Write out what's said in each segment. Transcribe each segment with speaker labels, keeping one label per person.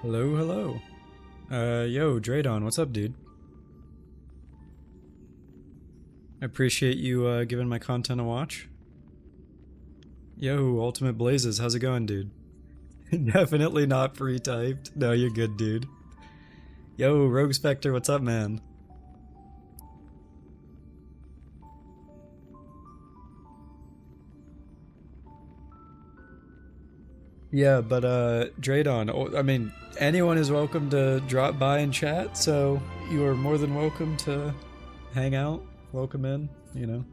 Speaker 1: Hello, hello. Yo, Dradon, what's up, dude? I appreciate you, giving my content a watch. Yo, Ultimate Blazes, how's it going, dude? Definitely not pre-typed. No, you're good, dude. Yo, Rogue Spectre, what's up, man? Yeah, but, Dradon, I mean, anyone is welcome to drop by and chat, so you are more than welcome to hang out, welcome in, you know.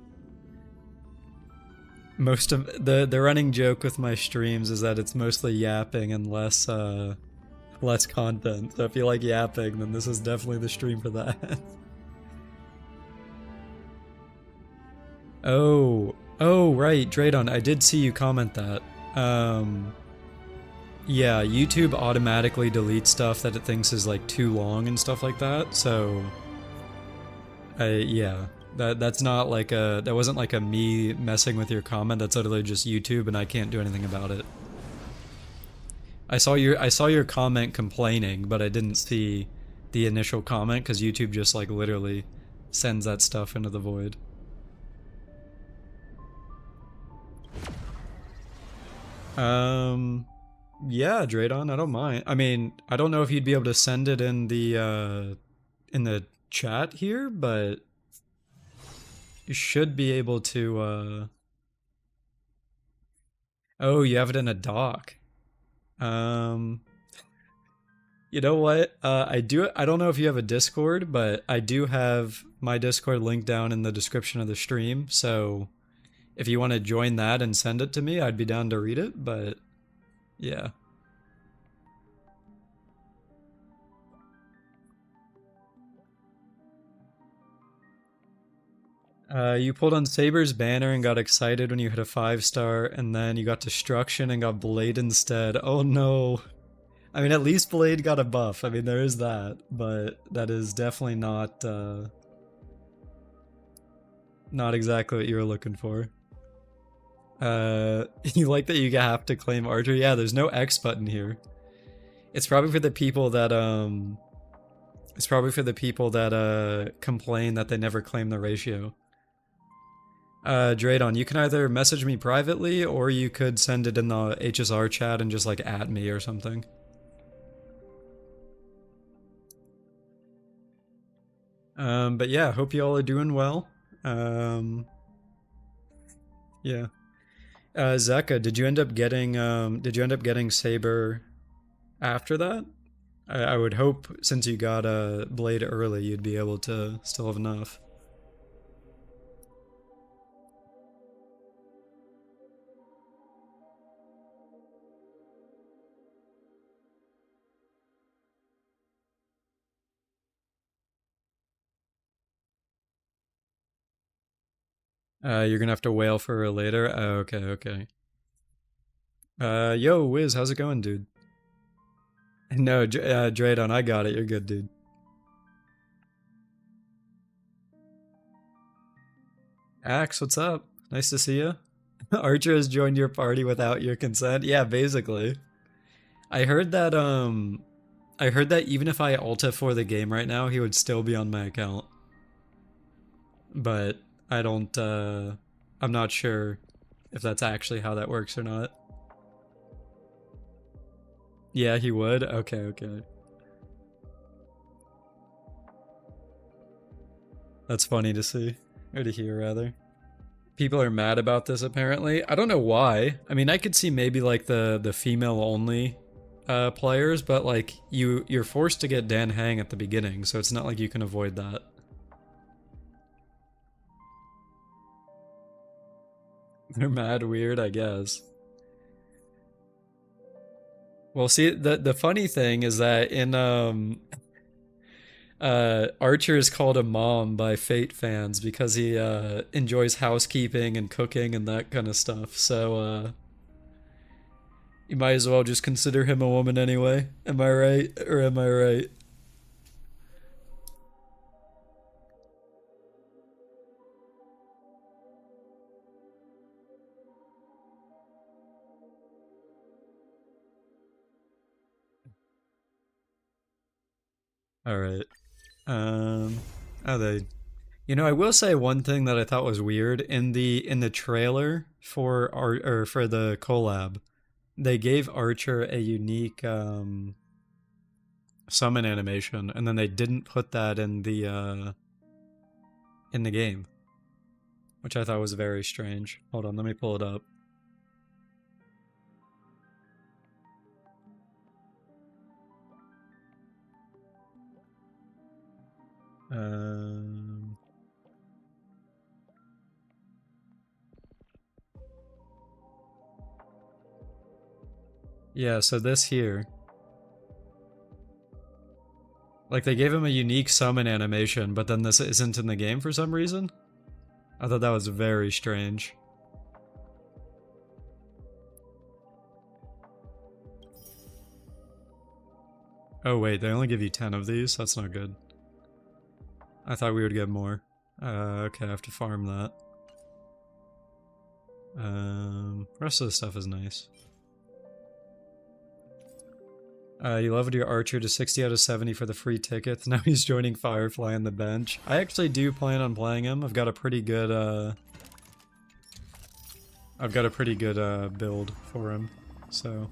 Speaker 1: Most of the running joke with my streams is that it's mostly yapping and less content. So if you like yapping, then this is definitely the stream for that. Oh, right, Dradon, I did see you comment that. Um, yeah, YouTube automatically deletes stuff that it thinks is like too long and stuff like that. So, yeah, that's not like that wasn't like a me messing with your comment. That's literally just YouTube, and I can't do anything about it. I saw your comment complaining, but I didn't see the initial comment because YouTube just like literally sends that stuff into the void. Um, yeah, Dradon, I don't mind. I mean, I don't know if you'd be able to send it in the chat here, but you should be able to. Oh, you have it in a doc. Um, you know what? I do. I don't know if you have a Discord, but I do have my Discord link down in the description of the stream. So if you want to join that and send it to me, I'd be down to read it. But yeah. You pulled on Saber's banner and got excited when you hit a 5-star, and then you got Destruction and got Blade instead. Oh no. I mean, at least Blade got a buff. I mean, there is that, but that is definitely not exactly what you were looking for. You like that you have to claim Archer? Yeah, there's no X button here. It's probably for the people that complain that they never claim the ratio. Dradon, you can either message me privately or you could send it in the HSR chat and just like at me or something. But yeah, hope you all are doing well. Um, yeah. Zeka, did you end up getting Saber after that? I would hope since you got a Blade early, you'd be able to still have enough. You're gonna have to wail for her later. Oh, okay, okay. Yo, Wiz, how's it going, dude? No, Dradon, I got it. You're good, dude. Axe, what's up? Nice to see you. Archer has joined your party without your consent. Yeah, basically. I heard that I heard that even if I Alta for the game right now, he would still be on my account. But I don't I'm not sure if that's actually how that works or not. Yeah, he would. Okay, okay. That's funny to see. Or to hear rather. People are mad about this apparently. I don't know why. I mean, I could see maybe like the female only players, but like you're forced to get Dan Hang at the beginning, so it's not like you can avoid that. They're mad weird, I guess. Well, see, the funny thing is that in Archer is called a mom by Fate fans because he enjoys housekeeping and cooking and that kind of stuff. So you might as well just consider him a woman anyway. Am I right? Or am I right? Alright. Oh, they... You know, I will say one thing that I thought was weird in the trailer for for the collab, they gave Archer a unique summon animation, and then they didn't put that in the game, which I thought was very strange. Hold on, let me pull it up. Yeah, so this here. Like, they gave him a unique summon animation, but then this isn't in the game for some reason? I thought that was very strange. Oh wait, they only give you 10 of these? That's not good. I thought we would get more. Okay, I have to farm that. Rest of the stuff is nice. You leveled your Archer to 60 out of 70 for the free tickets. Now he's joining Firefly on the bench. I actually do plan on playing him. I've got a pretty good, build for him, so...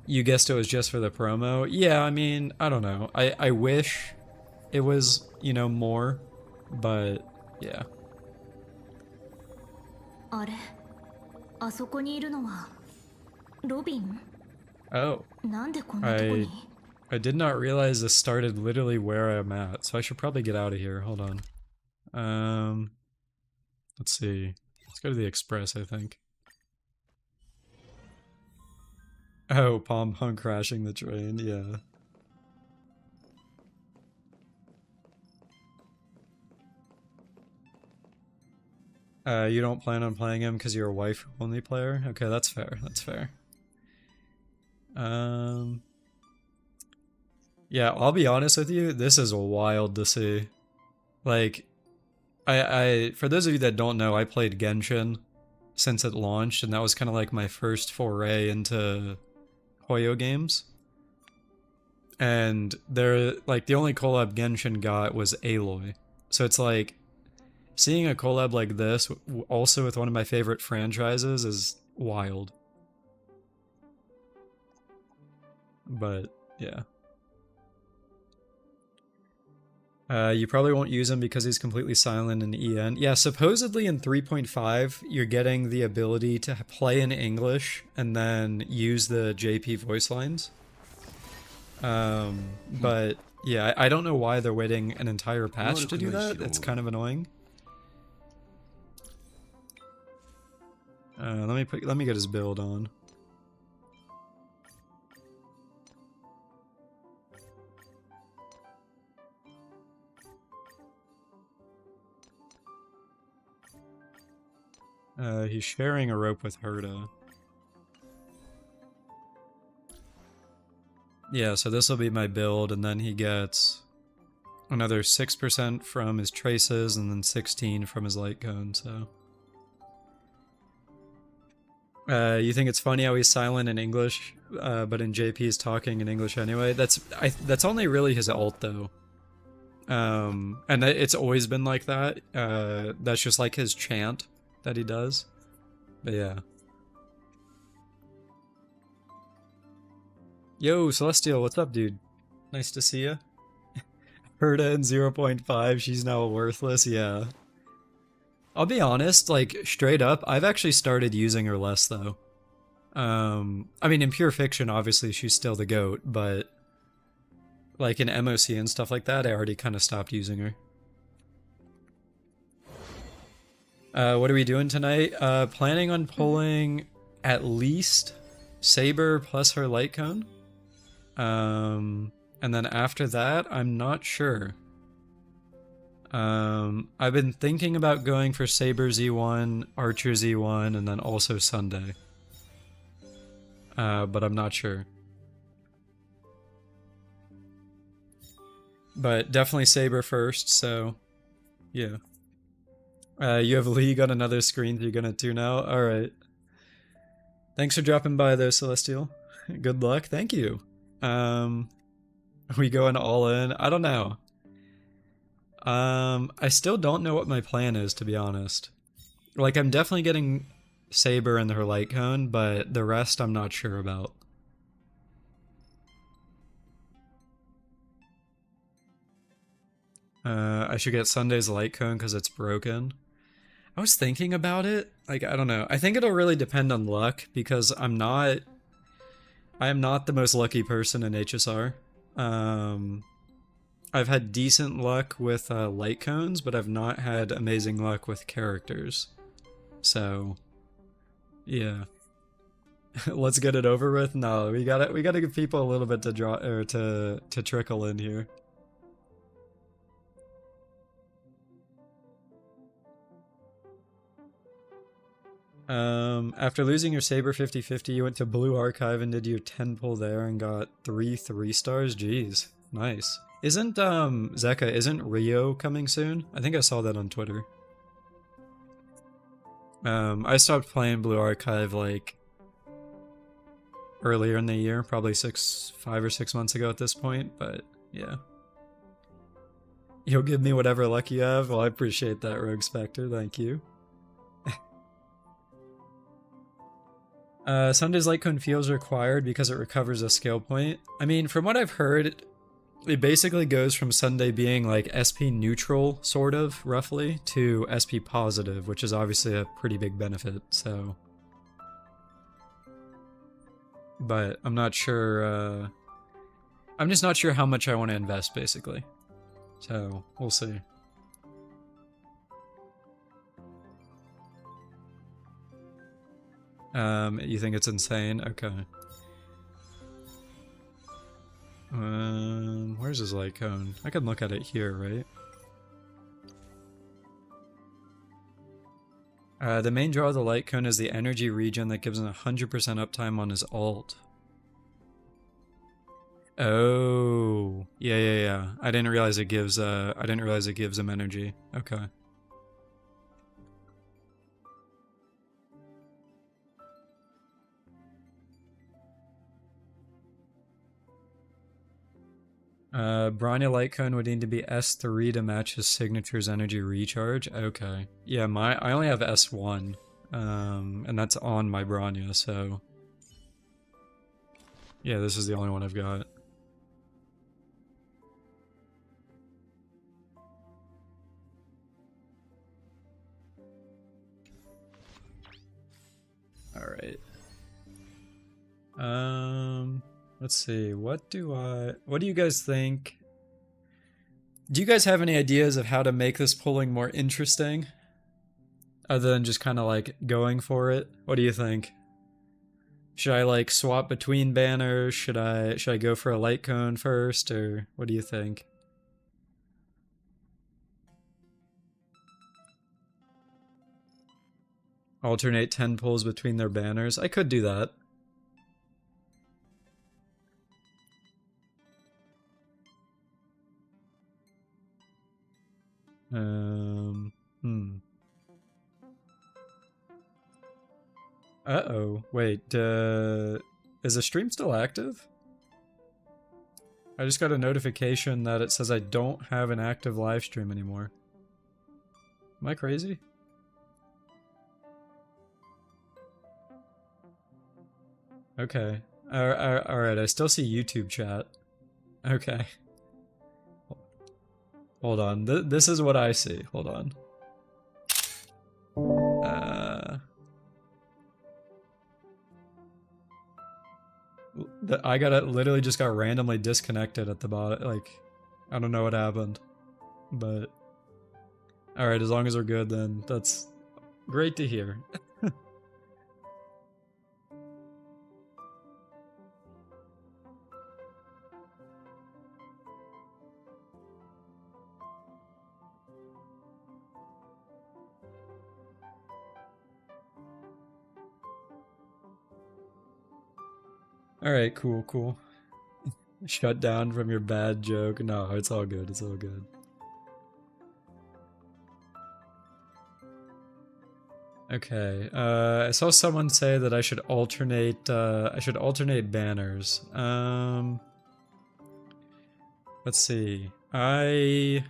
Speaker 1: You guessed it was just for the promo? Yeah, I mean, I don't know. I wish it was, you know, more, but yeah. Oh. I did not realize this started literally where I'm at, so I should probably get out of here. Hold on. Let's see. Let's go to the Express, I think. Oh, Pom Pom crashing the train, yeah. You don't plan on playing him because you're a wife-only player? Okay, that's fair, that's fair. Yeah, I'll be honest with you, this is wild to see. Like, for those of you that don't know, I played Genshin since it launched, and that was kind of like my first foray into Hoyo games. And they're, like, the only collab Genshin got was Aloy. So it's like, seeing a collab like this, also with one of my favorite franchises, is wild. But, yeah. You probably won't use him because he's completely silent in EN. Yeah, supposedly in 3.5, you're getting the ability to play in English and then use the JP voice lines. But yeah, I don't know why they're waiting an entire patch to do that. It's kind of annoying. Let me get his build on. He's sharing a rope with Herta. Yeah, so this will be my build, and then he gets another 6% from his traces, and then 16 from his light cone, so... you think it's funny how he's silent in English, but in JP he's talking in English anyway? That's only really his ult, though. And it's always been like that. That's just like his chant that he does. But yeah. Yo, Celestial, what's up, dude? Nice to see ya. Herta in 0.5, she's now worthless, yeah. I'll be honest, like, straight up, I've actually started using her less, though. I mean, in pure fiction, obviously, she's still the GOAT, but... like, in MOC and stuff like that, I already kind of stopped using her. What are we doing tonight? Planning on pulling at least Saber plus her light cone. And then after that, I'm not sure. I've been thinking about going for Saber Z1, Archer Z1, and then also Sunday. But I'm not sure. But definitely Saber first, so yeah. You have League on another screen, you're gonna tune out? Alright. Thanks for dropping by though, Celestial. Good luck, thank you. Are we going all in? I don't know. I still don't know what my plan is, to be honest. Like, I'm definitely getting Saber and her light cone, but the rest I'm not sure about. I should get Sunday's light cone because it's broken. I was thinking about it. Like, I don't know. I think it'll really depend on luck because I am not the most lucky person in HSR. I've had decent luck with light cones, but I've not had amazing luck with characters. So, yeah. Let's get it over with. No, we gotta give people a little bit to draw or to trickle in here. After losing your Saber 50/50, you went to Blue Archive and did your 10 pull there and got 3 stars. Jeez, nice. Isn't Zeka, isn't Rio coming soon? I think I saw that on Twitter. I stopped playing Blue Archive like earlier in the year, probably 5 or 6 months ago at this point, but yeah. You'll give me whatever luck you have? Well, I appreciate that, Rogue Spectre, thank you. Sunday's light cone feels required because it recovers a skill point. I mean, from what I've heard, it basically goes from Sunday being like SP neutral, sort of, roughly, to SP positive, which is obviously a pretty big benefit, so. But I'm not sure, I'm just not sure how much I want to invest, basically. So, we'll see. You think it's insane? Okay. Where's his light cone? I can look at it here, right? The main draw of the light cone is the energy regen that gives him 100% uptime on his ult. Oh, yeah. I didn't realize it gives him energy. Okay. Bronya light cone would need to be S3 to match his signature's energy recharge. Okay. Yeah, I only have S1. And that's on my Bronya, so. Yeah, this is the only one I've got. Alright. Let's see, what do you guys think? Do you guys have any ideas of how to make this pulling more interesting? Other than just kind of like going for it? What do you think? Should I like swap between banners? Should I go for a light cone first, or what do you think? Alternate 10 pulls between their banners? I could do that. Uh-oh. Wait, is the stream still active? I just got a notification that it says I don't have an active live stream anymore. Am I crazy? Okay. Alright, I still see YouTube chat. Okay. Hold on, this is what I see. Hold on. I literally just got randomly disconnected at the bottom. Like, I don't know what happened. But, alright, as long as we're good, then that's great to hear. Alright, cool. Shut down from your bad joke. No, it's all good, it's all good. Okay, I saw someone say that I should alternate banners. Let's see. I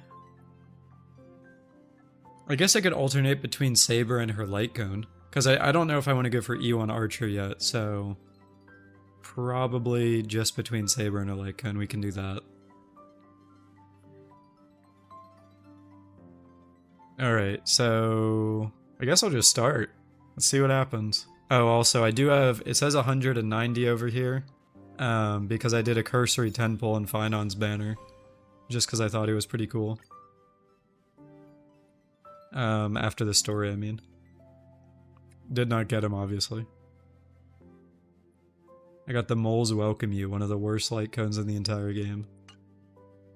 Speaker 1: guess I could alternate between Saber and her light cone. Because I don't know if I want to go for E1 Archer yet, so probably just between Saber and her light cone we can do that. Alright, so I guess I'll just start. Let's see what happens. Oh, also, I do have, it says 190 over here, because I did a cursory 10 pull in Finon's banner, just because I thought it was pretty cool. After the story, I mean. Did not get him, obviously. I got the Moles Welcome You, one of the worst light cones in the entire game.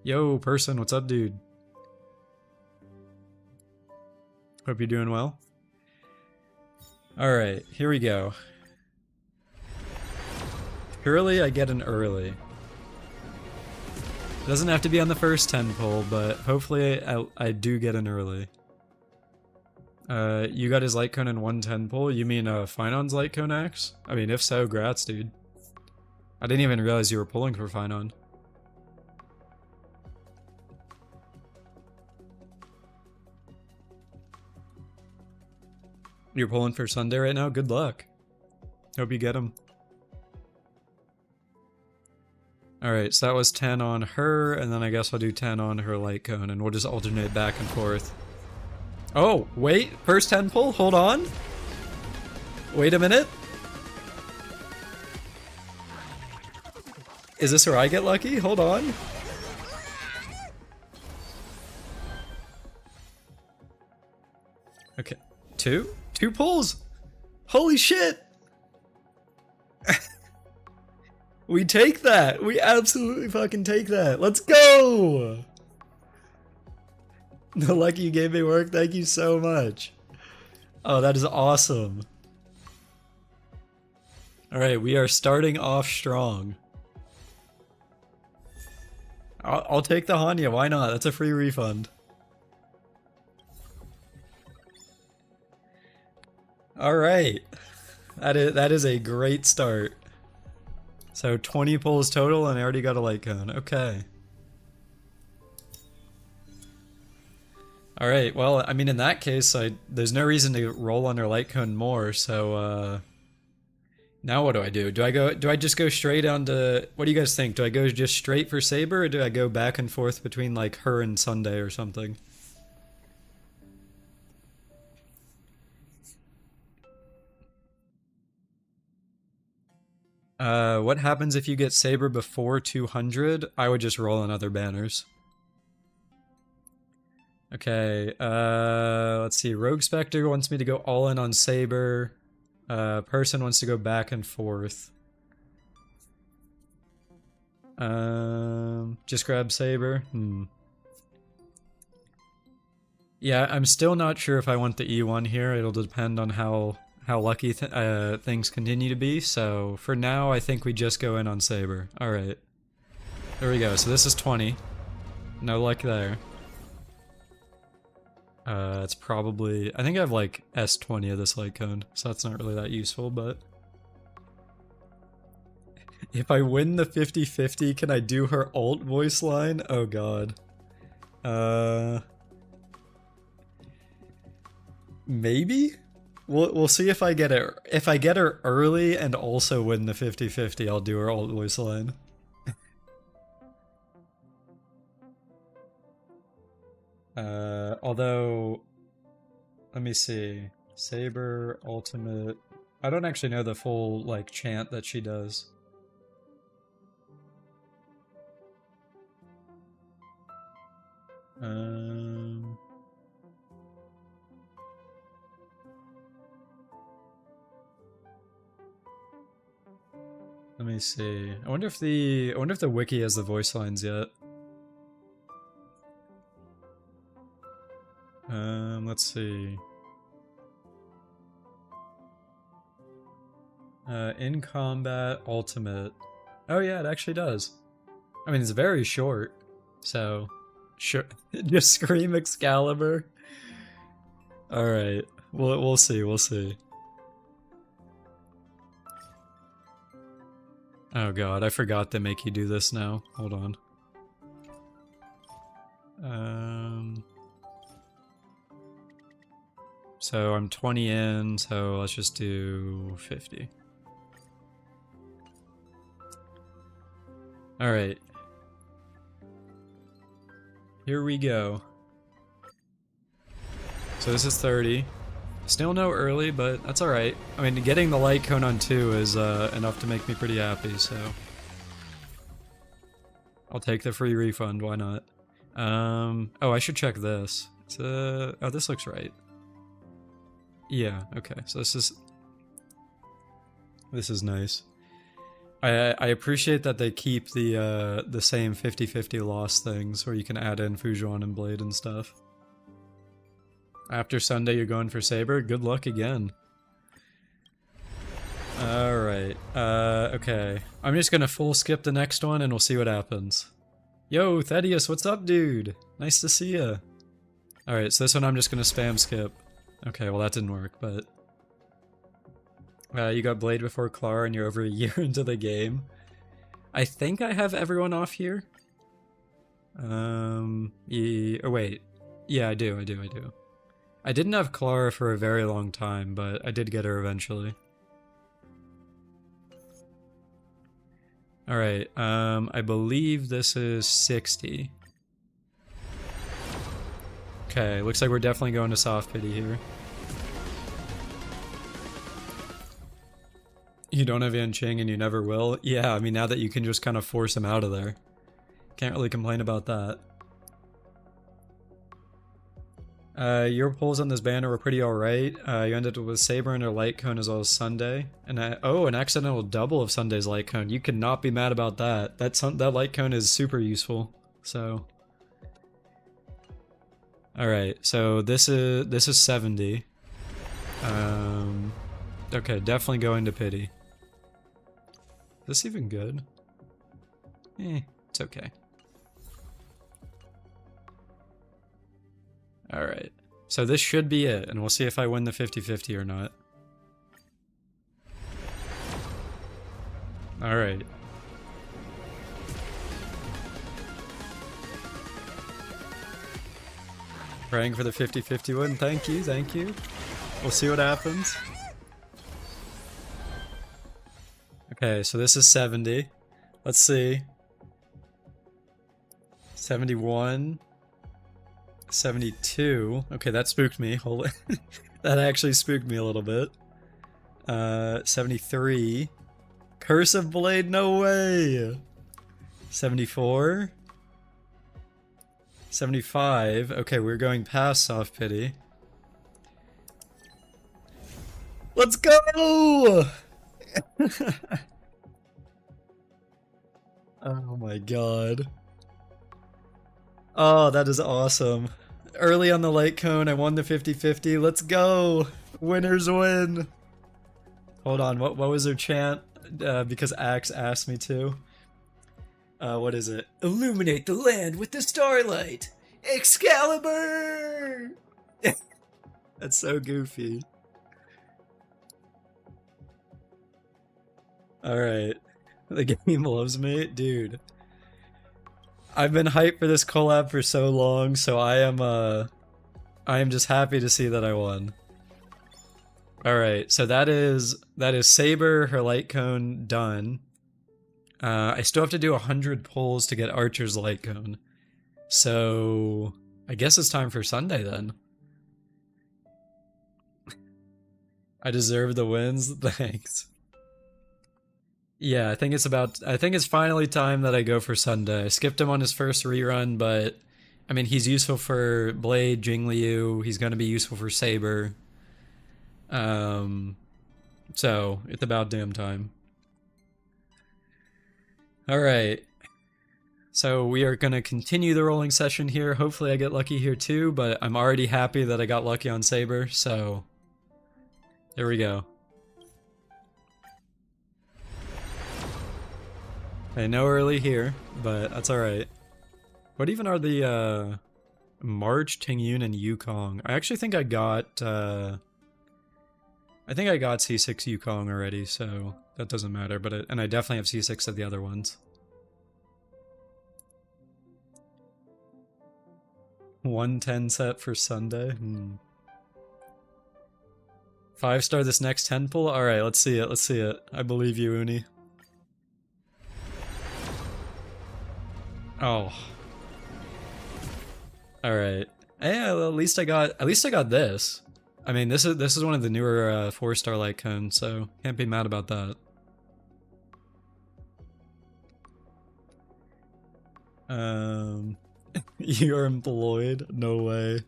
Speaker 1: Yo, person, what's up, dude? Hope you're doing well. Alright, here we go. Early, I get an early. It doesn't have to be on the first 10 pull, but hopefully I do get an early. You got his light cone in 110 pull? You mean Finon's light cone axe? I mean, if so, grats, dude. I didn't even realize you were pulling for Finon. You're pulling for Sunday right now? Good luck. Hope you get him. Alright, so that was 10 on her, and then I guess I'll do 10 on her light cone, and we'll just alternate back and forth. Oh, wait, first 10 pull? Hold on. Wait a minute. Is this where I get lucky? Hold on. Okay, 2? 2 pulls! Holy shit! We take that! We absolutely fucking take that! Let's go! The lucky you gave me work, thank you so much. Oh, that is awesome. Alright, we are starting off strong. I'll take the Hanya, why not? That's a free refund. Alright. That is a great start. So 20 pulls total and I already got a light cone. Okay. Alright, well, I mean in that case, there's no reason to roll on her light cone more, so now what do? Do I just go straight on to, what do you guys think? Do I go just straight for Saber or do I go back and forth between like her and Sunday or something? What happens if you get Saber before 200? I would just roll on other banners. Okay, let's see. Rogue Spectre wants me to go all in on Saber. Person wants to go back and forth. Just grab Saber. Yeah, I'm still not sure if I want the E1 here. It'll depend on how lucky things continue to be, so for now I think we just go in on Saber. Alright. There we go, so this is 20. No luck there. It's probably, I think I have like S20 of this light cone, so that's not really that useful, but if I win the 50-50, can I do her alt voice line? Oh god. Maybe? We'll see if I get it. If I get her early and also win the 50-50, I'll do her alt voice line. Although, let me see. Saber, ultimate. I don't actually know the full, like, chant that she does. Let me see. I wonder if the wiki has the voice lines yet. Let's see. In combat, ultimate. Oh yeah, it actually does. I mean, it's very short, so sure. Just scream Excalibur. All right, we'll see. We'll see. Oh god, I forgot to make you do this now. Hold on. So I'm 20 in, so let's just do 50. Alright. Here we go. So this is 30. Still no early, but that's alright. I mean, getting the light cone on 2 is enough to make me pretty happy, so... I'll take the free refund, why not? Oh, I should check this. It's, oh, this looks right. Yeah, okay, so this is nice. I appreciate that they keep the same 50-50 loss things where you can add in Fujuan and Blade and stuff. After Sunday you're going for Saber? Good luck again. Alright, okay. I'm just gonna full skip the next one and we'll see what happens. Yo, Thaddeus, what's up, dude? Nice to see ya. Alright, so this one I'm just gonna spam skip. Okay, well that didn't work, but... you got Blade before Clara and you're over a year into the game. I think I have everyone off here. Oh wait. Yeah, I do. I didn't have Clara for a very long time, but I did get her eventually. Alright, I believe this is 60. Okay, looks like we're definitely going to soft pity here. You don't have Yan Qing and you never will? Yeah, I mean, now that you can just kind of force him out of there. Can't really complain about that. Your pulls on this banner were pretty alright. You ended with Saber and her light cone as well as Sunday. And oh, an accidental double of Sunday's light cone. You could not be mad about that. That light cone is super useful. So... Alright, so this is 70. Okay, definitely going to pity. Is this even good? It's okay. Alright, so this should be it, and we'll see if I win the 50-50 or not. Alright. Praying for the 50-50 win. Thank you, thank you. We'll see what happens. Okay, so this is 70. Let's see. 71. 72. Okay, that spooked me. Hold it. That actually spooked me a little bit. 73. Curse of Blade, no way! 74. 75. Okay, we're going past soft pity. Let's go! Oh my god. Oh, that is awesome. Early on the light cone, I won the 50-50. Let's go! Winners win! Hold on, what was their chant? Because Axe asked me to. What is it? Illuminate the land with the starlight! Excalibur! That's so goofy. Alright. The game loves me. Dude. I've been hyped for this collab for so long, so I am just happy to see that I won. Alright, so that is Saber, her light cone, done. I still have to do 100 pulls to get Archer's light cone. So I guess it's time for Sunday then. I deserve the wins. Thanks. Yeah, I think it's finally time that I go for Sunday. I skipped him on his first rerun, but I mean, he's useful for Blade, Jingliu, he's gonna be useful for Saber. So it's about damn time. Alright. So we are gonna continue the rolling session here. Hopefully I get lucky here too, but I'm already happy that I got lucky on Saber, so there we go. Okay, no early here, but that's alright. What even are the, March, Tingyun, and Yukong? I actually think I got, C6 Yukong already, so that doesn't matter, but and I definitely have C6 of the other ones. 110 set for Sunday. 5-star this next 10 pull? Alright, let's see it, let's see it. I believe you, Uni. Oh. Alright. Yeah, well, at least I got this. I mean, this is one of the newer 4-star light cones, so can't be mad about that. You're employed? No way.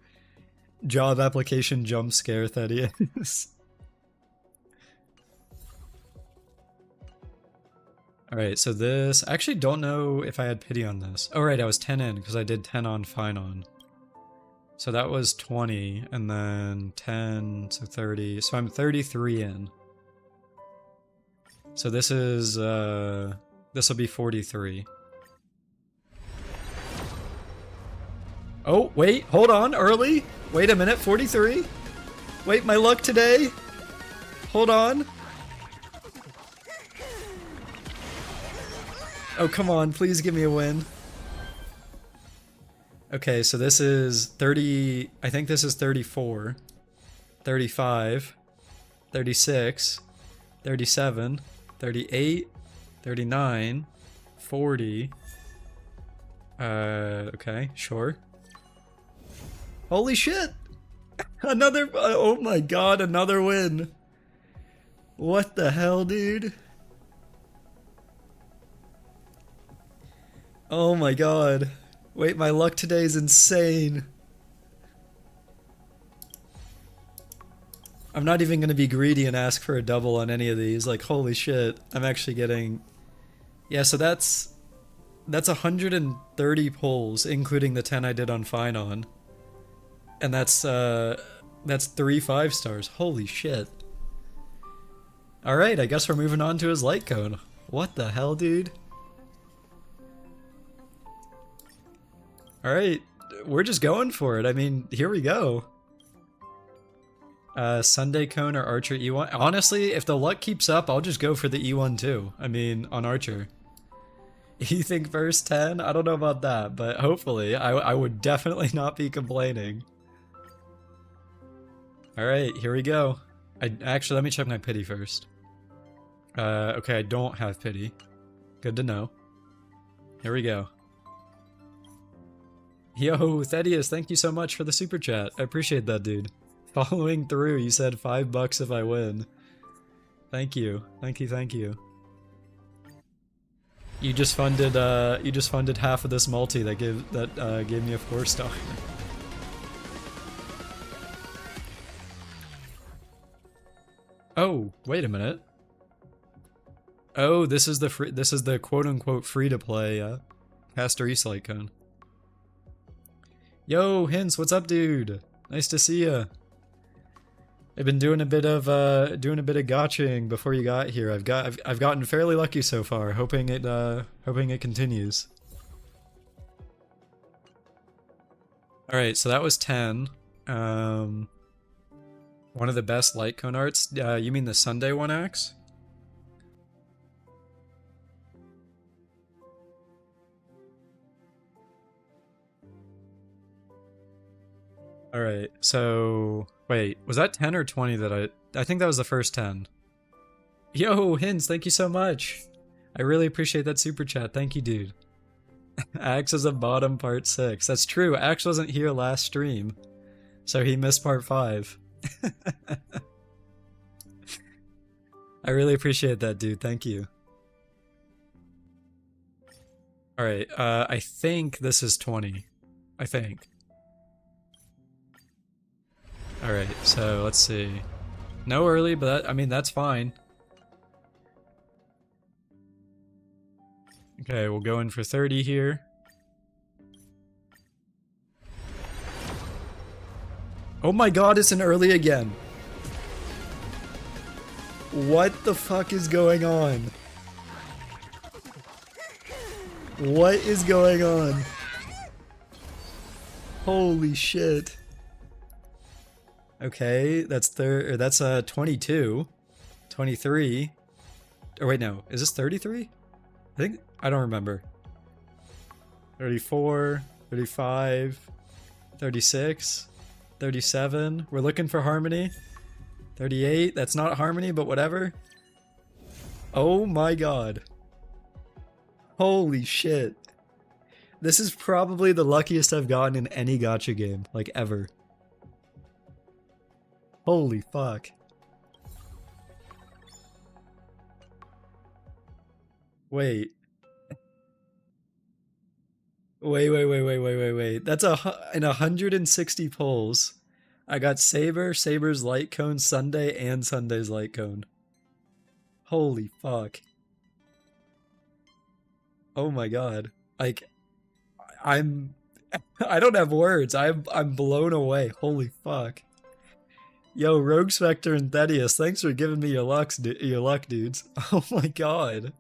Speaker 1: Job application jump scare, Thaddeus. Alright, so this... I actually don't know if I had pity on this. Oh right, I was 10 in, because I did 10 on, fine on. So that was 20, and then 10, so 30. So I'm 33 in. So this is, this will be 43. Oh, wait, hold on, early? Wait a minute, 43? Wait, my luck today? Hold on. Oh, come on, please give me a win. Okay, so this is 30, I think this is 34, 35, 36, 37, 38, 39, 40. Okay, sure. Holy shit! Another, oh my god, another win. What the hell, dude? Oh my god. Wait, my luck today is insane. I'm not even gonna be greedy and ask for a double on any of these. Like, holy shit. I'm actually getting... Yeah, so that's 130 pulls, including the 10 I did on Fine On. And that's 3 5-stars. Holy shit. Alright, I guess we're moving on to his light cone. What the hell, dude? Alright, we're just going for it. I mean, here we go. Sunday cone or Archer E1? Honestly, if the luck keeps up, I'll just go for the E1 too. I mean, on Archer. You think first 10? I don't know about that, but hopefully. I would definitely not be complaining. Alright, here we go. Actually, let me check my pity first. Okay, I don't have pity. Good to know. Here we go. Yo, Thaddeus, thank you so much for the super chat. I appreciate that, dude. Following through, you said $5 if I win. Thank you. Thank you, thank you. You just funded half of this multi that gave me a 4-star. Oh, wait a minute. Oh, this is the quote-unquote free-to-play Caster East light cone. Yo, Hints, what's up, dude? Nice to see ya. I've been doing a bit of gotching before you got here. I've gotten fairly lucky so far. Hoping it continues. All right, so that was 10. One of the best light cone arts. You mean the Sunday one, Axe? Alright, so... Wait, was that 10 or 20 that I think that was the first 10. Yo, Hints, thank you so much! I really appreciate that super chat, thank you, dude. Axe is a bottom part 6. That's true, Axe wasn't here last stream. So he missed part 5. I really appreciate that, dude, thank you. Alright, I think this is 20. I think. Alright, so let's see. No early, but I mean, that's fine. Okay, we'll go in for 30 here. Oh my god, it's an early again. What the fuck is going on? What is going on? Holy shit. Okay, that's 22, 23, or wait, no, is this 33? I don't remember. 34, 35, 36, 37. We're looking for harmony. 38. That's not harmony, but whatever. Oh my god. Holy shit. This is probably the luckiest I've gotten in any gacha game, like ever. Holy fuck. Wait. Wait. That's in 160 polls. I got Saber, Saber's light cone, Sunday, and Sunday's light cone. Holy fuck. Oh my god. Like, I'm I don't have words. I'm blown away. Holy fuck. Yo, Rogue Spectre and Thaddeus, thanks for giving me your luck, dudes. Oh my god.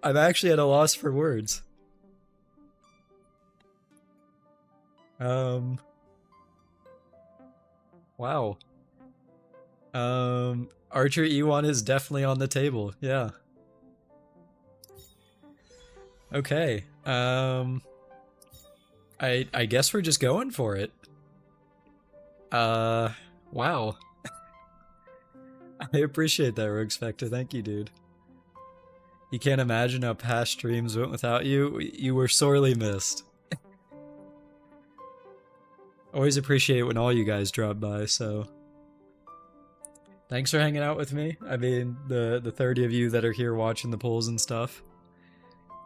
Speaker 1: I'm actually at a loss for words. Wow. Archer E1 is definitely on the table. Yeah. Okay. I guess we're just going for it. Wow. I appreciate that, Rogue Spectre. Thank you, dude. You can't imagine how past streams went without you. You were sorely missed. Always appreciate when all you guys drop by, so... Thanks for hanging out with me. I mean, the 30 of you that are here watching the polls and stuff.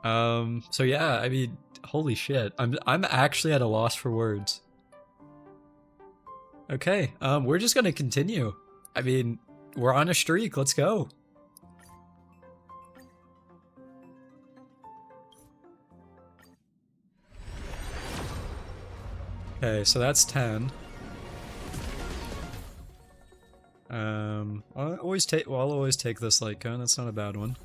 Speaker 1: So yeah, I mean, holy shit. I'm actually at a loss for words. Okay, we're just gonna continue. I mean, we're on a streak, let's go. Okay, so that's 10. I'll always take this light cone, that's not a bad one.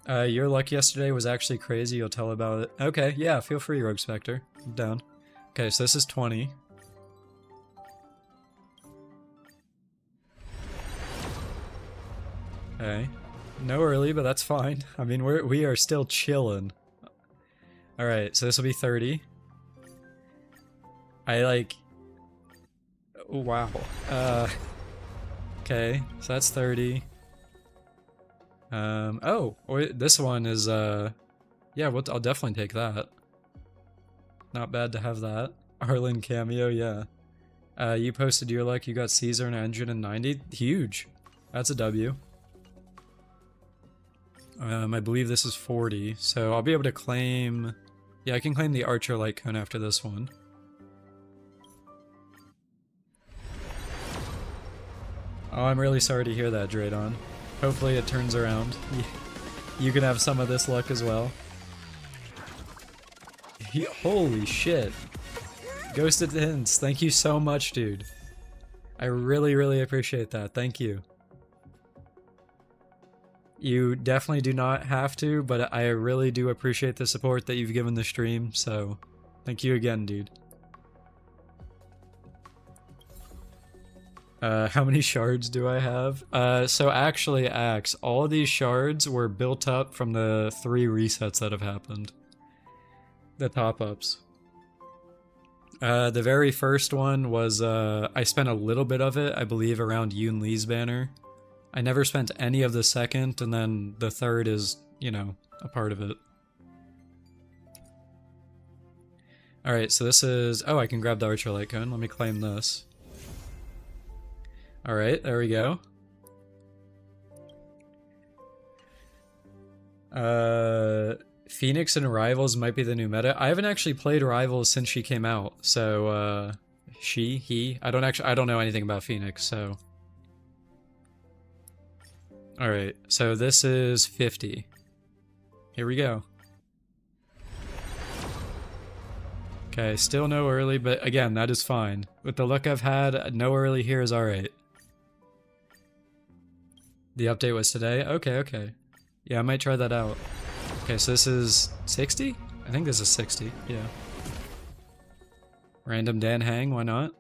Speaker 1: Your luck yesterday was actually crazy, you'll tell about it. Okay, yeah, feel free, Rogue Spectre. I'm down. Okay, so this is 20. Okay. No early, but that's fine. I mean, we are still chilling. Alright, so this will be 30. Wow. Okay, so that's 30. Oh, this one is, yeah, I'll definitely take that. Not bad to have that. Arlen cameo, yeah. You posted your luck, you got Caesar and 190. Huge. That's a W. I believe this is 40, so I'll be able to claim... Yeah, I can claim the Archer light cone after this one. Oh, I'm really sorry to hear that, Draydon. Hopefully it turns around. You can have some of this luck as well. Holy shit. Ghosted Hints, thank you so much, dude. I really appreciate that, thank you. You definitely do not have to, but I really do appreciate the support that you've given the stream, so thank you again, dude. How many shards do I have? So actually, Axe, all of these shards were built up from the 3 resets that have happened. The top-ups. The very first one was, I spent a little bit of it, I believe, around Yoon Lee's banner. I never spent any of the second, and then the third is, you know, a part of it. Alright, so this is... Oh, I can grab the Archer light cone. Let me claim this. Alright, there we go. Phoenix and Rivals might be the new meta. I haven't actually played Rivals since she came out, so, he... I don't know anything about Phoenix, so... Alright, so this is 50. Here we go. Okay, still no early, but again, that is fine. With the luck I've had, no early here is alright. The update was today? Okay. Yeah, I might try that out. Okay, so this is 60? I think this is 60, yeah. Random Dan Hang, why not?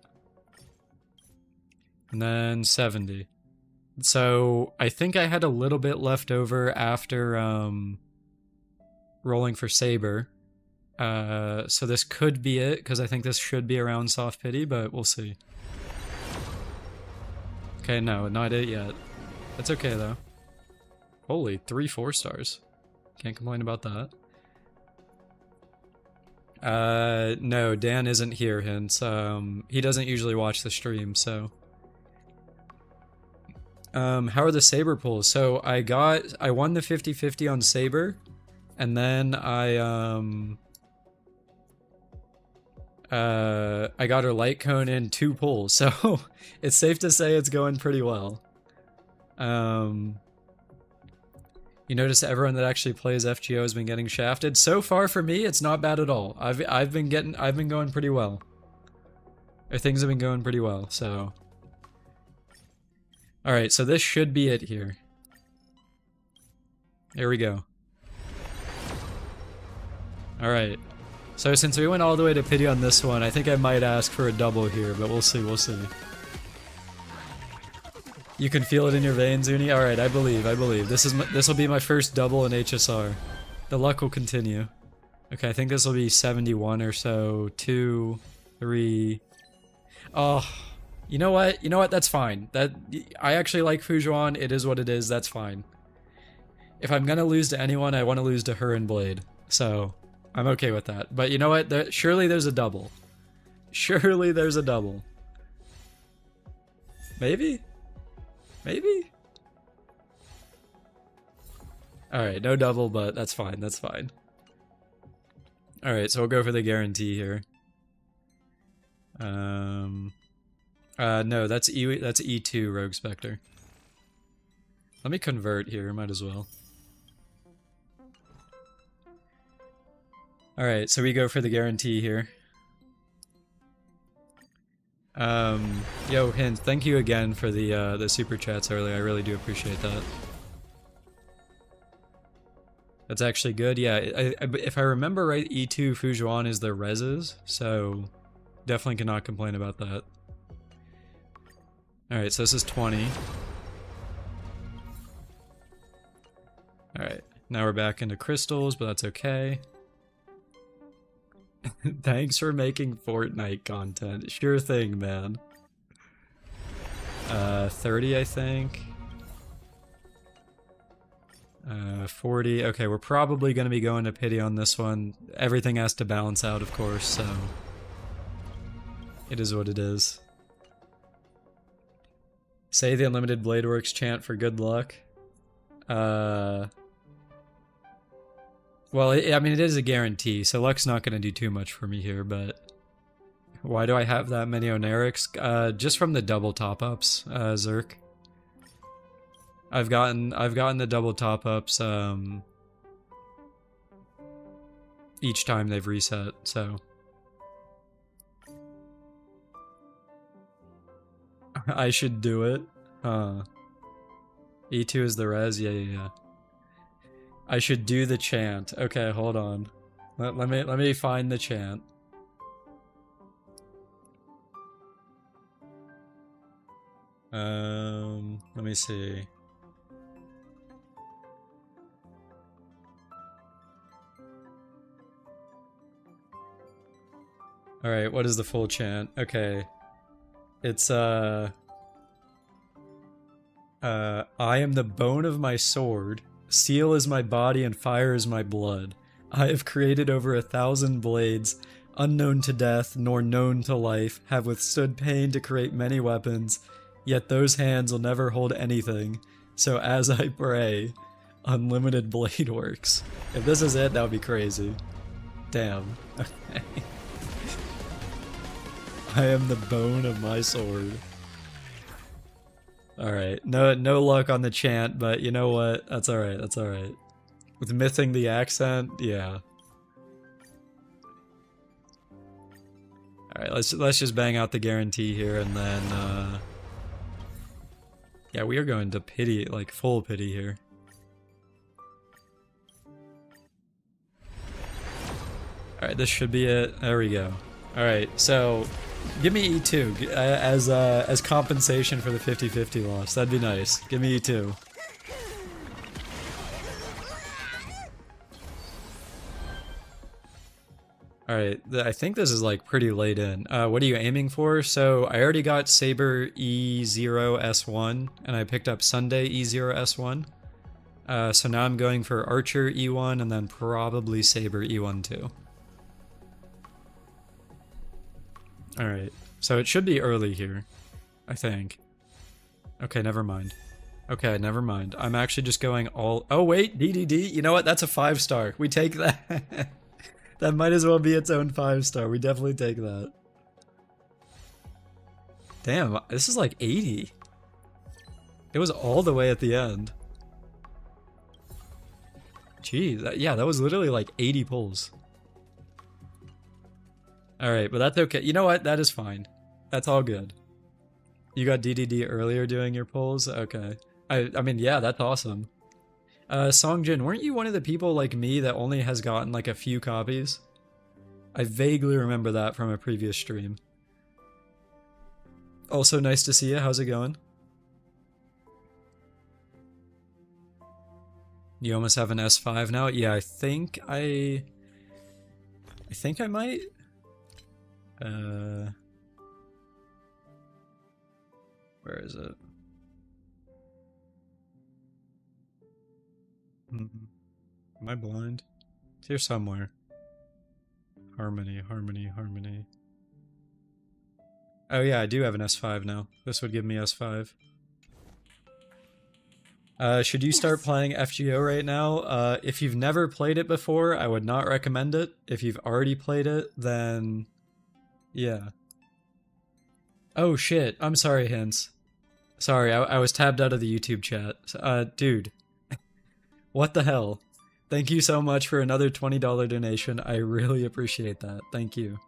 Speaker 1: And then 70. So, I think I had a little bit left over after, rolling for Saber. So this could be it, because I think this should be around soft pity, but we'll see. Okay, no, not it yet. That's okay, though. Holy, 3 4-stars. Can't complain about that. No, Dan isn't here, hence, he doesn't usually watch the stream, so. How are the Saber pulls? So I won the 50-50 on Saber, and then I got her light cone in 2 pulls, so it's safe to say it's going pretty well. You notice everyone that actually plays FGO has been getting shafted. So far for me, it's not bad at all. I've been going pretty well. Or things have been going pretty well, so. Alright, so this should be it here. There we go. Alright. So since we went all the way to pity on this one, I think I might ask for a double here, but we'll see, we'll see. You can feel it in your veins, Uni? Alright, I believe. This will be my first double in HSR. The luck will continue. Okay, I think this will be 71 or so. 2, 3. Oh, you know what? You know what? That's fine. I actually like Fujuan. It is what it is. That's fine. If I'm gonna lose to anyone, I want to lose to her and Blade. So, I'm okay with that. But you know what? Surely there's a double. Surely there's a double. Maybe? Maybe? Alright, no double, but that's fine, that's fine. Alright, so we'll go for the guarantee here. No, that's E2 Rogue Spectre. Let me convert here, might as well. Alright, so we go for the guarantee here. Yo, Hint, thank you again for the super chats earlier. I really do appreciate that. That's actually good. Yeah, if I remember right, E2 Fujuan is their reses, so definitely cannot complain about that. Alright, so this is 20. Alright, now we're back into crystals, but that's okay. Thanks for making Fortnite content. Sure thing, man. 30, I think. 40. Okay, we're probably going to be going to pity on this one. Everything has to balance out, of course, so it is what it is. Say the Unlimited Bladeworks chant for good luck. Well, I mean, it is a guarantee, so luck's not going to do too much for me here, but why do I have that many Onerics? Just from the double top-ups, Zerk. I've gotten the double top-ups, each time they've reset, so. I should do it? Huh. E2 is the res? Yeah. I should do the chant. Okay, hold on. Let me find the chant. Let me see. Alright, what is the full chant? Okay. It's, I am the bone of my sword. Steel is my body and fire is my blood. I have created over 1,000 blades, unknown to death nor known to life, have withstood pain to create many weapons, yet those hands will never hold anything. So as I pray, Unlimited Blade Works. If this is it, that would be crazy. Damn. Okay. I am the bone of my sword. Alright, no luck on the chant, but you know what? That's alright, that's alright. With missing the accent, yeah. Alright, let's just bang out the guarantee here and then, yeah, we are going to pity, like full pity here. Alright, this should be it. There we go. Alright, so give me E2 as compensation for the 50-50 loss. That'd be nice. Give me E2. Alright, I think this is like pretty late in. What are you aiming for? So I already got Saber E0S1, and I picked up Sunday E0S1. So now I'm going for Archer E1, and then probably Saber E1 too. Alright, so it should be early here, I think. Okay, never mind. Okay, never mind. I'm actually just going all... Oh wait, DDD, you know what? That's a 5-star. We take that. That might as well be its own 5-star. We definitely take that. Damn, this is like 80. It was all the way at the end. Jeez, yeah, that was literally like 80 pulls. Alright, but that's okay. You know what? That is fine. That's all good. You got DDD earlier doing your pulls? Okay. I mean, yeah, that's awesome. Songjin, weren't you one of the people like me that only has gotten like a few copies? I vaguely remember that from a previous stream. Also, nice to see you. How's it going? You almost have an S5 now? Yeah, I think I might. Where is it? Am I blind? It's here somewhere. Harmony, harmony, harmony. Oh yeah, I do have an S5 now. This would give me S5. Should you start playing FGO right now? If you've never played it before, I would not recommend it. If you've already played it, then... yeah. Oh shit, I'm sorry, Hints. Sorry, I was tabbed out of the YouTube chat. Dude. What the hell? Thank you so much for another $20 donation. I really appreciate that. Thank you.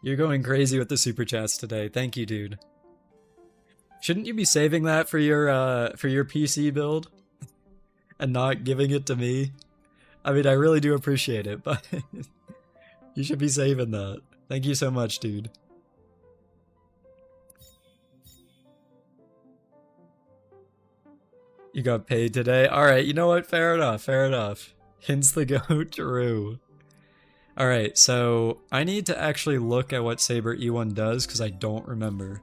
Speaker 1: You're going crazy with the super chats today. Thank you, dude. Shouldn't you be saving that for your PC build? And not giving it to me? I mean, I really do appreciate it, but you should be saving that. Thank you so much, dude. You got paid today? Alright, you know what? Fair enough, fair enough. Hints the goat, true. Alright, so I need to actually look at what Saber E1 does, because I don't remember.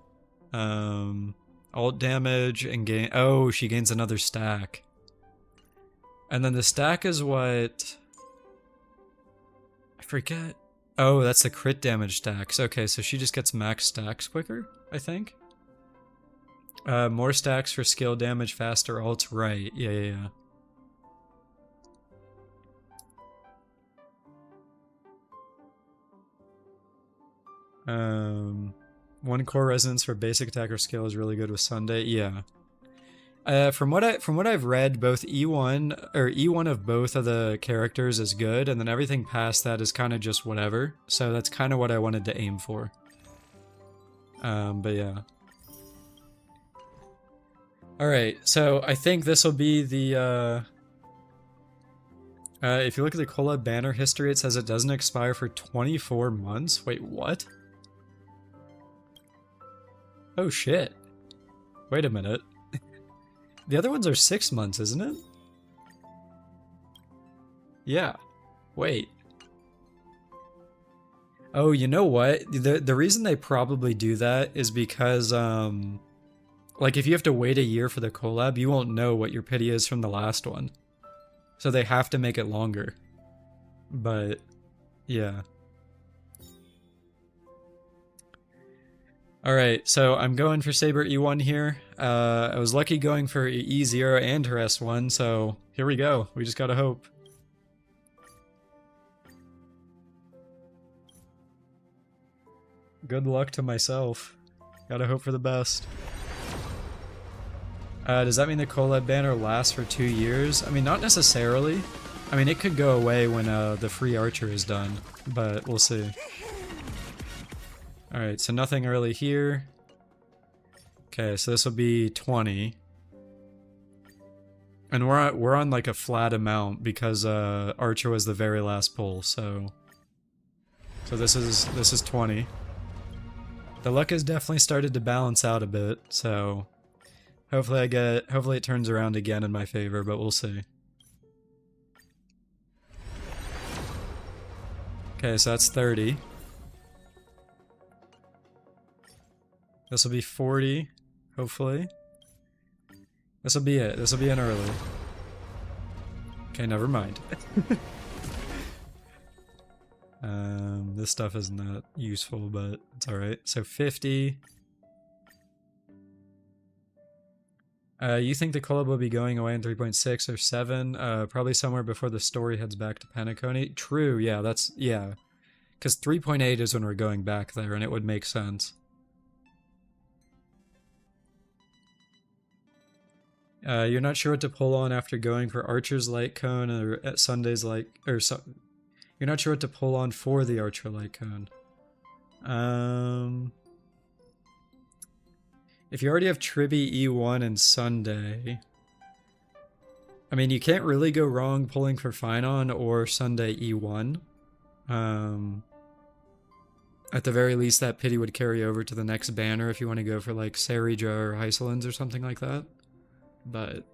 Speaker 1: Alt damage and gain... oh, she gains another stack. And then the stack is what... I forget. Oh, that's the crit damage stacks. Okay, so she just gets max stacks quicker, I think? More stacks for skill damage, faster ults, right. Yeah. One core resonance for basic attack or skill is really good with Sunday. Yeah. From what I've read, both E1 of both of the characters is good, and then everything past that is kind of just whatever. So that's kind of what I wanted to aim for. But yeah. Alright, so I think this will be the, if you look at the COLLAB banner history, it says it doesn't expire for 24 months. Wait, what? Oh shit. Wait a minute. The other ones are 6 months, isn't it? Yeah. Wait. Oh, you know what? The reason they probably do that is because, like, if you have to wait a year for the collab, you won't know what your pity is from the last one. So they have to make it longer. But, yeah. Alright, so I'm going for Saber E1 here. I was lucky going for E0 and her S1, so here we go. We just gotta hope. Good luck to myself. Gotta hope for the best. Does that mean the COLLAB banner lasts for 2 years? I mean, not necessarily. I mean, it could go away when the free archer is done, but we'll see. Alright, so nothing early here. Okay, so this will be 20. And we're on like a flat amount because archer was the very last pull, so this is 20. The luck has definitely started to balance out a bit, so hopefully it turns around again in my favor, but we'll see. Okay, so that's 30. This will be 40, hopefully. This will be it. This will be an early. Okay, never mind. This stuff is not useful, but it's alright. So 50. You think the COLLAB will be going away in 3.6 or 7? Probably somewhere before the story heads back to Penacony. True, yeah, that's, yeah. Because 3.8 is when we're going back there, and it would make sense. You're not sure what to pull on after going for Archer's Light Cone or at Sunday's Light, or you're not sure what to pull on for the Archer Light Cone. If you already have Tribby E1 and Sunday, I mean, you can't really go wrong pulling for Finon or Sunday E1. At the very least, that pity would carry over to the next banner if you want to go for like Serija or Heiselins or something like that. But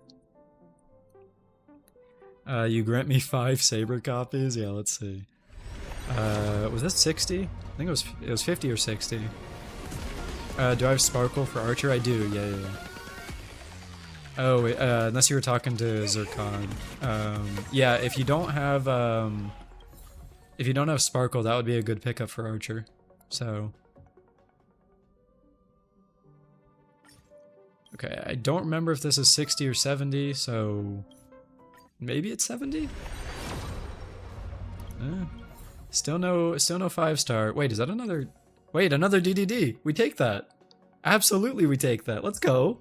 Speaker 1: you grant me 5 Saber copies? Yeah, let's see. Was that 60? I think it was 50 or 60. Do I have Sparkle for Archer? I do, yeah. Oh, unless you were talking to Zircon. Yeah, if you don't have Sparkle, that would be a good pickup for Archer. So okay, I don't remember if this is 60 or 70, so maybe it's 70? Still no 5-star. Wait, is that another... Wait, another DDD! We take that! Absolutely we take that! Let's go!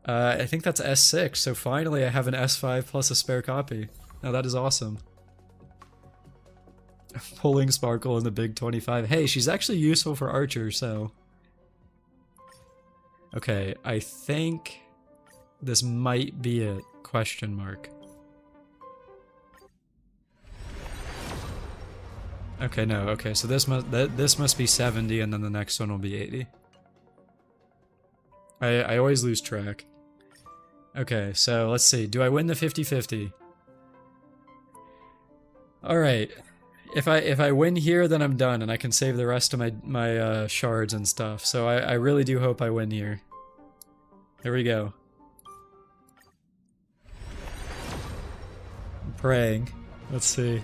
Speaker 1: I think that's S6, so finally I have an S5 plus a spare copy. Now that is awesome. Pulling Sparkle in the big 25. Hey, she's actually useful for Archer, so... Okay, I think this might be it, question mark. Okay, no, okay, so this must be 70 and then the next one will be 80. I always lose track. Okay, so let's see, do I win the 50-50? Alright, if I win here, then I'm done and I can save the rest of my shards and stuff, so I really do hope I win here. Here we go. I'm praying. Let's see.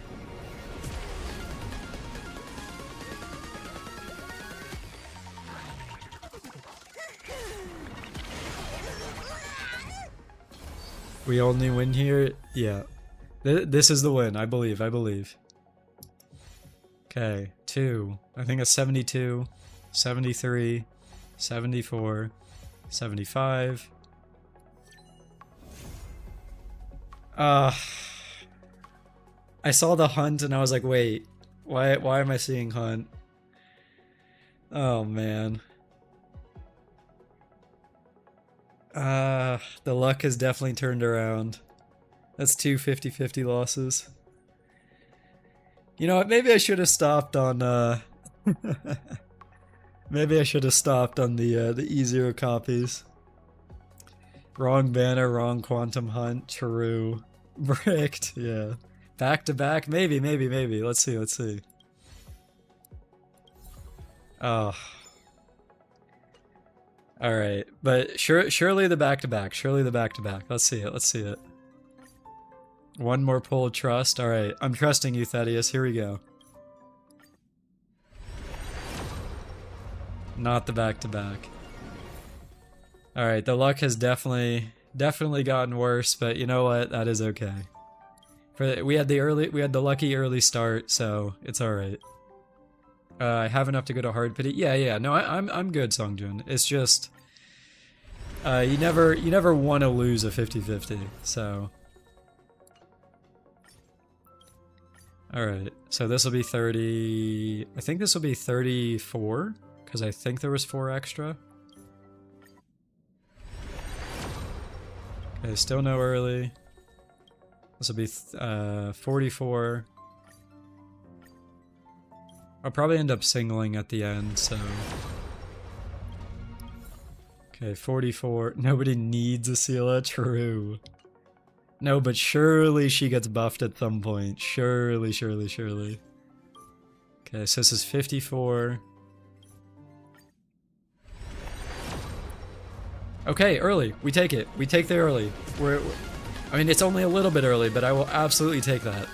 Speaker 1: We only win here? Yeah. This is the win, I believe. Okay, 2. I think it's 72, 73, 74, 75. I saw the hunt and I was like, wait, why am I seeing hunt? Oh man. The luck has definitely turned around. That's 2 50-50 losses. You know what, maybe I should have stopped on maybe I should have stopped on the E0 copies. Wrong banner, wrong quantum hunt, true. Bricked, yeah. Back to back, maybe. Let's see. Oh. Alright, but surely the back to back. Let's see it. One more pull of trust. Alright, I'm trusting you, Thaddeus. Here we go. Not the back to back. Alright, the luck has definitely gotten worse, but you know what? That is okay. We had the lucky early start, so it's alright. I have enough to go to hard pity. Yeah. No, I'm good, Songjun. It's just you never want to lose a 50-50. So all right. So this will be 30. I think this will be 34 because I think there was 4 extra. Okay, still no early. This will be 44. I'll probably end up singling at the end, so... Okay, 44. Nobody needs a Sela, true. No, but surely she gets buffed at some point. Surely. Okay, so this is 54. Okay, early. We take it. We take the early. I mean, it's only a little bit early, but I will absolutely take that.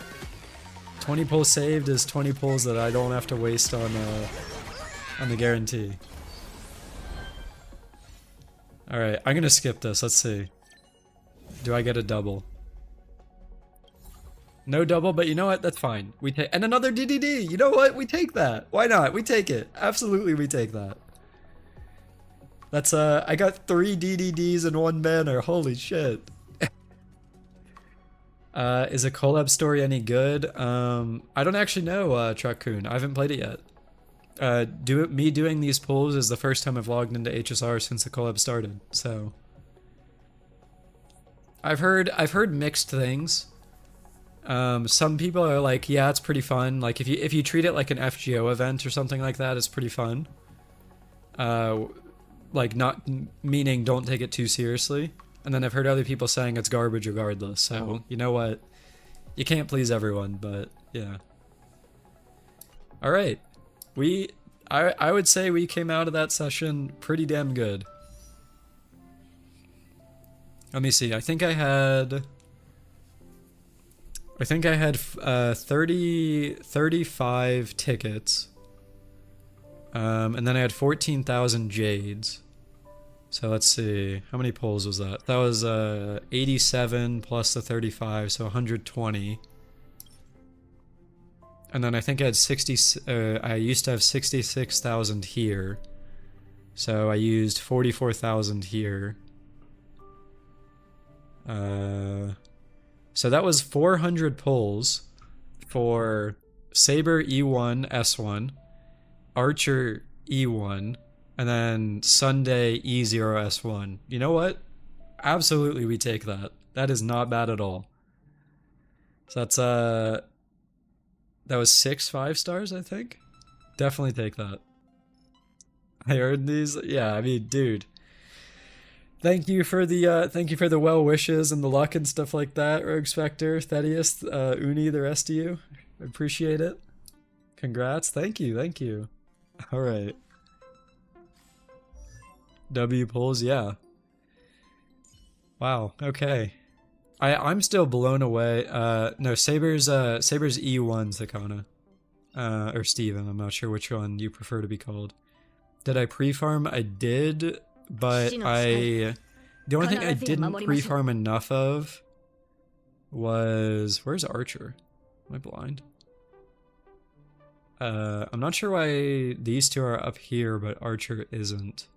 Speaker 1: 20 pulls saved is 20 pulls that I don't have to waste on the guarantee. Alright, I'm gonna skip this. Let's see. Do I get a double? No double, but you know what? That's fine. We take and another DDD. You know what? We take that. Why not? We take it. Absolutely, we take that. That's I got 3 DDDs in one banner. Holy shit. Is a collab story any good? I don't actually know, Truckcoon. I haven't played it yet. Me doing these pulls is the first time I've logged into HSR since the collab started, so I've heard mixed things. Some people are like, yeah, it's pretty fun. Like if you treat it like an FGO event or something like that, it's pretty fun. Like not meaning don't take it too seriously. And then I've heard other people saying it's garbage regardless. So you know what? You can't please everyone, but yeah. All right, I would say we came out of that session pretty damn good. Let me see. I think I had 35 tickets. And then I had 14,000 jades. So let's see. How many pulls was that? That was 87 plus the 35, so 120. And then I think I had 60 I used to have 66,000 here. So I used 44,000 here. So that was 400 pulls for Saber E1 S1, Archer E1, and then Sunday E0 S1. You know what? Absolutely, we take that. That is not bad at all. So that's that was 6 5-stars, I think. Definitely take that. I earned these. Yeah, I mean, dude. Thank you for the well wishes and the luck and stuff like that, Rogue Spectre, Thaddeus, Uni, the rest of you. I appreciate it. Congrats. Thank you. Thank you. All right. W pulls, yeah. Wow. Okay. I'm still blown away. No, Saber's E1 Sakana. Or Steven, I'm not sure which one you prefer to be called. Did I pre-farm? I did, but the only thing I didn't pre-farm enough of was, where's Archer? Am I blind? I'm not sure why these two are up here, but Archer isn't.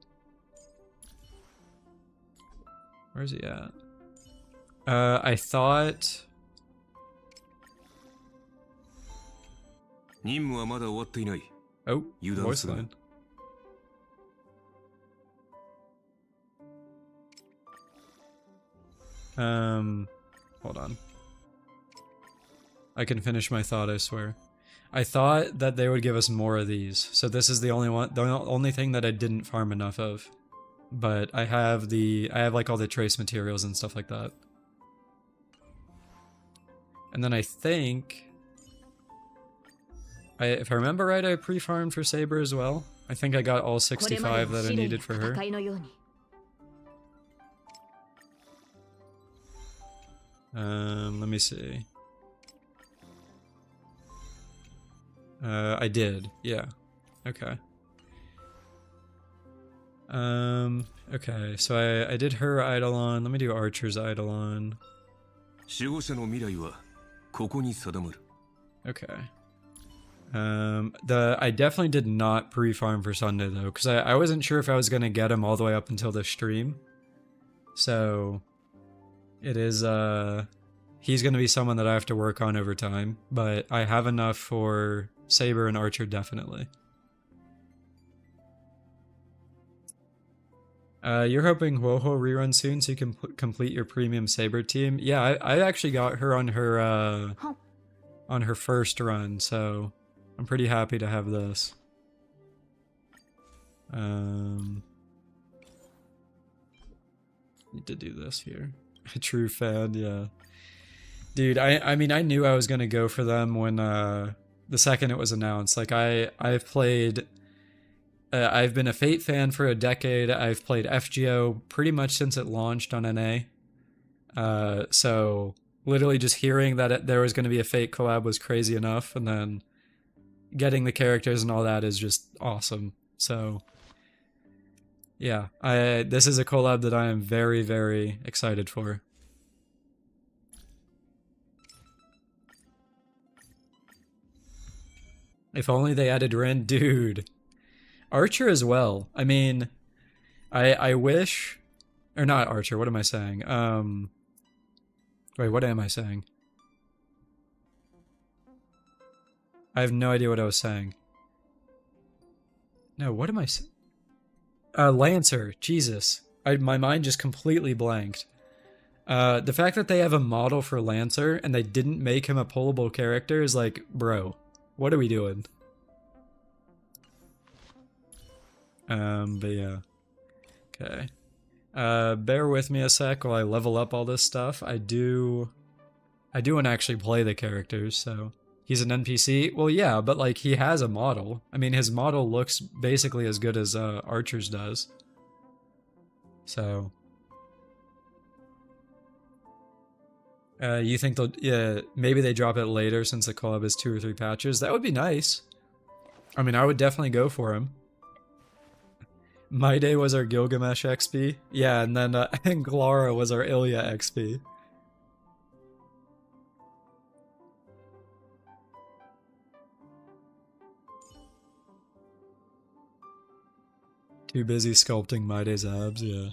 Speaker 1: Where's he at? I thought... Oh, voice line. Hold on. I can finish my thought, I swear. I thought that they would give us more of these, so this is the only thing that I didn't farm enough of. But I have like all the trace materials and stuff like that. And then I think, if I remember right, I pre-farmed for Saber as well. I think I got all 65 that I needed for her. Let me see. I did, yeah. Okay. Okay, so I did her Eidolon. Let me do Archer's Eidolon. Okay. I definitely did not pre-farm for Sunday though, because I wasn't sure if I was gonna get him all the way up until the stream. So it is he's gonna be someone that I have to work on over time, but I have enough for Saber and Archer definitely. You're hoping Woho rerun soon so you can complete your premium Saber team? Yeah, I actually got her on her first run, so I'm pretty happy to have this. Need to do this here. A true fan, yeah. Dude, I mean, I knew I was gonna go for them when the second it was announced. Like I've played, I've been a Fate fan for a decade. I've played FGO pretty much since it launched on NA. So literally just hearing that there was going to be a Fate collab was crazy enough, and then getting the characters and all that is just awesome. So yeah, this is a collab that I am very, very excited for. If only they added Ren, dude. Archer as well. I mean, I wish, or not Archer. What am I saying? Wait, what am I saying? I have no idea what I was saying. No, what am I saying? Lancer. Jesus. My mind just completely blanked. The fact that they have a model for Lancer and they didn't make him a pullable character is like, bro, what are we doing? But yeah. Okay. Bear with me a sec while I level up all this stuff. I do want to actually play the characters, so... He's an NPC? Well, yeah, but like, he has a model. I mean, his model looks basically as good as Archer's does. So... you think they'll... Yeah, maybe they drop it later since the collab is 2 or 3 patches. That would be nice. I mean, I would definitely go for him. My Day was our Gilgamesh XP. Yeah, and then and Clara was our Ilya XP. Too busy sculpting My Day's abs, yeah.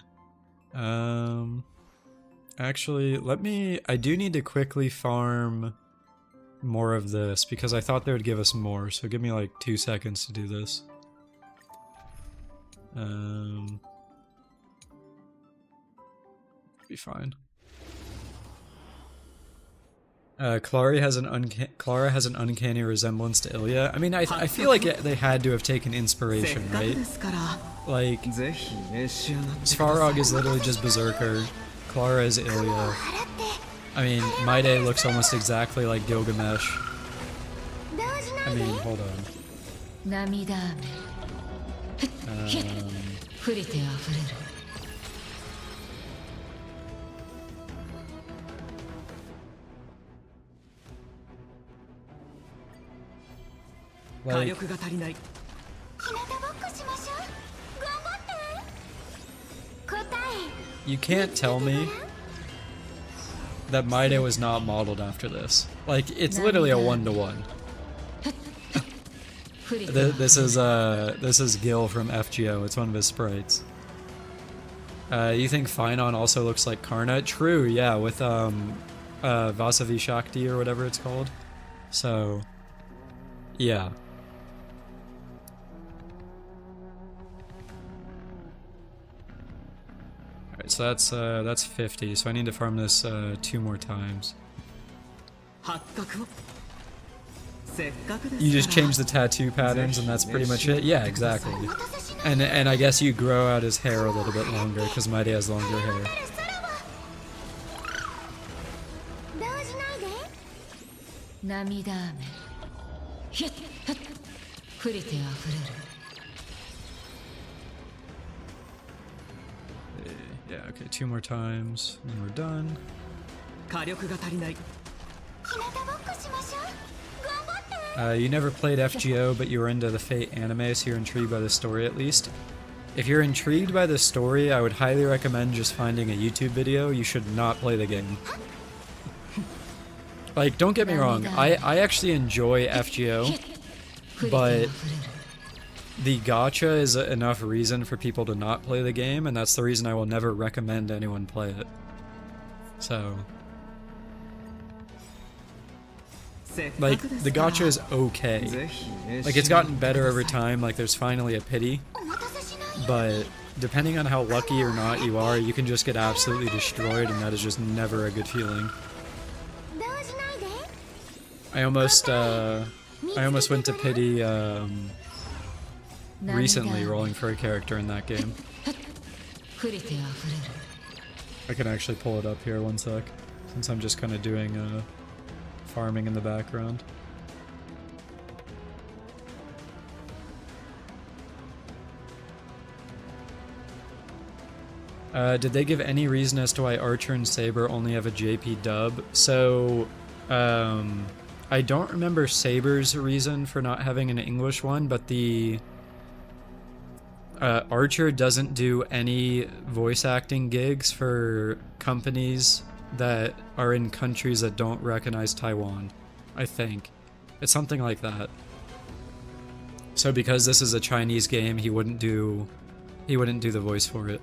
Speaker 1: Actually, I do need to quickly farm more of this, because I thought they would give us more, so give me like 2 seconds to do this. Be fine. Clara has an uncanny resemblance to Ilya. I mean, I feel like they had to have taken inspiration, right? Like, Svarog is literally just Berserker. Clara is Ilya. I mean, My Day looks almost exactly like Gilgamesh. I mean, hold on. Like, you can't tell me that My Day was not modeled after this. Like, it's literally a 1-to-1. This is Gil from FGO. It's one of his sprites. You think Finon also looks like Karna? True, yeah, with Vasavi Shakti or whatever it's called. So, yeah. Alright, so that's 50. So I need to farm this 2 more times. You just change the tattoo patterns and that's pretty much it? Yeah, exactly. And I guess you grow out his hair a little bit longer because My Day has longer hair. Yeah, okay, 2 more times and we're done. You never played FGO, but you were into the Fate anime, so you're intrigued by the story at least. If you're intrigued by the story, I would highly recommend just finding a YouTube video. You should not play the game. Like, don't get me wrong, I actually enjoy FGO, but the gacha is enough reason for people to not play the game, and that's the reason I will never recommend anyone play it. So... like, the gacha is okay. Like, it's gotten better over time, like, there's finally a pity. But, depending on how lucky or not you are, you can just get absolutely destroyed, and that is just never a good feeling. I almost went to pity, recently rolling for a character in that game. I can actually pull it up here, 1 sec, since I'm just kind of doing, farming in the background. Did they give any reason as to why Archer and Saber only have a JP dub? So, I don't remember Saber's reason for not having an English one, but the Archer doesn't do any voice acting gigs for companies that are in countries that don't recognize Taiwan, I think. It's something like that. So because this is a Chinese game, he wouldn't do the voice for it.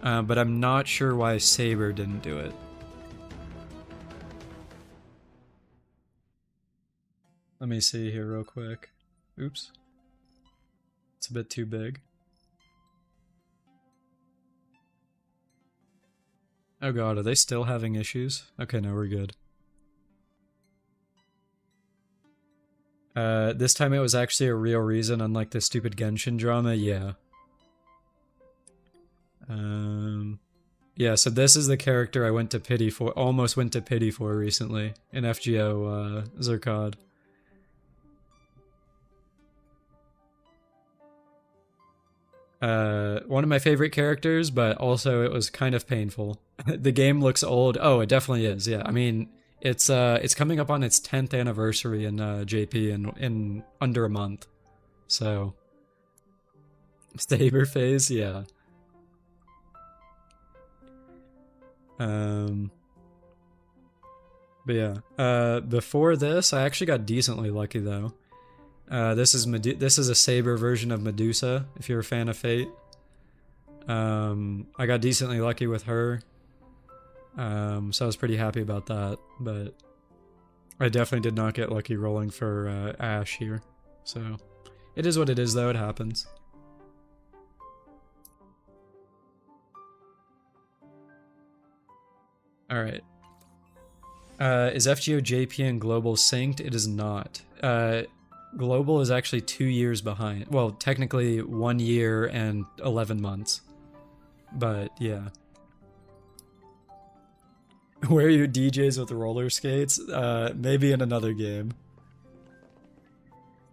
Speaker 1: But I'm not sure why Saber didn't do it. Let me see here real quick. Oops. It's a bit too big. Oh god, are they still having issues? Okay, no, we're good. This time it was actually a real reason, unlike the stupid Genshin drama, yeah. Yeah, so this is the character I went to pity for, almost went to pity for recently in FGO, Zerkod. One of my favorite characters, but also it was kind of painful. The game looks old. Oh, it definitely is, yeah. I mean, it's coming up on its 10th anniversary in JP in under a month. So Saber phase, yeah. But yeah. Before this, I actually got decently lucky though. This is a Saber version of Medusa, if you're a fan of Fate. I got decently lucky with her. So I was pretty happy about that, but I definitely did not get lucky rolling for Ash here. So it is what it is though, it happens. Alright. Is FGO JP and Global synced? It is not. Global is actually 2 years behind. Well, technically 1 year and 11 months. But yeah. Where are you DJs with roller skates? Maybe in another game.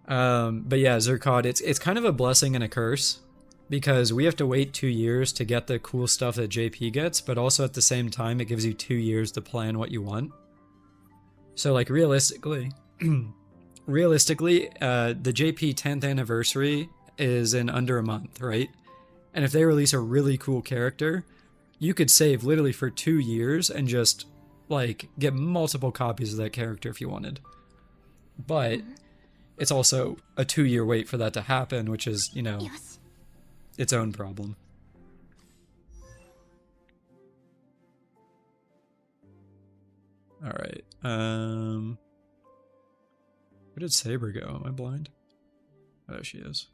Speaker 1: But yeah, Zerkod, it's kind of a blessing and a curse. Because we have to wait 2 years to get the cool stuff that JP gets, but also at the same time, it gives you 2 years to plan what you want. So like realistically, the JP 10th anniversary is in under a month, right? And if they release a really cool character, you could save literally for 2 years and just like get multiple copies of that character if you wanted. But it's also a 2-year wait for that to happen, which is, you know, its own problem. Alright, where did Saber go? Am I blind? Oh, there she is.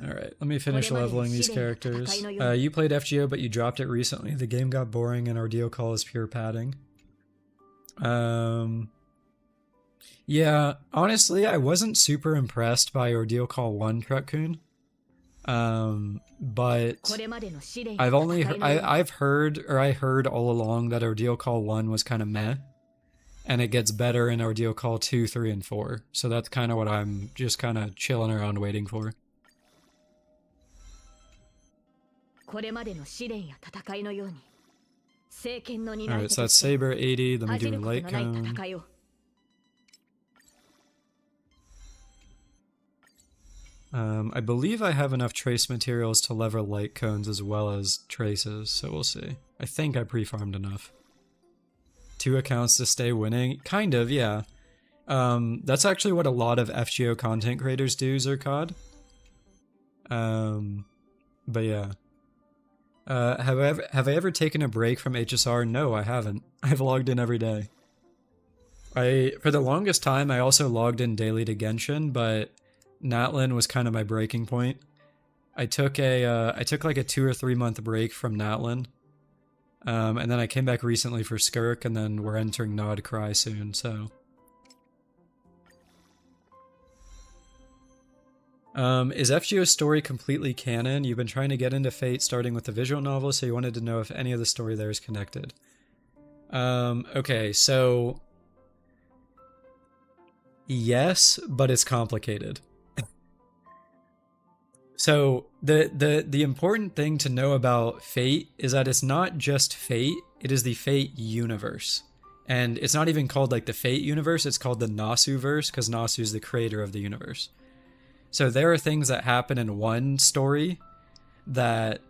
Speaker 1: Alright, let me finish leveling these characters. You played FGO, but you dropped it recently. The game got boring and Ordeal Call is pure padding. Yeah, honestly, I wasn't super impressed by Ordeal Call 1, Truckcoon. But I heard all along that Ordeal Call 1 was kind of meh, and it gets better in Ordeal Call 2, 3, and 4. So that's kind of what I'm just kind of chilling around waiting for. Alright, so that's Saber 80, let me do a light cone. I believe I have enough trace materials to lever light cones as well as traces, so we'll see. I think I pre-farmed enough. 2 accounts to stay winning? Kind of, yeah. That's actually what a lot of FGO content creators do, Zerkod. But yeah. Have I ever taken a break from HSR? No, I haven't. I've logged in every day. For the longest time, I also logged in daily to Genshin, but Natlin was kind of my breaking point. I took like a 2 or 3 month break from Natlin, and then I came back recently for Skirk, and then we're entering Nod Cry soon. So, is FGO's story completely canon? You've been trying to get into Fate, starting with the visual novel, so you wanted to know if any of the story there is connected. Okay, so yes, but it's complicated. So the important thing to know about Fate is that it's not just Fate, it is the Fate universe. And it's not even called like the Fate universe, it's called the Nasu-verse because Nasu is the creator of the universe. So there are things that happen in one story that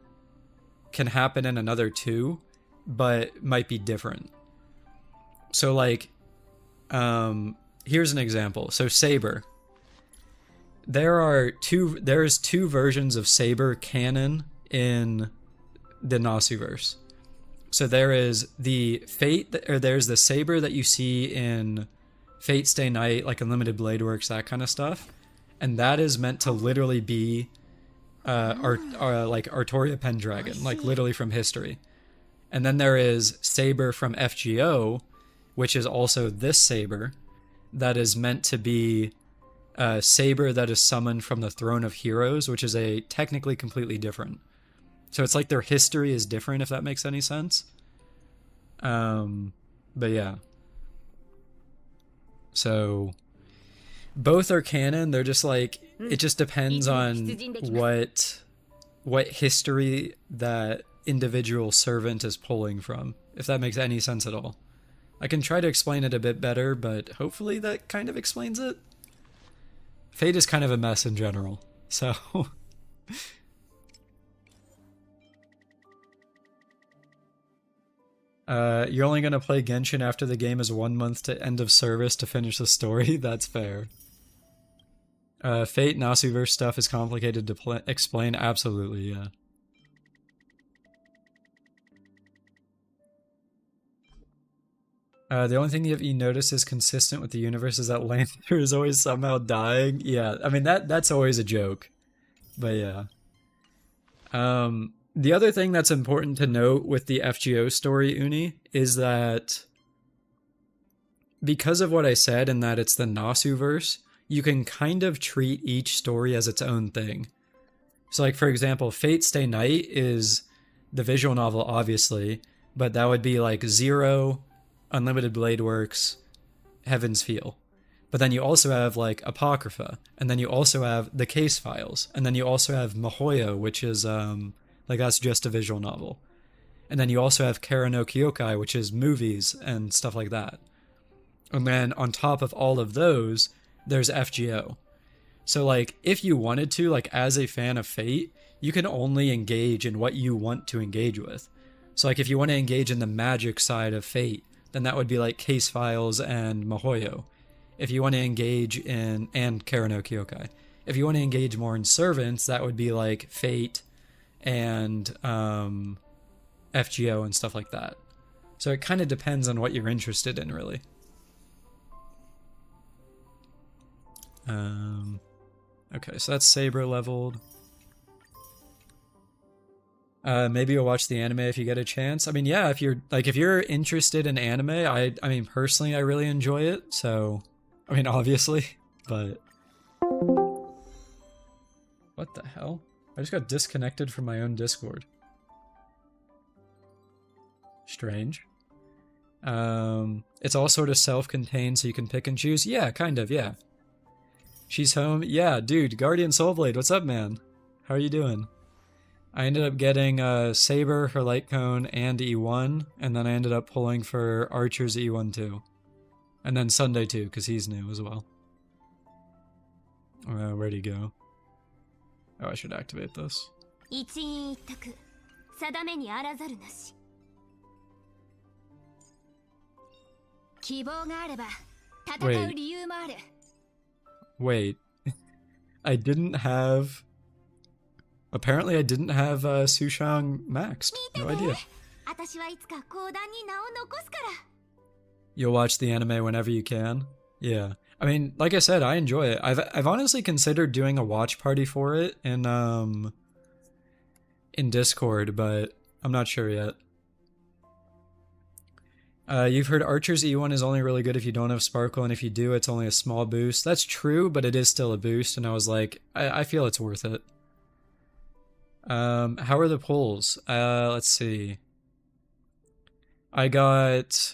Speaker 1: can happen in another too, but might be different. So like, here's an example. So Saber. There's two versions of Saber canon in the Nasu-verse. So there's the Saber that you see in Fate Stay Night, like Unlimited Blade Works, that kind of stuff. And that is meant to literally be like Artoria Pendragon, like literally from history. And then there is Saber from FGO, which is also this Saber, that is meant to be a Saber that is summoned from the Throne of Heroes, which is a technically completely different. So it's like their history is different, if that makes any sense. But yeah. So both are canon. They're just like, it just depends on what history that individual servant is pulling from, if that makes any sense at all. I can try to explain it a bit better, but hopefully that kind of explains it. Fate is kind of a mess in general, so... You're only going to play Genshin after the game is 1 month to end of service to finish the story? That's fair. Fate Nasu-verse stuff is complicated to explain? Absolutely, yeah. The only thing you notice is consistent with the universe is that Lancer is always somehow dying. Yeah, I mean, that's always a joke. But yeah. The other thing that's important to note with the FGO story, Uni, is that because of what I said and that it's the Nasu-verse, you can kind of treat each story as its own thing. So like, for example, Fate Stay Night is the visual novel, obviously, but that would be like Zero, Unlimited Blade Works, Heaven's Feel. But then you also have like Apocrypha, and then you also have the Case Files, and then you also have Mihoyo, which is like that's just a visual novel. And then you also have Kara no Kyokai, which is movies and stuff like that. And then on top of all of those, there's FGO. So like, if you wanted to, like as a fan of Fate, you can only engage in what you want to engage with. So like, if you want to engage in the magic side of Fate, then that would be like Case Files and Mihoyo. If you want to engage in, and Kara no Kyokai. If you want to engage more in Servants, that would be like Fate and FGO and stuff like that. So it kind of depends on what you're interested in, really. Okay, so that's Saber leveled. Maybe you'll watch the anime if you get a chance. I mean, yeah, if you're interested in anime, I mean, personally, I really enjoy it. So, I mean, obviously, but what the hell? I just got disconnected from my own Discord. Strange. It's all sort of self-contained, so you can pick and choose. Yeah, kind of, yeah. She's home. Yeah, dude, Guardian Soulblade, what's up, man? How are you doing? I ended up getting Saber for Light Cone and E1, and then I ended up pulling for Archer's E1 too. And then Sunday too, because he's new as well. Where'd he go? Oh, I should activate this. Wait. I didn't have... Apparently I didn't have Sushang maxed. No idea. You'll watch the anime whenever you can? Yeah. I mean, like I said, I enjoy it. I've honestly considered doing a watch party for it in Discord, but I'm not sure yet. You've heard Archer's E1 is only really good if you don't have Sparkle, and if you do, it's only a small boost. That's true, but it is still a boost, and I was like, I feel it's worth it. How are the pulls? Let's see. I got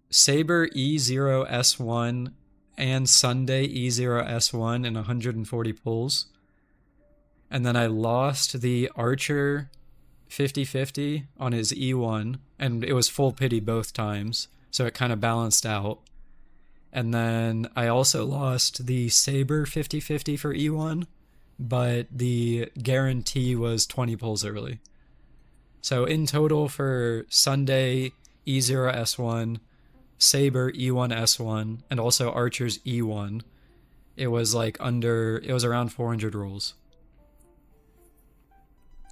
Speaker 1: Saber E0S1 and Sunday E0S1 in 140 pulls. And then I lost the Archer 50-50 on his E1, and it was full pity both times, so it kind of balanced out. And then I also lost the Saber 50-50 for E1, but the guarantee was 20 pulls early. So in total for Sunday E0S1, Saber E1S1, and also Archer's E1, it was around 400 rolls.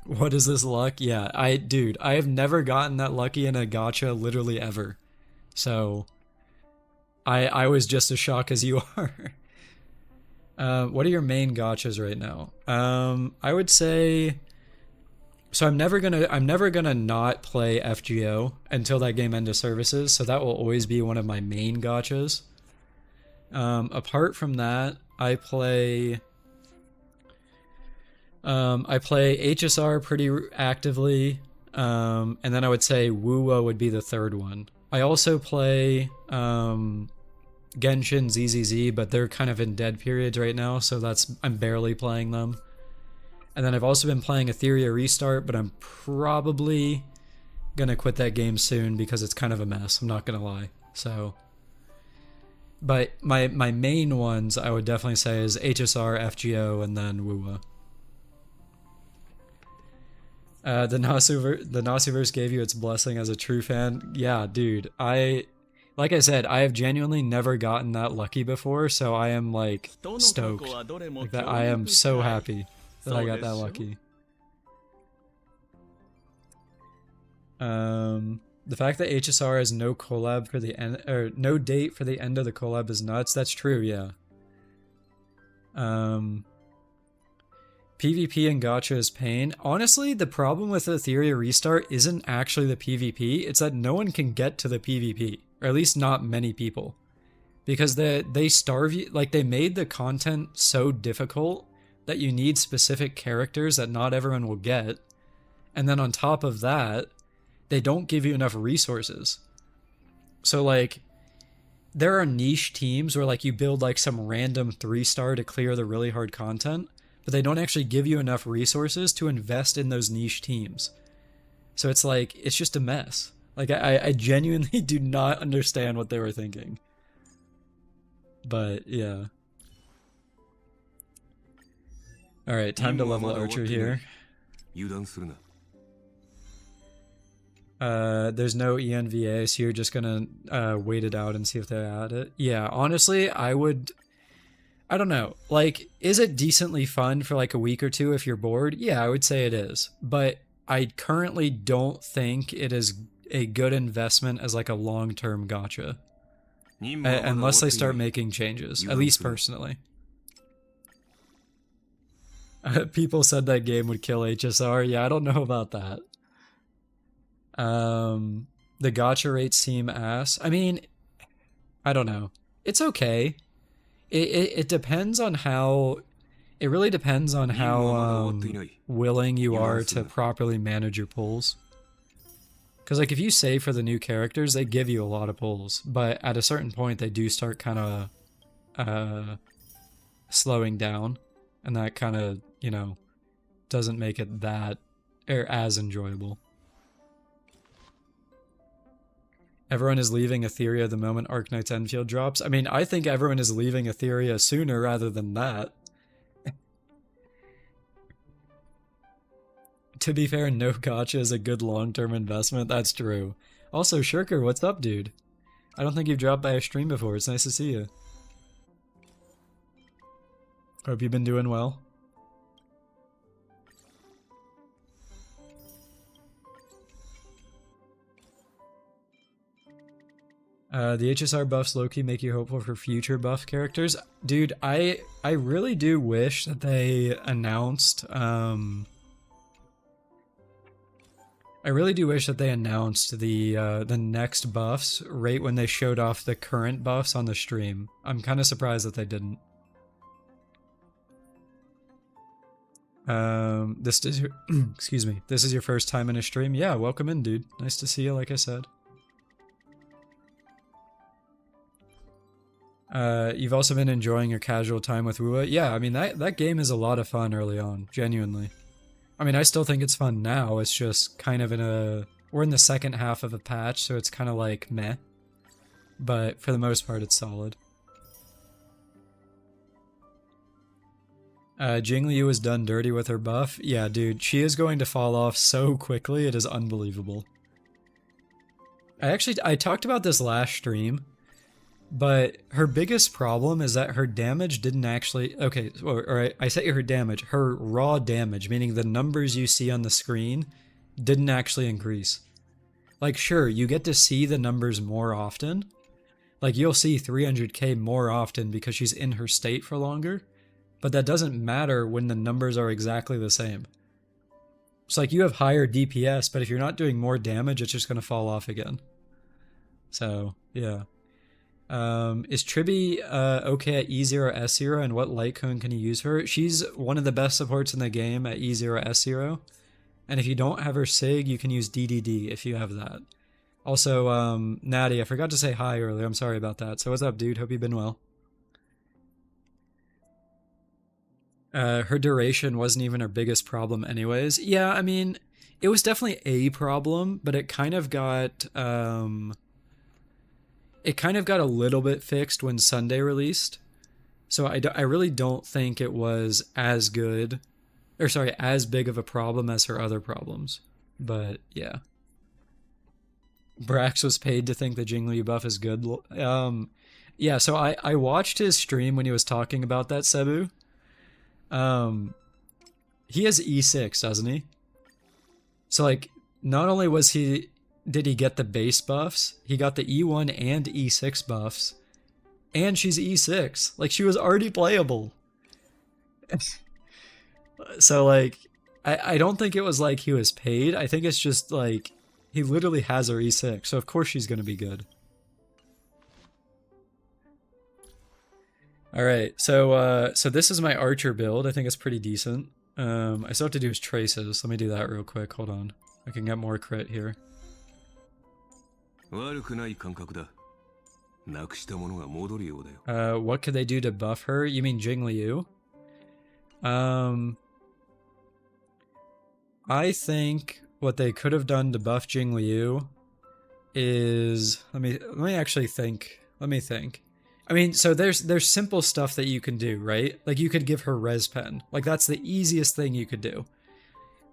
Speaker 1: What is this luck? Yeah, I have never gotten that lucky in a gacha literally ever. So I was just as shocked as you are. What are your main gachas right now? I would say, so I'm never gonna not play FGO until that game end of services, so that will always be one of my main gachas. Apart from that, I play HSR pretty actively, and then I would say GOOOOO would be the third one. I also play Genshin ZZZ, but they're kind of in dead periods right now, so I'm barely playing them. And then I've also been playing Etheria Restart, but I'm probably gonna quit that game soon because it's kind of a mess, I'm not gonna lie. So, but my main ones I would definitely say is HSR, FGO, and then GOOOOO. The Nasuverse gave you its blessing as a true fan. Yeah, dude. Like I said, I have genuinely never gotten that lucky before, so I am like stoked. Like that, I am so happy that I got that lucky. The fact that HSR has no collab for the end, or no date for the end of the collab is nuts. That's true, yeah. PvP and gacha is pain. Honestly, the problem with Etheria Restart isn't actually the PvP, it's that no one can get to the PvP. Or at least not many people. Because they starve you, like they made the content so difficult that you need specific characters that not everyone will get. And then on top of that, they don't give you enough resources. So like, there are niche teams where like you build like some random 3-star to clear the really hard content, but they don't actually give you enough resources to invest in those niche teams. So it's like, it's just a mess. Like, I genuinely do not understand what they were thinking. But, yeah. Alright, time to level Archer here. There's no ENVA, so you're just gonna wait it out and see if they add it. Yeah, honestly, I don't know. Like, is it decently fun for like a week or two if you're bored? Yeah, I would say it is. But I currently don't think it is a good investment as like a long-term gacha. Unless they start making changes, at least personally. People said that game would kill HSR. Yeah, I don't know about that. The gacha rates seem ass. I mean, I don't know. It's okay. It depends on how... It really depends on how willing you are to properly manage your pulls. Because like if you save for the new characters, they give you a lot of pulls. But at a certain point, they do start kind of slowing down. And that kind of, you know, doesn't make it that... or as enjoyable. Everyone is leaving Etheria the moment Arknight's Enfield drops. I mean, I think everyone is leaving Etheria sooner rather than that. To be fair, no gacha is a good long-term investment. That's true. Also, Shirker, what's up, dude? I don't think you've dropped by a stream before. It's nice to see you. Hope you've been doing well. The HSR buffs low-key make you hopeful for future buff characters. Dude, I really do wish that they announced, I really do wish that they announced the next buffs right when they showed off the current buffs on the stream. I'm kind of surprised that they didn't. This is your, excuse me, this is your first time in a stream? Yeah, welcome in, dude. Nice to see you, like I said. You've also been enjoying your casual time with WooOO. Yeah, I mean that game is a lot of fun early on, genuinely. I mean, I still think it's fun now. It's just kind of we're in the second half of a patch, so it's kind of like meh. But for the most part, it's solid. Jingliu is done dirty with her buff. Yeah, dude, she is going to fall off so quickly. It is unbelievable. I talked about this last stream, but her biggest problem is that her damage didn't actually... Okay, or I say her damage. Her raw damage, meaning the numbers you see on the screen, didn't actually increase. Like, sure, you get to see the numbers more often. Like, you'll see 300k more often because she's in her state for longer. But that doesn't matter when the numbers are exactly the same. It's like you have higher DPS, but if you're not doing more damage, it's just going to fall off again. So, yeah. Is Tribi okay at E0, S0, and what light cone can you use her? She's one of the best supports in the game at E0, S0. And if you don't have her SIG, you can use DDD if you have that. Also, Natty, I forgot to say hi earlier. I'm sorry about that. So what's up, dude? Hope you've been well. Her duration wasn't even her biggest problem anyways. Yeah, I mean, it was definitely a problem, but it kind of got a little bit fixed when Sunday released. So I really don't think it was as good, or sorry, as big of a problem as her other problems. But yeah. Brax was paid to think the Jingliu buff is good. Yeah, so I watched his stream when he was talking about that, Cebu. He has E6, doesn't he? So like, not only did he get the base buffs, he got the E1 and E6 buffs, and she's E6. Like, she was already playable. So like, I don't think it was like he was paid. I think it's just like, he literally has her E6, so of course she's gonna be good. Alright, so this is my archer build. I think it's pretty decent. I still have to do his traces. Let me do that real quick. Hold on. I can get more crit here. What could they do to buff her? You mean Jingliu? I think what they could have done to buff Jingliu is... Let me actually think. Let me think. I mean, so there's simple stuff that you can do, right? Like, you could give her res pen. Like, that's the easiest thing you could do.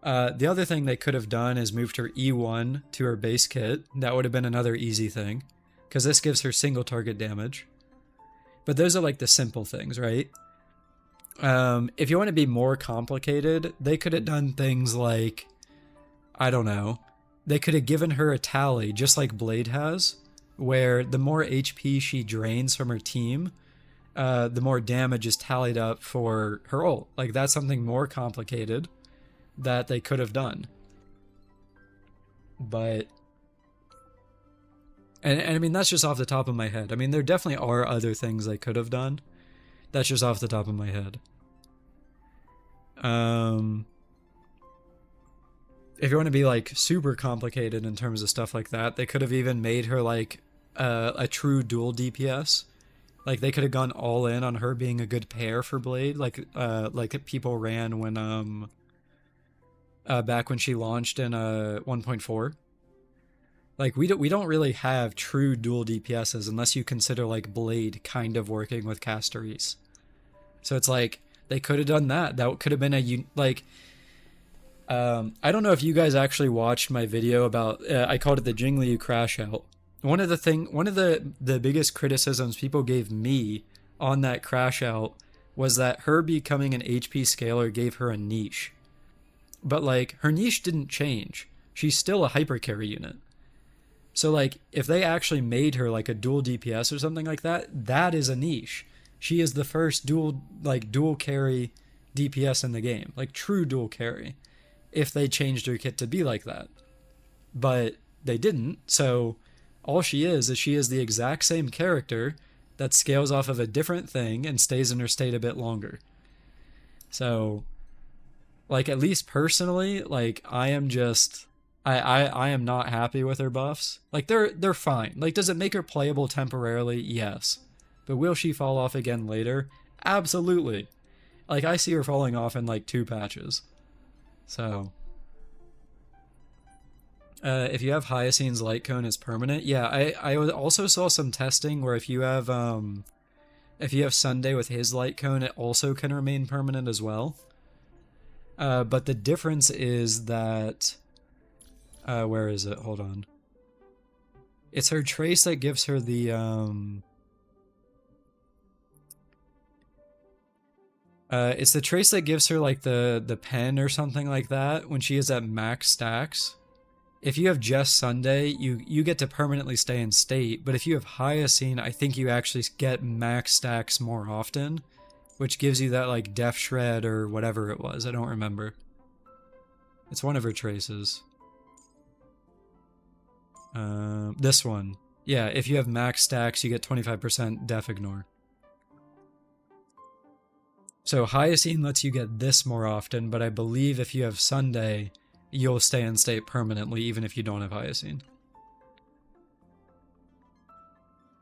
Speaker 1: The other thing they could have done is moved her E1 to her base kit. That would have been another easy thing, because this gives her single target damage. But those are like the simple things, right? If you want to be more complicated, they could have done things like, I don't know, they could have given her a tally, just like Blade has, where the more HP she drains from her team, the more damage is tallied up for her ult. Like, that's something more complicated that they could have done. But... And I mean, that's just off the top of my head. I mean, there definitely are other things they could have done. That's just off the top of my head. If you want to be, like, super complicated in terms of stuff like that, they could have even made her, like, a true dual DPS. Like, they could have gone all in on her being a good pair for Blade, like people ran when, back when she launched in, 1.4. Like, we don't really have true dual DPSs unless you consider, like, Blade kind of working with Castoris. So it's like, they could have done that. That could have been I don't know if you guys actually watched my video about, I called it the Jingliu crash out. One of the biggest criticisms people gave me on that crash out was that her becoming an HP scaler gave her a niche. But like, her niche didn't change. She's still a hypercarry unit. So like, if they actually made her like a dual DPS or something like that, that is a niche. She is the first dual carry DPS in the game, like true dual carry, if they changed her kit to be like that. But they didn't, so all she is the exact same character that scales off of a different thing and stays in her state a bit longer. So, like, at least personally, like, I am not happy with her buffs. Like, they're fine. Like, does it make her playable temporarily? Yes. But will she fall off again later? Absolutely. Like, I see her falling off in like 2 patches. So, if you have Hyacint's light cone, it's permanent. Yeah, I also saw some testing where if you have Sunday with his light cone, it also can remain permanent as well. But the difference is that, where is it? Hold on. It's her trace that gives her the, it's the trace that gives her like the pen or something like that when she is at max stacks. If you have just Sunday, you get to permanently stay in state, but if you have Hyacint, I think you actually get max stacks more often, which gives you that like Death Shred or whatever it was. I don't remember. It's one of her traces. This one. Yeah, if you have max stacks, you get 25% Def Ignore. So Hyacint lets you get this more often, but I believe if you have Sunday, you'll stay in state permanently, even if you don't have Hyacint.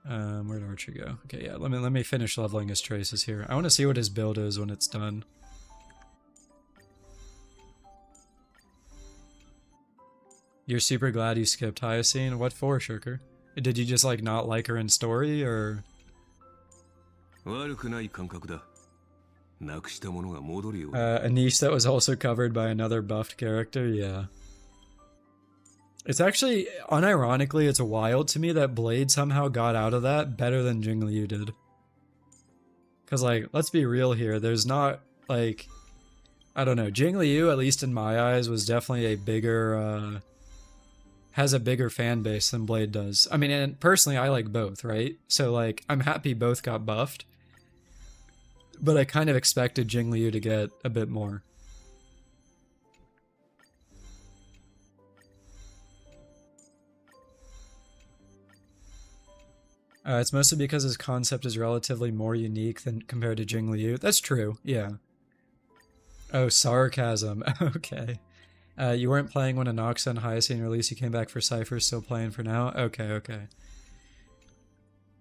Speaker 1: Where'd Archer go? Okay, yeah, let me finish leveling his traces here. I want to see what his build is when it's done. You're super glad you skipped Hyacint? What for, Shirker? Did you just like not like her in story, or? A niche that was also covered by another buffed character, yeah. It's actually, unironically, it's wild to me that Blade somehow got out of that better than Jingliu did. Because, like, let's be real here, there's not, like, I don't know, Jingliu, at least in my eyes, was definitely a bigger, has a bigger fan base than Blade does. I mean, and personally, I like both, right? So, like, I'm happy both got buffed. But I kind of expected Jingliu to get a bit more. It's mostly because his concept is relatively more unique than compared to Jingliu. That's true, yeah. Oh, sarcasm. Okay. You weren't playing when Anoxa and Hyacint released, you came back for Cypher, still playing for now? Okay, okay.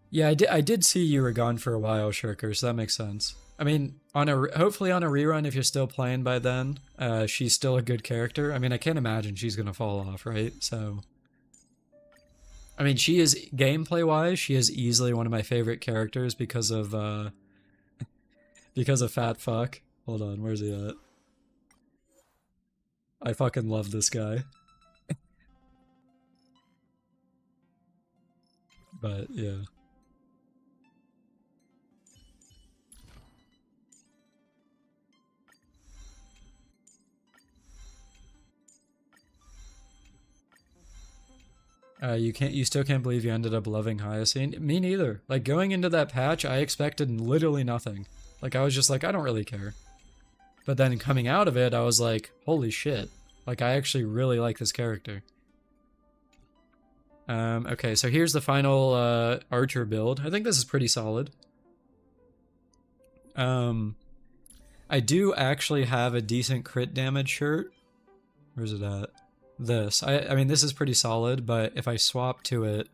Speaker 1: Yeah, I did see you were gone for a while, Shirker, so that makes sense. I mean, hopefully on a rerun, if you're still playing by then, she's still a good character. I mean, I can't imagine she's gonna fall off, right? So, I mean, she is, gameplay-wise, she is easily one of my favorite characters because of Fat Fuck. Hold on, where's he at? I fucking love this guy. But, yeah. You still can't believe you ended up loving Hyacint? Me neither. Like, going into that patch, I expected literally nothing. Like, I was just like, I don't really care. But then coming out of it, I was like, holy shit. Like, I actually really like this character. Okay, so here's the final, Archer build. I think this is pretty solid. I do actually have a decent crit damage shirt. Where's it at? This. I mean, this is pretty solid, but if I swap to it,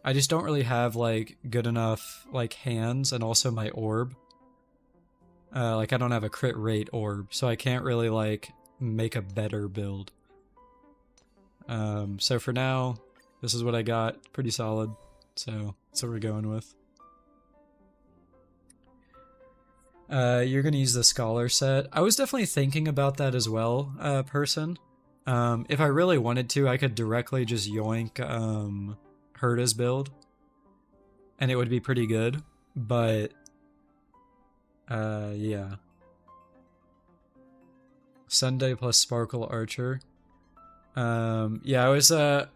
Speaker 1: I just don't really have, like, good enough, like, hands and also my orb. Like, I don't have a crit rate orb, so I can't really, like, make a better build. So for now, this is what I got. Pretty solid. So, that's what we're going with. You're gonna use the Scholar set. I was definitely thinking about that as well, person. If I really wanted to, I could directly just yoink, Herta's build. And it would be pretty good, but... yeah. Sunday plus Sparkle Archer. Yeah, I was, I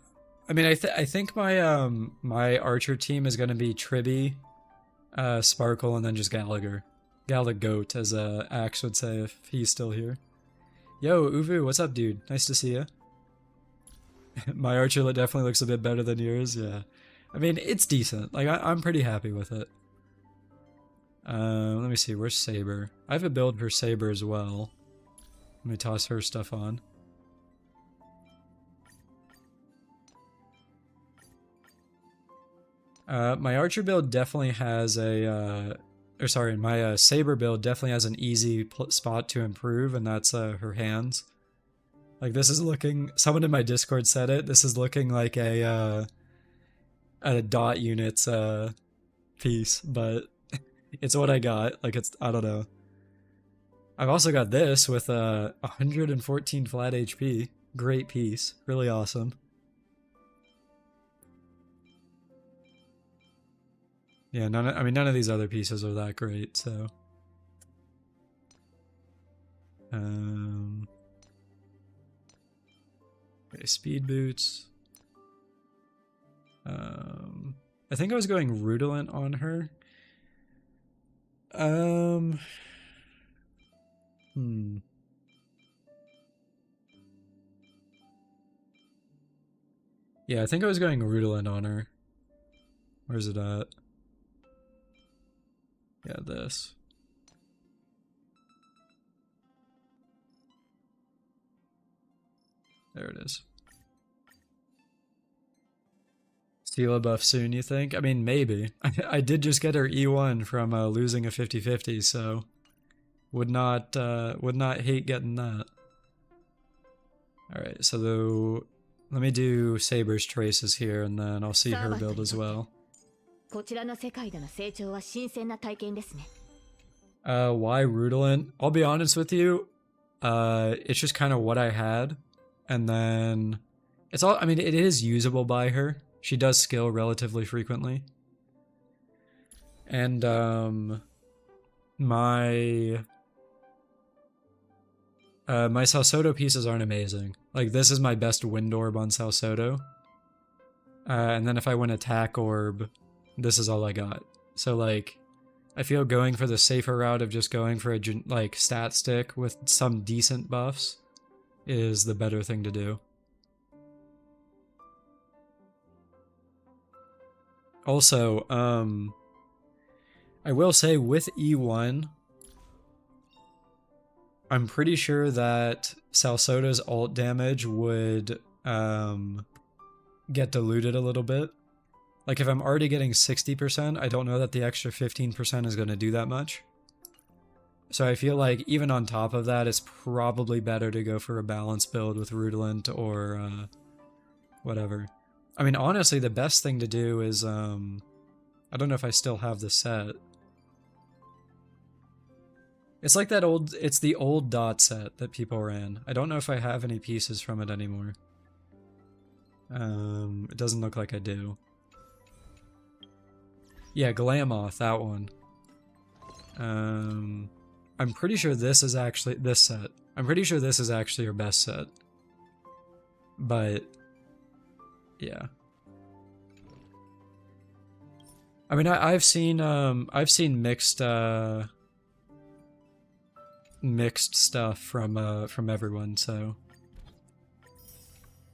Speaker 1: mean, I think my, my Archer team is gonna be Tribby, Sparkle, and then just Gallagher. Goat, as, Axe would say if he's still here. Yo, Uvu, what's up, dude? Nice to see you. My Archer definitely looks a bit better than yours, yeah. I mean, it's decent. Like, I'm pretty happy with it. Let me see, where's Saber? I have a build for Saber as well. Let me toss her stuff on. My archer build definitely has a, or sorry, my saber build definitely has an easy spot to improve, and that's her hands. Like this is looking, someone in my Discord said it, this is looking like a dot units piece, but it's what I got. Like it's, I don't know. I've also got this with 114 flat HP. Great piece, really awesome. Yeah, none of these other pieces are that great, so. Okay, speed boots. I think I was going Rudolent on her. Yeah, I think I was going Rudolent on her. Where's it at? Yeah, this. There it is. Steal buff soon, you think? I mean, maybe. I did just get her E1 from losing a 50-50, so would not hate getting that. Alright, so let me do Saber's traces here, and then I'll see her build as well. Why Rudolent? I'll be honest with you, it's just kind of what I had, and then it's all, I mean, it is usable by her. She does skill relatively frequently. And my Salsodo pieces aren't amazing. Like this is my best wind orb on Salsodo. And then if I win attack orb, this is all I got. So like I feel going for the safer route of just going for a like stat stick with some decent buffs is the better thing to do. Also, I will say with E1, I'm pretty sure that Salsoda's ult damage would get diluted a little bit. Like if I'm already getting 60%, I don't know that the extra 15% is going to do that much. So I feel like even on top of that, it's probably better to go for a balanced build with Rudolent or whatever. I mean, honestly, the best thing to do is, I don't know if I still have the set. It's like that old, it's the old dot set that people ran. I don't know if I have any pieces from it anymore. It doesn't look like I do. Yeah, Glamoth, that one. I'm pretty sure this is actually, this set. I'm pretty sure this is actually your best set. But yeah. I mean, I've seen mixed mixed stuff from everyone. So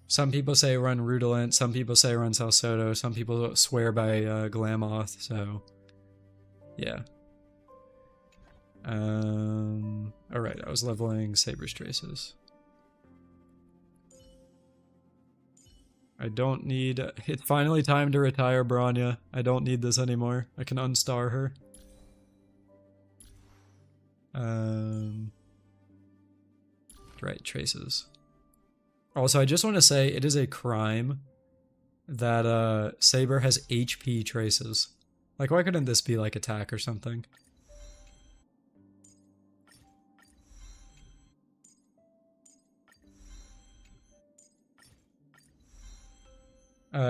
Speaker 1: some people say run Rudolent, some people say run Salsodo, some people swear by Glamoth. So yeah. All right, I was leveling Saber's Traces. I don't need... It's finally time to retire Bronya. I don't need this anymore. I can unstar her. Right, traces. Also, I just want to say it is a crime that Saber has HP traces. Like, why couldn't this be like attack or something?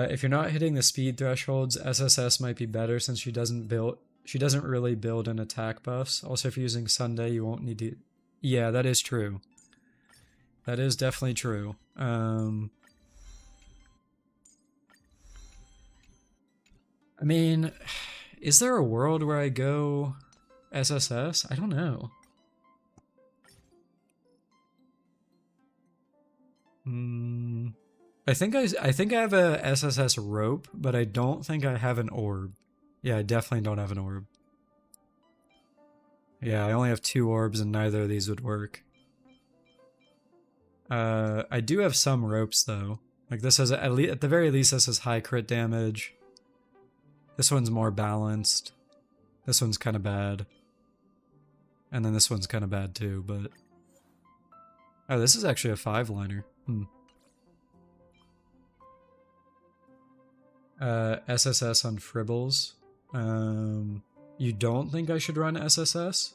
Speaker 1: If you're not hitting the speed thresholds, SSS might be better since she doesn't really build in attack buffs. Also, if you're using Sunday, you won't need to... Yeah, that is true. That is definitely true. I mean, is there a world where I go SSS? I don't know. I think I have a SSS rope, but I don't think I have an orb. Yeah, I definitely don't have an orb. Yeah, I only have 2 orbs and neither of these would work. I do have some ropes though. Like this has at the very least this has high crit damage. This one's more balanced. This one's kind of bad. And then this one's kind of bad too, but... Oh, this is actually a 5-liner. SSS on Fribbles. You don't think I should run SSS?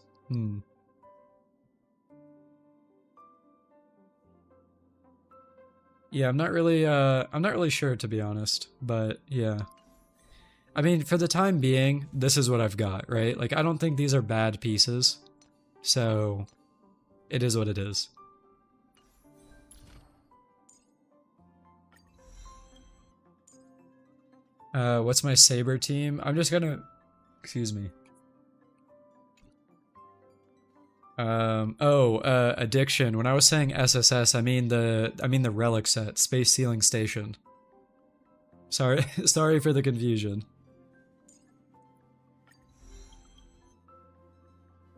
Speaker 1: Yeah, I'm not really sure, to be honest, but yeah. I mean, for the time being, this is what I've got, right? Like, I don't think these are bad pieces, so it is what it is. What's my Saber team? I'm just gonna... Excuse me. Addiction. When I was saying SSS, I mean the relic set, Space Sealing Station. Sorry, sorry for the confusion.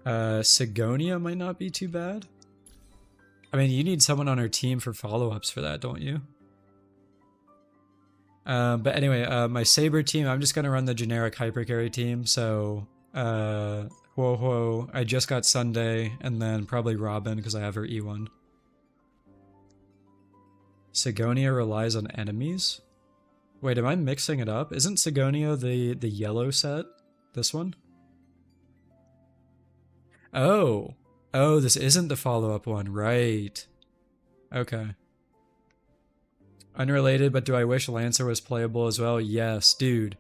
Speaker 1: Sigonia might not be too bad. I mean, you need someone on our team for follow-ups for that, don't you? But anyway, my Saber team, I'm just gonna run the generic Hypercarry team, so, Whoa, I just got Sunday, and then probably Robin, because I have her E1. Sigonia relies on enemies? Wait, am I mixing it up? Isn't Sigonia the yellow set? This one? Oh! Oh, this isn't the follow-up one, right. Okay. Unrelated, but do I wish Lancer was playable as well? Yes, dude.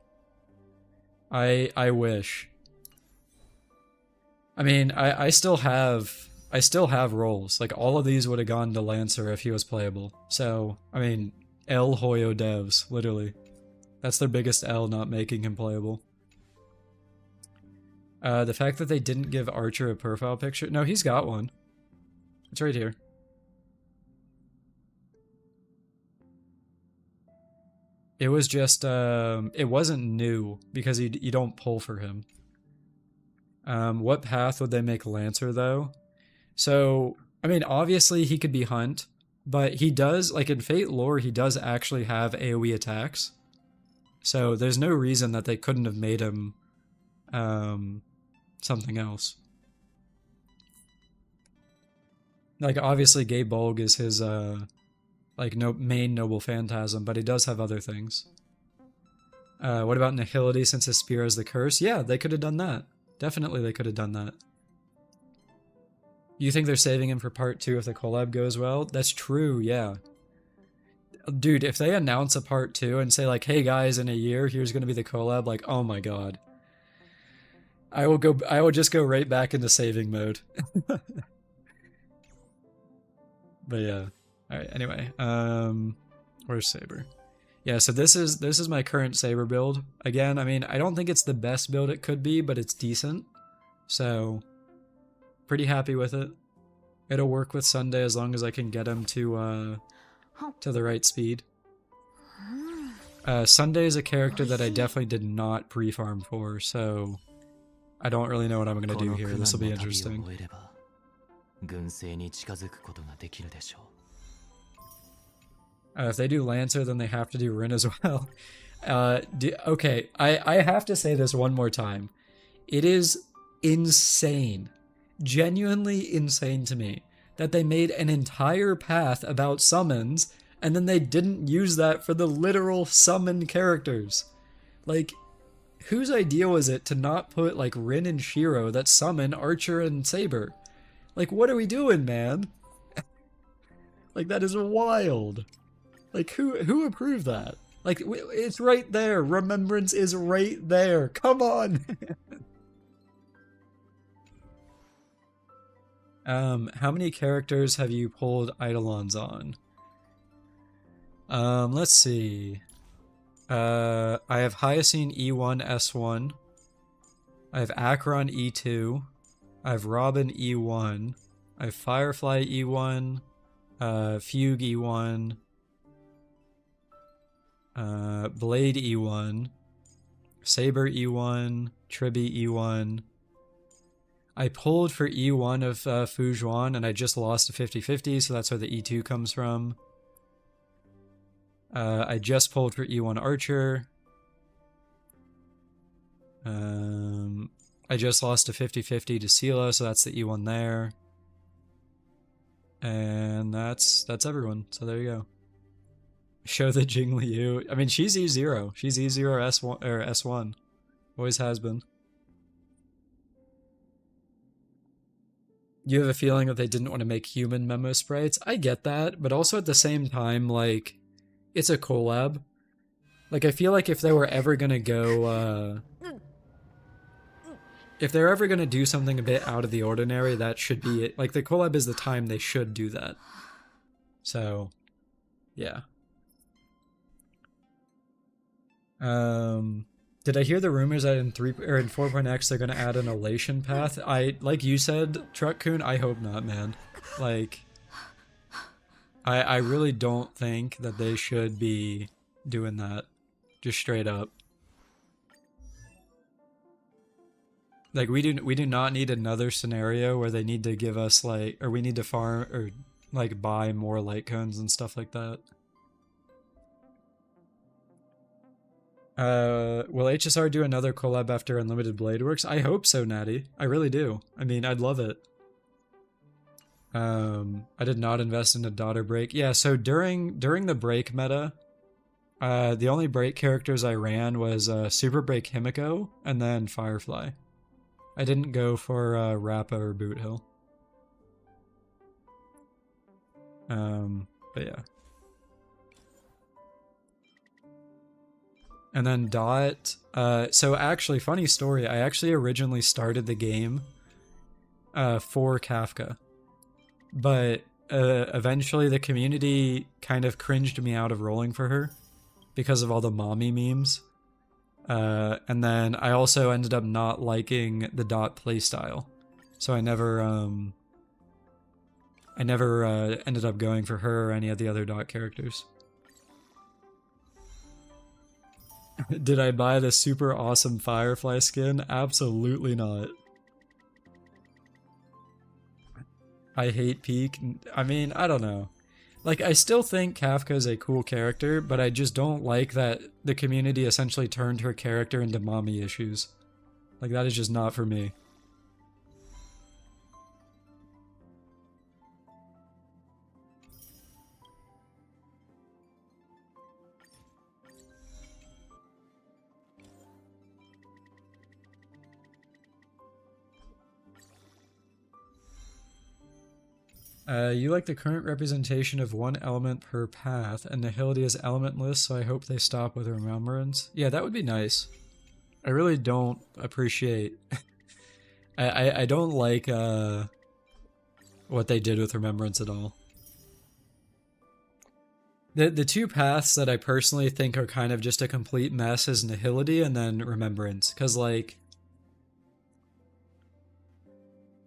Speaker 1: I wish. I mean, I still have roles. Like, all of these would have gone to Lancer if he was playable. So, I mean, El Hoyo devs, literally. That's their biggest L, not making him playable. The fact that they didn't give Archer a profile picture. No, he's got one. It's right here. It was just, it wasn't new, because you don't pull for him. What path would they make Lancer, though? So, I mean, obviously he could be Hunt, but he does, like in Fate lore, he does actually have AoE attacks. So there's no reason that they couldn't have made him, something else. Like, obviously Gabe Bolg is his, like, main Noble Phantasm, but he does have other things. What about Nihility since his spear has the curse? Yeah, they could have done that. Definitely they could have done that. You think they're saving him for part 2 if the collab goes well? That's true, yeah. Dude, if they announce a part 2 and say like, hey guys, in a year, here's gonna be the collab, like, oh my god. I will just go right back into saving mode. But yeah. Alright, anyway. Where's Saber? Yeah, so this is my current Saber build. Again, I mean, I don't think it's the best build it could be, but it's decent. So, pretty happy with it. It'll work with Sunday as long as I can get him to the right speed. Sunday is a character that I definitely did not pre-farm for, so I don't really know what I'm gonna do here. This will be interesting. If they do Lancer, then they have to do Rin as well. Okay, I have to say this one more time. It is insane, genuinely insane to me, that they made an entire path about summons, and then they didn't use that for the literal summon characters. Like, whose idea was it to not put, like, Rin and Shiro that summon Archer and Saber? Like, what are we doing, man? Like, that is wild. Like, who approved that? Like, it's right there. Remembrance is right there. Come on! How many characters have you pulled Eidolons on? Let's see. I have Hyacine E1, S1. I have Acheron E2. I have Robin E1. I have Firefly E1. Fugue E1. Blade E1. Saber E1. Triby E1. I pulled for E1 of Fujuan, and I just lost a 50-50, so that's where the E2 comes from. I just pulled for E1 Archer. I just lost a 50-50 to COLLAB, so that's the E1 there. And that's everyone. So there you go. Show the Jing Liu. I mean, she's E0. She's E0 S1 or S1. Always has been. You have a feeling that they didn't want to make human memo sprites. I get that, but also at the same time, like, it's a collab. Like, I feel like if they were ever gonna go, if they're ever gonna do something a bit out of the ordinary, that should be it. Like, the collab is the time they should do that. So, yeah. Did I hear the rumors that in 4.x they're gonna add an elation path? Like you said, Truck-kun, I hope not, man. Like, I really don't think that they should be doing that. Just straight up. Like, we do not need another scenario where they need to give us, like, or we need to farm, or, like, buy more light cones and stuff like that. Will HSR do another collab after Unlimited Blade Works? I hope so, Natty. I really do. I mean, I'd love it. I did not invest in a daughter break. Yeah, so during the break meta, the only break characters I ran was Super Break Himiko and then Firefly. I didn't go for Rappa or Boot Hill. But yeah. And then Dot, so actually, funny story, I actually originally started the game for Kafka. But eventually the community kind of cringed me out of rolling for her because of all the mommy memes. And then I also ended up not liking the Dot playstyle. So I never ended up going for her or any of the other Dot characters. Did I buy the super awesome Firefly skin? Absolutely not. I hate Peak. I mean, I don't know. Like, I still think Kafka is a cool character, but I just don't like that the community essentially turned her character into mommy issues. Like, that is just not for me. You like the current representation of one element per path, and Nihility is elementless, so I hope they stop with Remembrance. Yeah, that would be nice. I really don't appreciate... I don't like what they did with Remembrance at all. The two paths that I personally think are kind of just a complete mess is Nihility and then Remembrance, because, like...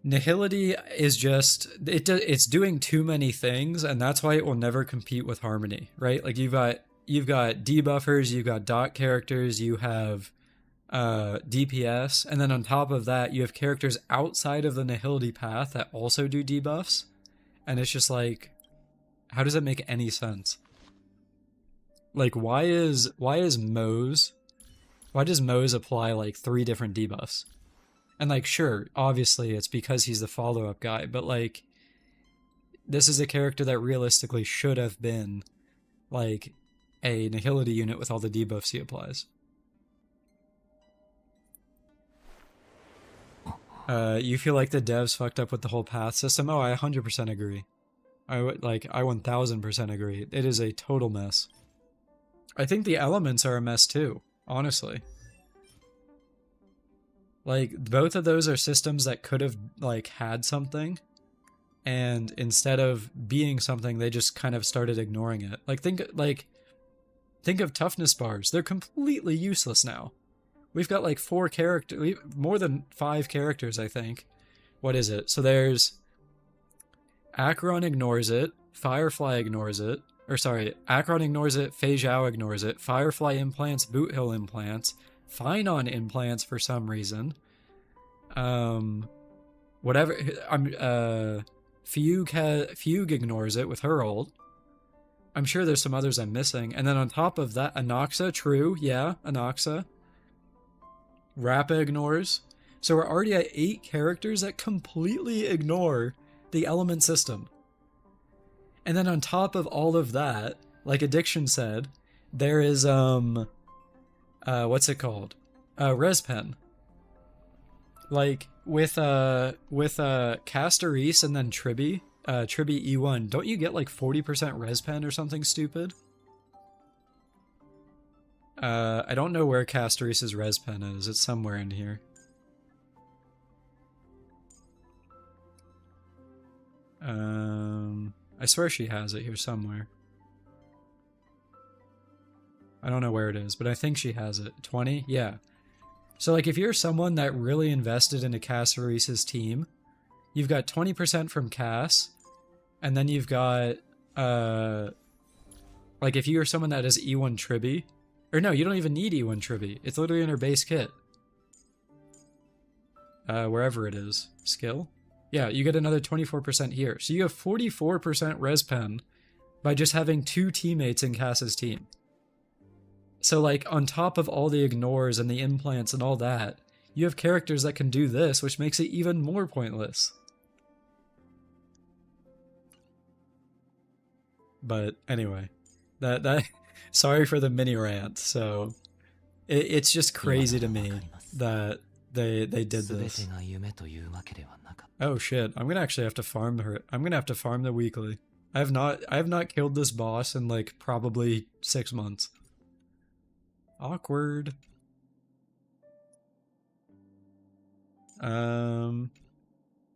Speaker 1: Nihility is just, it's doing too many things, and that's why it will never compete with Harmony, right? Like, you've got debuffers, you've got dot characters, you have DPS, and then on top of that, you have characters outside of the Nihility path that also do debuffs, and it's just like, how does that make any sense? Like, why does Mose apply, like, 3 different debuffs? And, like, sure, obviously it's because he's the follow-up guy, but, like, this is a character that realistically should have been, like, a Nihility unit with all the debuffs he applies. You feel like the devs fucked up with the whole path system? Oh, I 100% agree. I 1000% agree. It is a total mess. I think the elements are a mess too, honestly. Like, both of those are systems that could have, like, had something, and instead of being something, they just kind of started ignoring it. Like, think of toughness bars. They're completely useless now. We've got, like, 4 characters, more than 5 characters, I think. What is it? So there's... Acheron ignores it, Firefly ignores it, or sorry, Acheron ignores it, Fei Zhao ignores it, Firefly implants, Boot Hill implants, Finon implants for some reason. Whatever. Fugue ignores it with her ult. I'm sure there's some others I'm missing. And then on top of that, Anoxa, true, yeah, Anoxa. Rappa ignores. So we're already at 8 characters that completely ignore the element system. And then on top of all of that, like Addiction said, there is what's it called? Respen. Like with Castorise and then Tribi E1, don't you get like 40% respen or something stupid? I don't know where Castorice's respen is. It's somewhere in here. I swear she has it here somewhere. I don't know where it is, but I think she has it. 20? Yeah. So like if you're someone that really invested into Castorice's team, you've got 20% from Cass, and then you've got like if you're someone that has E1 Tribi, or no, you don't even need E1 Tribi. It's literally in her base kit. Wherever it is. Skill? Yeah, you get another 24% here. So you have 44% respen by just having 2 teammates in Cass's team. So like on top of all the ignores and the implants and all that, you have characters that can do this, which makes it even more pointless. But anyway, that sorry for the mini rant. So it's just crazy to me that they did this. Oh shit, I'm gonna actually have to farm her. I'm gonna have to farm the weekly. I have not killed this boss in like probably 6 months. Awkward. Let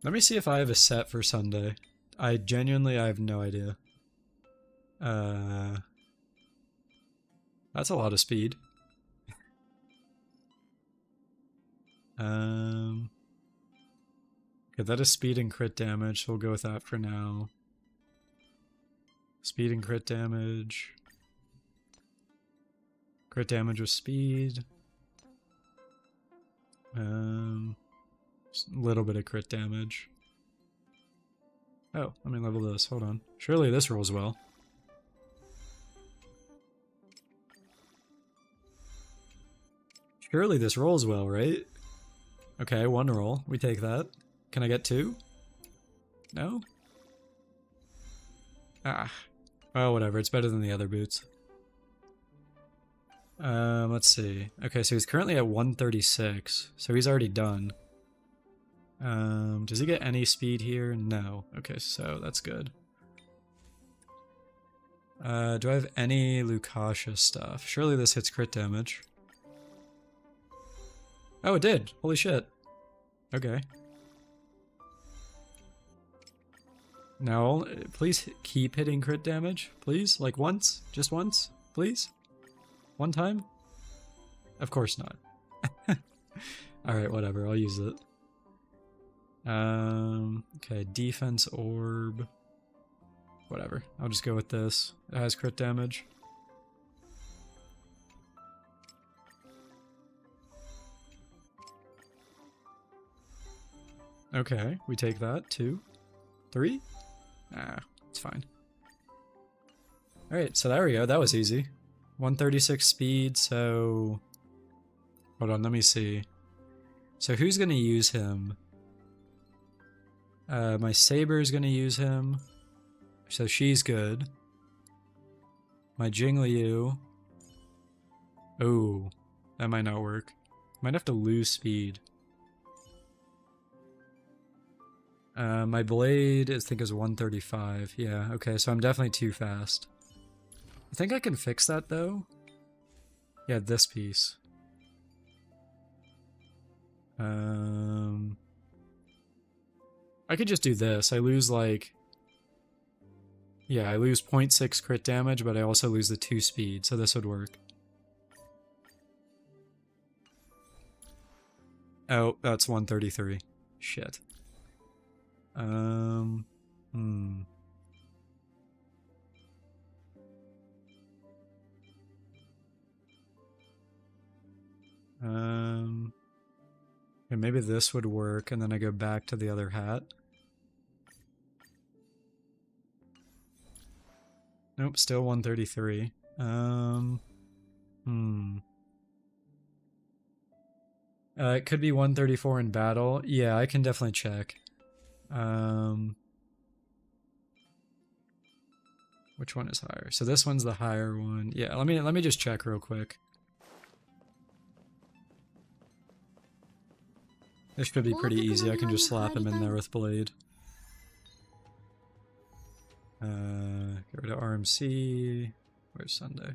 Speaker 1: me see if I have a set for Sunday. I have no idea. That's a lot of speed. Okay, that is speed and crit damage, so we'll go with that for now. Speed and crit damage. Crit damage with speed. Just a little bit of crit damage. Oh, let me level this. Hold on. Surely this rolls well. Surely this rolls well, right? Okay, 1 roll. We take that. Can I get 2? No? Ah. Oh, whatever. It's better than the other boots. Let's see. Okay, so he's currently at 136, so he's already done. Does he get any speed here? No. Okay, so that's good. Do I have any Lucasia stuff? Surely this hits crit damage. Oh, it did! Holy shit. Okay. Now, please keep hitting crit damage, please? Like once? Just once? Please? One time? Of course not. Alright, whatever, I'll use it. Okay, defense orb. Whatever, I'll just go with this. It has crit damage. Okay, we take that. 2, 3. Ah, it's fine. Alright, so there we go. That was easy. 136 speed, so... Hold on, let me see. So who's gonna use him? My Saber's gonna use him. So she's good. My Jingliu. Oh, that might not work. Might have to lose speed. My blade, I think, is 135. Yeah, okay, so I'm definitely too fast. I think I can fix that, though. Yeah, this piece. I could just do this. I lose, like... Yeah, I lose 0.6 crit damage, but I also lose the 2 speed, so this would work. Oh, that's 133. Shit. Yeah, maybe this would work, and then I go back to the other hat. Nope, still 133. It could be 134 in battle. Yeah, I can definitely check. Which one is higher? So this one's the higher one. Yeah, let me just check real quick. This should be pretty easy. I can just slap him in there with blade. Get rid of RMC. Where's Sunday?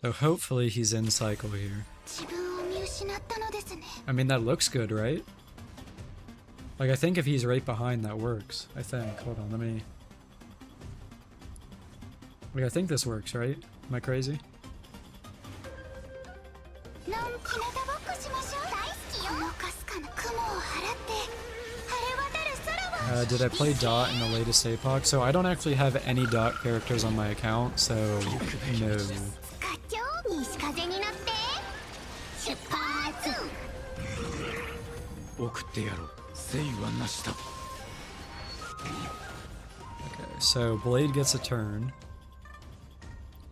Speaker 1: So hopefully he's in cycle here. I mean, that looks good, right? Like, I think if he's right behind, that works. I think. Hold on, let me... Like, I think this works, right? Am I crazy? Did I play Dot in the latest APOC? So I don't actually have any Dot characters on my account, so no. Okay, so Blade gets a turn.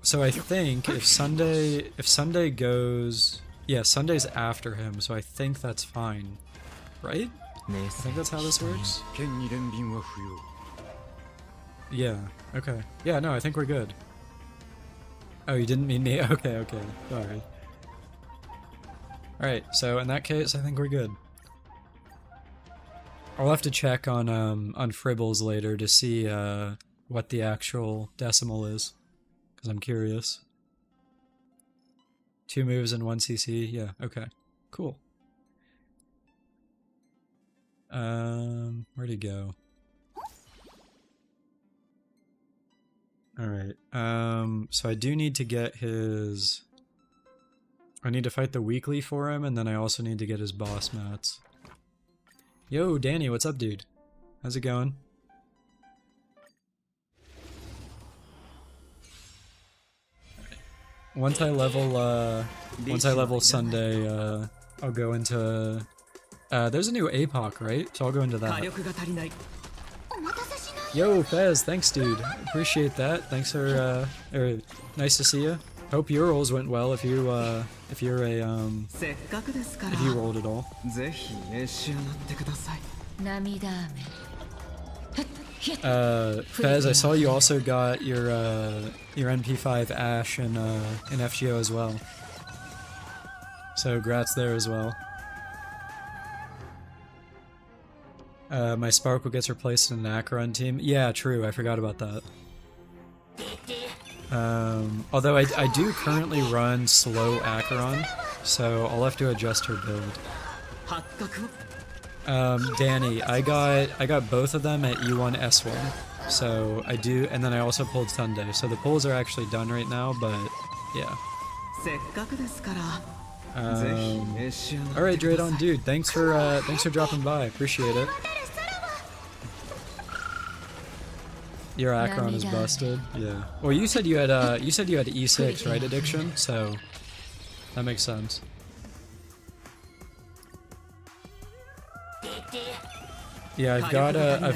Speaker 1: So I think if Sunday goes... Yeah, Sunday's after him, so I think that's fine. Right? I think that's how this works. Yeah, okay. Yeah, no, I think we're good. Oh, you didn't mean me? Okay, okay. Sorry. Alright, so in that case, I think we're good. I'll have to check on Fribbles later to see what the actual decimal is. Because I'm curious. 2 moves and 1 CC? Yeah, okay. Cool. Where'd he go? Alright, so I do need to get his... I need to fight the weekly for him, and then I also need to get his boss mats. Yo, Danny, what's up, dude? How's it going? Once I level Sunday, I'll go into... there's a new APOC, right? So I'll go into that. Yo, Fez, thanks, dude. Appreciate that. Thanks for, nice to see you. Hope your rolls went well if you rolled at all. Fez, I saw you also got your NP5 Ash in FGO as well. So grats there as well. My Sparkle gets replaced in an Acheron team. Yeah, true, I forgot about that. Although I do currently run slow Acheron, so I'll have to adjust her build. Danny, I got both of them at E1 S1, so I do, and then I also pulled Sunday, so the pulls are actually done right now, but yeah. Alright, Draydon, dude, thanks for dropping by, appreciate it. Your Acheron is busted. Yeah. Well, you said you had E6, right, Addiction? So that makes sense. Yeah, I've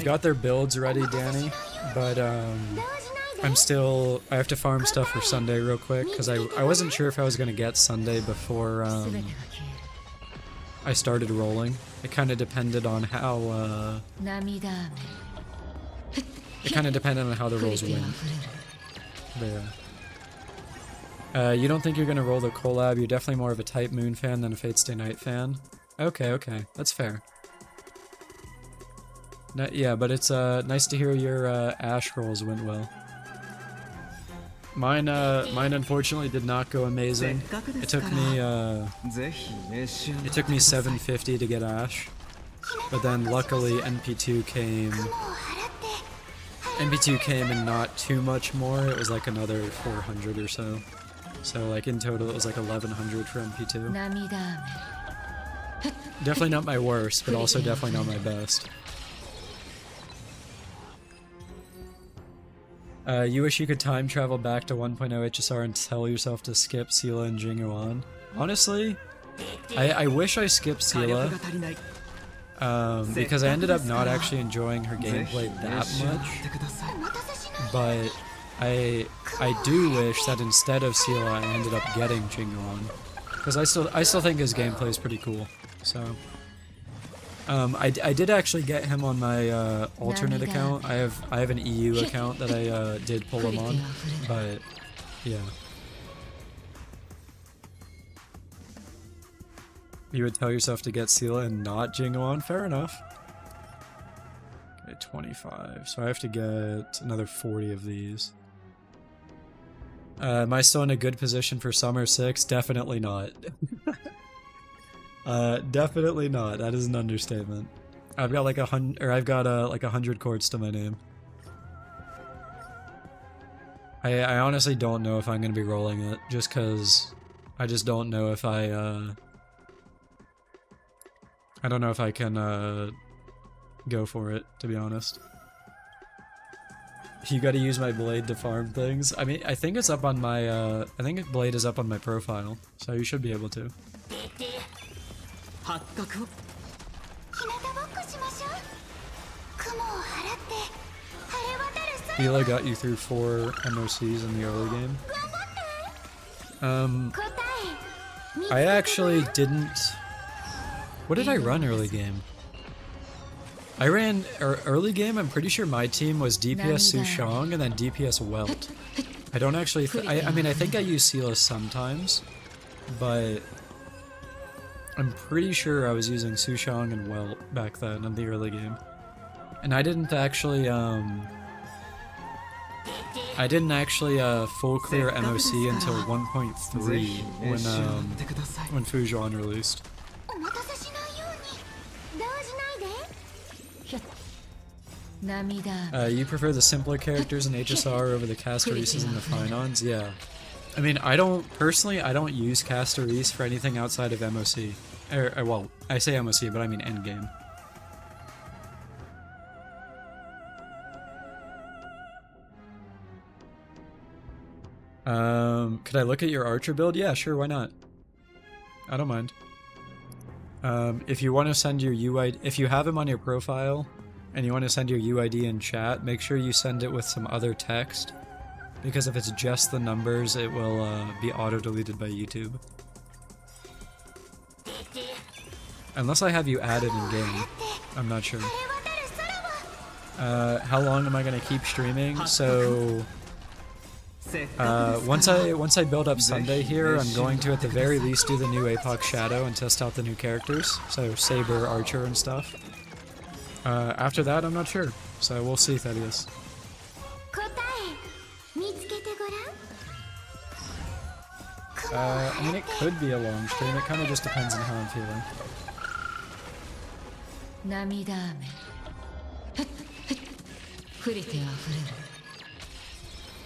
Speaker 1: got their builds ready, Danny, but I have to farm stuff for Sunday real quick because I wasn't sure if I was gonna get Sunday before I started rolling. It kind of depended on how the rolls went. But yeah. You don't think you're gonna roll the collab? You're definitely more of a Type Moon fan than a Fate Stay Night fan. Okay, okay, that's fair. No, yeah, but it's nice to hear your Ash rolls went well. Mine unfortunately did not go amazing. It took me 750 to get Ash, but then luckily NP2 came and not too much more. It was like another 400 or so. So like in total it was like 1100 for NP2. Definitely not my worst, but also definitely not my best. You wish you could time travel back to 1.0 HSR and tell yourself to skip Sela and Jingyuan. Honestly, I wish I skipped Sela. because I ended up not actually enjoying her gameplay that much, but I do wish that instead of Sela, I ended up getting Jingoon, because I still think his gameplay is pretty cool. So, I did actually get him on my alternate account. I have an EU account that I did pull him on, but yeah. You would tell yourself to get Sela and not Jingoon? Fair enough. Okay, 25. So I have to get another 40 of these. Am I still in a good position for Summer 6? Definitely not. Definitely not. That is an understatement. I've got like like 100 courts to my name. I honestly don't know if I'm gonna be rolling it, just cause I just don't know if I don't know if I can go for it, to be honest. You gotta use my blade to farm things. I mean, I think it's up on my I think blade is up on my profile, so you should be able to. Hila got you through 4 MOCs in the early game. I actually didn't... What did I run early game? I ran early game, I'm pretty sure my team was DPS Sushang and then DPS Welt. I don't actually... I mean, I think I use Sela sometimes, but I'm pretty sure I was using Sushang and Welt back then in the early game. And I didn't actually full clear MOC until 1.3 when Fujian released. You prefer the simpler characters in HSR over the Castareses and the Finons? Yeah. I mean, I don't use Castarese for anything outside of MOC. Well, I say MOC, but I mean endgame. Could I look at your Archer build? Yeah, sure, why not? I don't mind. If you want to send your UID, if you have him on your profile, and you want to send your UID in chat, make sure you send it with some other text, because if it's just the numbers, it will be auto-deleted by YouTube. Unless I have you added in-game. I'm not sure. How long am I going to keep streaming? So... once I build up Sunday here, I'm going to at the very least do the new Apoc Shadow and test out the new characters. So Saber, Archer, and stuff. After that, I'm not sure. So we'll see, Thaddeus. I mean, it could be a long stream. It kind of just depends on how I'm feeling.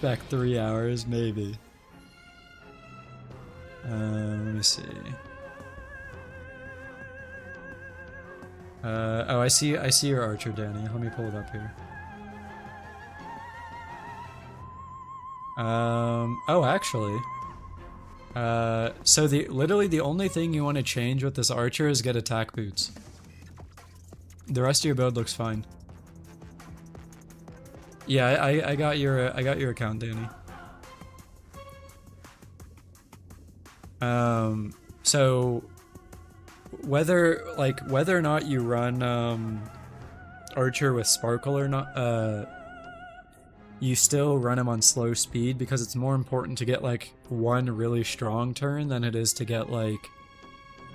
Speaker 1: Back 3 hours, maybe. Let me see. Oh, I see your Archer, Danny. Let me pull it up here. Oh, actually. So literally the only thing you want to change with this Archer is get attack boots. The rest of your build looks fine. Yeah, I got your account, Danny. So whether or not you run Archer with Sparkle or not, you still run him on slow speed because it's more important to get like one really strong turn than it is to get like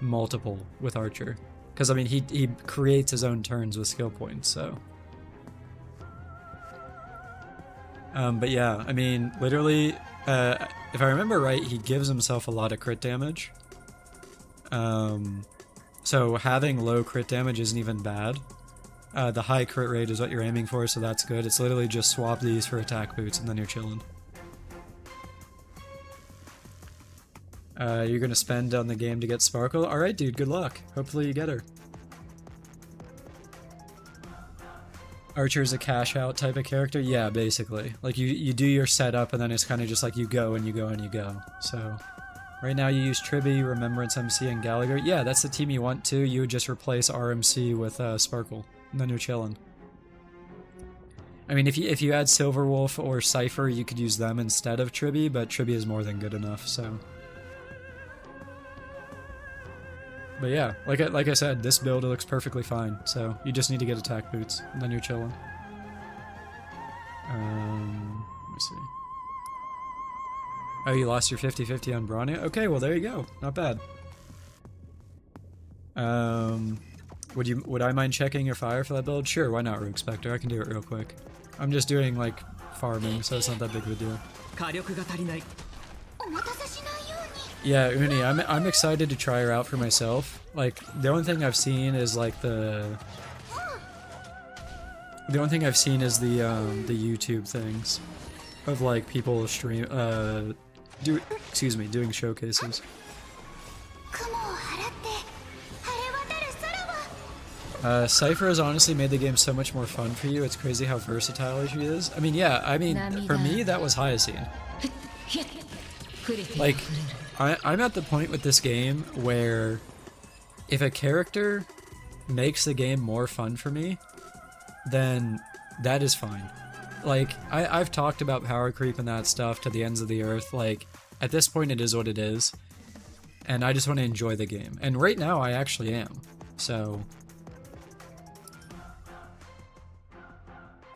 Speaker 1: multiple with Archer. Because I mean he creates his own turns with skill points, so. But yeah, I mean, literally, if I remember right, he gives himself a lot of crit damage. So having low crit damage isn't even bad. The high crit rate is what you're aiming for, so that's good. It's literally just swap these for attack boots and then you're chilling. You're gonna spend on the game to get Sparkle? Alright dude, good luck. Hopefully you get her. Archer is a cash out type of character? Yeah, basically. Like you do your setup and then it's kind of just like you go and you go and you go. So Right now you use Tribby, Remembrance MC, and Gallagher. Yeah, that's the team you want to. You would just replace RMC with Sparkle, and then you're chilling. I mean, if you add Silverwolf or Cypher, you could use them instead of Tribby, but Tribby is more than good enough, so... But yeah, like I said, this build looks perfectly fine, so you just need to get attack boots, and then you're chilling. Let me see. Oh, you lost your 50-50 on Brawny? Okay, well there you go. Not bad. Would I mind checking your fire for that build? Sure, why not, Rogue Spectre? I can do it real quick. I'm just doing like farming, so it's not that big of a deal. Yeah, Uni, I'm excited to try her out for myself. Like, the only thing I've seen is like the only thing I've seen is the YouTube things of like people stream doing showcases. Cypher has honestly made the game so much more fun for you. It's crazy how versatile she is. I mean, yeah, I mean, for me that was Hyacinth. Like, I'm at the point with this game where if a character makes the game more fun for me, then that is fine. Like, I've talked about power creep and that stuff to the ends of the earth. Like, at this point it is what it is. And I just want to enjoy the game. And right now I actually am. So...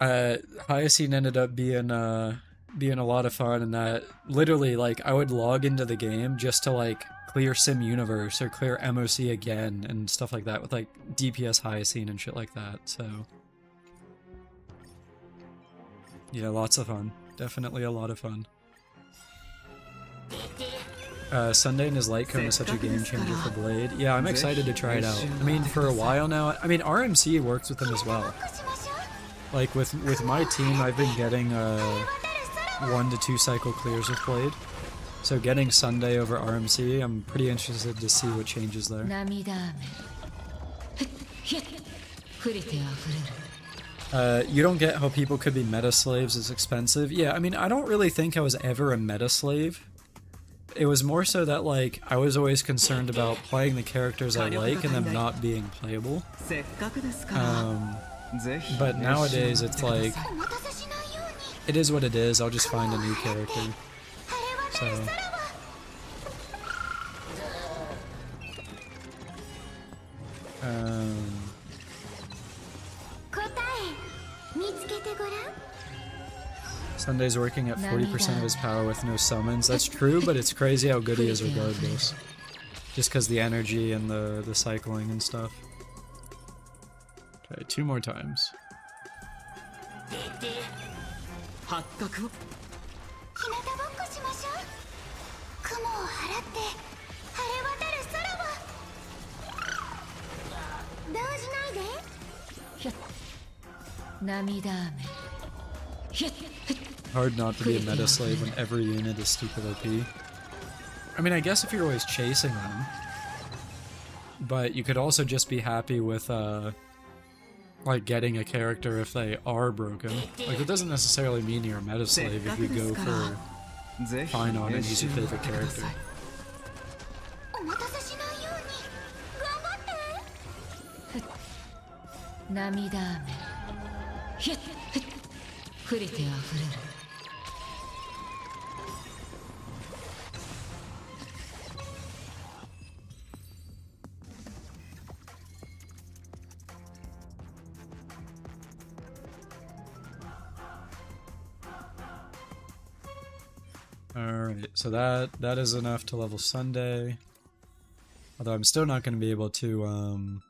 Speaker 1: Hyacinth ended up being a lot of fun, and that literally, like, I would log into the game just to like clear Sim Universe or clear MOC again and stuff like that with like DPS Hyacinth and shit like that. So yeah, lots of fun. Definitely a lot of fun. Sunday in his light cone is such a game changer for Blade. Yeah, I'm excited to try it out. I mean, for a while now, I mean, RMC works with him as well. Like, with my team, I've been getting 1 to 2 cycle clears with Blade. So getting Sunday over RMC, I'm pretty interested to see what changes there. You don't get how people could be meta slaves as expensive. Yeah, I mean, I don't really think I was ever a meta slave. It was more so that, like, I was always concerned about playing the characters I like and them not being playable. But nowadays it's like, it is what it is, I'll just find a new character. So... Sunday's working at 40% of his power with no summons. That's true, but it's crazy how good he is regardless. Just because the energy and the cycling and stuff. Okay, 2 more times. Hard not to be a meta slave when every unit is stupid OP. I mean, I guess if you're always chasing them, but you could also just be happy with like getting a character if they are broken. Like, it doesn't necessarily mean you're a meta slave if you go for fine on and use your favorite character. Alright, so that is enough to level Sunday. Although I'm still not going to be able to, I'm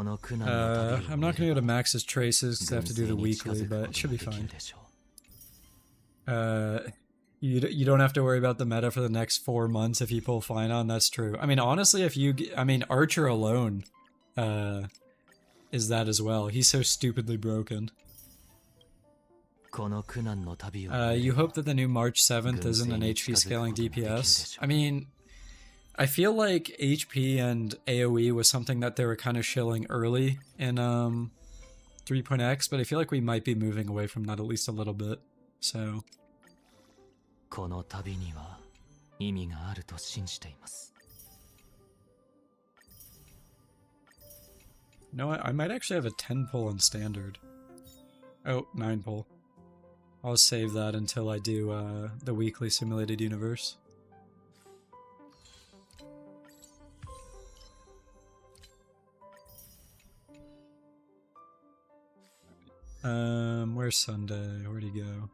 Speaker 1: not going to be able to max his traces because I have to do the weekly, but it should be fine. You don't have to worry about the meta for the next 4 months if you pull fine on, that's true. I mean, honestly, I mean, Archer alone, is that as well. He's so stupidly broken. You hope that the new March 7th isn't an HP scaling DPS? I mean, I feel like HP and AoE was something that they were kind of shilling early in 3.x, but I feel like we might be moving away from that at least a little bit. So,
Speaker 2: この旅には意味があると信じています。
Speaker 1: You know what? I might actually have a 10 pull in standard. Oh, 9 pull. I'll save that until I do the weekly simulated universe. Where's Sunday? Where'd he go?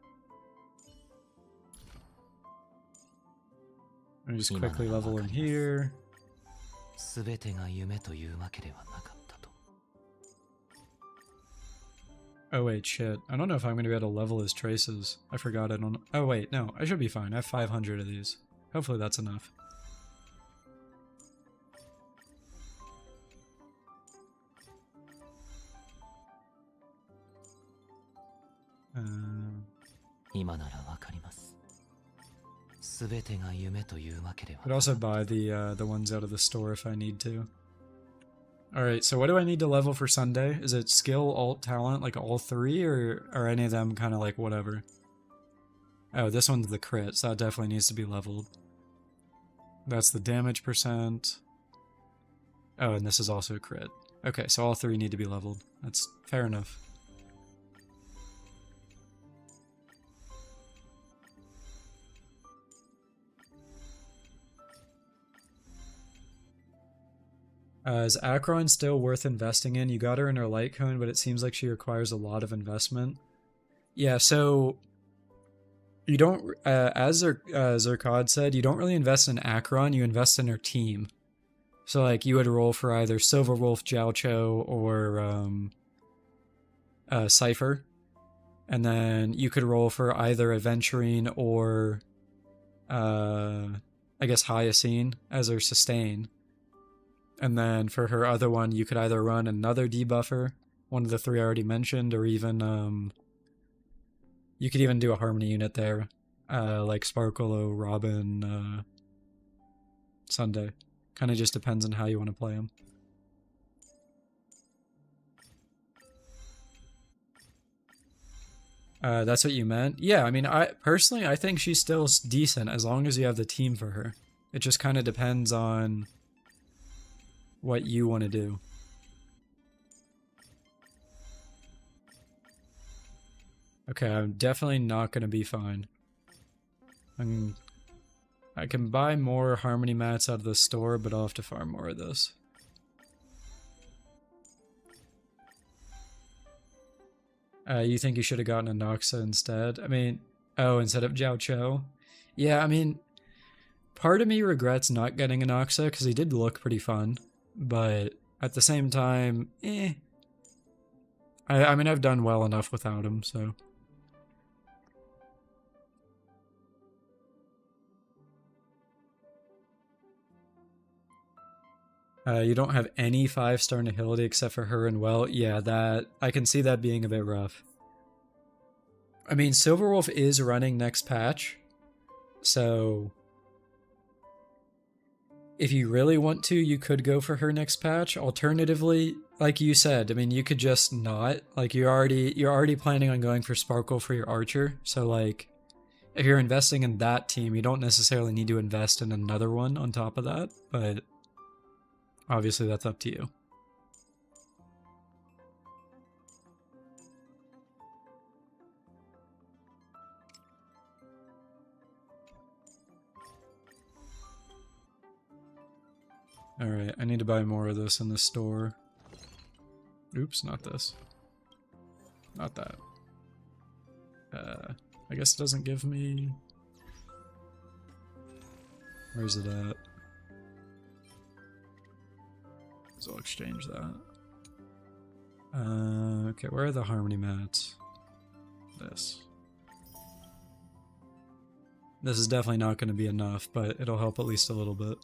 Speaker 1: Let me just quickly level in here.
Speaker 2: 全てが夢というわけではなかったと。
Speaker 1: Oh wait, shit. I don't know if I'm gonna be able to level his traces. I forgot I don't... Oh wait, no. I should be fine. I have 500 of these. Hopefully that's enough. Could also buy the ones out of the store if I need to. Alright, so what do I need to level for Sunday? Is it skill, alt, talent, like all three, or are any of them kind of like whatever? Oh, this one's the crit, so that definitely needs to be leveled. That's the damage percent. Oh, and this is also a crit. Okay, so all three need to be leveled. That's fair enough. Is Akron still worth investing in? You got her in her light cone, but it seems like she requires a lot of investment. Yeah, so you don't, as Zerkod said, you don't really invest in Akron, you invest in her team. So like you would roll for either Silverwolf, Jiaocho, or Cypher. And then you could roll for either Aventurine or I guess Hyacine as her sustain. And then for her other one, you could either run another debuffer, one of the three I already mentioned, or even, you could even do a Harmony unit there, like Sparkle, Robin, Sunday. Kind of just depends on how you want to play them. That's what you meant? Yeah, I mean, personally, I think she's still decent as long as you have the team for her. It just kind of depends on what you want to do. Okay, I'm definitely not going to be fine. I can buy more Harmony mats out of the store, but I'll have to farm more of this. You think you should have gotten a Noxa instead? I mean, oh, instead of Jiao Cho? Yeah, I mean, part of me regrets not getting a Noxa because he did look pretty fun. But at the same time, I mean, I've done well enough without him, so. You don't have any 5-star Nihility except for her and well, yeah, that I can see that being a bit rough. I mean, Silverwolf is running next patch, so if you really want to, you could go for her next patch. Alternatively, like you said, I mean, you could just not. Like, you're already planning on going for Sparkle for your Archer. So, like, if you're investing in that team, you don't necessarily need to invest in another one on top of that. But obviously, that's up to you. Alright, I need to buy more of this in the store. Oops, not this. Not that. I guess it doesn't give me... Where's it at? So I'll exchange that. Okay, where are the Harmony mats? This. This is definitely not going to be enough, but it'll help at least a little bit.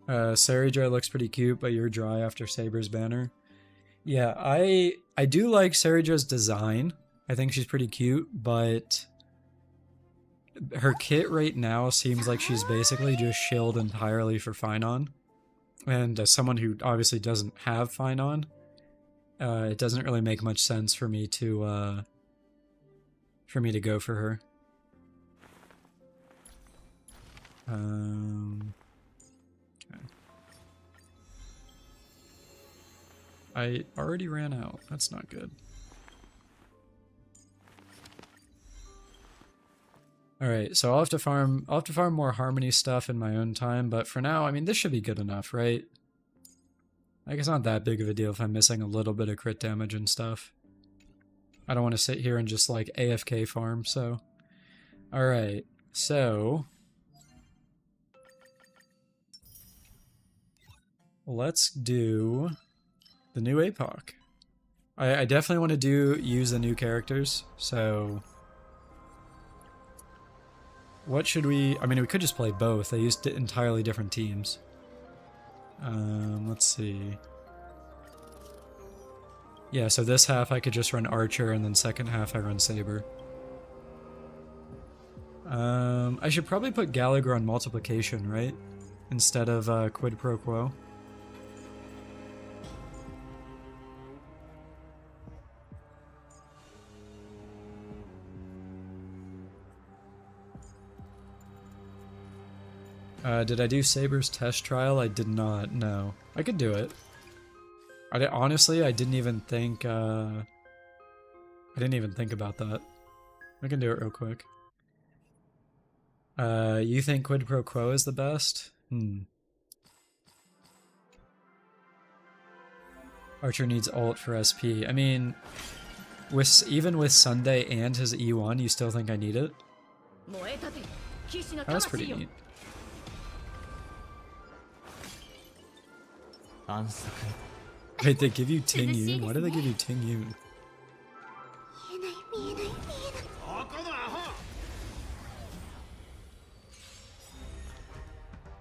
Speaker 1: Saridra looks pretty cute, but you're dry after Saber's banner. Yeah, I do like Saridra's design. I think she's pretty cute, but her kit right now seems like she's basically just shilled entirely for Finon. And as someone who obviously doesn't have Finon, it doesn't really make much sense for me to for me to go for her. Okay. I already ran out. That's not good. Alright, so I'll have to farm more Harmony stuff in my own time, but for now, I mean, this should be good enough, right? Like, it's not that big of a deal if I'm missing a little bit of crit damage and stuff. I don't want to sit here and just, like, AFK farm, so... Alright, so... let's do the new APOC. I definitely want to use the new characters, so... what should we... I mean, we could just play both. They used entirely different teams. Let's see. Yeah, so this half I could just run Archer, and then second half I run Saber. I should probably put Gallagher on Multiplication, right? Instead of Quid Pro Quo. Did I do Saber's test trial? I did not, no. I could do it. Honestly, I didn't even think, about that. I can do it real quick. You think Quid Pro Quo is the best? Archer needs ult for SP. I mean, even with Sunday and his E1, you still think I need it? That was pretty neat. Wait, they give you Ting Yun? Why do they give you Ting Yun?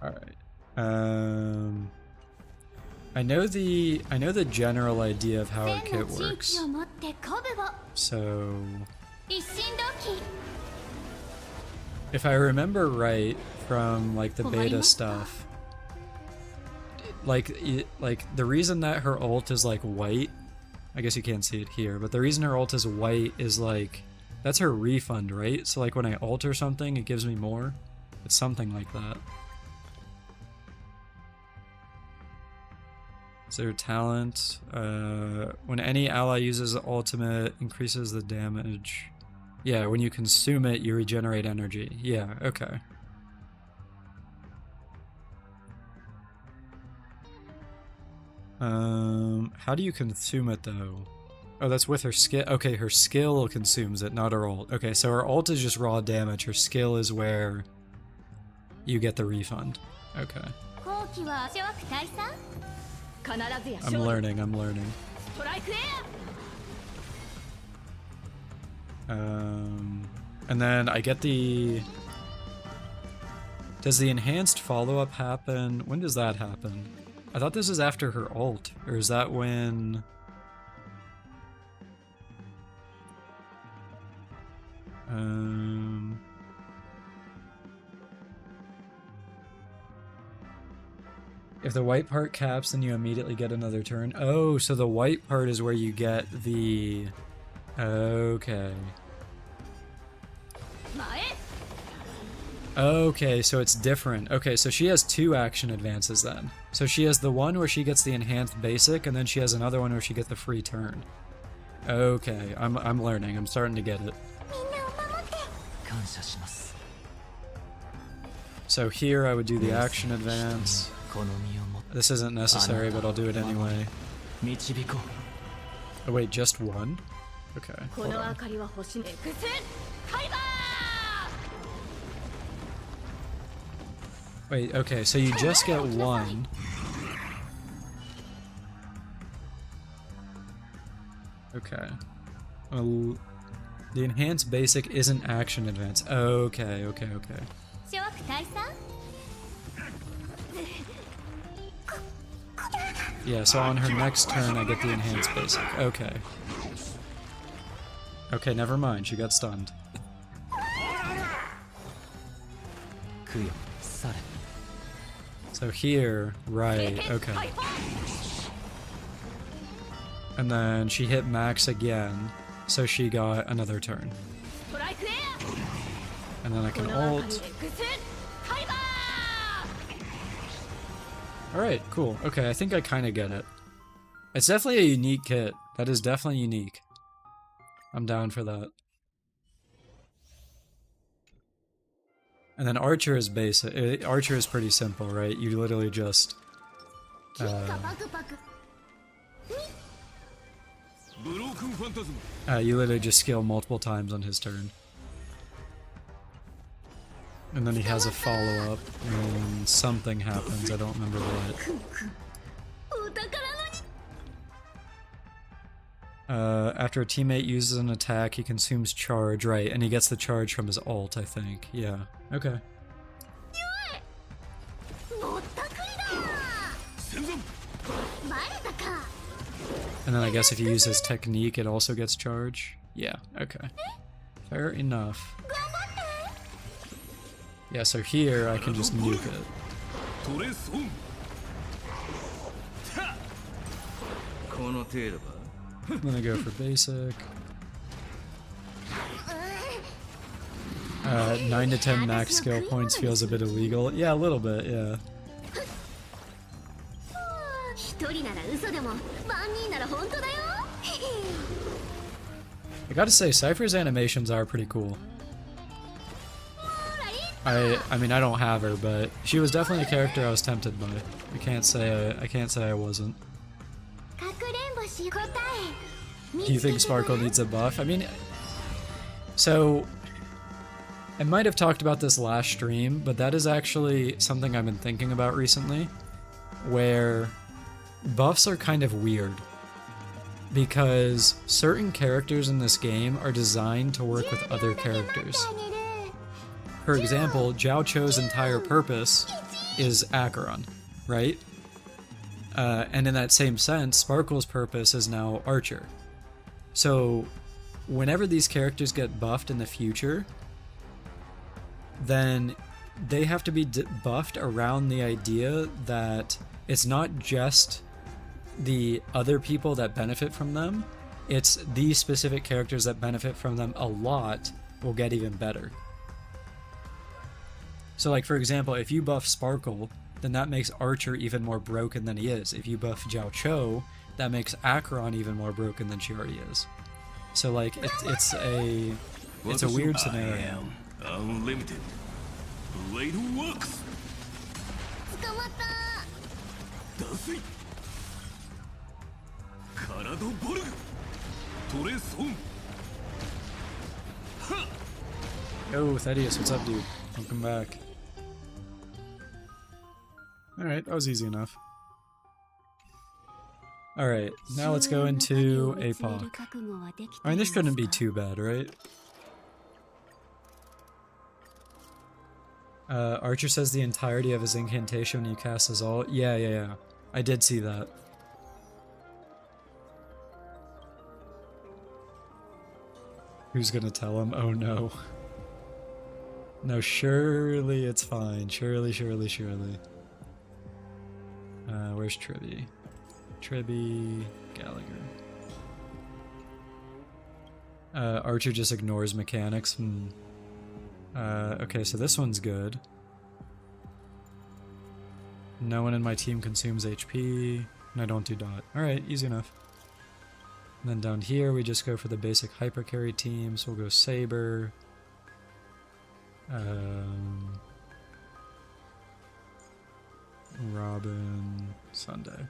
Speaker 1: Alright. I know the general idea of how a kit works. So if I remember right from like the beta stuff, like the reason that her ult is like white, I guess you can't see it here, but the reason her ult is white is like that's her refund, right? So like when I ult or something, it gives me more. It's something like that. Is there talent? When any ally uses the ultimate, increases the damage. Yeah, when you consume it, you regenerate energy. Yeah, okay. How do you consume it though? Oh, that's with her skill. Okay, her skill consumes it, not her ult. Okay, so her ult is just raw damage. Her skill is where you get the refund. Okay. I'm learning. And then I get the... Does the enhanced follow-up happen? When does that happen? I thought this is after her ult, or is that when... If the white part caps, then you immediately get another turn. Oh, so the white part is where you get the... Okay. Okay, so it's different. Okay, so she has two action advances then. So she has the one where she gets the enhanced basic, and then she has another one where she gets the free turn. Okay, I'm learning. I'm starting to get it. So here I would do the action advance. This isn't necessary, but I'll do it anyway. Oh wait, just one? Okay, hold on. Wait, okay, so you just get one. Okay. Well, the enhanced basic isn't action advance. Okay. Yeah, so on her next turn I get the enhanced basic. Okay. Okay, never mind, she got stunned. So here, right, okay. And then she hit max again, so she got another turn. And then I can ult. Alright, cool. Okay, I think I kind of get it. It's definitely a unique kit. That is definitely unique. I'm down for that. And then Archer is basic. Archer is pretty simple, right? You literally just... you literally just skill multiple times on his turn. And then he has a follow-up when something happens. I don't remember what. After a teammate uses an attack, he consumes charge, right, and he gets the charge from his ult, I think. Yeah, okay. And then I guess if you use his technique, it also gets charge? Yeah, okay. Fair enough. Yeah, so here I can just nuke it. Then I go for basic. 9 to 10 max skill points feels a bit illegal. Yeah, a little bit, yeah. I gotta say, Cypher's animations are pretty cool. I mean, I don't have her, but she was definitely a character I was tempted by. I can't say I wasn't. Do you think Sparkle needs a buff? I mean, so I might have talked about this last stream, but that is actually something I've been thinking about recently, where buffs are kind of weird because certain characters in this game are designed to work with other characters. For example, Zhao Cho's entire purpose is Acheron, right? And in that same sense, Sparkle's purpose is now Archer. So, whenever these characters get buffed in the future, then they have to be buffed around the idea that it's not just the other people that benefit from them, it's these specific characters that benefit from them a lot will get even better. So like, for example, if you buff Sparkle, then that makes Archer even more broken than he is. If you buff Zhao Cho, that makes Acheron even more broken than she already is. So like, it's a weird scenario.
Speaker 3: Unlimited. Blade works.
Speaker 1: Yo, Thaddeus, what's up, dude? Welcome back. Alright, that was easy enough. Alright, now let's go into APOC. I mean, this shouldn't be too bad, right? Archer says the entirety of his incantation when you cast his ult. Yeah. I did see that. Who's gonna tell him? Oh no. No, surely it's fine. Surely. Where's Tribby? Tribby, Gallagher. Archer just ignores mechanics. Okay, so this one's good. No one in my team consumes HP, and I don't do dot. Alright, easy enough. And then down here, we just go for the basic hyper carry team, so we'll go Saber. Robin, Sunday.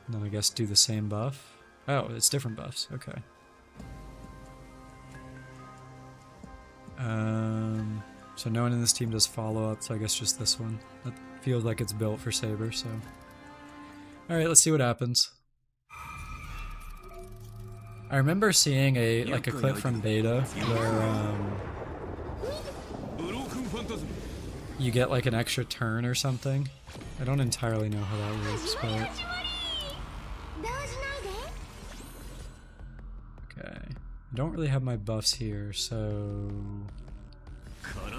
Speaker 1: And then I guess do the same buff. Oh, it's different buffs, okay. So no one in this team does follow-up, so I guess just this one. That feels like it's built for Saber, so... Alright, let's see what happens. I remember seeing a clip from beta where, you get like an extra turn or something. I don't entirely know how that works, but... Okay. I don't really have my buffs here, so...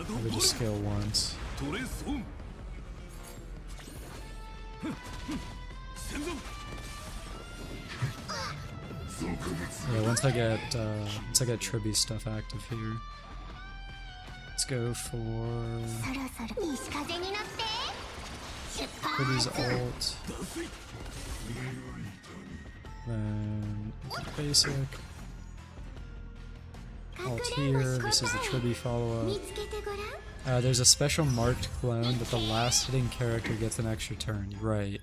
Speaker 1: Maybe just scale once. Yeah, once I get Tribby's stuff active here. Let's go for Pretty's ult. Then basic. Ult here. This is the Tribby follow-up. There's a special marked clone that the last hitting character gets an extra turn. Right.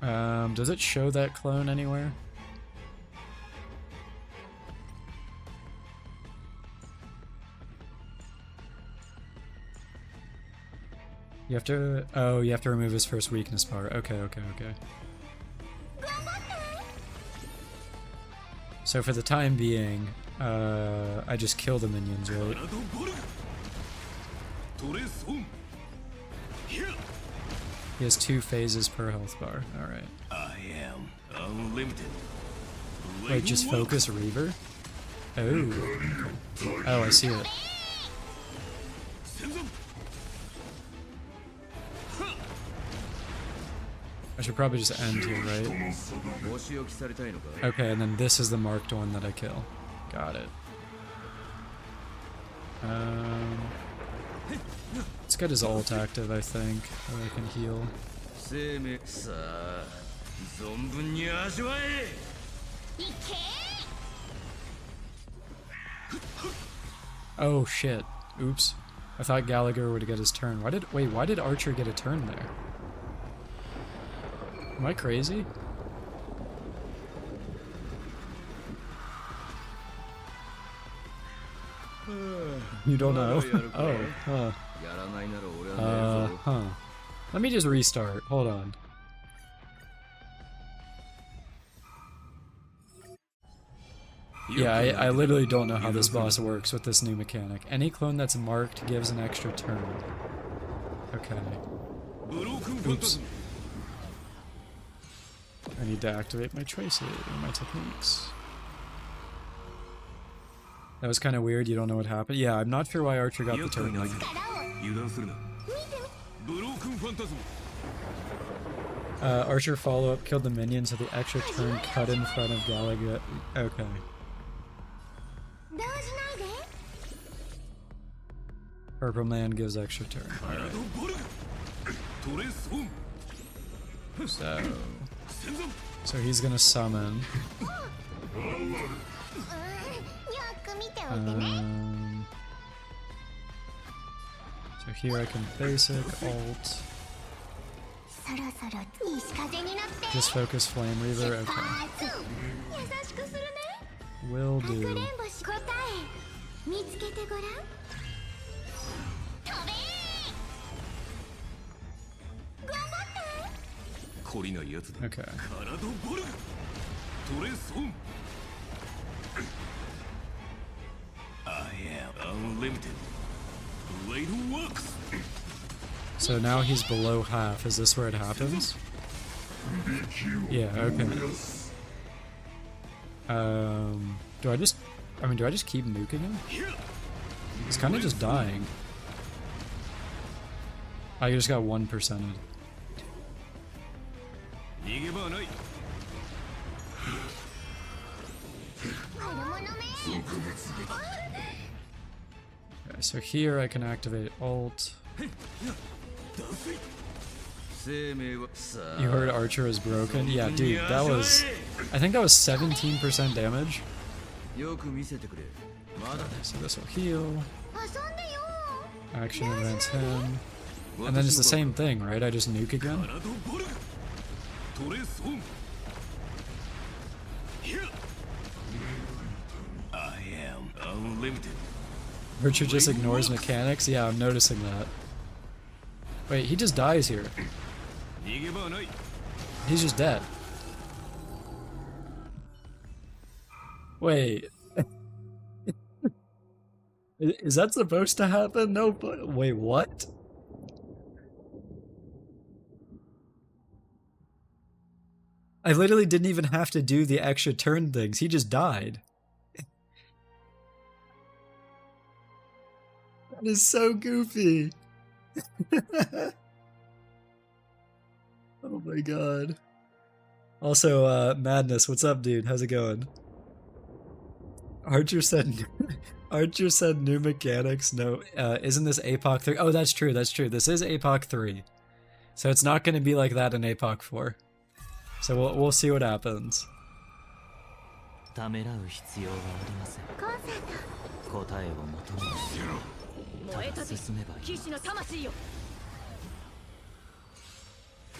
Speaker 1: Does it show that clone anywhere? You have to... Oh, you have to remove his first weakness bar. Okay, okay, okay. So for the time being, I just kill the minions, right? He has 2 phases per health bar. Alright.
Speaker 3: I am unlimited.
Speaker 1: Wait, just focus Reaver? Oh. Oh, I see it. I should probably just end here, right? Okay, and then this is the marked one that I kill. Got it. Let's get his ult active, I think, so I can heal. Oh shit. Oops. I thought Gallagher would get his turn. Why did Archer get a turn there? Am I crazy? You don't know? Oh, huh. Huh. Let me just restart. Hold on. Yeah, I literally don't know how this boss works with this new mechanic. Any clone that's marked gives an extra turn. Okay. Oops. I need to activate my traces and my techniques. That was kind of weird, you don't know what happened? Yeah, I'm not sure why Archer got the turn. Archer follow-up killed the minions, so the extra turn cut in front of Gallagher. Okay. Purple man gives extra turn. Alright. So he's gonna summon. So here I can basic, ult. Just focus Flame Reaver, okay. Will do. Okay.
Speaker 3: I am unlimited. Blade works.
Speaker 1: So now he's below half. Is this where it happens? Yeah, okay. Do I just keep nuking him? He's kind of just dying. I just got 1%ed. Okay, so here I can activate ult. You heard Archer is broken? Yeah, dude, that was... I think that was 17% damage. So this will heal. Action advance him. And then it's the same thing, right? I just nuke again?
Speaker 3: I am unlimited.
Speaker 1: Richard just ignores mechanics? Yeah, I'm noticing that. Wait, he just dies here. He's just dead. Wait. Is that supposed to happen? No, but wait, what? I literally didn't even have to do the extra turn things. He just died. That is so goofy. Oh my god. Also, Madness, what's up, dude? How's it going? Archer said Archer said new mechanics. No, isn't this APOC 3? Oh, that's true. That's true. This is APOC 3. So it's not going to be like that in APOC 4. So we'll see what happens.
Speaker 2: ためらう必要はありません。
Speaker 4: コンサート。
Speaker 2: 答えを求める。ただ進めばいい。騎士の魂よ。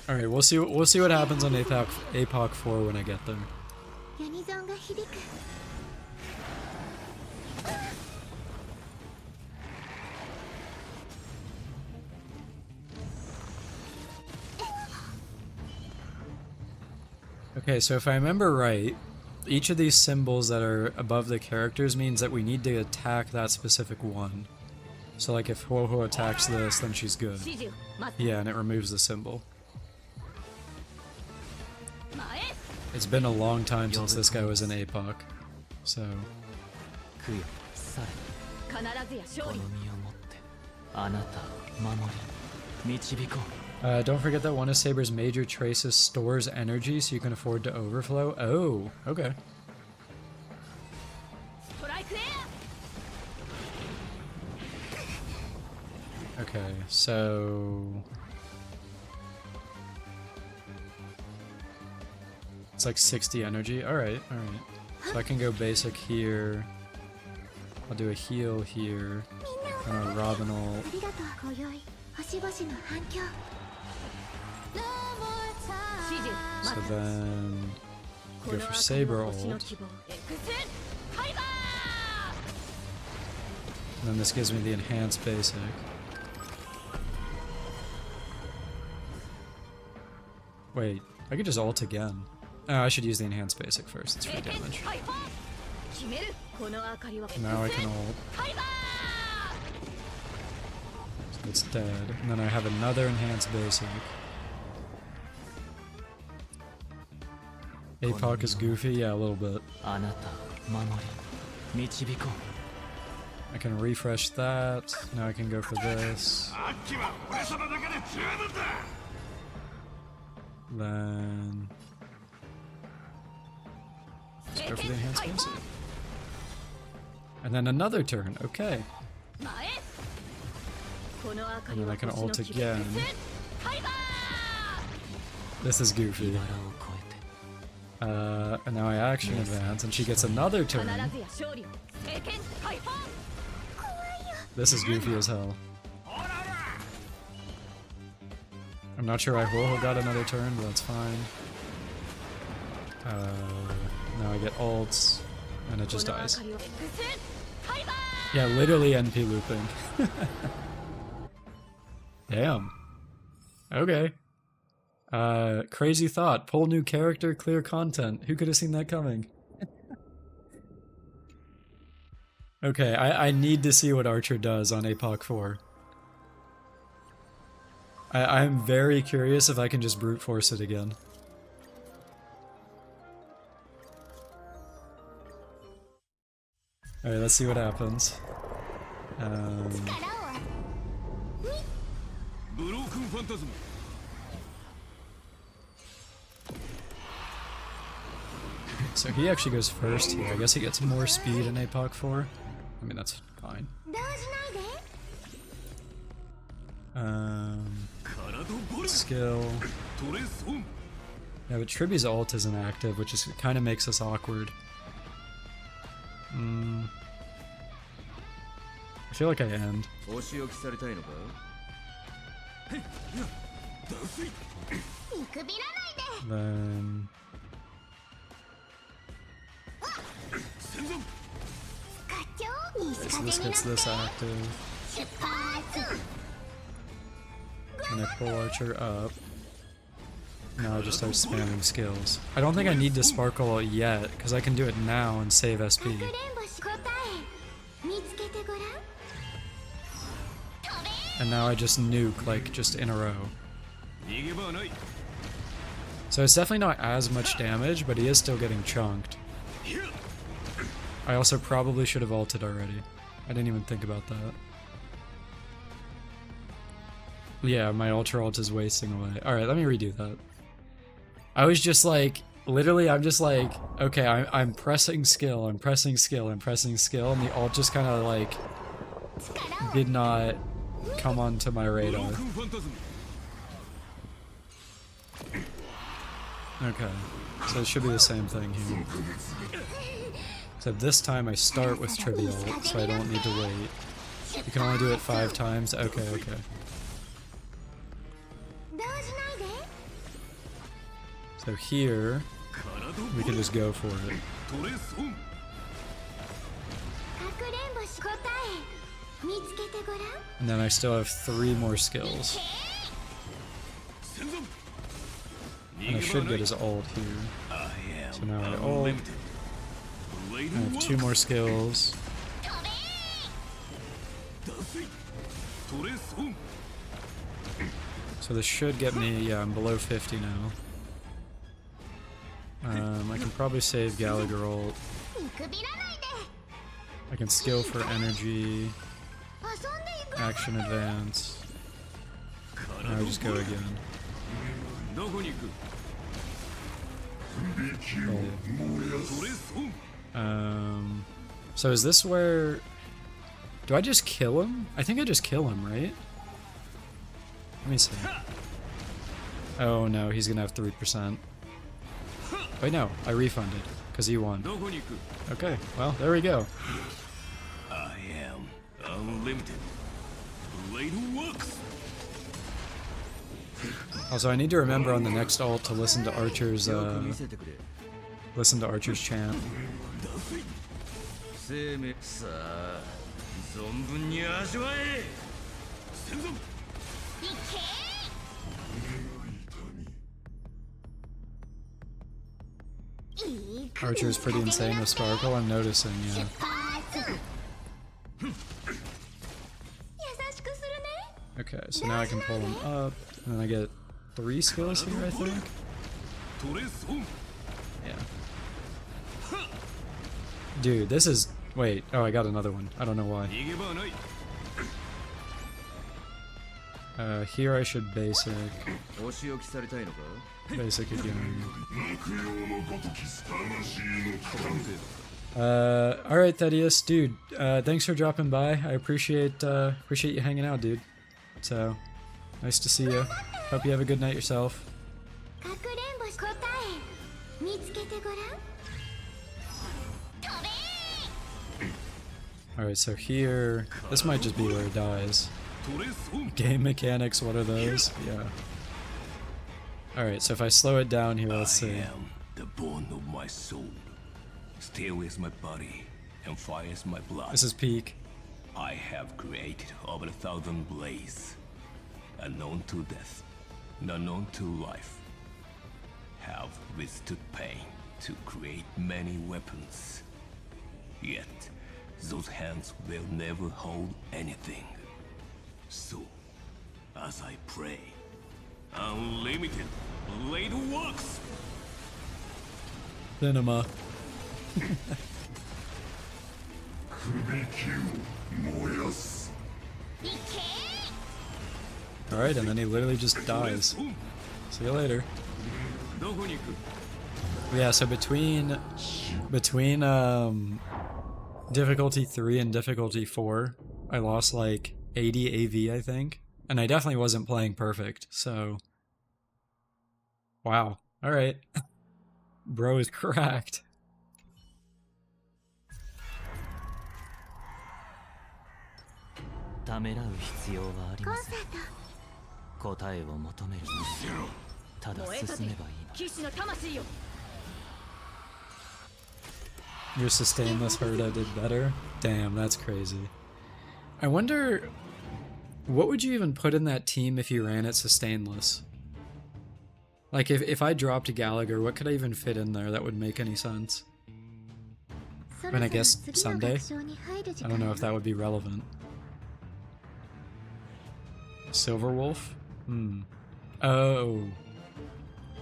Speaker 1: All right, we'll see what happens on APOC 4 when I get there.
Speaker 4: ユニゾンが響く。
Speaker 1: Okay, so if I remember right, each of these symbols that are above the characters means that we need to attack that specific one. So like if Ho-Ho attacks this, then she's good. Yeah, and it removes the symbol. It's been a long time since this guy was in APOC, so...
Speaker 2: 供養されこの身をもってあなたを守り導こう。
Speaker 1: don't forget that one of Saber's major traces stores energy so you can afford to overflow. Oh, okay. Okay, so... It's like 60 energy. Alright, alright. So I can go basic here. I'll do a heal here. And a Robinal. So then go for Saber ult. And then this gives me the enhanced basic. Wait, I could just ult again. Oh, I should use the enhanced basic first. It's free damage. Now I can ult. So it's dead. And then I have another enhanced basic. APOC is goofy? Yeah, a little bit. I can refresh that. Now I can go for this. Then... let's go for the enhanced basic. And then another turn, okay. And then I can ult again. This is goofy. And now I action advance, and she gets another turn. This is goofy as hell. I'm not sure why Ho-Ho got another turn, but that's fine. Now I get ults, and it just dies. Yeah, literally NP looping. Damn. Okay. Crazy thought. Pull new character, clear content. Who could have seen that coming? Okay, I need to see what Archer does on APOC 4. I'm very curious if I can just brute force it again. Alright, let's see what happens. So he actually goes first here. I guess he gets more speed in APOC 4. I mean, that's fine. Skill. Yeah, but Triby's ult isn't active, which is kind of makes us awkward. I feel like I end. Then... so this gets this active. And I pull Archer up. Now I just start spamming skills. I don't think I need to sparkle it yet, because I can do it now and save SP. And now I just nuke, like, just in a row. So it's definitely not as much damage, but he is still getting chunked. I also probably should have ulted already. I didn't even think about that. Yeah, my ultra ult is wasting away. Alright, let me redo that. I was just like literally, I'm just like, okay, I'm pressing skill, I'm pressing skill, I'm pressing skill, and the ult just kind of like did not come onto my radar. Okay, so it should be the same thing here. Except this time I start with trivial, so I don't need to wait. You can only do it 5 times? Okay, okay. So here, we can just go for it. And then I still have 3 more skills. And I should get his ult here. So now I ult. I have 2 more skills. So this should get me, yeah, I'm below 50 now. I can probably save Gallagher ult. I can skill for energy, action advance. And I just go again. So is this where... Do I just kill him? I think I just kill him, right? Let me see. Oh no, he's gonna have 3%. Wait, no, I refunded, because he won. Okay, well, there we go.
Speaker 3: I am unlimited. Blade works.
Speaker 1: Also, I need to remember on the next ult to listen to Archer's, chant. Archer's pretty insane with Sparkle, I'm noticing, yeah. Okay, so now I can pull him up, and then I get 3 skills here, I think? Yeah. Dude, this is... Wait, oh, I got another one. I don't know why. Here I should basic. Basic again. Alright, Thaddeus, dude, thanks for dropping by. I appreciate you hanging out, dude. So, nice to see you. Hope you have a good night yourself. Alright, so here... This might just be where it dies. Game mechanics, what are those? Yeah. Alright, so if I slow it down here, let's see.
Speaker 3: I am the bone of my soul. Steel is my body, and fire is my blood.
Speaker 1: This is peak.
Speaker 3: I have created over 1,000 blades, unknown to death, unknown to life. Have withstood pain to create many weapons. Yet, those hands will never hold anything. So, as I pray, unlimited blade works.
Speaker 1: Cinema. Alright, and then he literally just dies. See you later. Yeah, so between difficulty 3 and difficulty 4, I lost like 80 AV, I think. And I definitely wasn't playing perfect, so... Wow. Alright. Bro is cracked. Your sustainless Herda did better? Damn, that's crazy. I wonder... What would you even put in that team if you ran it sustainless? Like, if I dropped Gallagher, what could I even fit in there that would make any sense? I mean, I guess Sunday? I don't know if that would be relevant. Silverwolf? Oh.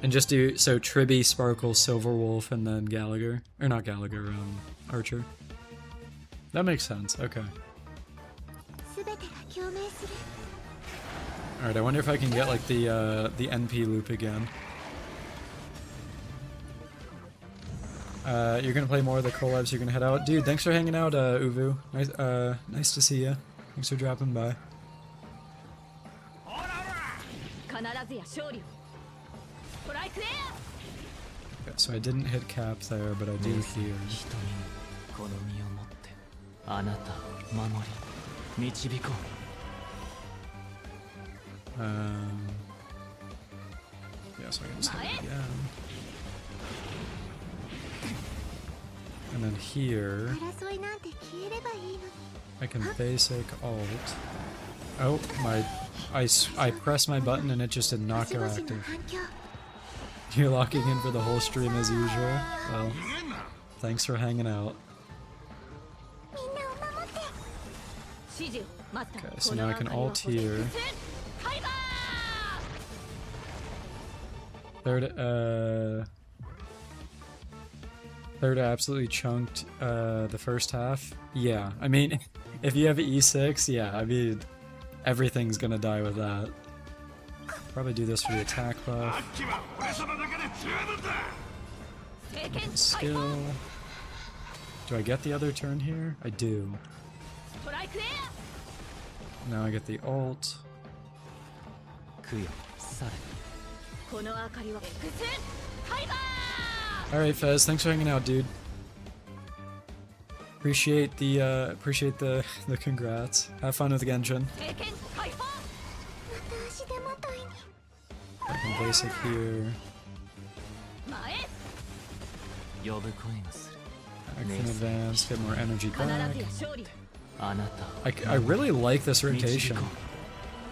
Speaker 1: And just do, so Tribby, Sparkle, Silverwolf, and then Gallagher. Or not Gallagher, Archer. That makes sense, okay. Alright, I wonder if I can get like the NP loop again. You're gonna play more of the collabs, you're gonna head out. Dude, thanks for hanging out, Uvu. Nice to see you. Thanks for dropping by. Okay, so I didn't hit cap there, but I do here. Yeah, so I can just hit it again. And then here, I can basic alt. Oh, I pressed my button and it just did not go active. You're locking in for the whole stream as usual? Well, thanks for hanging out. Okay, so now I can alt here. Third absolutely chunked the first half. Yeah, I mean, if you have E6, yeah, I mean, everything's gonna die with that. Probably do this for the attack buff. Skill. Do I get the other turn here? I do. Now I get the ult. Alright, Fez, thanks for hanging out, dude. Appreciate the congrats. Have fun with Genshin. I can basic here. I can advance, get more energy back. I really like this rotation.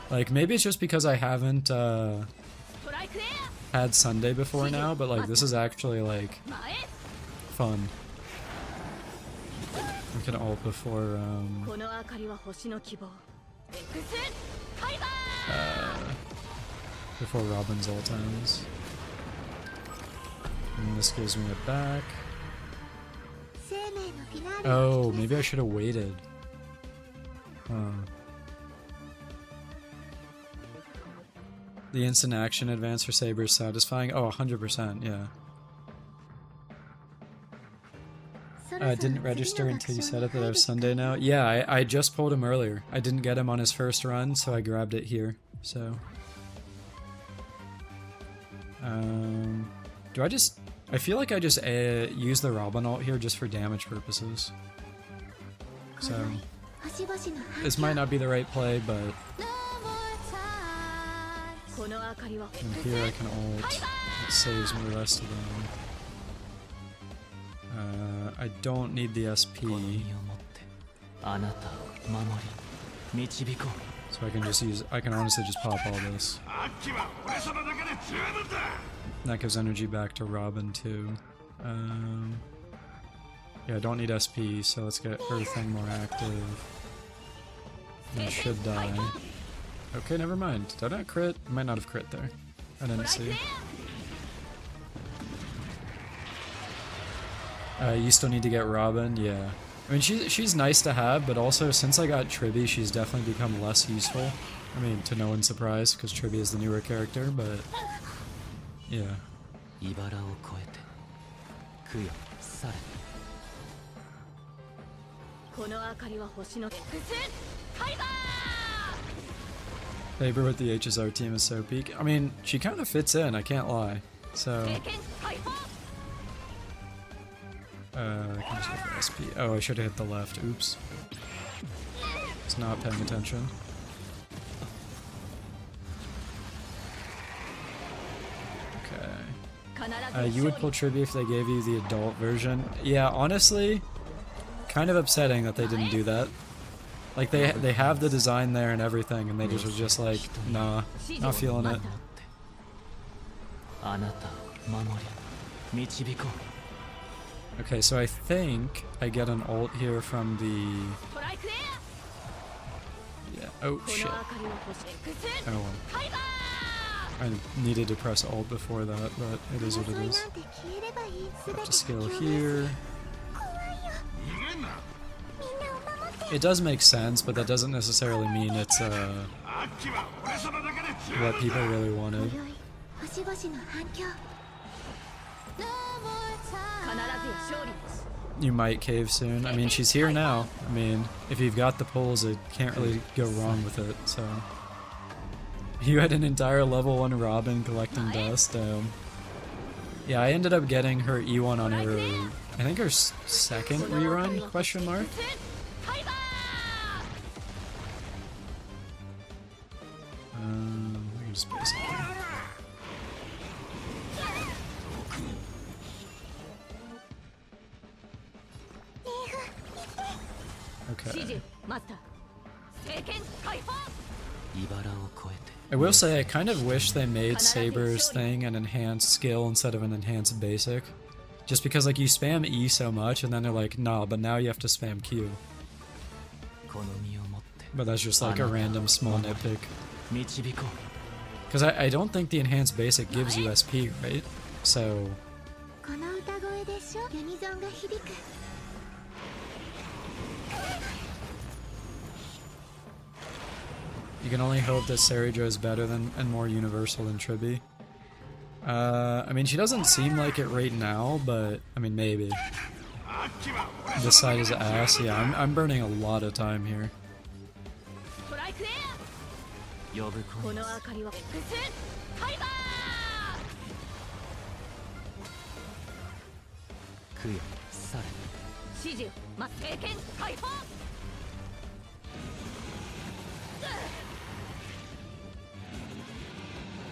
Speaker 1: Like, maybe it's just because I haven't had Sunday before now, but like this is actually like fun. We can ult before before Robin's ult ends. And this gives me it back. Oh, maybe I should have waited. The instant action advance for Saber is satisfying. Oh, 100%, yeah. I didn't register until you said it that I have Sunday now. Yeah, I just pulled him earlier. I didn't get him on his first run, so I grabbed it here. So, do I just? I feel like I just use the Robin ult here just for damage purposes. So, this might not be the right play, but and here I can ult. It saves me the rest of them. I don't need the SP. So I can just use, I can honestly just pop all this. That gives energy back to Robin too. Yeah, I don't need SP, so let's get everything more active. I should die. Okay, never mind. Did I not crit? I might not have crit there. I didn't see. You still need to get Robin, yeah. I mean, she's nice to have, but also since I got Tribby, she's definitely become less useful. I mean, to no one's surprise, because Tribby is the newer character, but yeah. Saber with the HSR team is so peak. I mean, she kind of fits in, I can't lie. So I can just hit the SP. Oh, I should have hit the left. Oops. It's not paying attention. Okay. You would pull Tribby if they gave you the adult version. Yeah, honestly, kind of upsetting that they didn't do that. Like, they have the design there and everything, and they just were just like, nah, not feeling it. Okay, so I think I get an ult here from the... Yeah, oh shit. Oh, I needed to press ult before that, but it is what it is. Have to scale here. It does make sense, but that doesn't necessarily mean it's what people really wanted. You might cave soon. I mean, she's here now. I mean, if you've got the pulls, it can't really go wrong with it, so. You had an entire level 1 Robin collecting dust. Yeah, I ended up getting her E1 on her, I think her second rerun, question mark? Here's basically. Okay. I will say I kind of wish they made Saber's thing an enhanced skill instead of an enhanced basic. Just because like you spam E so much and then they're like, nah, but now you have to spam Q. But that's just like a random small nitpick. Because I don't think the enhanced basic gives you SP, right? So... You can only hope that Sarijo is better than and more universal than Tribi. I mean, she doesn't seem like it right now, but I mean, maybe. This side is ass. Yeah, I'm burning a lot of time here.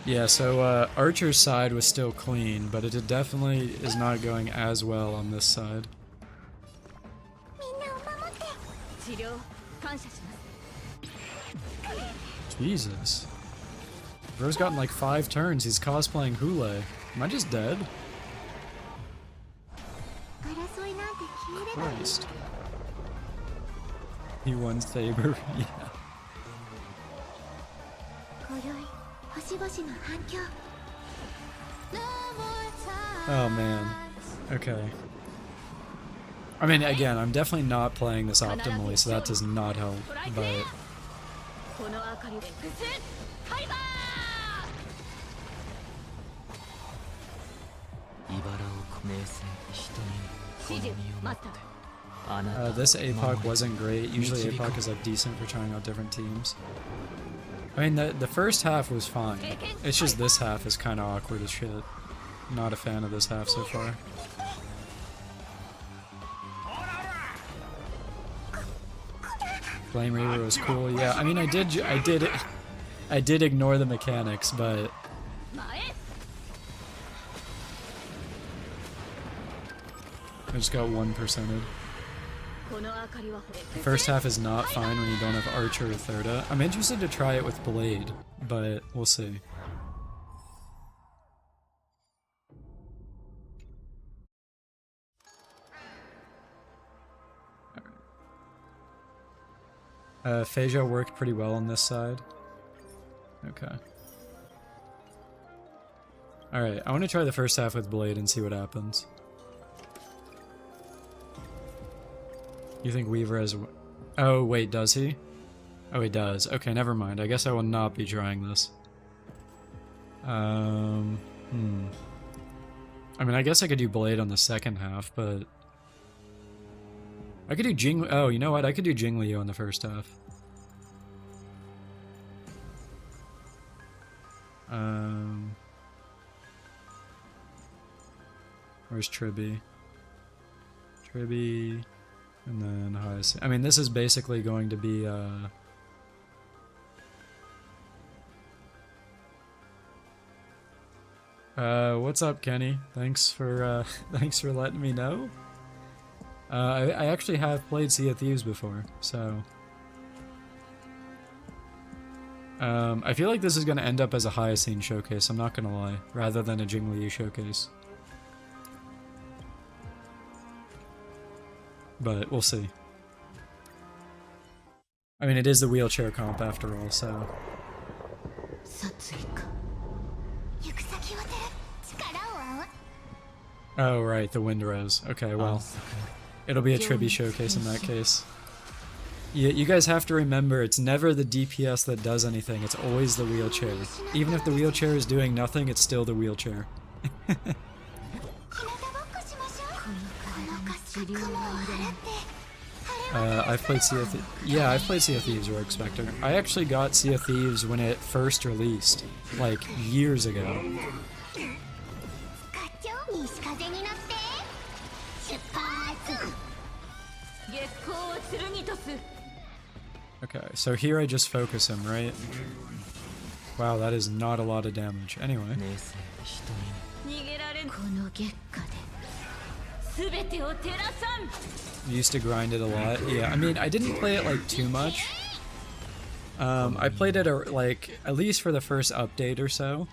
Speaker 1: Yeah, so Archer's side was still clean, but it definitely is not going as well on this side. Jesus. Bro's gotten like 5 turns, he's cosplaying Hule. Am I just dead? Christ. He won Saber, yeah. Oh man. Okay. I mean, again, I'm definitely not playing this optimally, so that does not help, but... This APOC wasn't great. Usually APOC is like decent for trying out different teams. I mean, the first half was fine. It's just this half is kind of awkward as shit. Not a fan of this half so far. Flame Reaver was cool. Yeah, I mean, I did ignore the mechanics, but I just got 1%ed. The first half is not fine when you don't have Archer or Thirda. I'm interested to try it with Blade, but we'll see. Phasia worked pretty well on this side. Okay. Alright, I want to try the first half with Blade and see what happens. You think Weaver has... Oh, wait, does he? Oh, he does. Okay, never mind. I guess I will not be trying this. I mean, I guess I could do Blade on the second half, but... I could do Jing... Oh, you know what? I could do Jingliu on the first half. Where's Tribi? Tribi... And then Hyacinth. I mean, this is basically going to be, what's up, Kenny? Thanks for letting me know. I actually have played Sea of Thieves before, so... I feel like this is going to end up as a Hyacinth showcase, I'm not gonna lie, rather than a Jingliu showcase. But we'll see. I mean, it is the wheelchair comp after all, so... Oh, right, the Windrose. Okay, well, it'll be a Tribi showcase in that case. You guys have to remember, it's never the DPS that does anything, it's always the wheelchair. Even if the wheelchair is doing nothing, it's still the wheelchair. I've played Sea of Thieves. Yeah, I've played Sea of Thieves, Rogue Spectre. I actually got Sea of Thieves when it first released, like years ago. Okay, so here I just focus him, right? Wow, that is not a lot of damage. Anyway. Used to grind it a lot. Yeah, I mean, I didn't play it like too much. I played it like at least for the first update or so.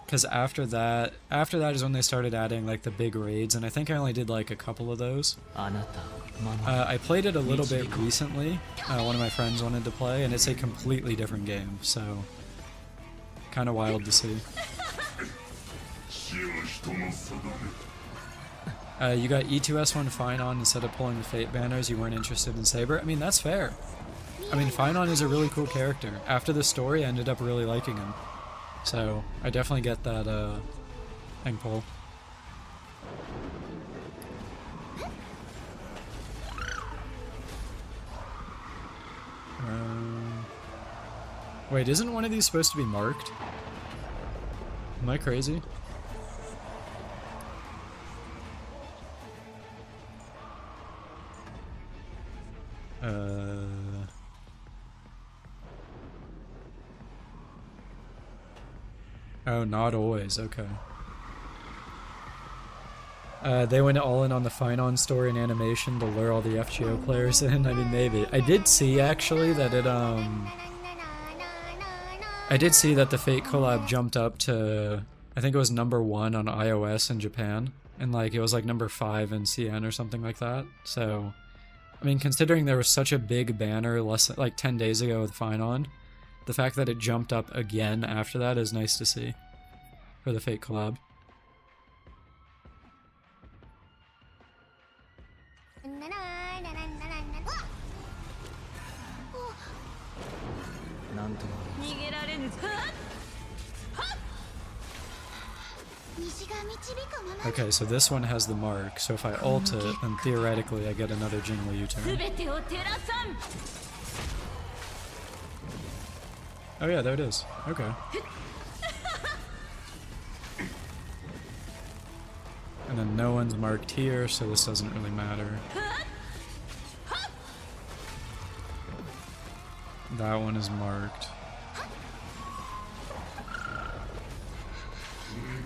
Speaker 1: Because after that is when they started adding like the big raids, and I think I only did like a couple of those. I played it a little bit recently. One of my friends wanted to play, and it's a completely different game, so kind of wild to see. You got E2S1 Finon instead of pulling the Fate banners. You weren't interested in Saber. I mean, that's fair. I mean, Finon is a really cool character. After the story, I ended up really liking him. So, I definitely get that thing pull. Wait, isn't one of these supposed to be marked? Am I crazy? Oh, not always. Okay. They went all in on the Finon story and animation to lure all the FGO players in. I mean, maybe. I did see actually that it I did see that the Fate collab jumped up to, I think it was #1 on iOS in Japan, and like it was like #5 in CN or something like that. So, I mean, considering there was such a big banner less than, like 10 days ago with Finon, the fact that it jumped up again after that is nice to see for the Fate collab. Okay, so this one has the mark, so if I ult it, then theoretically I get another Jingle U-turn. Oh yeah, there it is. Okay. And then no one's marked here, so this doesn't really matter. That one is marked.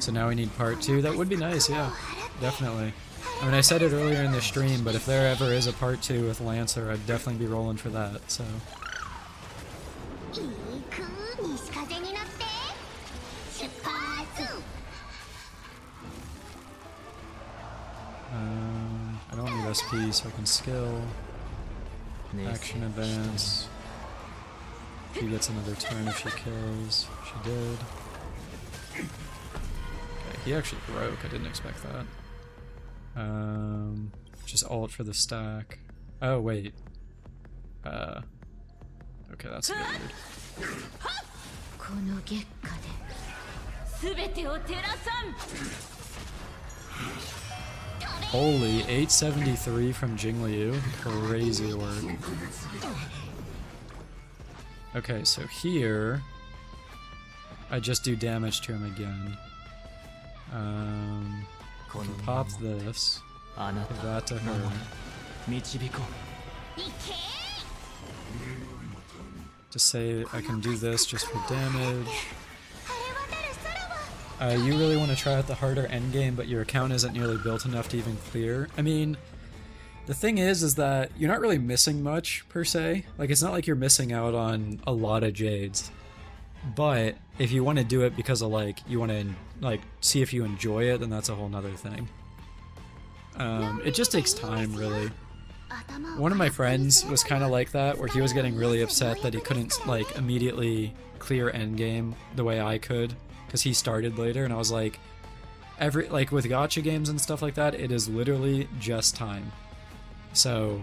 Speaker 1: So now we need part 2. That would be nice, yeah. Definitely. I mean, I said it earlier in the stream, but if there ever is a part 2 with Lancer, I'd definitely be rolling for that, so... I don't need SP, so I can skill. Action advance. He gets another turn if she kills. She did. Okay, he actually broke. I didn't expect that. Just ult for the stack. Oh, wait. Okay, that's a bit weird. Holy, 873 from Jingliu. Crazy work. Okay, so here I just do damage to him again. Can pop this. Give that to her. To say I can do this just for damage. You really want to try out the harder endgame, but your account isn't nearly built enough to even clear. I mean, the thing is that you're not really missing much, per se. Like, it's not like you're missing out on a lot of Jades. But, if you want to do it because of, like, you want to, like, see if you enjoy it, then that's a whole nother thing. It just takes time, really. One of my friends was kind of like that, where he was getting really upset that he couldn't, like, immediately clear endgame the way I could. Because he started later, and I was like, with gacha games and stuff like that, it is literally just time. So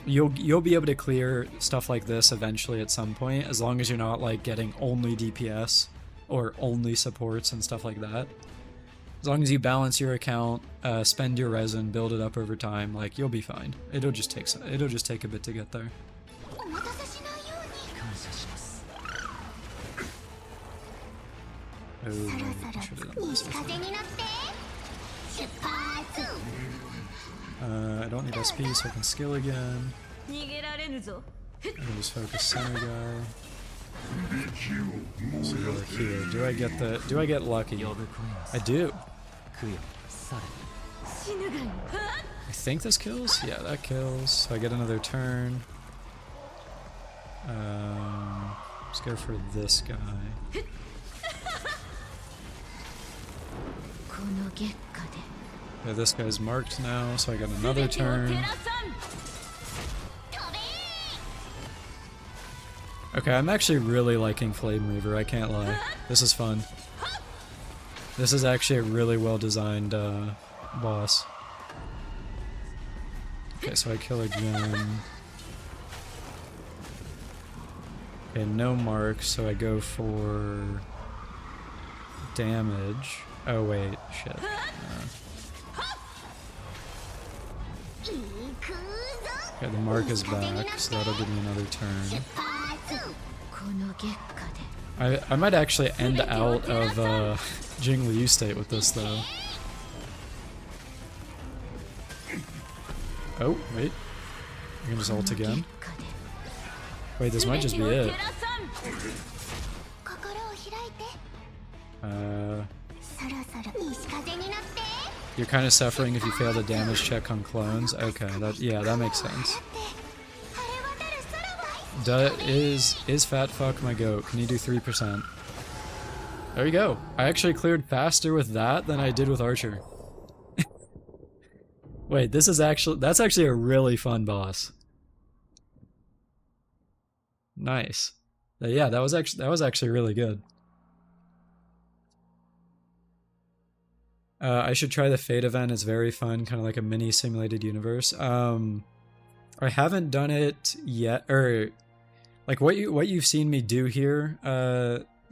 Speaker 1: you'll be able to clear stuff like this eventually at some point, as long as you're not like getting only DPS or only supports and stuff like that. As long as you balance your account, spend your resin, build it up over time, like you'll be fine. It'll just take a bit to get there.
Speaker 4: お待たせしないように
Speaker 2: 感謝します
Speaker 1: Oh,
Speaker 4: そろ
Speaker 1: I
Speaker 4: そ
Speaker 1: should
Speaker 4: ろ
Speaker 1: have done
Speaker 4: 西
Speaker 1: this.
Speaker 4: 風に乗って出発
Speaker 1: I don't need SP, so I can skill again.
Speaker 5: 逃げられぬぞ
Speaker 1: I'll just focus center guy. So go like here. Do I get lucky?
Speaker 2: 呼ぶ声が
Speaker 1: I do.
Speaker 2: 供養され
Speaker 5: 死ぬがい
Speaker 1: I think this kills? Yeah, that kills. So I get another turn. Let's go for this guy.
Speaker 4: この月下で
Speaker 1: Yeah, this guy's marked now, so I got another
Speaker 5: 全てを照
Speaker 1: turn.
Speaker 5: らさん
Speaker 1: Okay, I'm actually really liking Flame Reaver, I can't lie. This is fun. This is actually a really well designed boss. Okay, so I kill again. Okay, no mark, so I go for damage. Oh wait, shit.
Speaker 4: 行くぞ
Speaker 1: Okay, the mark is back, so that'll give me another turn.
Speaker 4: この月下で
Speaker 1: I might actually end out of Jing Liu state with this though. Oh, wait. I can just ult again.
Speaker 4: 下で
Speaker 1: Wait, this might just be
Speaker 5: 全てを
Speaker 1: it.
Speaker 5: 照らさん
Speaker 4: 心を開いて そろそろ西風に乗って
Speaker 1: You're kind of suffering if you fail the damage check on clones. Okay, that makes sense.
Speaker 4: 晴れ渡る空は
Speaker 1: Is Fat Fuck my goat? Can you do 3%? There you go. I actually cleared faster with that than I did with Archer. Wait, that's actually a really fun boss. Nice. Yeah, that was actually really good. I should try the Fate event. It's very fun, kind of like a mini simulated universe. I haven't done it yet, or like what you've seen me do here,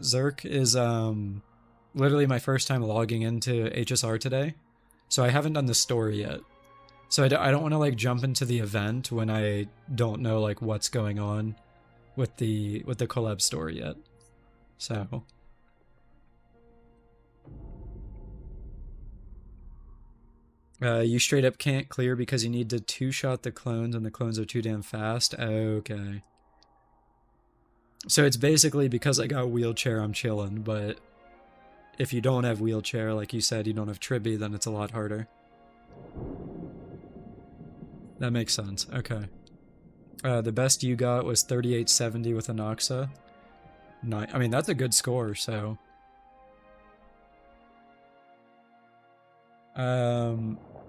Speaker 1: Zerk, is literally my first time logging into HSR today, so I haven't done the story yet. So I don't want to like jump into the event when I don't know like what's going on with the collab story yet. So. You straight up can't clear because you need to two-shot the clones and the clones are too damn fast? Okay. So it's basically because I got wheelchair, I'm chilling, but if you don't have wheelchair, like you said, you don't have Tribby, then it's a lot harder. That makes sense. Okay. The best you got was 3870 with Anoxa. I mean, that's a good score, so...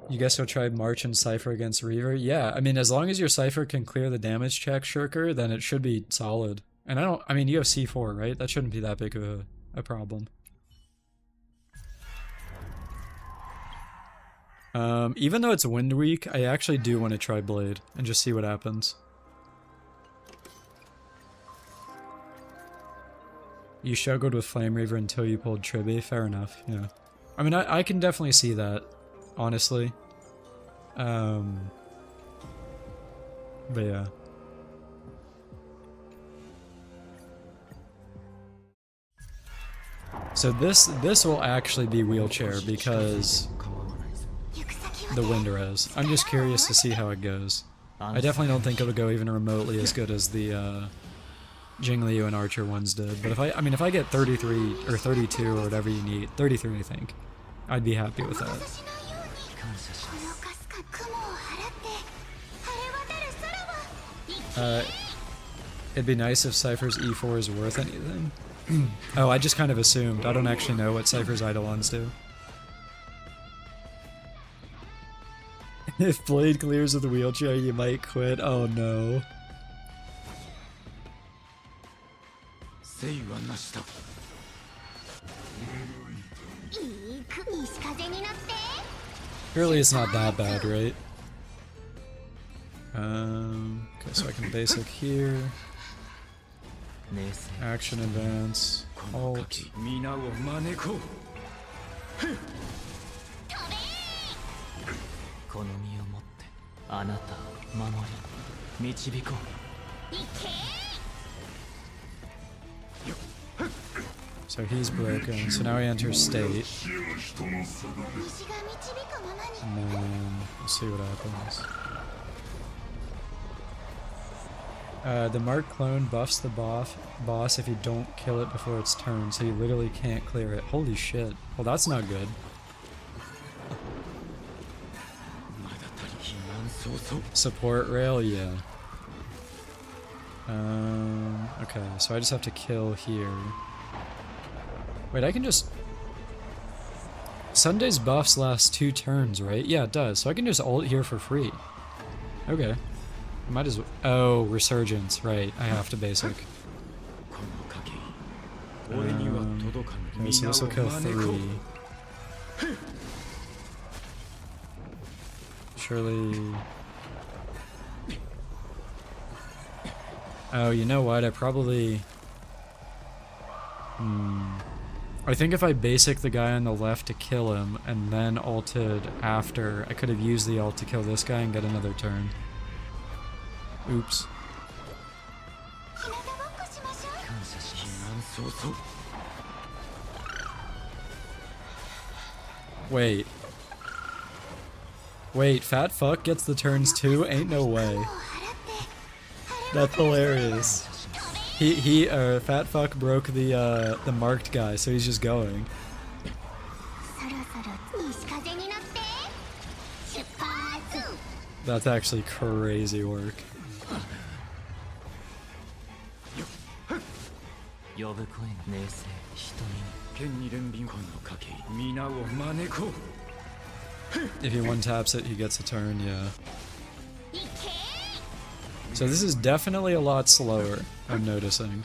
Speaker 1: You guess you'll try March and Cypher against Reaver? Yeah, I mean, as long as your Cypher can clear the damage check, Shirker, then it should be solid. And I mean, you have C4, right? That shouldn't be that big of a problem. Even though it's Wind Week, I actually do want to try Blade and just see what happens. You struggled with Flame Reaver until you pulled Tribby? Fair enough, yeah. I mean, I can definitely see that, honestly. But yeah. So this will actually be wheelchair because the wind res. I'm just curious to see how it goes. I definitely don't think it'll go even remotely as good as the Jing Liu and Archer ones did. But if I get 33 or 32 or whatever you need, 33 I think, I'd be happy with that.
Speaker 4: このかすか雲を払って晴れ渡る空は
Speaker 1: It'd be nice if Cypher's E4 is worth anything. Oh, I just kind of assumed. I don't actually know what Cypher's Eidolons do. If Blade clears with a wheelchair, you might quit. Oh no.
Speaker 2: 誠意はなしだ
Speaker 4: 行く西風に乗って
Speaker 1: Surely it's not that bad, right? Okay, so I can basic here.
Speaker 2: 冷静
Speaker 1: Action advance.
Speaker 2: この
Speaker 1: Alt.
Speaker 2: 時皆を招こうあなたを守り導こう。
Speaker 1: So he's broken. So now he enters state. And then we'll see what happens. The Mark clone buffs the boss if you don't kill it before its turn, so you literally can't clear it. Holy shit. Well, that's not good. Support rail, yeah. Okay, so I just have to kill here. Wait, I can just... Sunday's buffs last 2 turns, right? Yeah, it does. So I can just ult here for free. Okay. I might as well... Oh, Resurgence. Right, I have to basic. Okay, so this will kill 3. Surely... Oh, you know what? I probably... I think if I basic the guy on the left to kill him, and then ulted after, I could have used the ult to kill this guy and get another turn. Oops. Wait. Wait, fat fuck gets the turns too? Ain't no way. That's hilarious. Fat fuck broke the marked guy, so he's just going. That's actually crazy work. If he one taps it, he gets a turn, yeah. So this is definitely a lot slower, I'm noticing.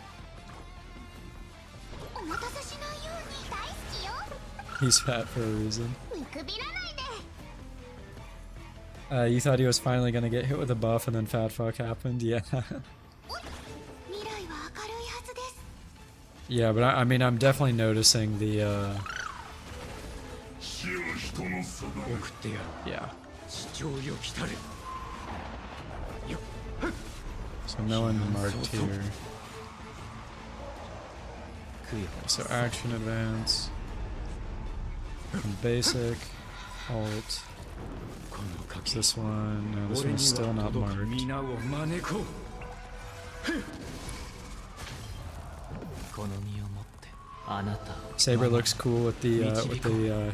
Speaker 1: He's fat for a reason. You thought he was finally gonna get hit with a buff and then fat fuck happened? Yeah. Yeah, but I mean, I'm definitely noticing the, yeah. So no one marked here. So action advance. And basic. Alt. This one. No, this one's still not marked. Saber looks cool with the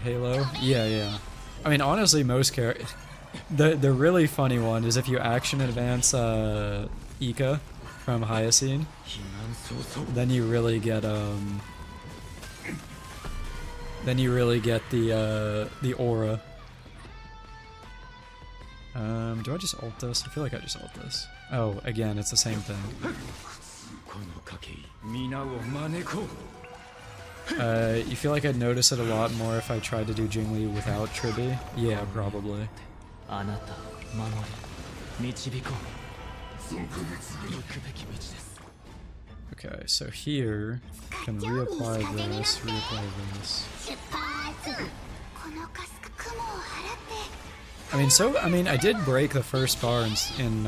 Speaker 1: halo. Yeah, yeah. I mean, honestly, most characters. The really funny one is if you action advance Ika from Hyacine, then you really get the aura. Do I just ult this? I feel like I just ult this. Oh, again, it's the same thing. You feel like I'd notice it a lot more if I tried to do Jingli without Tribi? Yeah, probably. Okay, so here, I can reapply this, reapply this. I mean, I did break the first bar in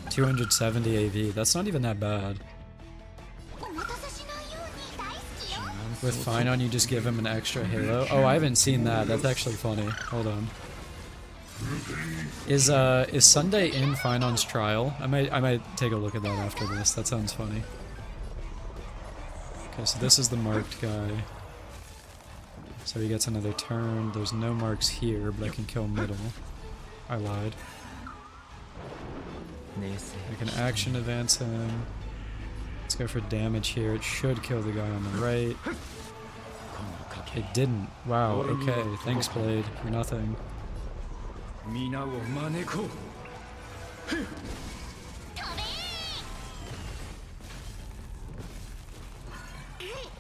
Speaker 1: 270 AV. That's not even that bad. With Fine on, you just give him an extra halo. Oh, I haven't seen that. That's actually funny. Hold on. Is Sunday in Fine on's trial? I might take a look at that after this. That sounds funny. Okay, so this is the marked guy. So he gets another turn. There's no marks here, but I can kill middle. I lied. I can action advance him. Let's go for damage here. It should kill the guy on the right. It didn't. Wow, okay. Thanks, Blade, for nothing.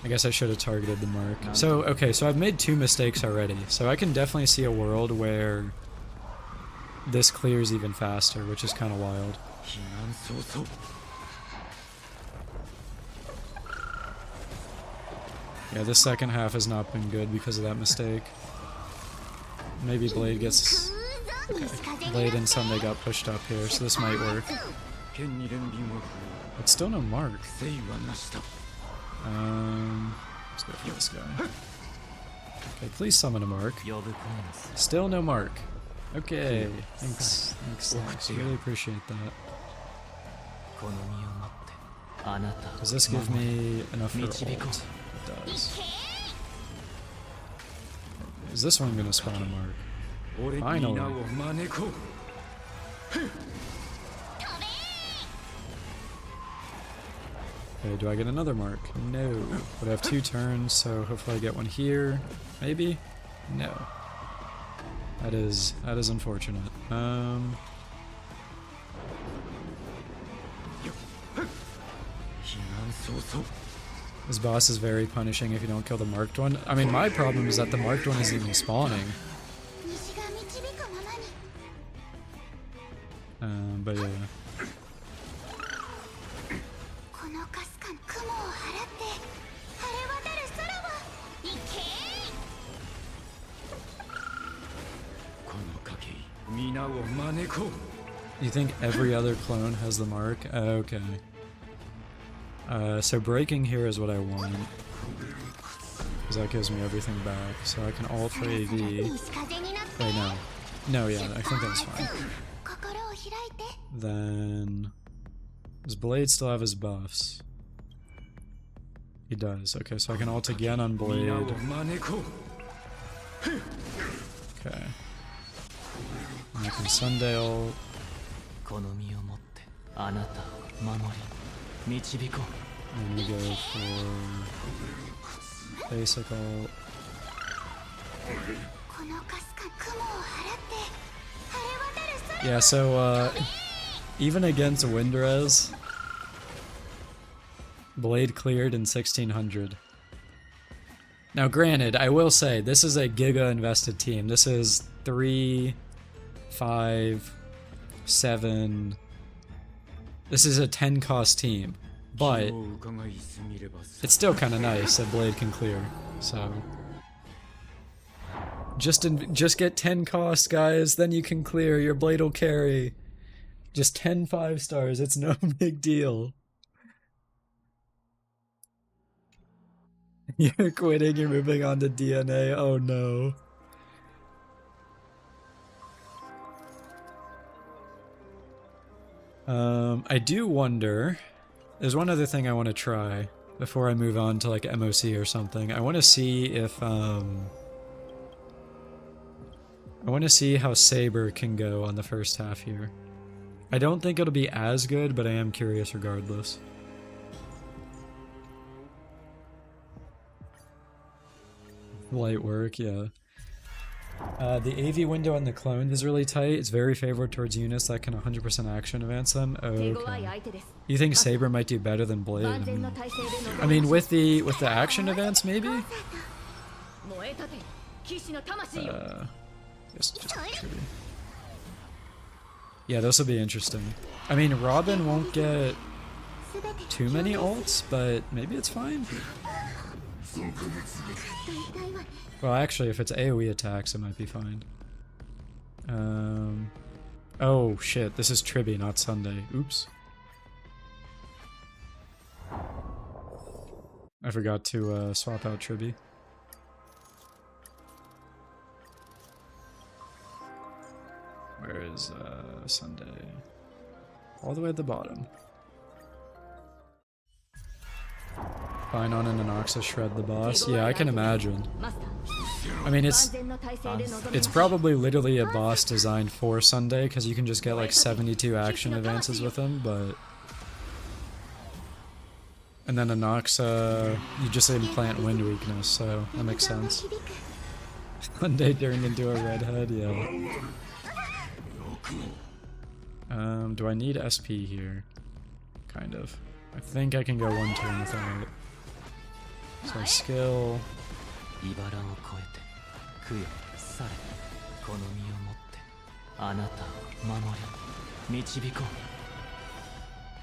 Speaker 1: I guess I should have targeted the mark. So, okay, so I've made 2 mistakes already. So I can definitely see a world where this clears even faster, which is kind of wild. Yeah, this second half has not been good because of that mistake. Maybe Blade gets... Blade and Sunday got pushed up here, so this might work. But still no mark. Let's go for this guy. Okay, please summon a mark. Still no mark. Okay, thanks. Really appreciate that. Does this give me enough for ult? It does. Is this one gonna spawn a mark? Finally. Okay, do I get another mark? No. But I have 2 turns, so hopefully I get one here. Maybe? No. That is unfortunate. This boss is very punishing if you don't kill the marked one. I mean, my problem is that the marked one isn't even spawning. But yeah. You think every other clone has the mark? Okay. So breaking here is what I want. Because that gives me everything back. So I can ult for AV. Wait, no. No, yeah, I think that's fine. Then... Does Blade still have his buffs? He does. Okay, so I can ult again on Blade. Okay. And I can Sunday ult. And we go for basic ult. Yeah, so even against Windrez, Blade cleared in 1600. Now granted, I will say, this is a Giga invested team. This is 3, 5, 7... This is a 10 cost team, but it's still kind of nice that Blade can clear, so... Just get 10 cost, guys, then you can clear, your Blade will carry. Just 10 5-stars, it's no big deal. You're quitting, you're moving on to DNA, oh no. I do wonder, there's one other thing I want to try before I move on to like MOC or something. I want to see if, I want to see how Saber can go on the first half here. I don't think it'll be as good, but I am curious regardless. Light work, yeah. The AV window on the clone is really tight. It's very favored towards units that can 100% action advance them. Okay. You think Saber might do better than Blade? I mean, with the action advance, maybe? Just yeah, this will be interesting. I mean, Robin won't get too many ults, but maybe it's fine. Well, actually, if it's AoE attacks, it might be fine. Oh shit, this is Tribby, not Sunday. Oops. I forgot to swap out Tribby. Where is Sunday? All the way at the bottom. Fine on an Anoxa shred the boss. Yeah, I can imagine. I mean, it's probably literally a boss designed for Sunday, because you can just get like 72 action advances with him, but... And then Anoxa, you just implant wind weakness, so that makes sense. Sunday turned into a redhead, yeah. Do I need SP here? Kind of. I think I can go one turn without it. So skill.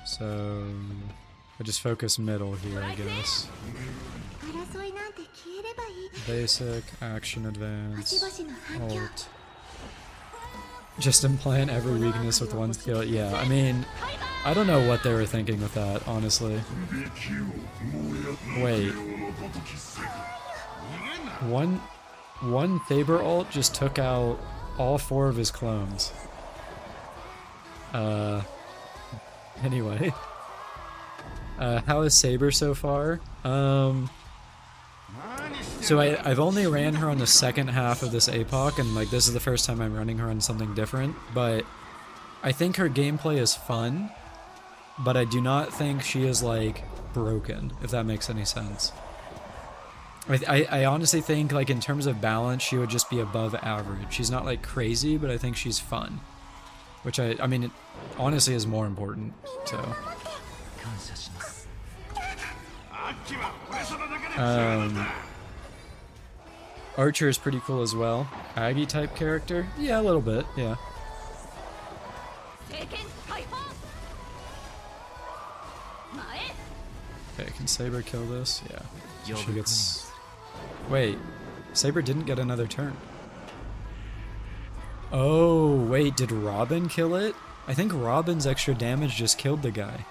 Speaker 1: So I just focus middle here, I guess. Basic, action advance, ult. Just implant every weakness with one skill. Yeah, I mean, I don't know what they were thinking with that, honestly. Wait. One Faber ult just took out all 4 of his clones. Anyway. How is Saber so far? So I've only ran her on the second half of this APOC, and like this is the first time I'm running her on something different, but I think her gameplay is fun, but I do not think she is like broken, if that makes any sense. I honestly think like in terms of balance she would just be above average. She's not like crazy, but I think she's fun, which I mean it honestly is more important. So Archer is pretty cool as well. Aggie type character? Yeah, a little bit, yeah. Okay, can Saber kill this? Yeah. She gets... Wait, Saber didn't get another turn. Oh, wait, did Robin kill it? I think Robin's extra damage just killed the guy.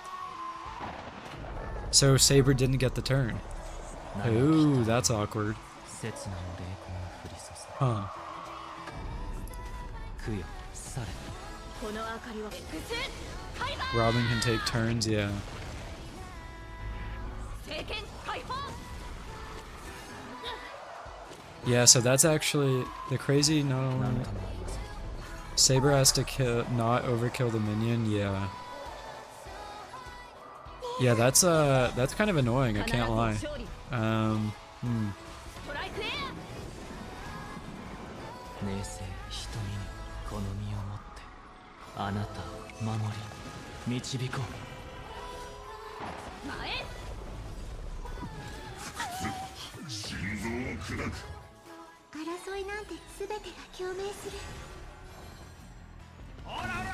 Speaker 1: So Saber didn't get the turn. Ooh, that's awkward. Huh. Robin can take turns, yeah. Yeah, so that's actually the crazy. No, Saber has to kill, not overkill the minion. Yeah. Yeah, that's kind of annoying. I can't lie.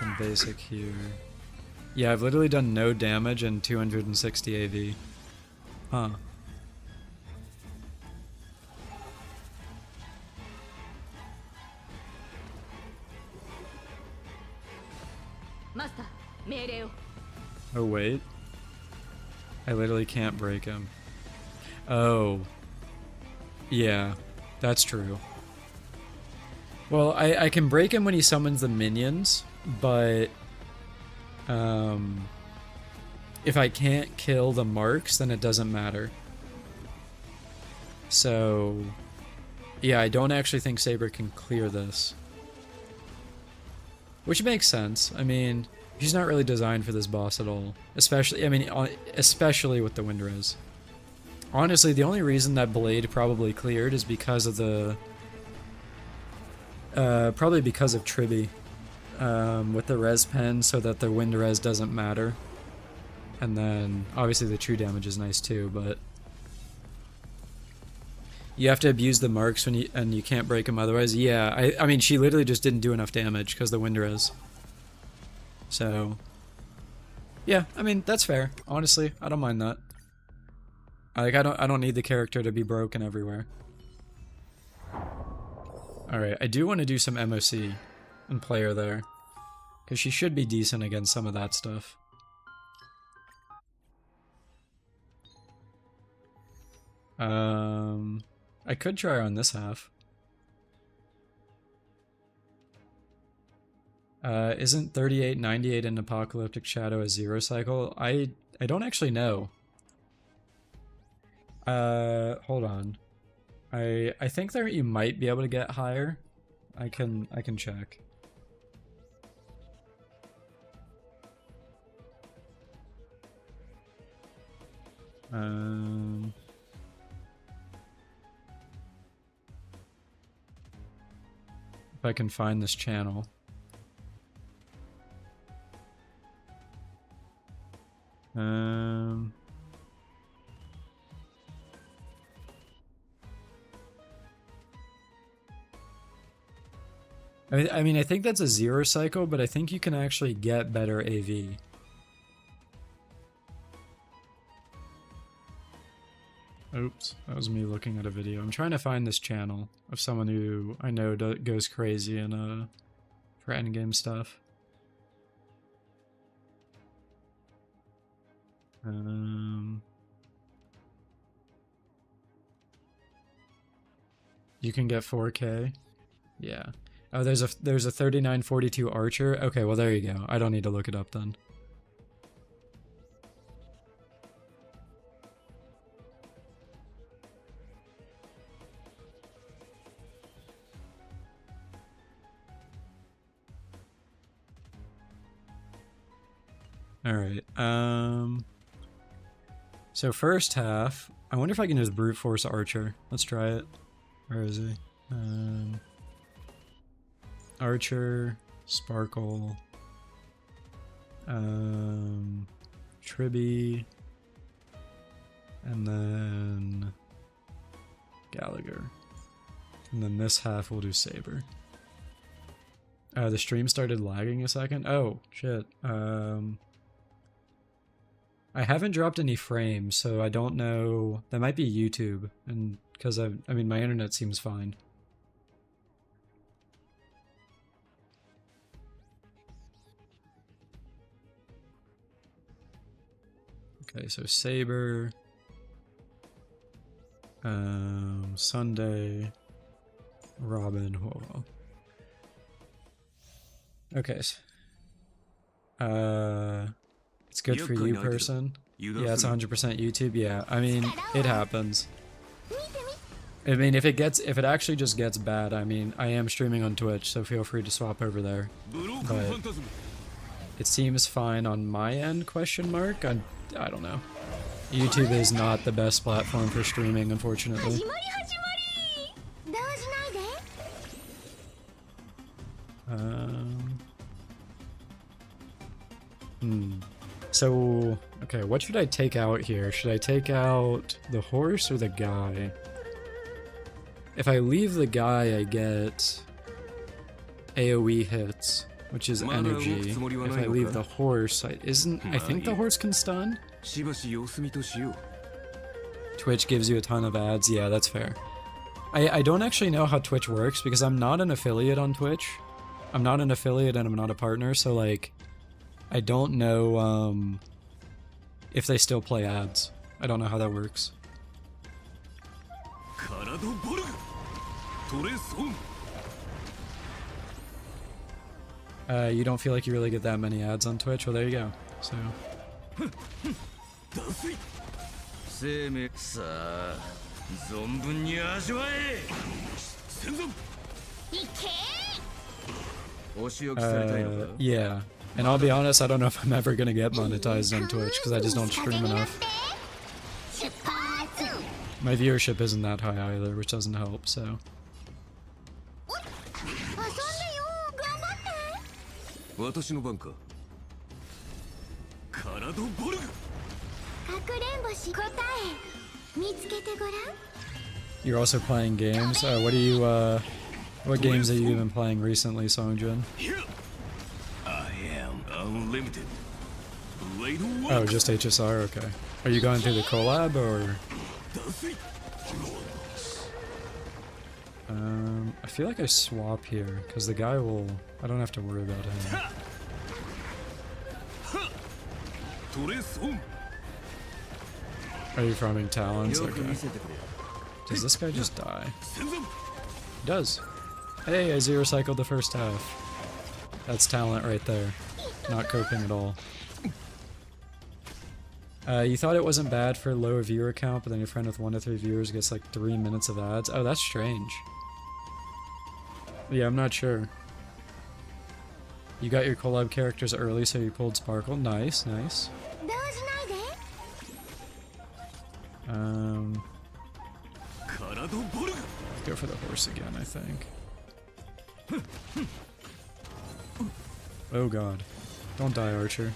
Speaker 1: And basic here. Yeah, I've literally done no damage and 260 AV. Huh. Oh wait. I literally can't break him. Oh. Yeah, that's true. Well, I can break him when he summons the minions, but if I can't kill the marks, then it doesn't matter. So yeah, I don't actually think Saber can clear this. Which makes sense. I mean, she's not really designed for this boss at all. Especially, I mean, especially with the wind res. Honestly, the only reason that Blade probably cleared is because of the... probably because of Tribby. With the res pen, so that the wind res doesn't matter. And then, obviously the true damage is nice too, but... You have to abuse the marks when you can't break them otherwise. Yeah, I mean, she literally just didn't do enough damage because the wind res. So... Yeah, I mean, that's fair. Honestly, I don't mind that. Like, I don't need the character to be broken everywhere. Alright, I do want to do some MOC and play her there. Because she should be decent against some of that stuff. I could try her on this half. Isn't 3898 in Apocalyptic Shadow a 0 cycle? I don't actually know. Hold on. I think there you might be able to get higher. I can check. If I can find this channel. I mean, I think that's a 0 cycle, but I think you can actually get better AV. Oops, that was me looking at a video. I'm trying to find this channel of someone who I know goes crazy in for endgame stuff. You can get 4K. Yeah. Oh, there's a 3942 Archer. Okay, well there you go. I don't need to look it up then. Alright, so first half, I wonder if I can just brute force Archer. Let's try it. Where is he? Archer, Sparkle, Tribby, and then Gallagher. And then this half we'll do Saber. The stream started lagging a second. Oh, shit. I haven't dropped any frames, so I don't know. That might be YouTube, and because I mean, my internet seems fine. Okay, so Saber, Sunday, Robin. Whoa. Okay. It's good for you, person. Yeah, it's 100% YouTube. Yeah, I mean, it happens. I mean, if it actually just gets bad, I mean, I am streaming on Twitch, so feel free to swap over there. But it seems fine on my end, question mark? I don't know. YouTube is not the best platform for streaming, unfortunately. So, okay, what should I take out here? Should I take out the horse or the guy? If I leave the guy, I get AoE hits, which is energy. If I leave the horse, I think the horse can stun? Twitch gives you a ton of ads. Yeah, that's fair. I don't actually know how Twitch works because I'm not an affiliate on Twitch. I'm not an affiliate and I'm not a partner, so like, I don't know if they still play ads. I don't know how that works. You don't feel like you really get that many ads on Twitch? Well, there you go. So. Yeah. And I'll be honest, I don't know if I'm ever gonna get monetized on Twitch because I just don't stream enough. My viewership isn't that high either, which doesn't help, so. You're also playing games? What games have you been playing recently, Songjin?
Speaker 3: Unlimited.
Speaker 1: Oh, just HSR? Okay. Are you going through the collab, or...? I feel like I swap here, because the guy will... I don't have to worry about him. Are you farming talents? Okay. Does this guy just die? He does. Hey, I zero cycled the first half. That's talent right there. Not coping at all. You thought it wasn't bad for lower viewer count, but then your friend with 1 to 3 viewers gets like 3 minutes of ads? Oh, that's strange. Yeah, I'm not sure. You got your collab characters early, so you pulled Sparkle. Nice, nice. Go for the horse again, I think. Oh god. Don't die, Archer.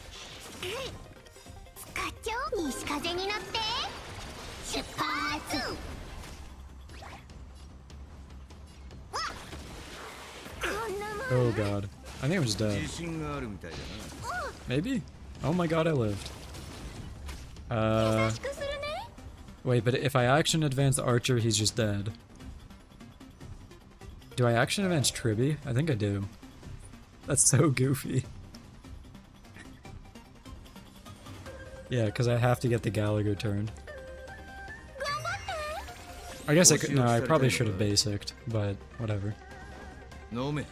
Speaker 1: Oh god. I think I'm just dead. Maybe? Oh my god, I lived. Wait, but if I action advance the Archer, he's just dead. Do I action advance Tribby? I think I do. That's so goofy. Yeah, because I have to get the Gallagher turn. I guess I could. No, I probably should have basicked, but whatever.
Speaker 2: 飲め。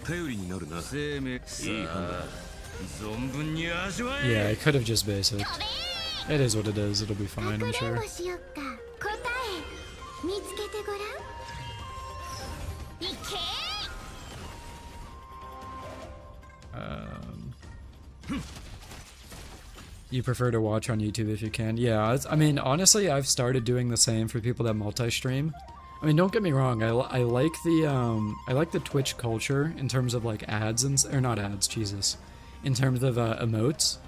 Speaker 3: 頼りになるな。
Speaker 2: 生命さあ存分に味わ
Speaker 1: Yeah,
Speaker 2: え。
Speaker 1: I could have just basicked. It is what it is. It'll be fine, I'm
Speaker 4: かくれん
Speaker 1: sure.
Speaker 4: ぼしよっか。答え見つけてごらん。いけ
Speaker 1: You prefer to watch on YouTube if you can. Yeah, I mean, honestly, I've started doing the same for people that multi-stream. I mean, don't get me wrong. I like the Twitch culture in terms of like ads or not ads. Jesus, in terms of emotes.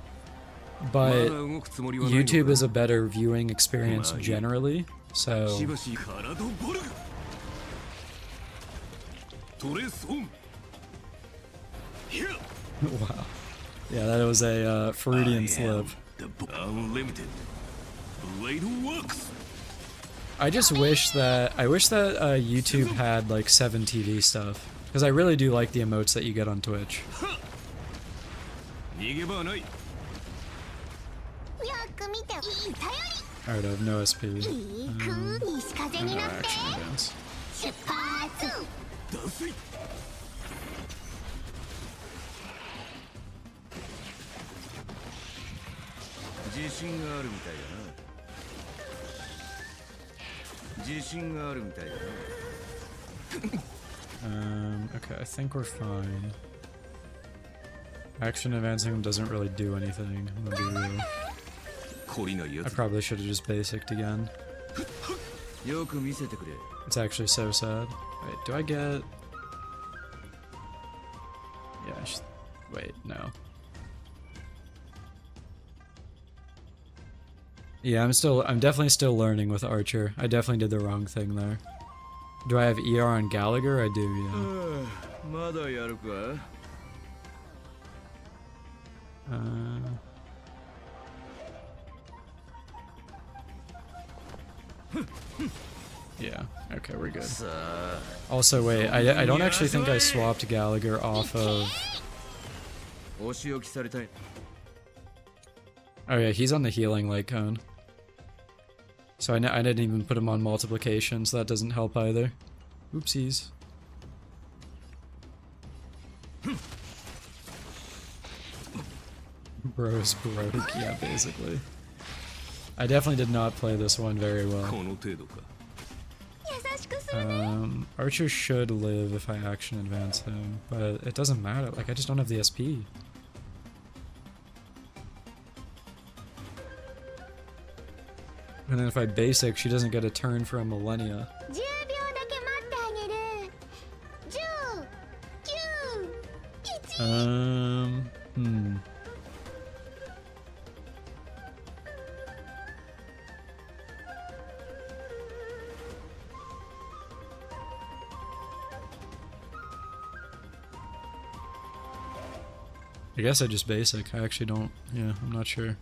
Speaker 1: But YouTube is a better viewing experience generally. So.
Speaker 3: しばし体をボルグ。トレスオン。
Speaker 1: Wow. Yeah, that was a Freudian slip.
Speaker 3: Unlimited Blade Works.
Speaker 1: I wish that YouTube had like 7 TV stuff, because I really do like the emotes that you get on Twitch.
Speaker 3: 逃げ場はない。
Speaker 4: よく見ていい頼
Speaker 1: Alright, I have no SP.
Speaker 4: りいいく西風になって
Speaker 1: Action advance.
Speaker 4: 出発
Speaker 3: 脱水。
Speaker 2: 自信があるみたいだな。自信があるみたいだな。
Speaker 1: Okay, I think we're fine. Action advancing him doesn't really do anything. I'm gonna be real.
Speaker 3: 懲りないや
Speaker 1: I
Speaker 3: つ。
Speaker 1: probably should have just basicked again.
Speaker 2: よく見せてくれ。
Speaker 1: It's actually so sad. Wait, do I get... Yeah, wait, no. Yeah, I'm definitely still learning with Archer. I definitely did the wrong thing there. Do I have ER on Gallagher? I do, yeah.
Speaker 2: まだやるか
Speaker 1: Yeah, okay, we're good.
Speaker 2: さあ
Speaker 1: Also, wait, I don't actually think I swapped Gallagher off of...
Speaker 2: お仕置きされたい。
Speaker 1: Oh yeah, he's on the healing light cone. So I didn't even put him on multiplication, so that doesn't help either. Oopsies. Bros broke, yeah, basically. I definitely did not play this one very
Speaker 3: こ
Speaker 1: well.
Speaker 3: の程度か。
Speaker 4: 優しくするね
Speaker 1: Archer should live if I action advance him, but it doesn't matter, like I just don't have the SP. And then if I basic, she doesn't get a turn for a millennia.
Speaker 4: 10秒だけ待ってあげる10 9 1
Speaker 1: I guess I just basic. I actually don't. Yeah, I'm not sure.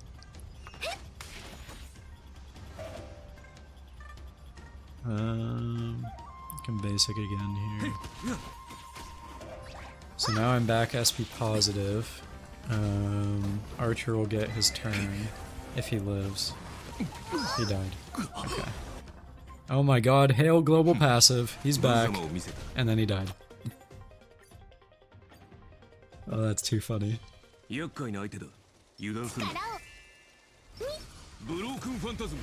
Speaker 1: I can basic again here. So now I'm back SP positive. Archer will get his turn if he lives. He died. Okay. Oh my god, hail global passive. He's back.
Speaker 3: 様を見せた。
Speaker 1: And then he died. Oh, that's too funny.
Speaker 3: 厄介な相手だ。油断するな。ブロークンファンタズム。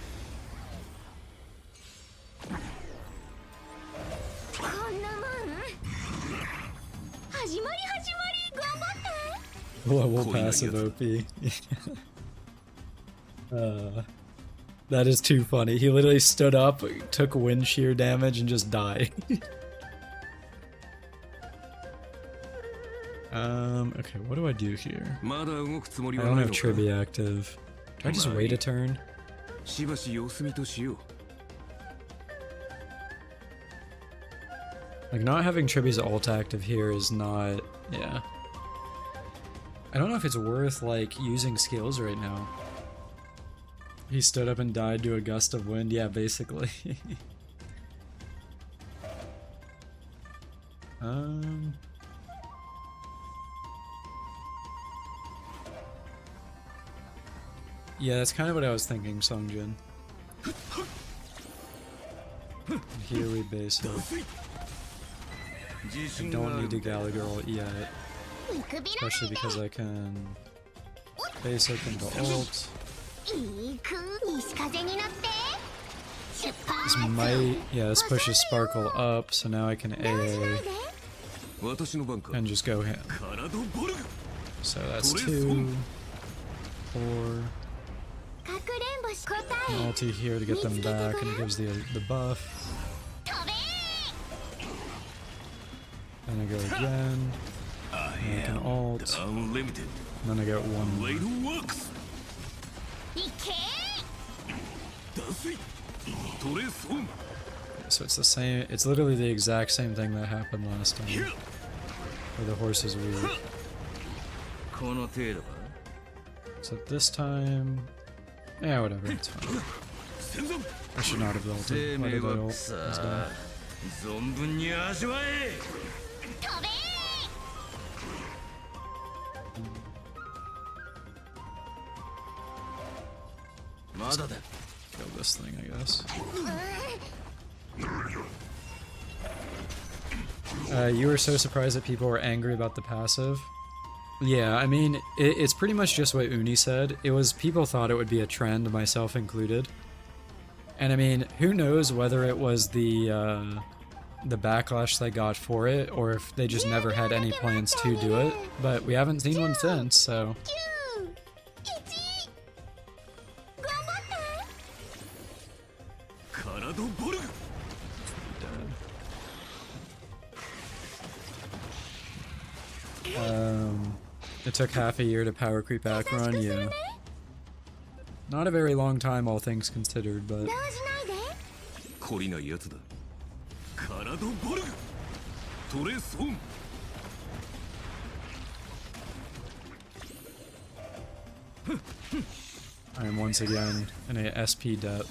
Speaker 4: こんなもん始まり頑張って
Speaker 1: Global passive OP. That is too funny. He literally stood up, took wind shear damage, and just died. Okay, what do I do here?
Speaker 3: まだ動くつもり
Speaker 1: I
Speaker 3: は
Speaker 1: don't
Speaker 3: ない
Speaker 1: have
Speaker 3: のか。
Speaker 1: Tribby active. Do I just wait a turn?
Speaker 3: しばし様子見としよう。
Speaker 1: Like, not having Tribby's ult active here is not... Yeah. I don't know if it's worth, like, using skills right now. He stood up and died to a gust of wind. Yeah, basically. Yeah, that's kind of what I was thinking, Songjin. Here we basic. I don't need to Gallagher ult yet. Especially because I can basic into ult. This might, yeah, this pushes Sparkle up, so now I can AA and just go him. So that's 2, 4. An ulti here to get them back, and it gives the buff. Then I go again. And I can ult. And then I get one more. So it's the same, it's literally the exact same thing that happened last time. Where the horse is weird. So this time, yeah, whatever, it's fine. I should not have ulted. Why did I ult? It's done. Kill this thing, I guess. You were so surprised that people were angry about the passive. Yeah, I mean, it's pretty much just what Uni said. It was, people thought it would be a trend, myself included. And I mean, who knows whether it was the backlash they got for it, or if they just never had any plans to do it. But we haven't seen one since, so... It took half a year to power creep back run, yeah. Not a very long time, all things considered, but... I am once again in a SP debt.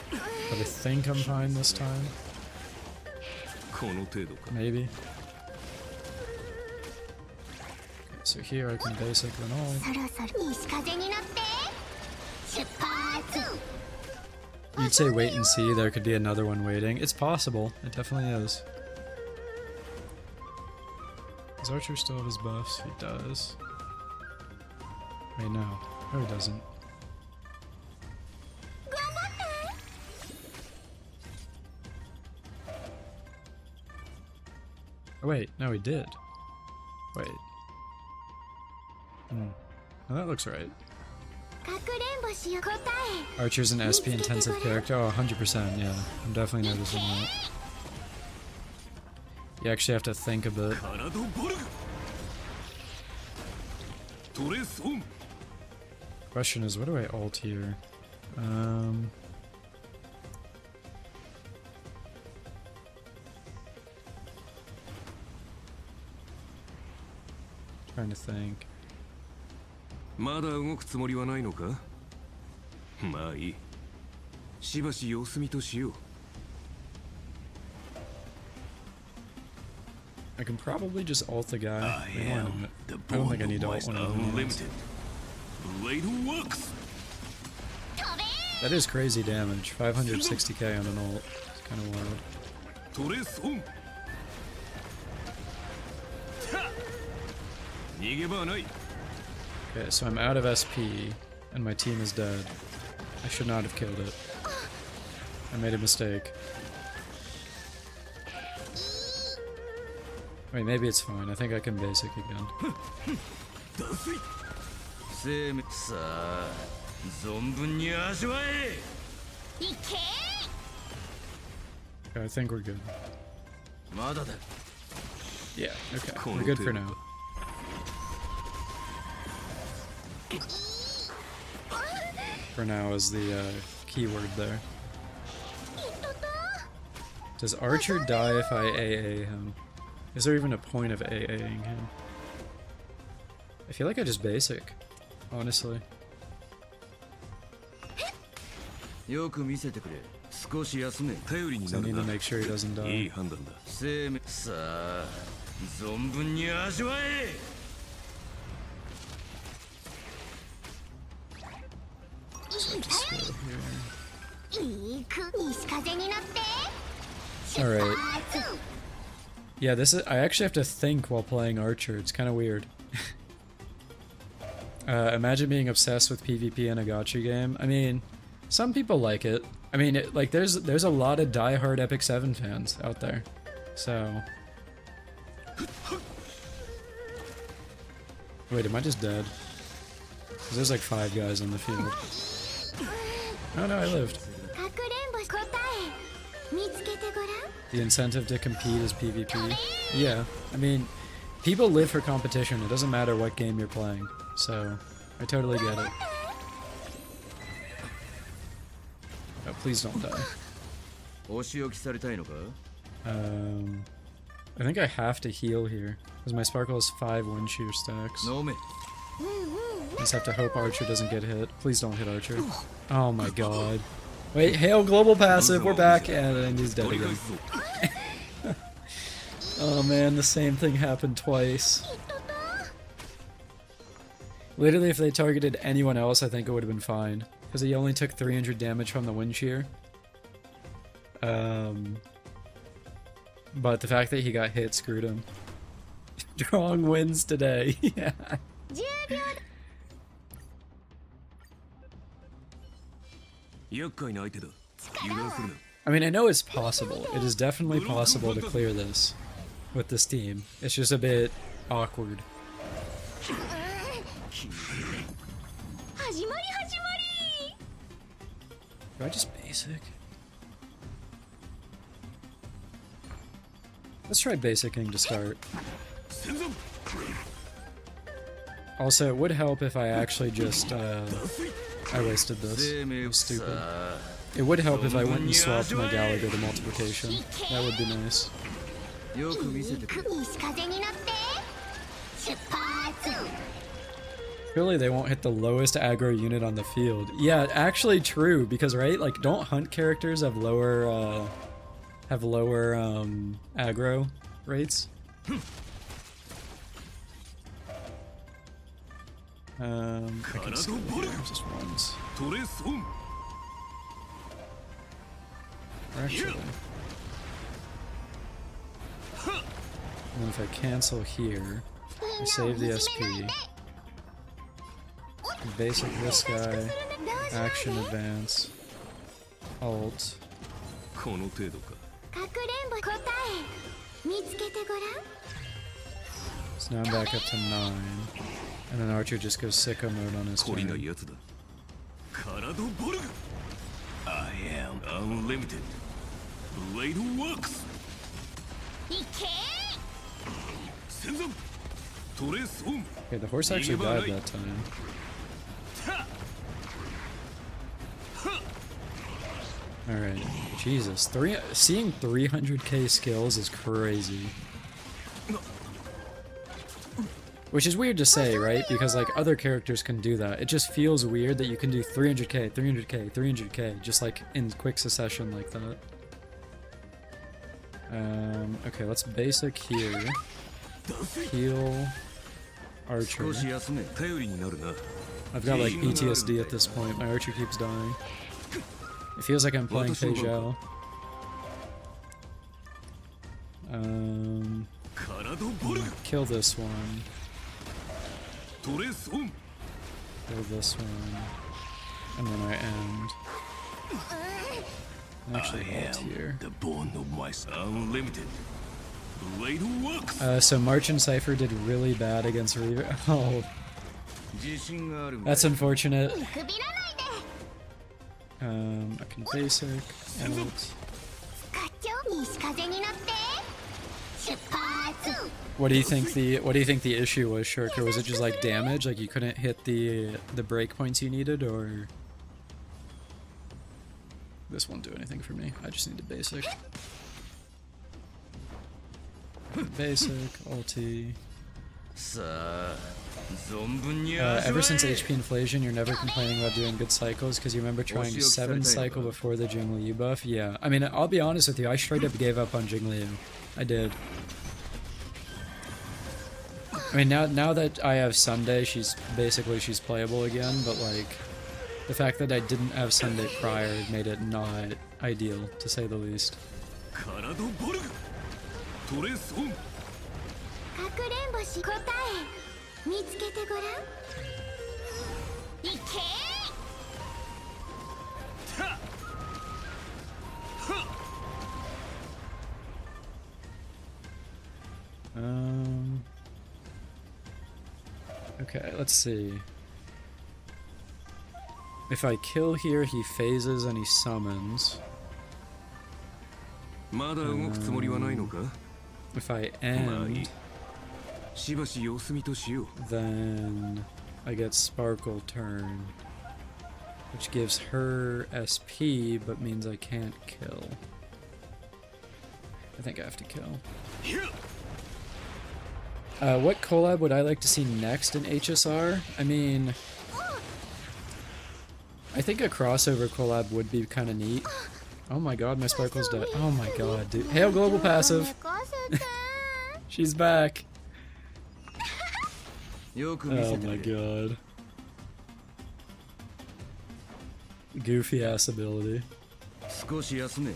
Speaker 1: But I think I'm fine this time. Maybe. So here I can basic Renault. You'd say wait and see, there could be another one waiting. It's possible, it definitely is. Does Archer still have his buffs? He does. Wait, no. No, he doesn't. Oh wait, no he did. Wait. Oh, that looks right. Archer's an SP intensive character? Oh, 100%, yeah. I'm definitely noticing that. You actually have to think a bit. Question is, what do I ult here? Trying to think.
Speaker 3: まだ動くつもりはないのか? まあいい。しばし様子見としよう。
Speaker 1: I can probably just ult the guy. I don't think I need to ult one of them. That is crazy damage. 560k on an ult. It's kind of wild. Okay, so I'm out of SP, and my team is dead. I should not have killed it. I made a mistake. Wait, maybe it's fine. I think I can basic again. Okay, I think we're good. Yeah, okay. We're good for now. For now is the keyword there. Does Archer die if I AA him? Is there even a point of AAing him? I feel like I just basic, honestly. I need to make sure he doesn't die. Alright. Yeah, this is. I actually have to think while playing Archer. It's kind of weird. Imagine being obsessed with PvP in a gacha game. I mean, some people like it. I mean, like there's a lot of diehard Epic 7 fans out there. So. Wait, am I just dead? 'Cause there's like 5 guys on the field. Oh no, I lived. The incentive to compete is PvP. Yeah, I mean, people live for competition. It doesn't matter what game you're playing. So, I totally get it. Oh, please don't die. I think I have to heal here, because my Sparkle has 5 wind shear stacks. I just have to hope Archer doesn't get hit. Please don't hit Archer. Oh my god. Wait, hail global passive, we're back, and he's dead again. Oh man, the same thing happened twice. Literally, if they targeted anyone else, I think it would have been fine. Because he only took 300 damage from the wind shear. But the fact that he got hit screwed him. Strong wins today. Yeah. I mean, I know it's possible. It is definitely possible to clear this with this team. It's just a bit awkward. Do I just basic? Let's try basicing to start. Also, it would help if I actually just, I wasted this. I'm stupid. It would help if I went and swapped my Gallagher to multiplication. That would be nice. Surely they won't hit the lowest aggro unit on the field. Yeah, actually true, because right, like don't hunt characters have lower aggro rates? I can skip it here, just once. Or actually, and then if I cancel here, I save the SP. Basic this guy, action advance, alt. So now I'm back up to 9, and then Archer just goes sicko mode on his turn.
Speaker 3: I am unlimited. Blade works.
Speaker 1: Okay, the horse actually died that time. Alright, Jesus, seeing 300k skills is crazy. Which is weird to say, right? Because like other characters can do that. It just feels weird that you can do 300k, 300k, 300k, just like in quick succession like that. Okay, let's basic here. Heal Archer. I've got like PTSD at this point. My Archer keeps dying. It feels like I'm playing Fei Zhao. Kill this one. Kill this one. And then I end. I'm actually alt here. So March and Cypher did really bad against Reaver. Oh. That's unfortunate. I can basic, alt. What do you think the issue was, Shirk? Or was it just like damage? Like you couldn't hit the breakpoints you needed, or this won't do anything for me. I just need a basic. Basic, ulti. Ever since HP Inflation, you're never complaining about doing good cycles because you remember trying 7 cycle before the Jingliu buff? Yeah, I mean, I'll be honest with you, I straight up gave up on Jingliu. I did. I mean, now that I have Sunday, she's playable again, but like, The fact that I didn't have Sunday prior made it not ideal, to say the least.
Speaker 3: カラドボルグトレスオン
Speaker 4: かくれんぼし答え見つけてごらんいけ
Speaker 3: タッハ
Speaker 1: Okay, let's see. If I kill here, he phases and he summons.
Speaker 3: まだ動くつもりはないのか
Speaker 1: If I
Speaker 3: まあいい
Speaker 1: end,
Speaker 3: しばし様子見としよう
Speaker 1: then I get Sparkle turn, which gives her SP, but means I can't kill. I think I have to kill. What collab would I like to see next in HSR? I mean, I think a crossover collab would be kind of neat. Oh my god, my Sparkle's dead. Oh my god, dude. Hail Global Passive! She's back! Oh my god. Goofy ass ability.
Speaker 2: 少し休め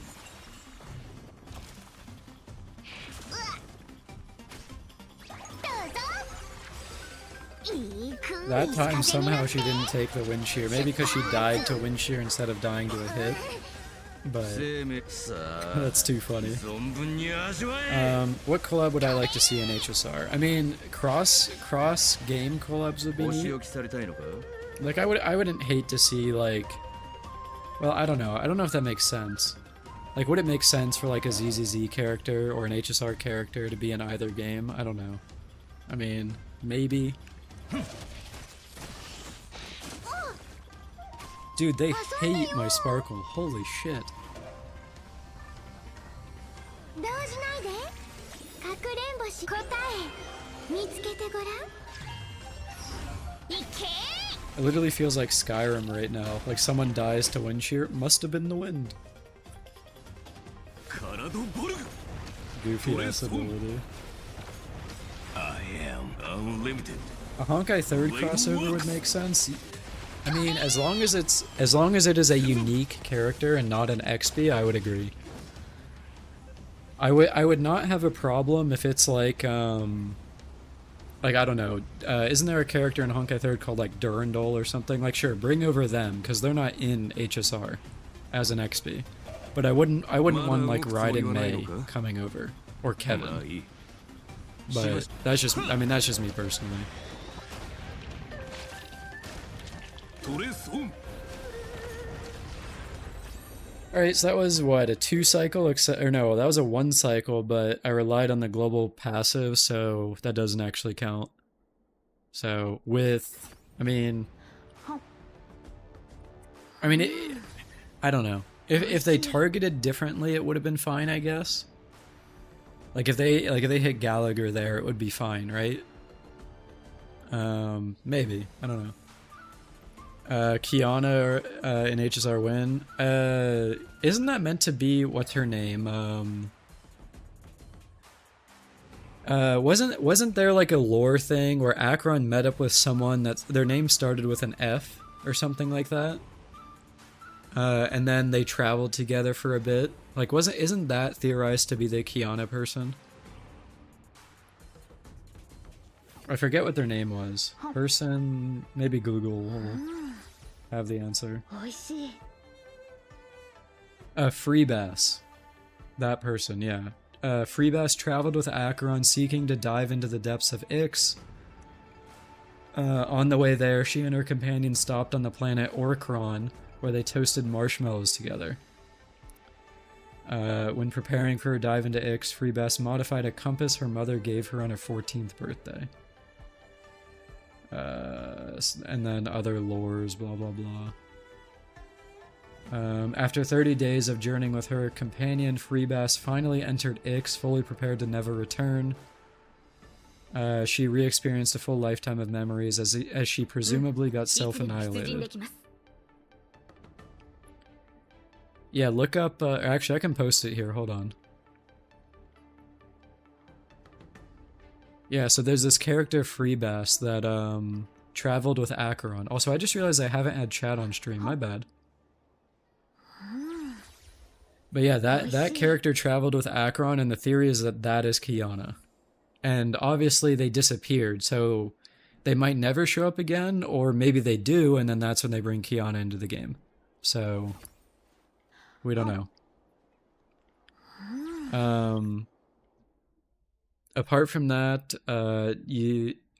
Speaker 1: That time somehow she didn't take the wind shear. Maybe because she died to wind shear instead of dying to a hit. But that's too funny. What collab would I like to see in HSR? I mean, cross game collabs would be neat. Like I wouldn't hate to see like, well, I don't know if that makes sense. Like, would it make sense for like a ZZZ character or an HSR character to be in either game? I don't know. I mean, maybe. Dude, they hate my Sparkle. Holy shit. It literally feels like Skyrim right now. Like someone dies to wind shear. Must have been the wind. Goofy ass ability.
Speaker 3: I am unlimited.
Speaker 1: A Honkai 3rd crossover would make sense. I mean, as long as it is a unique character and not an XP, I would agree. I would not have a problem if it's like I don't know, isn't there a character in Honkai 3rd called like Durandal or something? Like, sure, bring over them because they're not in HSR as an XP. But I wouldn't want like Raiden May coming over or Kevin. But that's just me personally. Alright, so that was what, a 2 cycle, or no, that was a 1 cycle, but I relied on the global passive, so that doesn't actually count. So with, I mean, I don't know. If they targeted differently, it would have been fine, I guess. Like if they hit Gallagher there, it would be fine, right? Maybe, I don't know. Kiana in HSR win. Isn't that meant to be, what's her name? Wasn't there like a lore thing where Akron met up with someone that's their name started with an F or something like that? And then they traveled together for a bit. Like, isn't that theorized to be the Kiana person? I forget what their name was. Person, maybe Google will have the answer. Freebass. That person, yeah. Freebass traveled with Acheron seeking to dive into the depths of Ix. On the way there, she and her companion stopped on the planet Orkron, where they toasted marshmallows together. When preparing for her dive into Ix, Freebass modified a compass her mother gave her on her 14th birthday. And then other lores, blah blah blah. After 30 days of journeying with her companion, Freebass finally entered Ix, fully prepared to never return. She re-experienced a full lifetime of memories as she presumably got self-annihilated. Yeah, look up, actually I can post it here, hold on. Yeah, so there's this character Freebass that, traveled with Acheron. Also, I just realized I haven't had chat on stream. My bad. But yeah, that character traveled with Acheron, and the theory is that that is Kiana. And obviously they disappeared, so they might never show up again, or maybe they do, and then that's when they bring Kiana into the game. So, we don't know. Apart from that, oh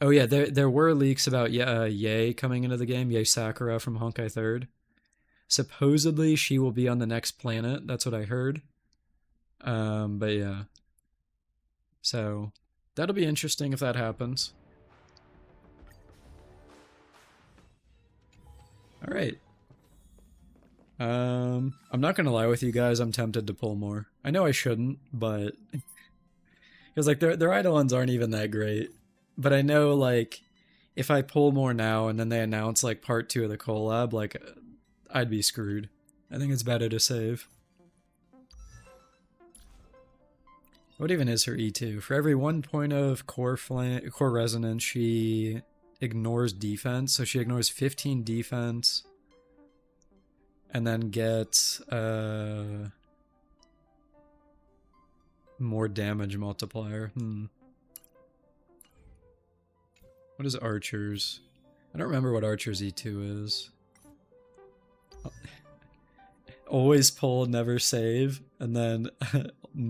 Speaker 1: yeah, there were leaks about Yae coming into the game, Yae Sakura from Honkai 3rd. Supposedly she will be on the next planet, that's what I heard. But yeah. So, that'll be interesting if that happens. Alright. I'm not gonna lie with you guys, I'm tempted to pull more. I know I shouldn't, but... Because, like, their Eidolons aren't even that great. But I know, like, if I pull more now and then they announce, like, part 2 of the collab, like, I'd be screwed. I think it's better to save. What even is her E2? For every 1 point of core resonance, she ignores defense. So she ignores 15 defense. And then gets, more damage multiplier. What is Archer's? I don't remember what Archer's E2 is. Always pull, never save, and then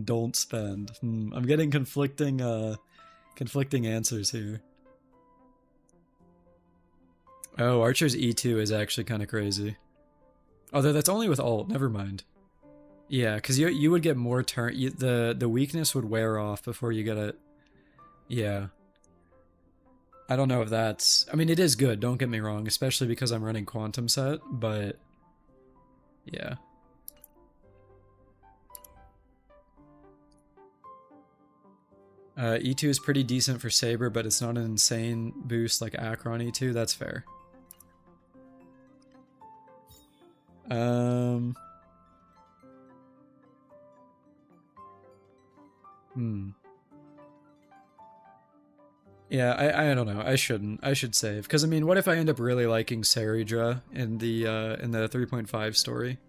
Speaker 1: don't spend. I'm getting conflicting answers here. Oh, Archer's E2 is actually kind of crazy. Although that's only with ult, never mind. Yeah, because you would get more turn. The weakness would wear off before you get it. Yeah. I don't know if that's... I mean, it is good, don't get me wrong, especially because I'm running Quantum Set, but... Yeah. E2 is pretty decent for Saber, but it's not an insane boost like Acheron E2, that's fair. Yeah, I don't know. I shouldn't. I should save. Because, I mean, what if I end up really liking Saridra in the 3.5 story?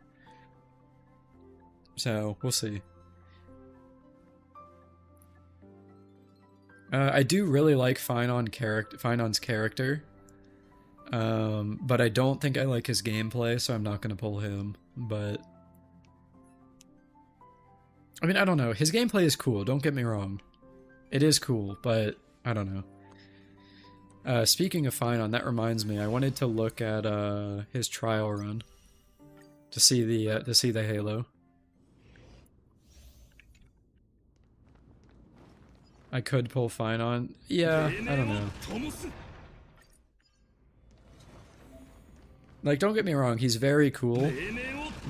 Speaker 1: So, we'll see. I do really like Finon's character. But I don't think I like his gameplay, so I'm not going to pull him. But... I mean, I don't know. His gameplay is cool, don't get me wrong. It is cool, but I don't know. Speaking of Finon, that reminds me, I wanted to look at his trial run to see the Halo. I could pull Finon. Yeah, I don't know. Like, don't get me wrong, he's very cool,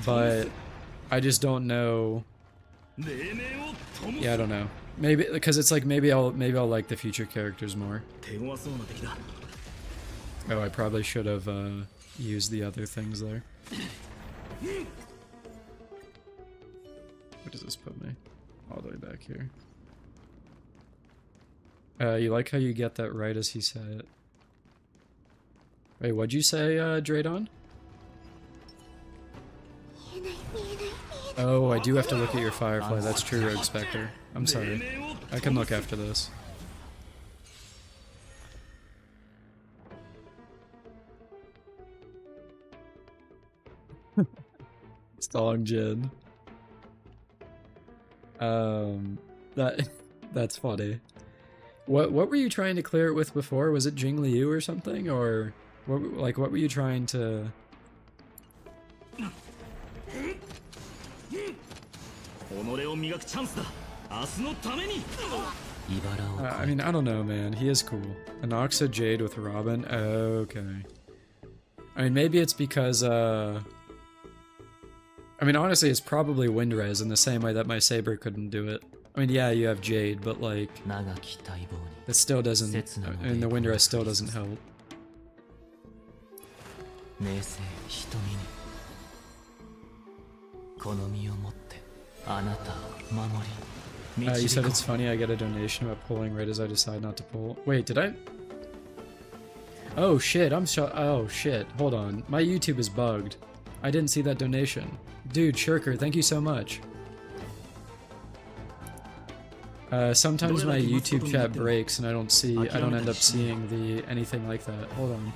Speaker 1: but I just don't know. Yeah, I don't know. Maybe because it's like maybe I'll like the future characters more. Oh, I probably should have used the other things there. Where does this put me? All the way back here. You like how you get that right as he said it. Wait, what'd you say, Draydon? Oh, I do have to look at your Firefly. That's true, Rogue Spectre. I'm sorry. I can look after this. Song Jin. That's funny. What were you trying to clear it with before? Was it Jing Liu or something, or what were you trying to? I mean, I don't know, man. He is cool. Anoxa Jade with Robin. Okay. I mean, maybe it's because I mean, honestly, it's probably Windrez in the same way that my Saber couldn't do it. I mean, yeah, you have Jade, but like, that still doesn't, I mean, the Windrez still doesn't help. You said it's funny I get a donation about pulling right as I decide not to pull. Wait, did I? Oh shit, oh shit, hold on. My YouTube is bugged. I didn't see that donation. Dude, Shirker, thank you so much. Sometimes my YouTube chat breaks and I don't end up seeing anything like that. Hold on.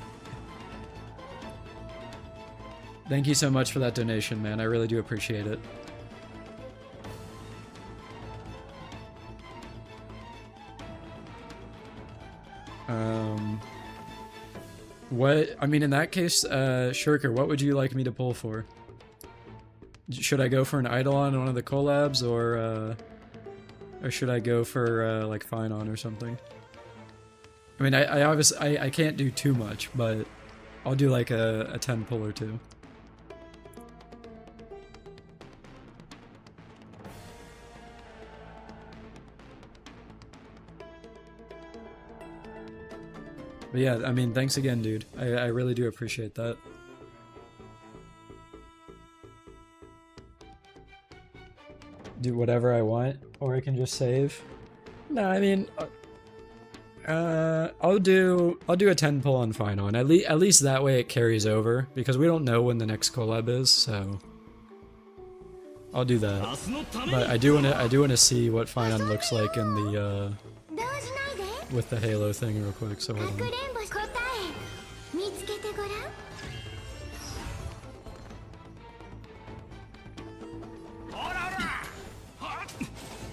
Speaker 1: Thank you so much for that donation, man. I really do appreciate it. What, I mean, in that case, Shirker, what would you like me to pull for? Should I go for an Eidolon on one of the collabs, or should I go for, like, Finon or something? I mean, I obviously, I can't do too much, but I'll do, like, a 10 pull or two. But yeah, I mean, thanks again, dude. I really do appreciate that. Do whatever I want, or I can just save. No, I mean, I'll do a 10 pull on Finon. At least that way it carries over, because we don't know when the next collab is, so I'll do that. But I do wanna see what Finon looks like in the with the Halo thing real quick. So hold on.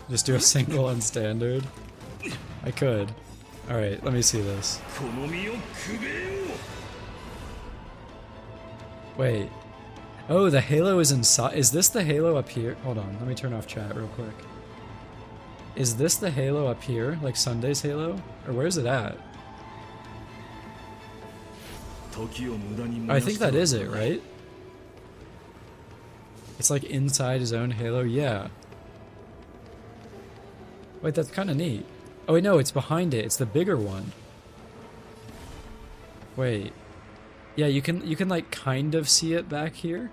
Speaker 1: Just do a single on standard? I could. Alright, let me see this. Wait. Oh, the Halo is inside. Is this the Halo up here? Hold on, let me turn off chat real quick. Is this the Halo up here? Like Sunday's Halo? Or where's it at? I think that is it, right? It's like inside his own Halo? Yeah. Wait, that's kind of neat. Oh wait, no, it's behind it. It's the bigger one. Wait. Yeah, you can like kind of see it back here.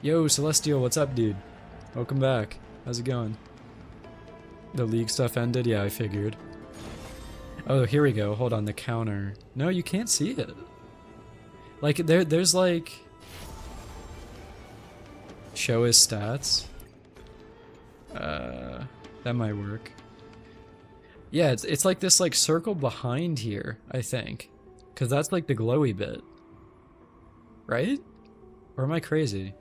Speaker 1: Yo, Celestial, what's up, dude? Welcome back. How's it going? The League stuff ended? Yeah, I figured. Oh, here we go. Hold on, the counter. No, you can't see it. Like, there's like... Show his stats. That might work. Yeah, it's like this like circle behind here, I think. Because that's like the glowy bit. Right? Or am I crazy?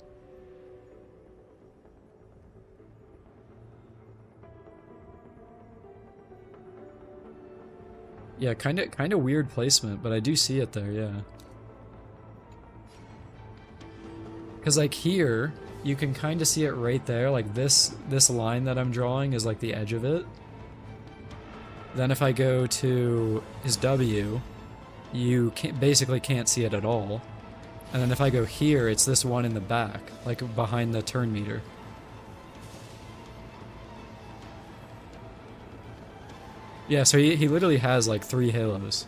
Speaker 1: Yeah, kind of weird placement, but I do see it there, yeah. Because like here, you can kind of see it right there, like this line that I'm drawing is like the edge of it. Then if I go to his W, you basically can't see it at all. And then if I go here, it's this one in the back, like behind the turn meter. Yeah, so he literally has like 3 halos.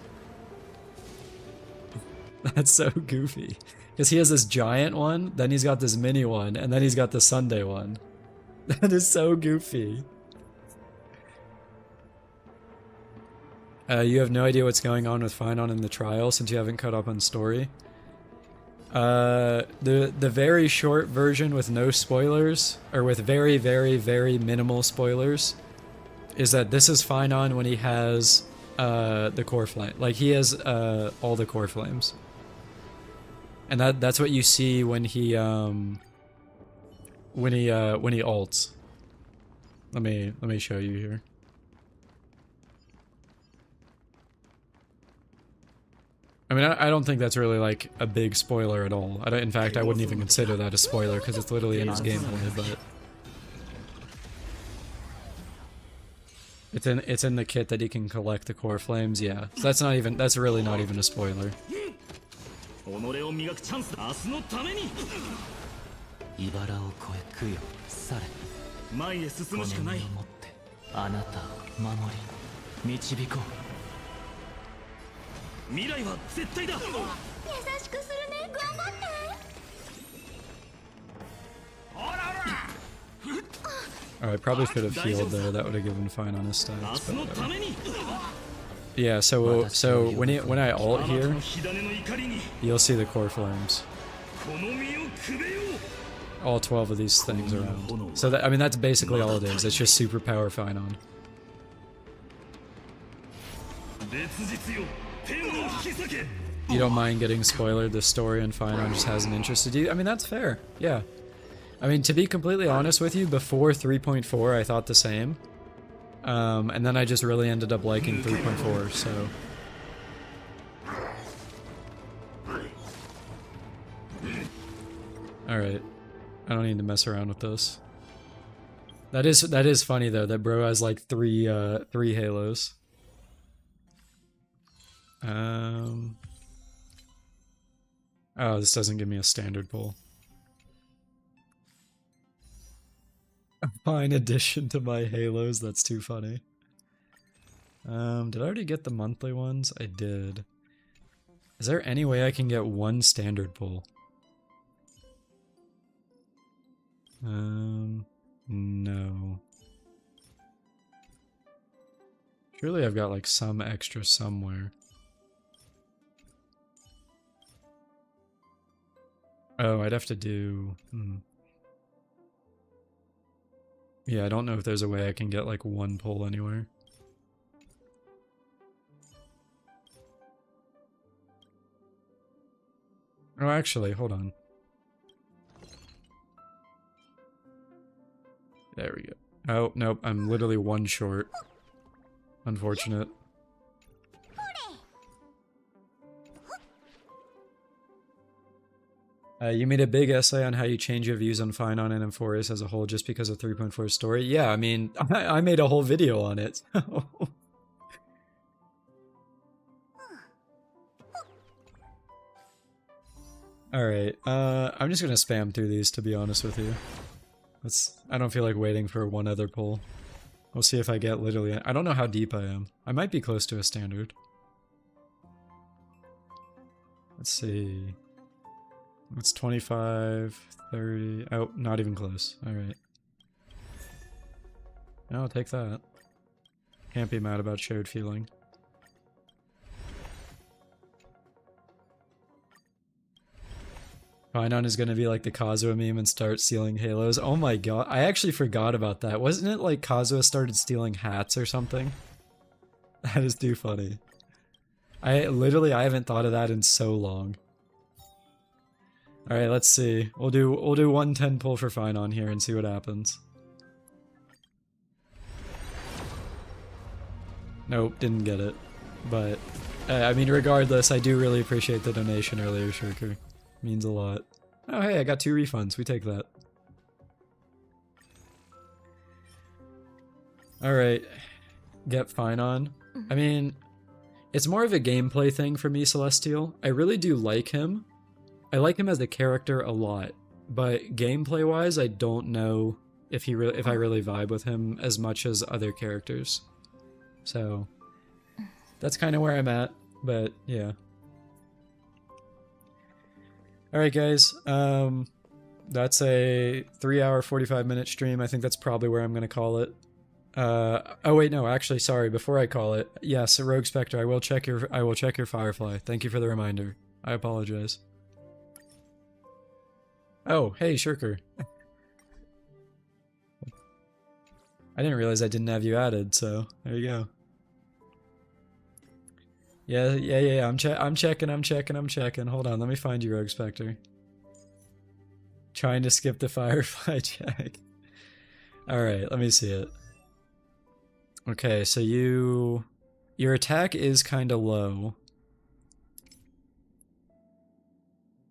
Speaker 1: That's so goofy. Because he has this giant one, then he's got this mini one, and then he's got the Sunday one. That is so goofy. You have no idea what's going on with Finon in the trial since you haven't caught up on story. The very short version with no spoilers, or with very, very, very minimal spoilers, is that this is Finon when he has the core flame. Like he has all the core flames. And that's what you see when he ults. Let me show you here. I mean, I don't think that's really like a big spoiler at all. In fact, I wouldn't even consider that a spoiler because it's literally in his gameplay. But it's in the kit that he can collect the core flames. Yeah, so that's really not even a spoiler.
Speaker 2: 己を磨くチャンスだ。明日のために。茨を越え供養され。前へ進むしかない。この身をもってあなたを守り導こう。未来は絶対だ。優しくするね。頑張って。
Speaker 1: Alright, probably could have healed there. That would have given fine on his stats. But Yeah, so when I ult here, you'll see the core flames. All 12 of these things around. So that, I mean, that's basically all it is. It's just superpower Finon. You don't mind getting spoilered, the story and Finon just hasn't interested you? I mean, that's fair. Yeah. I mean, to be completely honest with you, before 3.4 I thought the same. And then I just really ended up liking 3.4, so... Alright. I don't need to mess around with this. That is funny though, that bro has like three halos. Oh, this doesn't give me a standard pull. A fine addition to my halos, that's too funny. Did I already get the monthly ones? I did. Is there any way I can get one standard pull? No. Surely I've got like some extra somewhere. Oh, I'd have to do... Yeah, I don't know if there's a way I can get like one pull anywhere. Oh, actually, hold on. There we go. Oh, nope, I'm literally one short. Unfortunate. You made a big essay on how you change your views on Finon and Amphorius as a whole just because of 3.4 story. Yeah, I mean, I made a whole video on it. Alright, I'm just gonna spam through these, to be honest with you. I don't feel like waiting for one other pull. We'll see if I get literally... I don't know how deep I am. I might be close to a standard. Let's see... It's 25, 30... Oh, not even close. Alright. I'll take that. Can't be mad about shared feeling. Finon is gonna be like the Kazuha meme and start stealing halos. Oh my god, I actually forgot about that. Wasn't it like Kazuha started stealing hats or something? That is too funny. I haven't thought of that in so long. Alright, let's see. We'll do 110 pull for Finon here and see what happens. Nope, didn't get it. But, I mean, regardless, I do really appreciate the donation earlier, Shirker. Means a lot. Oh hey, I got 2 refunds. We take that. Alright. Get Finon. I mean, it's more of a gameplay thing for me, Celestial. I really do like him. I like him as a character a lot. But gameplay-wise, I don't know if I really vibe with him as much as other characters. So, that's kind of where I'm at. But, yeah. Alright guys, that's a 3-hour, 45-minute stream. I think that's probably where I'm going to call it. Oh wait, no, actually, sorry, before I call it, yes, Rogue Spectre, I will check your Firefly. Thank you for the reminder. I apologize. Oh, hey, Shirker. I didn't realize I didn't have you added, so there you go. Yeah, I'm checking. Hold on, let me find you, Rogue Spectre. Trying to skip the Firefly check. Alright, let me see it. Okay, so your attack is kinda low.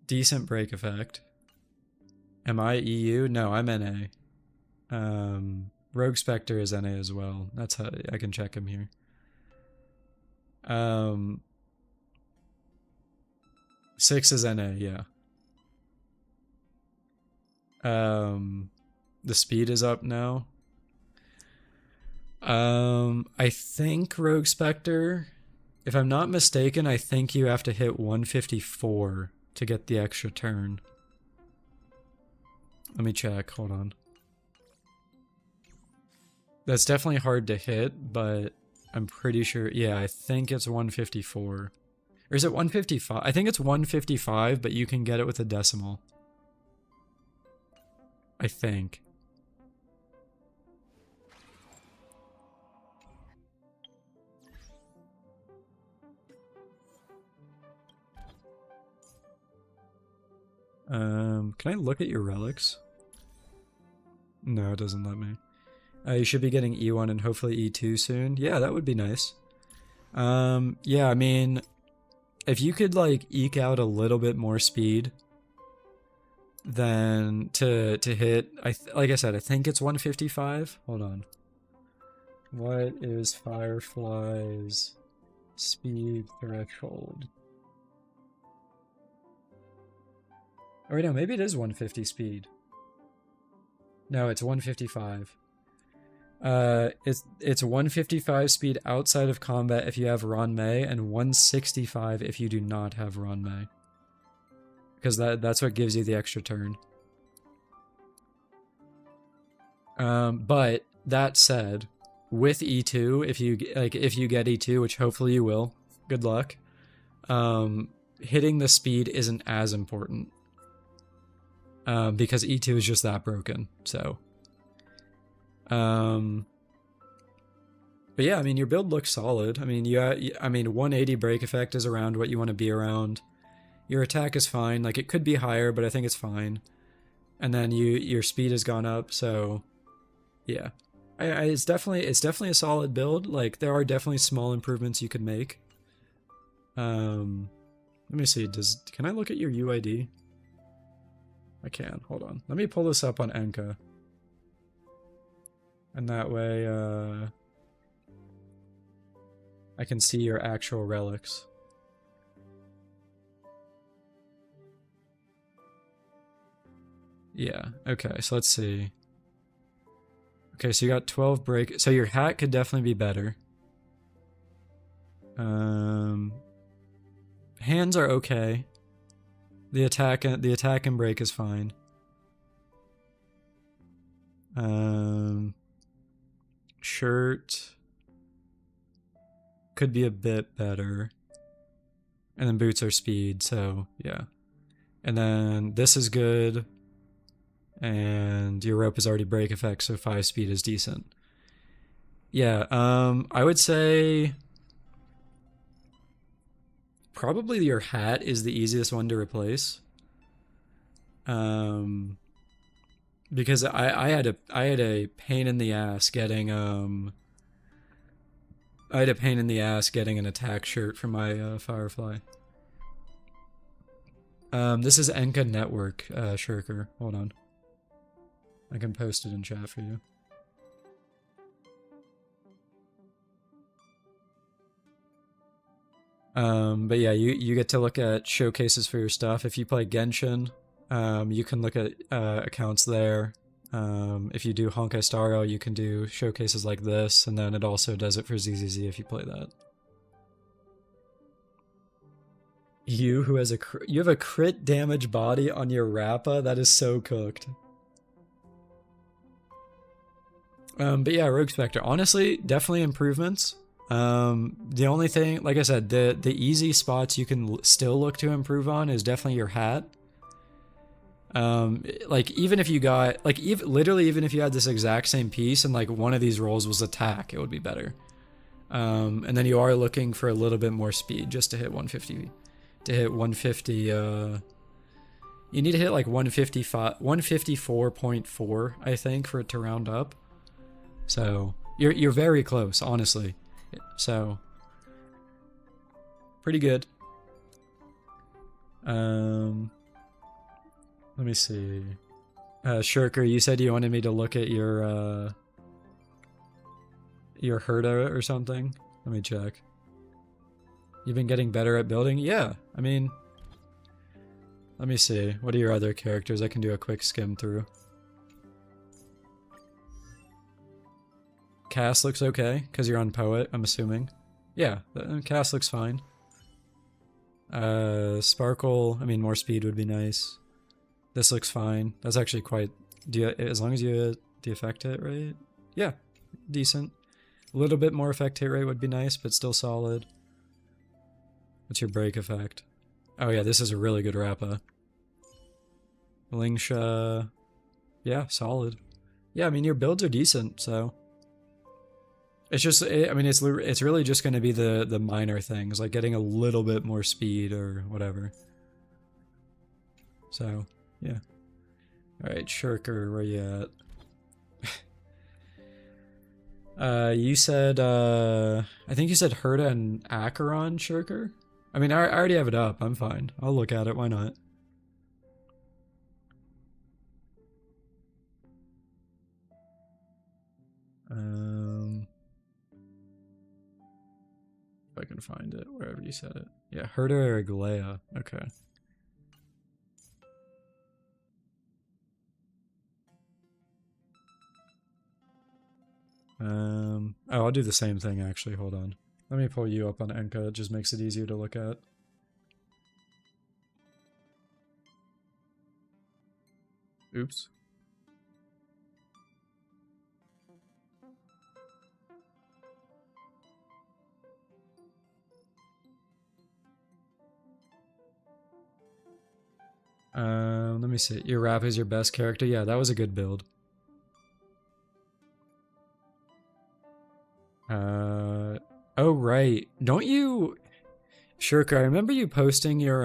Speaker 1: Decent break effect. Am I EU? No, I'm NA. Rogue Spectre is NA as well. That's how I can check him here. 6 is NA, yeah. The speed is up now. I think Rogue Spectre, if I'm not mistaken, I think you have to hit 154 to get the extra turn. Let me check, hold on. That's definitely hard to hit, but I'm pretty sure. Yeah, I think it's 154. Or is it 155? I think it's 155, but you can get it with a decimal. I think. Can I look at your relics? No, it doesn't let me. You should be getting E1 and hopefully E2 soon. Yeah, that would be nice. Yeah, I mean, if you could like eke out a little bit more speed, then to hit, like I said, I think it's 155. Hold on. What is Firefly's speed threshold? Oh, wait, no, maybe it is 150 speed. No, it's 155. It's 155 speed outside of combat if you have Ranmei, and 165 if you do not have Ranmei. Because that's what gives you the extra turn. But that said, with E2, if you get E2, which hopefully you will, good luck. Hitting the speed isn't as important. Because E2 is just that broken, so. But yeah, I mean, your build looks solid. I mean, 180 break effect is around what you want to be around. Your attack is fine. Like, it could be higher, but I think it's fine. And then your speed has gone up, so yeah. It's definitely a solid build. Like, there are definitely small improvements you could make. Let me see. Can I look at your UID? I can. Hold on. Let me pull this up on Enka. And that way, I can see your actual relics. Yeah, okay, so let's see. Okay, so you got 12 break. So your hat could definitely be better. Hands are okay. The attack and break is fine. Shirt could be a bit better. And then boots are speed, so yeah. And then this is good. And your rope is already break effect, so 5 speed is decent. Yeah, I would say probably your hat is the easiest one to replace. Because I had a pain in the ass getting an attack shirt for my Firefly. This is Enka Network Shirker. Hold on. I can post it in chat for you. But yeah, you get to look at showcases for your stuff. If you play Genshin, you can look at accounts there. If you do Honkai Star Rail, you can do showcases like this, and then it also does it for ZZZ if you play that. You who has you have a crit damage body on your Rappa? That is so cooked. But yeah, Rogue Spectre. Honestly, definitely improvements. The only thing, like I said, the easy spots you can still look to improve on is definitely your hat. Like even if you got, like literally even if you had this exact same piece and like one of these rolls was attack, it would be better. And then you are looking for a little bit more speed just to hit 150. To hit 150, you need to hit like 154.4, I think, for it to round up. So you're very close, honestly. So pretty good. Let me see. Shirker, you said you wanted me to look at your Herda or something. Let me check. You've been getting better at building? Yeah, I mean, let me see. What are your other characters? I can do a quick skim through. Cass looks okay, because you're on Poet, I'm assuming. Yeah, Cass looks fine. Sparkle, I mean, more speed would be nice. This looks fine. That's actually quite... as long as you de-effect it, right? Yeah, decent. A little bit more effect hit rate would be nice, but still solid. What's your break effect? Oh yeah, this is a really good Rappa. Lingsha. Yeah, solid. Yeah, I mean, your builds are decent, so... It's just, I mean, it's really just going to be the minor things, like getting a little bit more speed or whatever. So, yeah. Alright, Shirker, where you at? You said, I think you said Herta and Acheron, Shirker? I mean, I already have it up, I'm fine. I'll look at it, why not? If I can find it, wherever you said it. Yeah, Herta or Aglaya, okay. Oh, I'll do the same thing actually, hold on. Let me pull you up on Enka, it just makes it easier to look at. Oops. Let me see. Your Rappa is your best character? Yeah, that was a good build. Oh right. Don't you... Shirker, I remember you posting your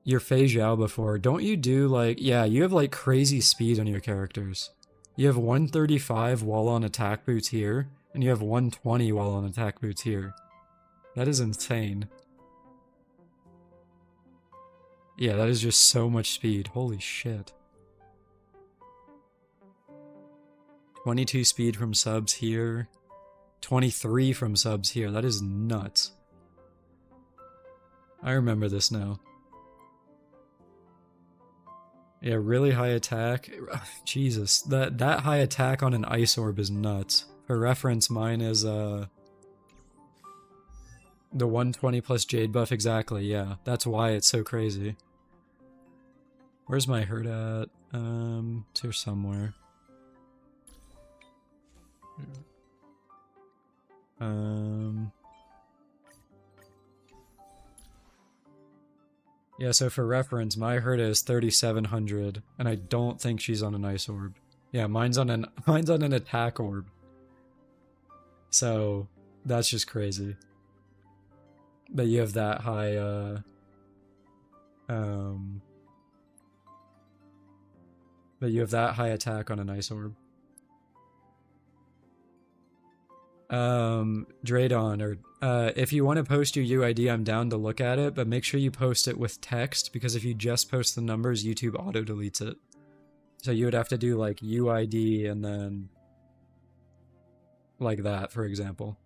Speaker 1: Fei Zhao before. Don't you do like... Yeah, you have like crazy speed on your characters. You have 135 while on attack boots here, and you have 120 while on attack boots here. That is insane. Yeah, that is just so much speed. Holy shit. 22 speed from subs here. 23 from subs here. That is nuts. I remember this now. Yeah, really high attack. Jesus, that high attack on an ice orb is nuts. For reference, mine is the 120 plus Jade buff exactly. Yeah, that's why it's so crazy. Where's my hurt at? It's here somewhere. Yeah, so for reference, my Herta is 3700, and I don't think she's on an ice orb. Yeah, mine's on an attack orb. So that's just crazy. That you have that high that you have that high attack on an ice orb. Draydon, or if you want to post your UID, I'm down to look at it, but make sure you post it with text, because if you just post the numbers, YouTube auto deletes it. So you would have to do like UID and then like that, for example.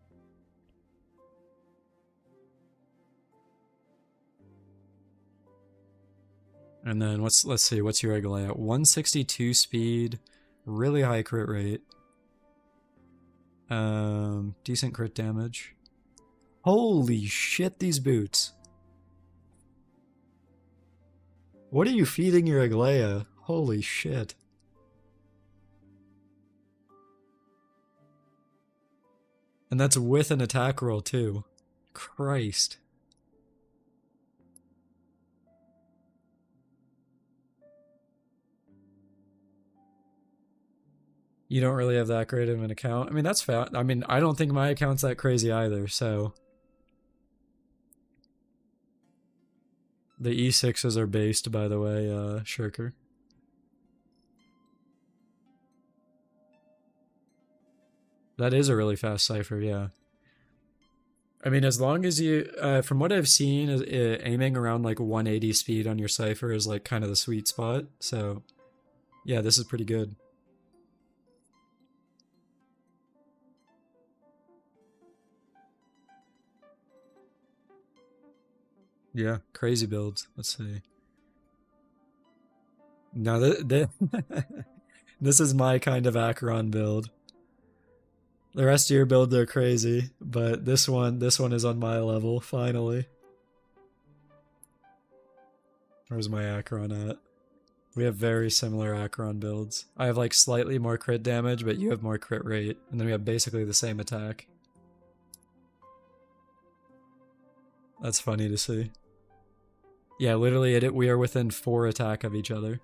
Speaker 1: And then let's see, what's your egg layout? 162 speed, really high crit rate. Decent crit damage. Holy shit, these boots. What are you feeding your Aglaya? Holy shit. And that's with an attack roll too. Christ. You don't really have that great of an account. I mean, that's fat. I mean, I don't think my account's that crazy either, so. The E6s are based, by the way, Shirker. That is a really fast cipher, yeah. I mean, as long as you, from what I've seen, aiming around like 180 speed on your cipher is like kind of the sweet spot, so. Yeah, this is pretty good. Yeah, crazy builds. Let's see. No, this is my kind of Acheron build. The rest of your builds are crazy, but this one is on my level, finally. Where's my Acheron at? We have very similar Acheron builds. I have like slightly more crit damage, but you have more crit rate, and then we have basically the same attack. That's funny to see. Yeah, literally we are within 4 attack of each other.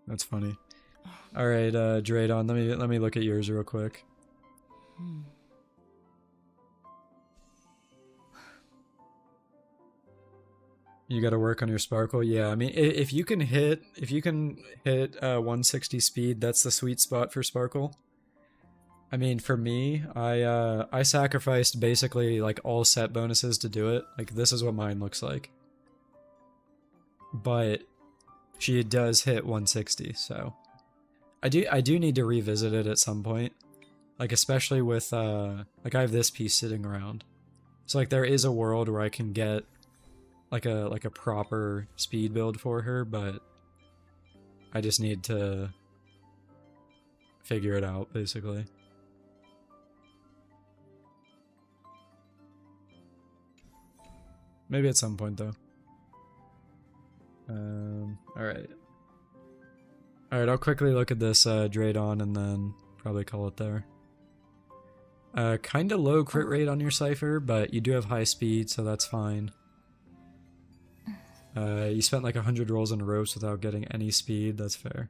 Speaker 1: That's funny. Alright, Draydon, let me look at yours real quick. You gotta work on your sparkle. Yeah, I mean, if you can hit 160 speed, that's the sweet spot for sparkle. I mean, for me, I sacrificed basically like all set bonuses to do it. Like this is what mine looks like. But she does hit 160, so I do need to revisit it at some point. Like especially with like I have this piece sitting around. So like there is a world where I can get like a proper speed build for her, but I just need to figure it out basically. Maybe at some point though. Alright. Alright, I'll quickly look at this Draydon and then probably call it there. Kinda low crit rate on your Cypher, but you do have high speed, so that's fine. You spent like 100 rolls in ropes without getting any speed, that's fair.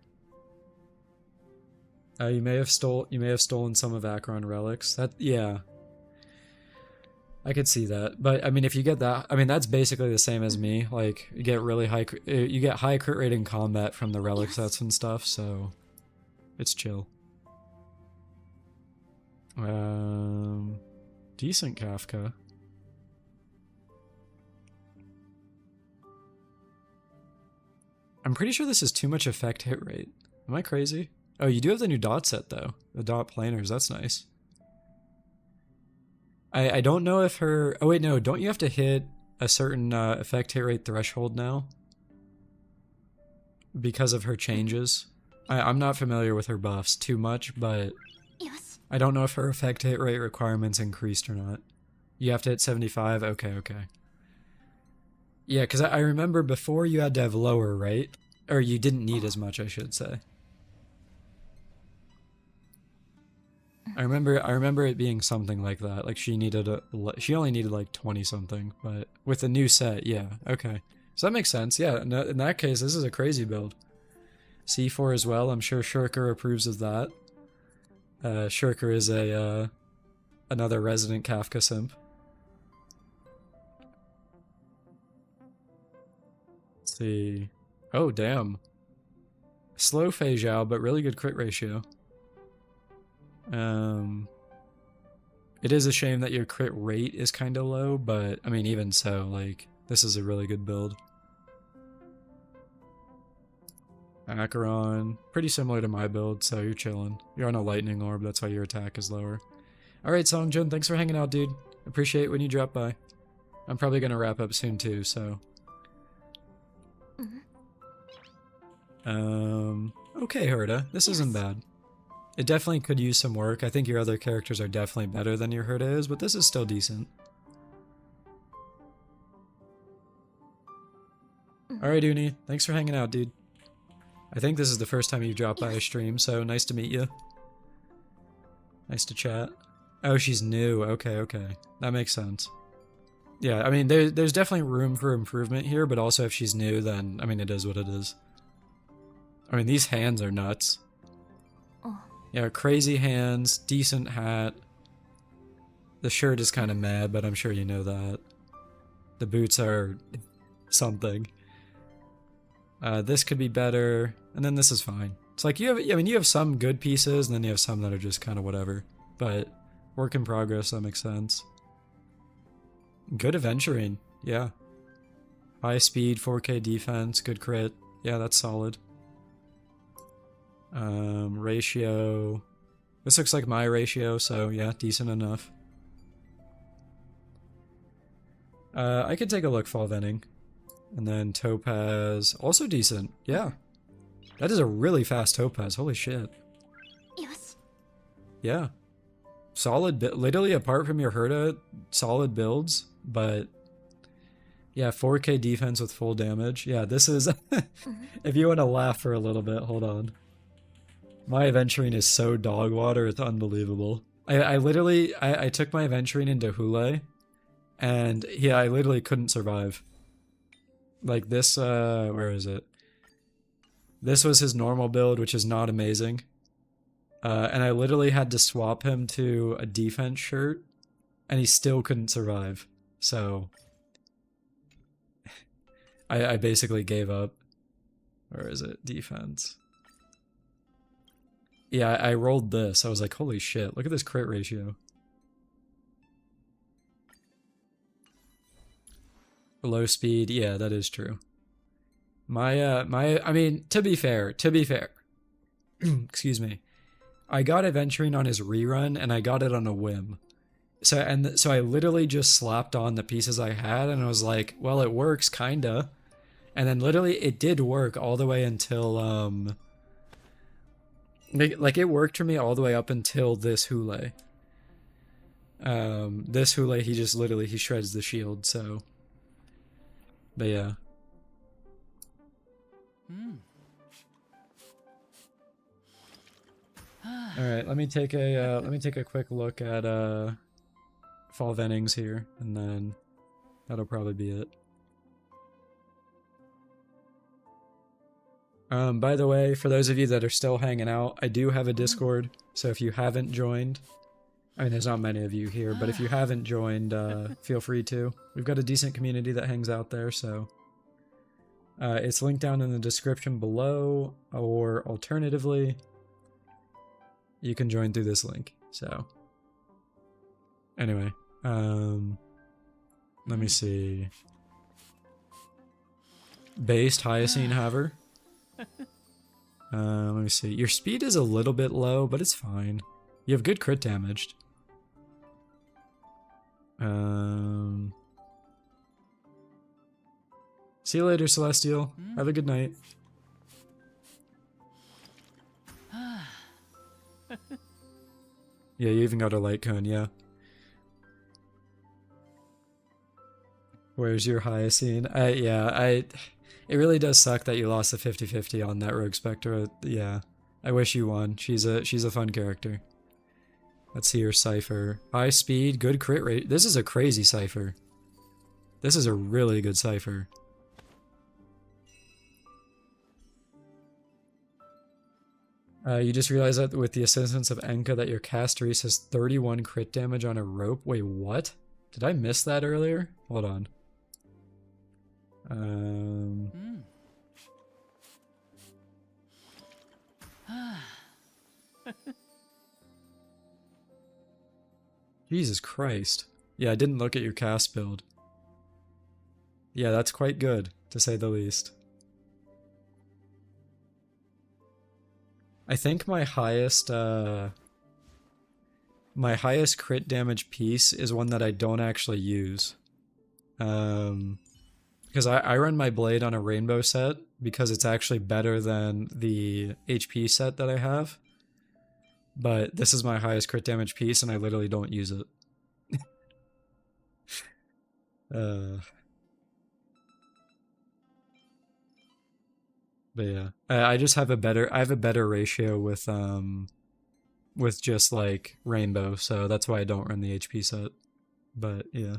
Speaker 1: You may have stolen some of Acheron relics. Yeah. I could see that, but I mean, if you get that, I mean, that's basically the same as me. Like, you get high crit rate in combat from the relic sets and stuff, so it's chill. Decent Kafka. I'm pretty sure this is too much effect hit rate. Am I crazy? Oh, you do have the new dot set though. The dot planers, that's nice. I don't know if her... Oh wait, no, don't you have to hit a certain effect hit rate threshold now? Because of her changes? I'm not familiar with her buffs too much, but I don't know if her effect hit rate requirements increased or not. You have to hit 75? Okay. Yeah, because I remember before you had to have lower, right? Or you didn't need as much, I should say. I remember it being something like that. Like she only needed like 20 something, but with the new set, yeah, okay. So that makes sense. Yeah, in that case, this is a crazy build. C4 as well. I'm sure Shurker approves of that. Shurker is another resident Kafka simp. Let's see. Oh damn. Slow Fei Zhao, but really good crit ratio. It is a shame that your crit rate is kind of low, but I mean, even so, like, this is a really good build. Acheron, pretty similar to my build, so you're chilling. You're on a lightning orb, that's why your attack is lower. Alright, Songjun, thanks for hanging out, dude. Appreciate when you drop by. I'm probably gonna wrap up soon too, so. Okay, Herda, this isn't bad. It definitely could use some work. I think your other characters are definitely better than your Herda is, but this is still decent. Alright, Uni. Thanks for hanging out, dude. I think this is the first time you've dropped by a stream, so nice to meet you. Nice to chat. Oh, she's new. Okay. That makes sense. Yeah, I mean, there's definitely room for improvement here, but also if she's new, then, I mean, it is what it is. I mean, these hands are nuts. Yeah, crazy hands, decent hat. The shirt is kind of mad, but I'm sure you know that. The boots are something. This could be better, and then this is fine. It's like you have some good pieces, and then you have some that are just kind of whatever. But work in progress, that makes sense. Good adventuring, yeah. High speed, 4K defense, good crit. Yeah, that's solid. Ratio. This looks like my ratio, so yeah, decent enough. I could take a look, Fall Venning. And then Topaz, also decent, yeah. That is a really fast Topaz, holy shit. Yeah. Solid, literally apart from your Herda, solid builds, but Yeah, 4K defense with full damage. Yeah, this is... If you want to laugh for a little bit, hold on. My Aventurine is so dog water, it's unbelievable. I literally... I took my Aventurine into Hule, and yeah, I literally couldn't survive. Like this, where is it? This was his normal build, which is not amazing. And I literally had to swap him to a defense shirt, and he still couldn't survive. So... I basically gave up. Where is it? Defense. Yeah, I rolled this. I was like, holy shit, look at this crit ratio. Low speed, yeah, that is true. I mean, to be fair, excuse me. I got Aventurine on his rerun, and I got it on a whim. So I literally just slapped on the pieces I had, and I was like, well, it works, kinda. And then literally it did work all the way until, like it worked for me all the way up until this Hule. This Hule, he just literally, he shreds the shield, so. But yeah. Alright, let me take a quick look at, Fall Vennings here, and then that'll probably be it. By the way, for those of you that are still hanging out, I do have a Discord, so if you haven't joined, I mean, there's not many of you here, but if you haven't joined, feel free to. We've got a decent community that hangs out there, so it's linked down in the description below, or alternatively, you can join through this link, so. Anyway, let me see. Based Hyacine Haver. Let me see. Your speed is a little bit low, but it's fine. You have good crit damage. See you later, Celestial. Have a good night. Yeah, you even got a light cone, yeah. Where's your Hyacine? It really does suck that you lost the 50-50 on that Rogue Spectre. Yeah, I wish you won. She's a fun character. Let's see her Cypher. High speed, good crit rate. This is a crazy Cypher. This is a really good Cypher. You just realized that with the assistance of Enka that your Castorise has 31 crit damage on a rope. Wait, what? Did I miss that earlier? Hold on. Jesus Christ. Yeah, I didn't look at your cast build. Yeah, that's quite good, to say the least. I think my highest crit damage piece is one that I don't actually use. Because I run my blade on a rainbow set because it's actually better than the HP set that I have. But this is my highest crit damage piece and I literally don't use it. But yeah, I just have I have a better ratio with just like rainbow, so that's why I don't run the HP set. But yeah.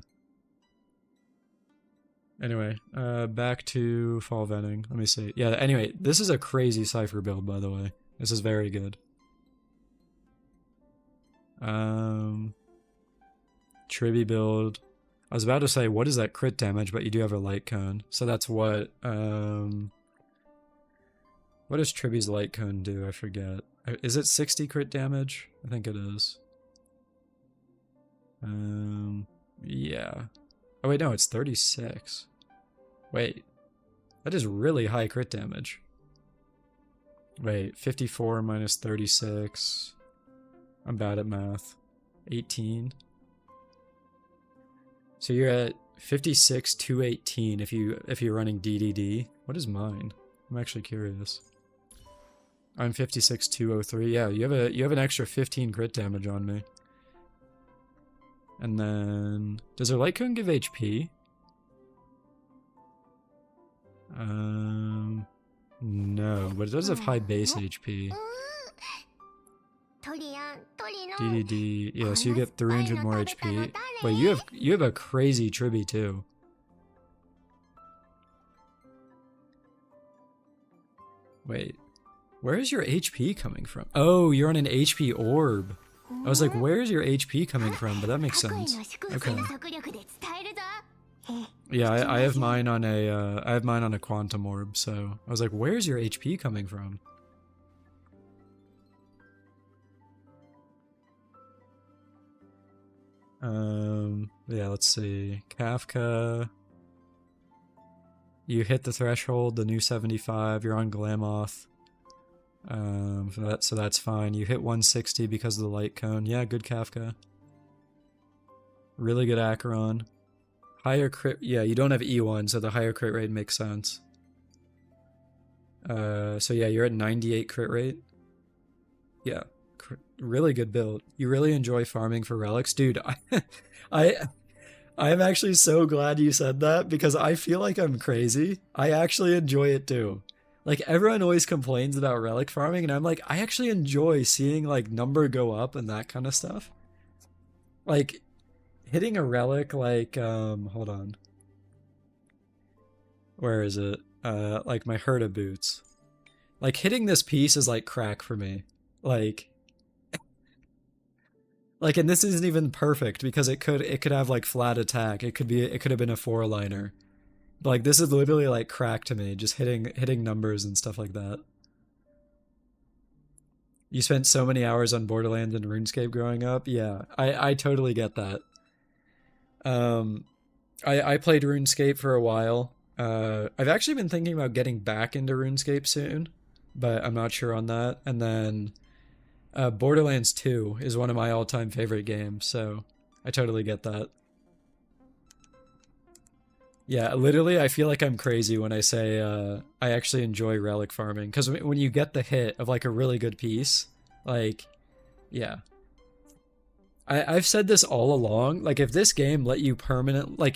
Speaker 1: Anyway, back to Fall Venning. Let me see. Yeah, anyway, this is a crazy Cypher build, by the way. This is very good. Tribby build. I was about to say, what is that crit damage, but you do have a light cone. So that's what does Tribby's light cone do? I forget. Is it 60 crit damage? I think it is. Yeah. Oh wait, no, it's 36. Wait. That is really high crit damage. Wait, 54 minus 36. I'm bad at math. 18. So you're at 56 218 if you're running DDD. What is mine? I'm actually curious. I'm 56 203. Yeah, you have an extra 15 crit damage on me. And then does her light cone give HP? No, but it does have high base HP. DDD, yeah, so you get 300 more HP. Wait, you have a crazy Tribby too. Wait, where is your HP coming from? Oh, you're on an HP orb. I was like, where's your HP coming from? But that makes sense. Okay. Yeah, I have mine on a quantum orb, so I was like, where's your HP coming from? Yeah, let's see. Kafka. You hit the threshold, the new 75, you're on Glamoth. So that's fine. You hit 160 because of the light cone. Yeah, good Kafka. Really good Acheron. Higher crit, yeah, you don't have E1, so the higher crit rate makes sense. So yeah, you're at 98 crit rate. Yeah, really good build. You really enjoy farming for relics? Dude, I'm actually so glad you said that because I feel like I'm crazy. I actually enjoy it too. Like, everyone always complains about relic farming, and I'm like, I actually enjoy seeing, like, number go up and that kind of stuff. Like, hitting a relic, like, hold on. Where is it? Like, my Herta boots. Like, hitting this piece is, like, crack for me. Like, and this isn't even perfect, because it could have, like, flat attack. It could have been a 4-liner. Like, this is literally like crack to me, just hitting numbers and stuff like that. You spent so many hours on Borderlands and RuneScape growing up? Yeah, I totally get that. I played RuneScape for a while. I've actually been thinking about getting back into RuneScape soon, but I'm not sure on that. And then Borderlands 2 is one of my all-time favorite games, so I totally get that. Yeah, literally, I feel like I'm crazy when I say I actually enjoy relic farming. Because when you get the hit of, like, a really good piece, like, yeah. I've said this all along. Like, if this game let you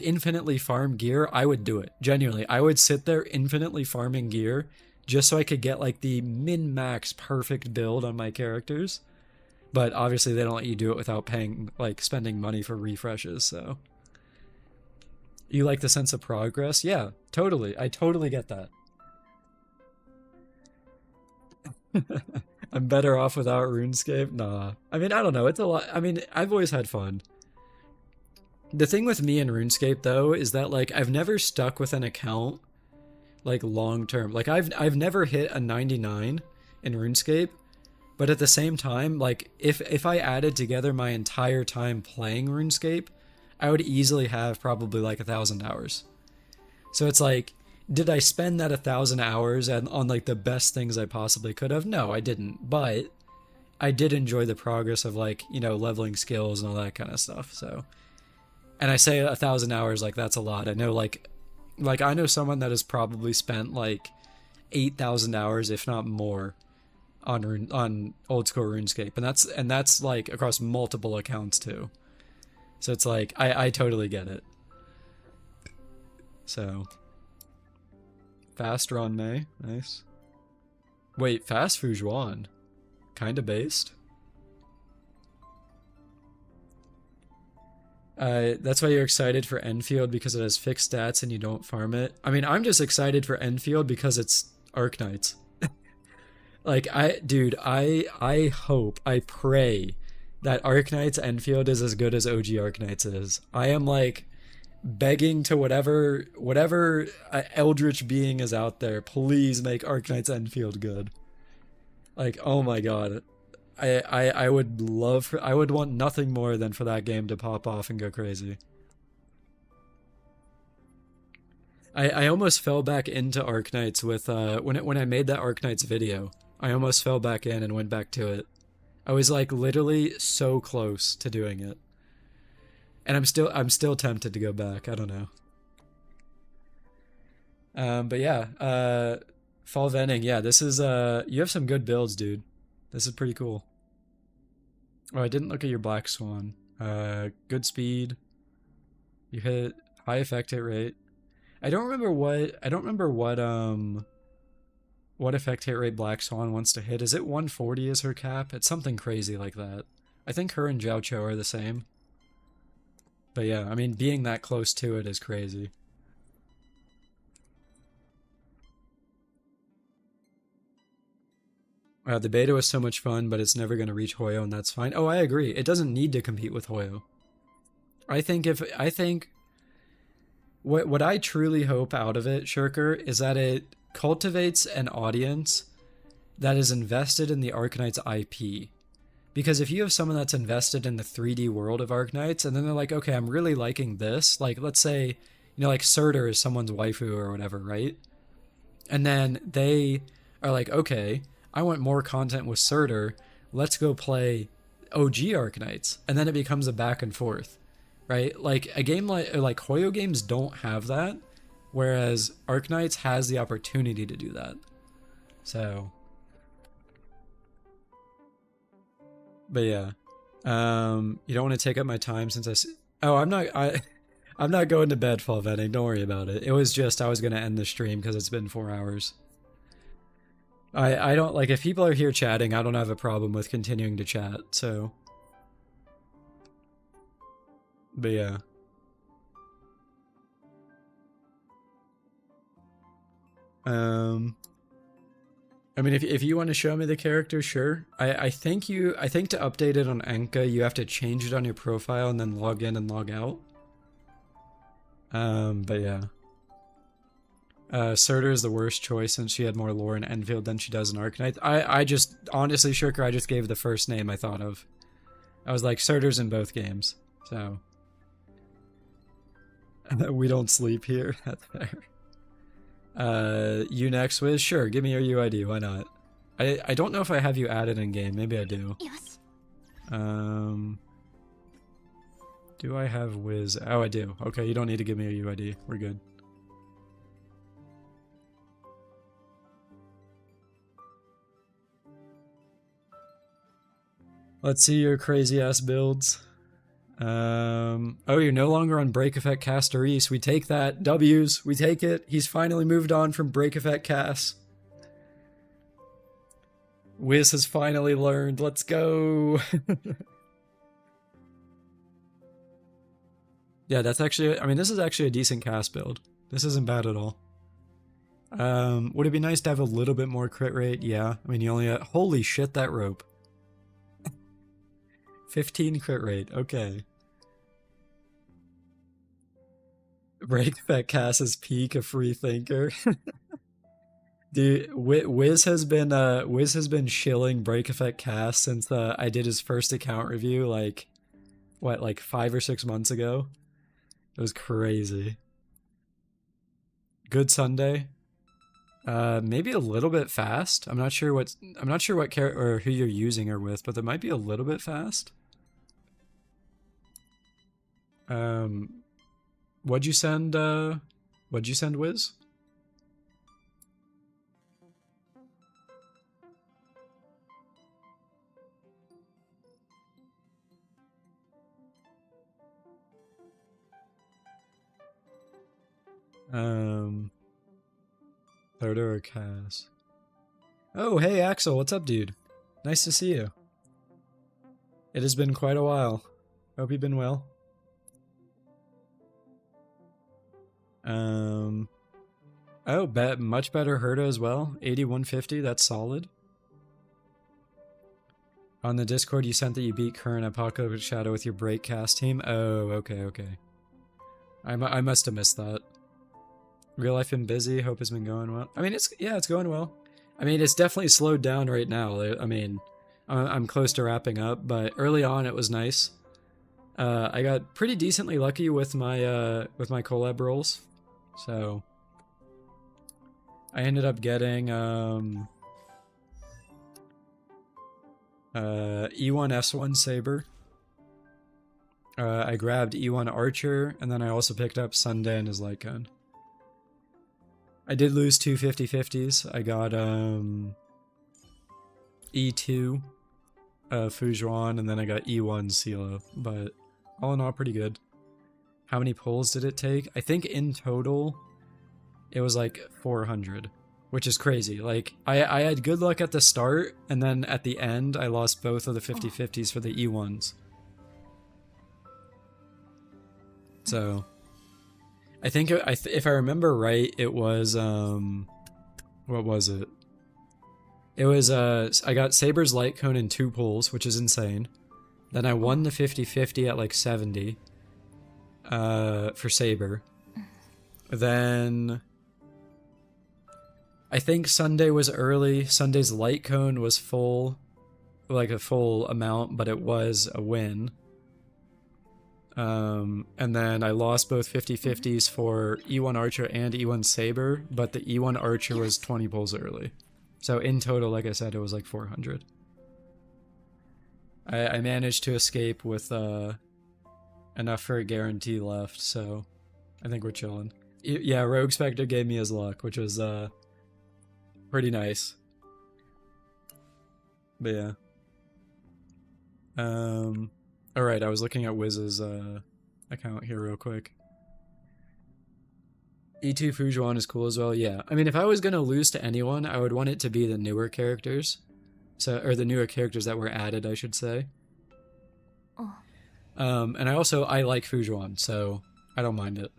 Speaker 1: infinitely farm gear, I would do it. Genuinely. I would sit there infinitely farming gear just so I could get, like, the min-max perfect build on my characters. But obviously, they don't let you do it without spending money for refreshes, so... You like the sense of progress? Yeah, totally. I totally get that. I'm better off without RuneScape? Nah. I mean, I don't know. It's a lot. I mean, I've always had fun. The thing with me and RuneScape, though, is that, like, I've never stuck with an account, like, long term. Like, I've never hit a 99 in RuneScape, but at the same time, like, if I added together my entire time playing RuneScape, I would easily have probably like 1,000 hours. So it's like, did I spend that 1,000 hours on like the best things I possibly could have? No, I didn't. But I did enjoy the progress of, like, you know, leveling skills and all that kind of stuff. So, and I say 1,000 hours like that's a lot. I know like I know someone that has probably spent like 8,000 hours, if not more, on old school RuneScape, and that's like across multiple accounts too. So it's like, I totally get it. So. Fast Ron May. Nice. Wait, Fast Fujuan. Kinda based? That's why you're excited for Enfield, because it has fixed stats and you don't farm it. I mean, I'm just excited for Enfield because it's Arknights. Like, I hope, I pray that Arknights Enfield is as good as OG Arknights is. I am, like, begging to whatever eldritch being is out there, please make Arknights Enfield good. Like, oh my god. I would want nothing more than for that game to pop off and go crazy. I almost fell back into Arknights with when I made that Arknights video. I almost fell back in and went back to it. I was like literally so close to doing it. And I'm still tempted to go back. I don't know. But yeah, Fall Vending, yeah, this is you have some good builds, dude. This is pretty cool. Oh, I didn't look at your Black Swan. Good speed. You hit high effect hit rate. I don't remember what effect hit rate Black Swan wants to hit. Is it 140 as her cap? It's something crazy like that. I think her and Jiao Cho are the same. But yeah, I mean, being that close to it is crazy. The beta was so much fun, but it's never going to reach Hoyo, and that's fine. Oh, I agree. It doesn't need to compete with Hoyo. I think what I truly hope out of it, Shirker, is that it cultivates an audience that is invested in the Arknights IP. Because if you have someone that's invested in the 3D world of Arknights, and then they're like, okay, I'm really liking this, like, let's say, you know, like Surtur is someone's waifu or whatever, right? And then they are like, okay, I want more content with Surtur, let's go play OG Arknights. And then it becomes a back and forth, right? Like, a game like Hoyo games don't have that, whereas Arknights has the opportunity to do that. So... But yeah, you don't want to take up my time since I'm not going to bed, Fall Venning, don't worry about it. It was just, I was going to end the stream because it's been 4 hours. I don't, like, if people are here chatting, I don't have a problem with continuing to chat, so. But yeah. I mean, if you want to show me the character, sure. I think to update it on Enka, you have to change it on your profile and then log in and log out. But yeah. Surtur is the worst choice since she had more lore in Enfield than she does in Arknight. I just, honestly, Shirker, I just gave the first name I thought of. I was like, Surtur's in both games, so. We don't sleep here, that's fair. You next, Wiz? Sure, give me your UID, why not? I don't know if I have you added in game, maybe I do. Do I have Wiz? Oh, I do. Okay, you don't need to give me a UID, we're good. Let's see your crazy ass builds. Oh, you're no longer on Break Effect Caster East. We take that. W's. We take it. He's finally moved on from Break Effect Cast. Wiz has finally learned. Let's go. Yeah, that's actually, I mean, this is actually a decent cast build. This isn't bad at all. Would it be nice to have a little bit more crit rate? Yeah. I mean, you only, holy shit, that rope. 15 crit rate, okay. Break that Cass's peak, a free thinker. Dude, Wiz has been shilling Break Effect Cass since I did his first account review, like, what, like 5 or 6 months ago? It was crazy. Good Sunday. Maybe a little bit fast. I'm not sure what character or who you're using her with, but that might be a little bit fast. What'd you send, Wiz? Surtur or Cass? Oh, hey Axel, what's up, dude? Nice to see you. It has been quite a while. Hope you've been well. Oh, much better Herta as well. 8150, that's solid. On the Discord, you sent that you beat current Apocalyptic Shadow with your Breakcast team. Oh, okay. I must have missed that. Real life been busy. Hope it's been going well. I mean, it's going well. I mean, it's definitely slowed down right now. I mean, I'm close to wrapping up, but early on it was nice. I got pretty decently lucky with my collab rolls, so I ended up getting E1 S1 Saber. I grabbed E1 Archer, and then I also picked up Sunday and his light gun. I did lose 2 50/50s. I got E2 Fujuan, and then I got E1 Silo, but all in all pretty good. How many pulls did it take? I think in total it was like 400, which is crazy. Like, I had good luck at the start, and then at the end, I lost both of the 50/50s for the E1s. So, I think if I remember right, it was, what was it? It was, I got Saber's Light Cone in 2 pulls, which is insane. Then I won the 50/50 at like 70, for Saber. Then, I think Sunday was early. Sunday's Light Cone was full, like a full amount, but it was a win. And then I lost both 50/50s for E1 Archer and E1 Saber, but the E1 Archer was 20 pulls early. So in total, like I said, it was like 400. I managed to escape with enough for a guarantee left, so I think we're chilling. Yeah, Rogue Spectre gave me his luck, which was pretty nice. But yeah. Alright, I was looking at Wiz's account here real quick. E2 Fujuan is cool as well, yeah. I mean, if I was gonna lose to anyone, I would want it to be the newer characters. So, or the newer characters that were added, I should say.
Speaker 5: Oh.
Speaker 1: And I like Fujuan, so I don't mind it.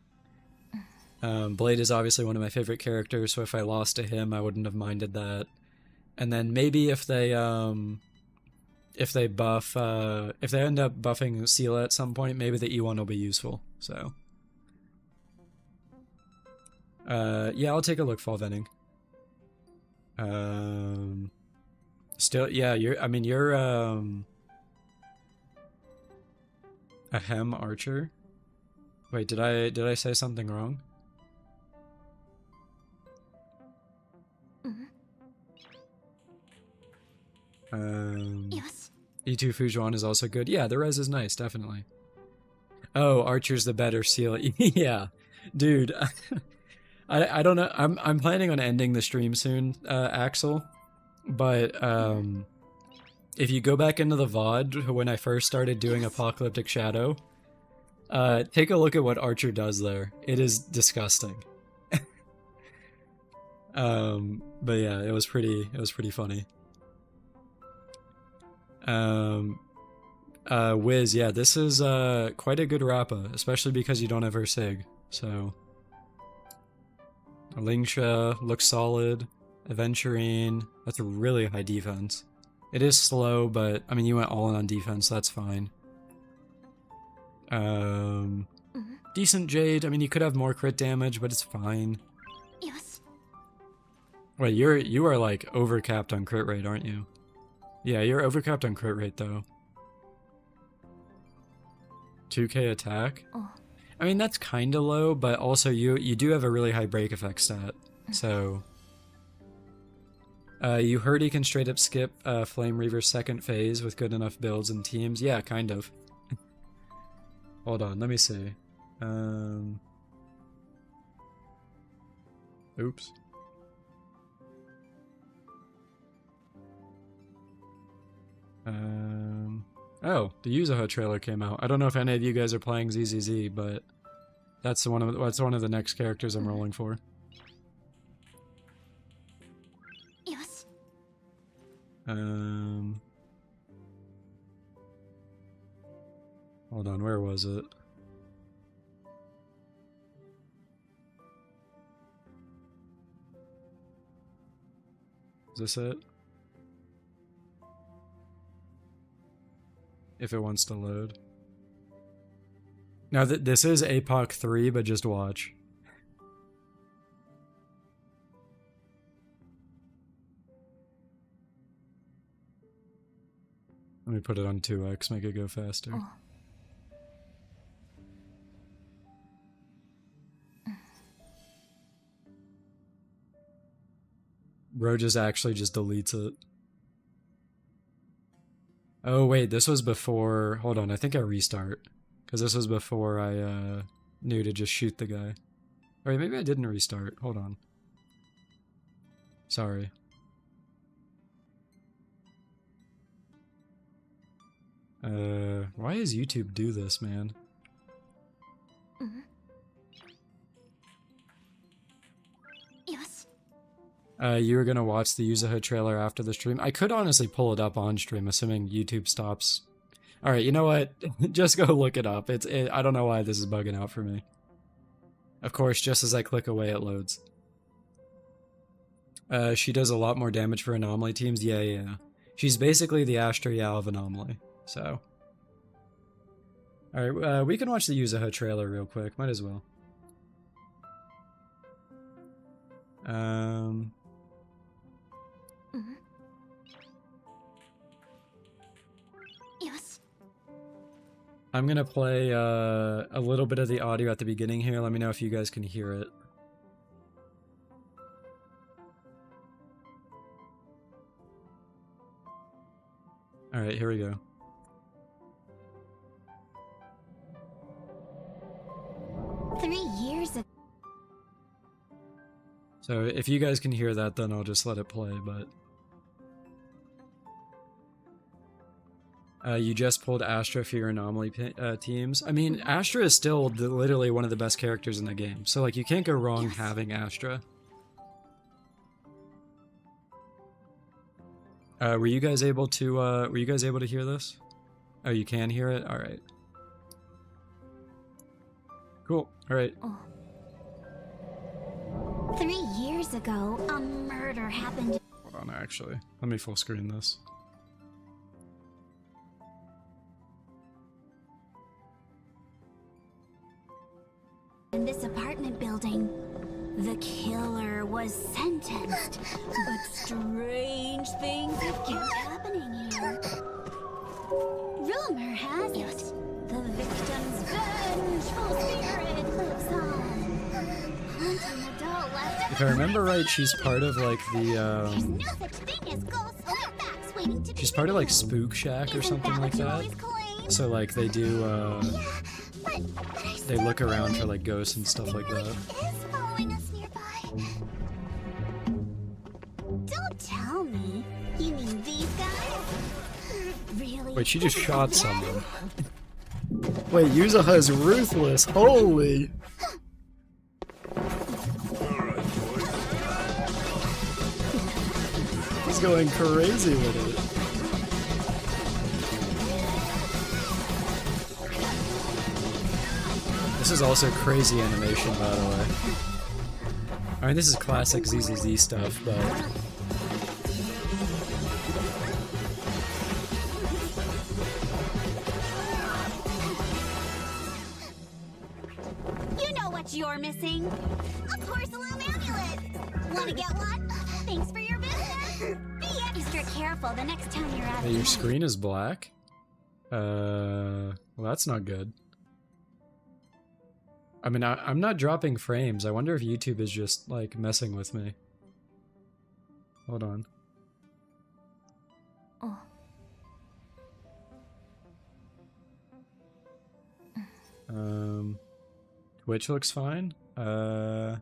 Speaker 1: Blade is obviously one of my favorite characters, so if I lost to him, I wouldn't have minded that. And then maybe if they buff, if they end up buffing Sela at some point, maybe the E1 will be useful, so. Yeah, I'll take a look, Fall Venning. Still, yeah, you're a Hem Archer? Wait, did I say something wrong? E2 Fujuan is also good. Yeah, the res is nice, definitely. Oh, Archer's the better seal. Yeah, dude. I don't know. I'm planning on ending the stream soon, Axel. But if you go back into the VOD when I first started doing Apocalyptic Shadow, take a look at what Archer does there. It is disgusting. But yeah, it was pretty funny. Wiz, yeah, this is quite a good Rappa, especially because you don't have her Sig. So Lingsha looks solid. Aventurine, that's a really high defense. It is slow, but I mean, you went all in on defense, so that's fine. Decent Jade. I mean, you could have more crit damage, but it's fine. Wait, you are like overcapped on crit rate, aren't you? Yeah, you're overcapped on crit rate though. 2k attack. I mean, that's kind of low, but also you do have a really high break effect stat, so. You heard he can straight up skip Flame Reaver's second phase with good enough builds and teams. Yeah, kind of. Hold on, let me see. Oops. Oh, the Yuzuha trailer came out. I don't know if any of you guys are playing ZZZ, but that's one of the next characters I'm rolling for. Hold on, where was it? Is this it? If it wants to load. Now, this is APOC 3, but just watch. Let me put it on 2x, make it go faster. Bro just actually just deletes it. Oh wait, this was before... Hold on, I think I restart. Because this was before I knew to just shoot the guy. Or maybe I didn't restart. Hold on. Sorry. Why does YouTube do this, man? You were gonna watch the Yuzuha trailer after the stream. I could honestly pull it up on stream, assuming YouTube stops. All right, you know what? Just go look it up. I don't know why this is bugging out for me. Of course, just as I click away, it loads. She does a lot more damage for anomaly teams. Yeah. She's basically the Astra Yao of anomaly. So. All right, we can watch the Yuzuha trailer real quick. Might as well. I'm gonna play a little bit of the audio at the beginning here. Let me know if you guys can hear it. Alright, here we go. So if you guys can hear that, then I'll just let it play, but... you just pulled Astra for your anomaly teams. I mean, Astra is still literally one of the best characters in the game, so like you can't go wrong having Astra. Were you guys able to hear this? Oh, you can hear it? Alright. Cool. Alright.
Speaker 4: 3 years ago, a murder happened.
Speaker 1: Hold on, actually. Let me full screen this.
Speaker 4: In this apartment building, the killer was sentenced, but strange things have kept happening here. Rumor has it, the victim's vengeful spirit lives on, haunting adult left.
Speaker 1: If I remember right, she's part of like the
Speaker 4: There's no such thing as ghosts or facts waiting to be
Speaker 1: she's part of like Spook Shack or something like that. So like they do they look around for like ghosts and stuff like that.
Speaker 4: Is following us nearby. Don't tell me. You mean these guys? Really?
Speaker 1: Wait, she just shot someone. Wait, Yuzuha is ruthless. Holy. He's going crazy with it. This is also crazy animation, by the way. I mean, this is classic ZZZ stuff, but...
Speaker 4: You know what you're missing? A porcelain amulet! Wanna get one? Thanks for your business! Be extra careful the next time you're out.
Speaker 1: Hey, your screen is black? Well, that's not good. I mean, I'm not dropping frames. I wonder if YouTube is just, like, messing with me. Hold on. Twitch looks fine. Huh.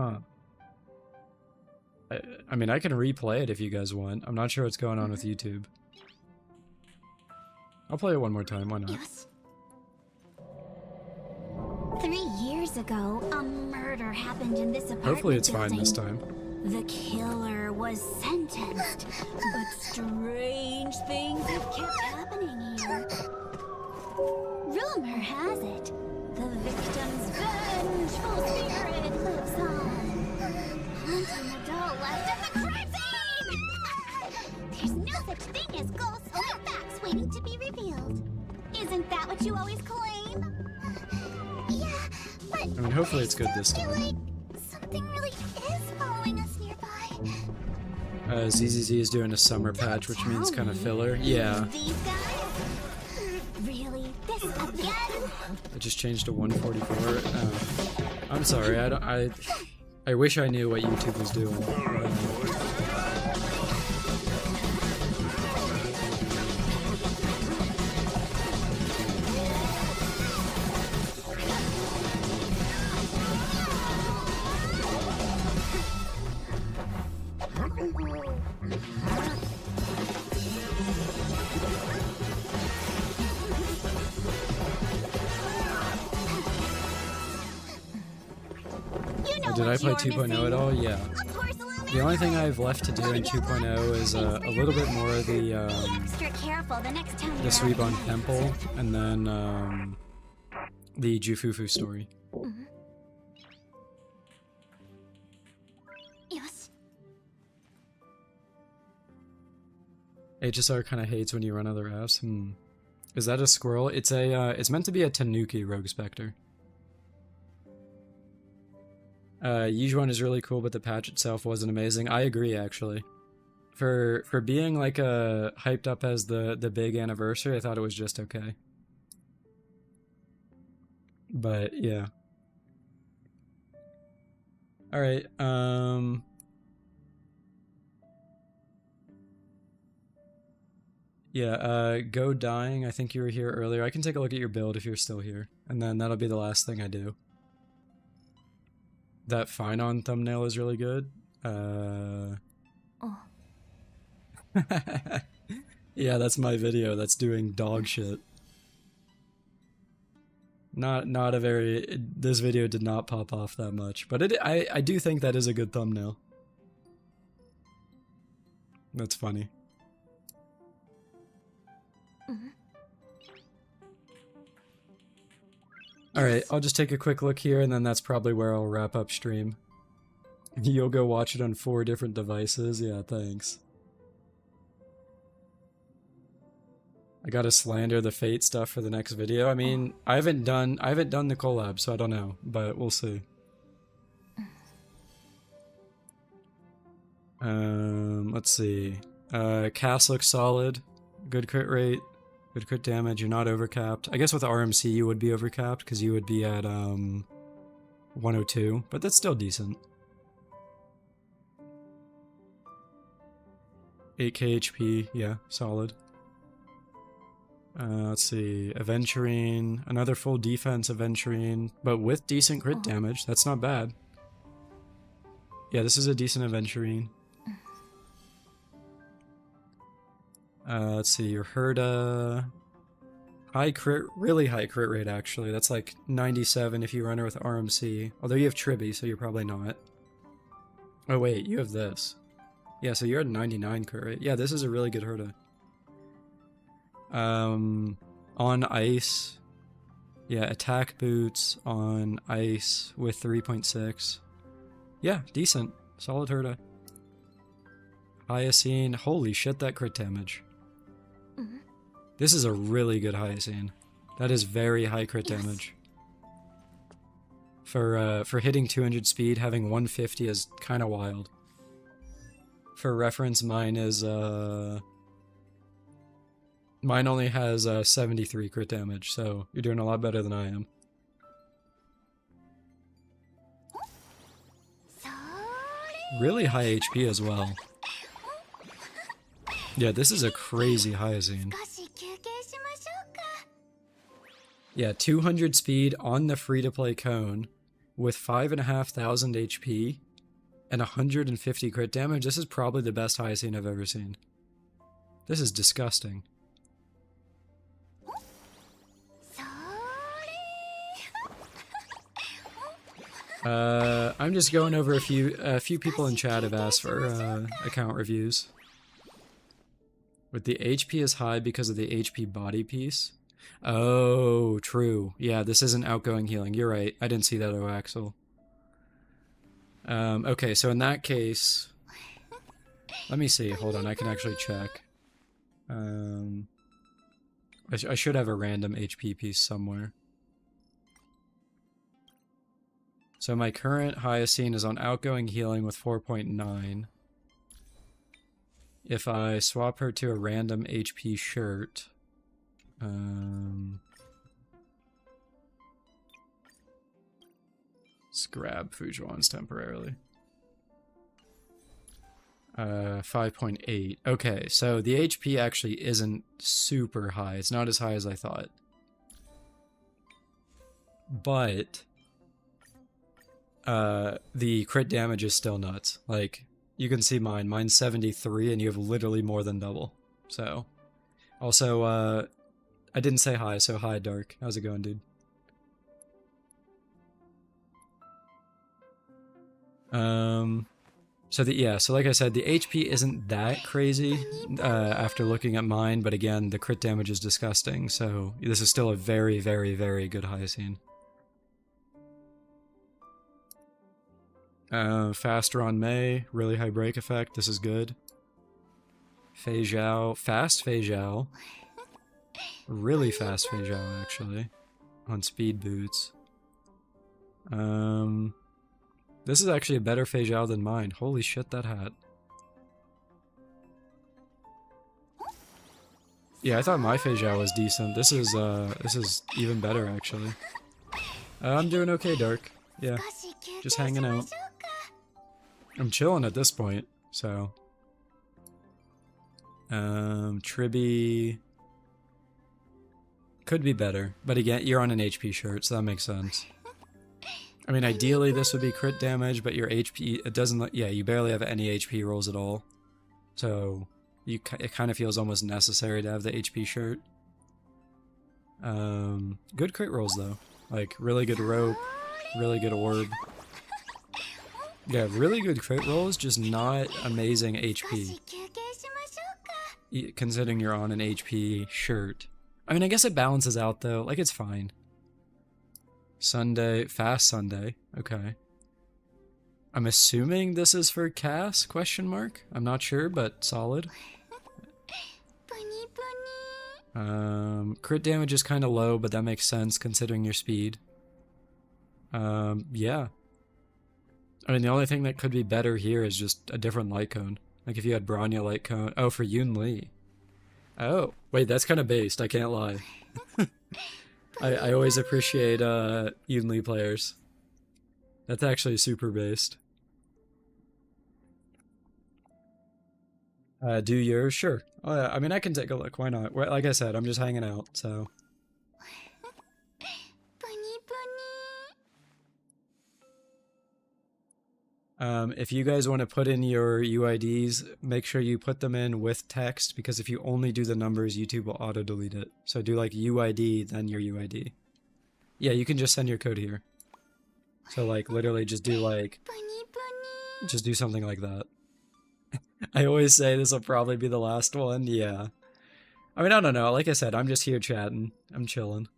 Speaker 1: I mean, I can replay it if you guys want. I'm not sure what's going on with YouTube. I'll play it one more time, why not?
Speaker 4: Yes. 3 years ago, a murder happened in this apartment
Speaker 1: Hopefully it's fine
Speaker 4: building.
Speaker 1: this time.
Speaker 4: The killer was sentenced, but strange things have kept happening here. Rumor has it, the victim's vengeful spirit lives on, haunting adult left at the crime scene! There's no such thing as ghosts or facts waiting to be revealed. Isn't that what you always claim? Yeah, but
Speaker 1: I mean, hopefully it's good this
Speaker 4: feel
Speaker 1: time.
Speaker 4: like something really is following us nearby.
Speaker 1: ZZZ is doing a summer patch, which means kind of filler. Yeah.
Speaker 4: These guys? Really? This again?
Speaker 1: It just changed to 144. I'm sorry, I wish I knew what YouTube was doing. Did I
Speaker 4: what
Speaker 1: play
Speaker 4: you're
Speaker 1: 2.0 at
Speaker 4: missing?
Speaker 1: all? Yeah.
Speaker 4: Of course,
Speaker 1: The only thing I have left to do in 2.0 is a little bit more of
Speaker 4: Be
Speaker 1: the
Speaker 4: extra careful the next time you're
Speaker 1: sweep on
Speaker 4: out.
Speaker 1: Temple, and then the Jufufu story.
Speaker 4: Yosh.
Speaker 1: HSR kind of hates when you run other apps. Is that a squirrel? It's a it's meant to be a Tanuki Rogue Spectre. Yijuan is really cool, but the patch itself wasn't amazing. I agree, actually. For being like hyped up as the big anniversary, I thought it was just okay. But yeah. All right. Yeah, Go Dying, I think you were here earlier. I can take a look at your build if you're still here. And then that'll be the last thing I do. That Fine On thumbnail is really good. Yeah, that's my video. That's doing dog shit. Not a very... This video did not pop off that much. But I do think that is a good thumbnail. That's funny. Alright, I'll just take a quick look here, and then that's probably where I'll wrap up stream. You'll go watch it on 4 different devices? Yeah, thanks. I gotta slander the Fate stuff for the next video. I mean, I haven't done the collab, so I don't know, but we'll see. Let's see. Cast looks solid. Good crit rate. Good crit damage. You're not overcapped. I guess with RMC you would be overcapped because you would be at 102, but that's still decent. 8k HP, yeah, solid. Let's see, Aventurine, another full defense Aventurine, but with decent crit damage. That's not bad. Yeah, this is a decent Aventurine. Let's see, your Herda. High crit, really high crit rate actually. That's like 97 if you run her with RMC. Although you have Tribby, so you're probably not. Oh wait, you have this. Yeah, so you're at 99 crit rate. Yeah, this is a really good Herda. On ice. Yeah, attack boots on ice with 3.6. Yeah, decent. Solid Herda. Hyacine. Holy shit, that crit damage. This is a really good Hyacine. That is very high crit damage. For hitting 200 speed, having 150 is kind of wild. For reference, mine is mine only has 73 crit damage, so you're doing a lot better than I am. Really high HP as well. Yeah, this is a crazy Hyacine. Yeah, 200 speed on the free-to-play cone with 5,500 HP and 150 crit damage. This is probably the best Hyacine I've ever seen. This is disgusting. I'm just going over a few people in chat have asked for account reviews. With the HP is high because of the HP body piece. Oh, true. Yeah, this isn't outgoing healing. You're right. I didn't see that, Oaxel. Okay, so in that case... Let me see. Hold on, I can actually check. I should have a random HP piece somewhere. So my current Hyacine is on outgoing healing with 4.9. If I swap her to a random HP shirt... let's grab Fujuan's temporarily. 5.8. Okay, so the HP actually isn't super high. It's not as high as I thought. But the crit damage is still nuts. Like, you can see mine. Mine's 73 and you have literally more than double. So, also, I didn't say hi, so hi, Dark. How's it going, dude? So so like I said, the HP isn't that crazy after looking at mine, but again, the crit damage is disgusting, so this is still a very, very, very good Hyacine. Faster on Mei, really high break effect, this is good. Fei Zhao, fast Fei Zhao. Really fast Fei Zhao, actually. On speed boots. This is actually a better Fei Zhao than mine. Holy shit, that hat. Yeah, I thought my Fei Zhao was decent. This is even better, actually. I'm doing okay, Dark. Yeah, just hanging out. I'm chilling at this point, so... Tribby... Could be better, but again, you're on an HP shirt, so that makes sense. I mean, ideally this would be crit damage, but your HP, it doesn't, yeah, you barely have any HP rolls at all. So, it kind of feels almost necessary to have the HP shirt. Good crit rolls though. Like, really good rope, really good orb. Yeah, really good crit rolls, just not amazing HP. Considering you're on an HP shirt. I mean, I guess it balances out though, like it's fine. Sunday, fast Sunday, okay. I'm assuming this is for Cass, question mark? I'm not sure, but solid. Crit damage is kind of low, but that makes sense considering your speed. Yeah. I mean, the only thing that could be better here is just a different light cone. Like if you had Bronya light cone. Oh, for Yoon Lee. Oh, wait, that's kind of based, I can't lie. I always appreciate Yoon Lee players. That's actually super based. Do yours? Sure. Oh, yeah, I mean, I can take a look, why not? Like I said, I'm just hanging out, so... If you guys want to put in your UIDs, make sure you put them in with text, because if you only do the numbers, YouTube will auto-delete it. So do like UID, then your UID. Yeah, you can just send your code here. So like, literally just do like... Just do something like that. I always say this will probably be the last one, yeah. I mean, I don't know, like I said, I'm just here chatting. I'm chilling.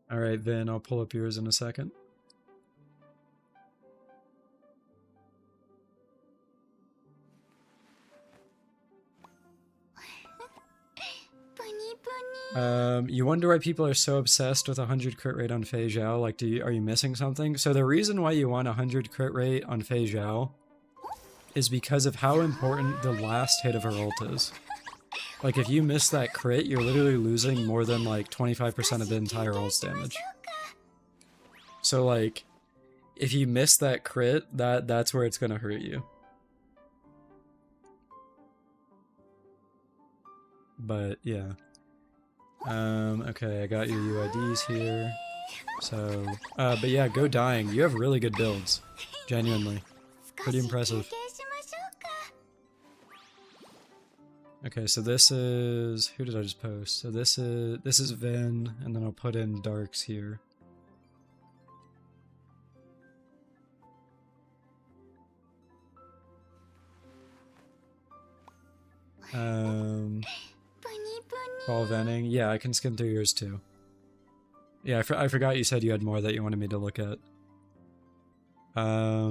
Speaker 1: Alright, Vin, I'll pull up yours in a second. You wonder why people are so obsessed with 100 crit rate on Fei Zhao? Like, are you missing something? So the reason why you want 100 crit rate on Fei Zhao is because of how important the last hit of her ult is. Like, if you miss that crit, you're literally losing more than, like, 25% of the entire ult's damage. So, like, if you miss that crit, that's where it's gonna hurt you. But, yeah. Okay, I got your UIDs here. So, but yeah, go dying. You have really good builds. Genuinely. Pretty impressive. Okay, so this is... Who did I just post? So this is Vin, and then I'll put in Darks here. Ball venting. Yeah, I can skim through yours too. Yeah, I forgot you said you had more that you wanted me to look at. Let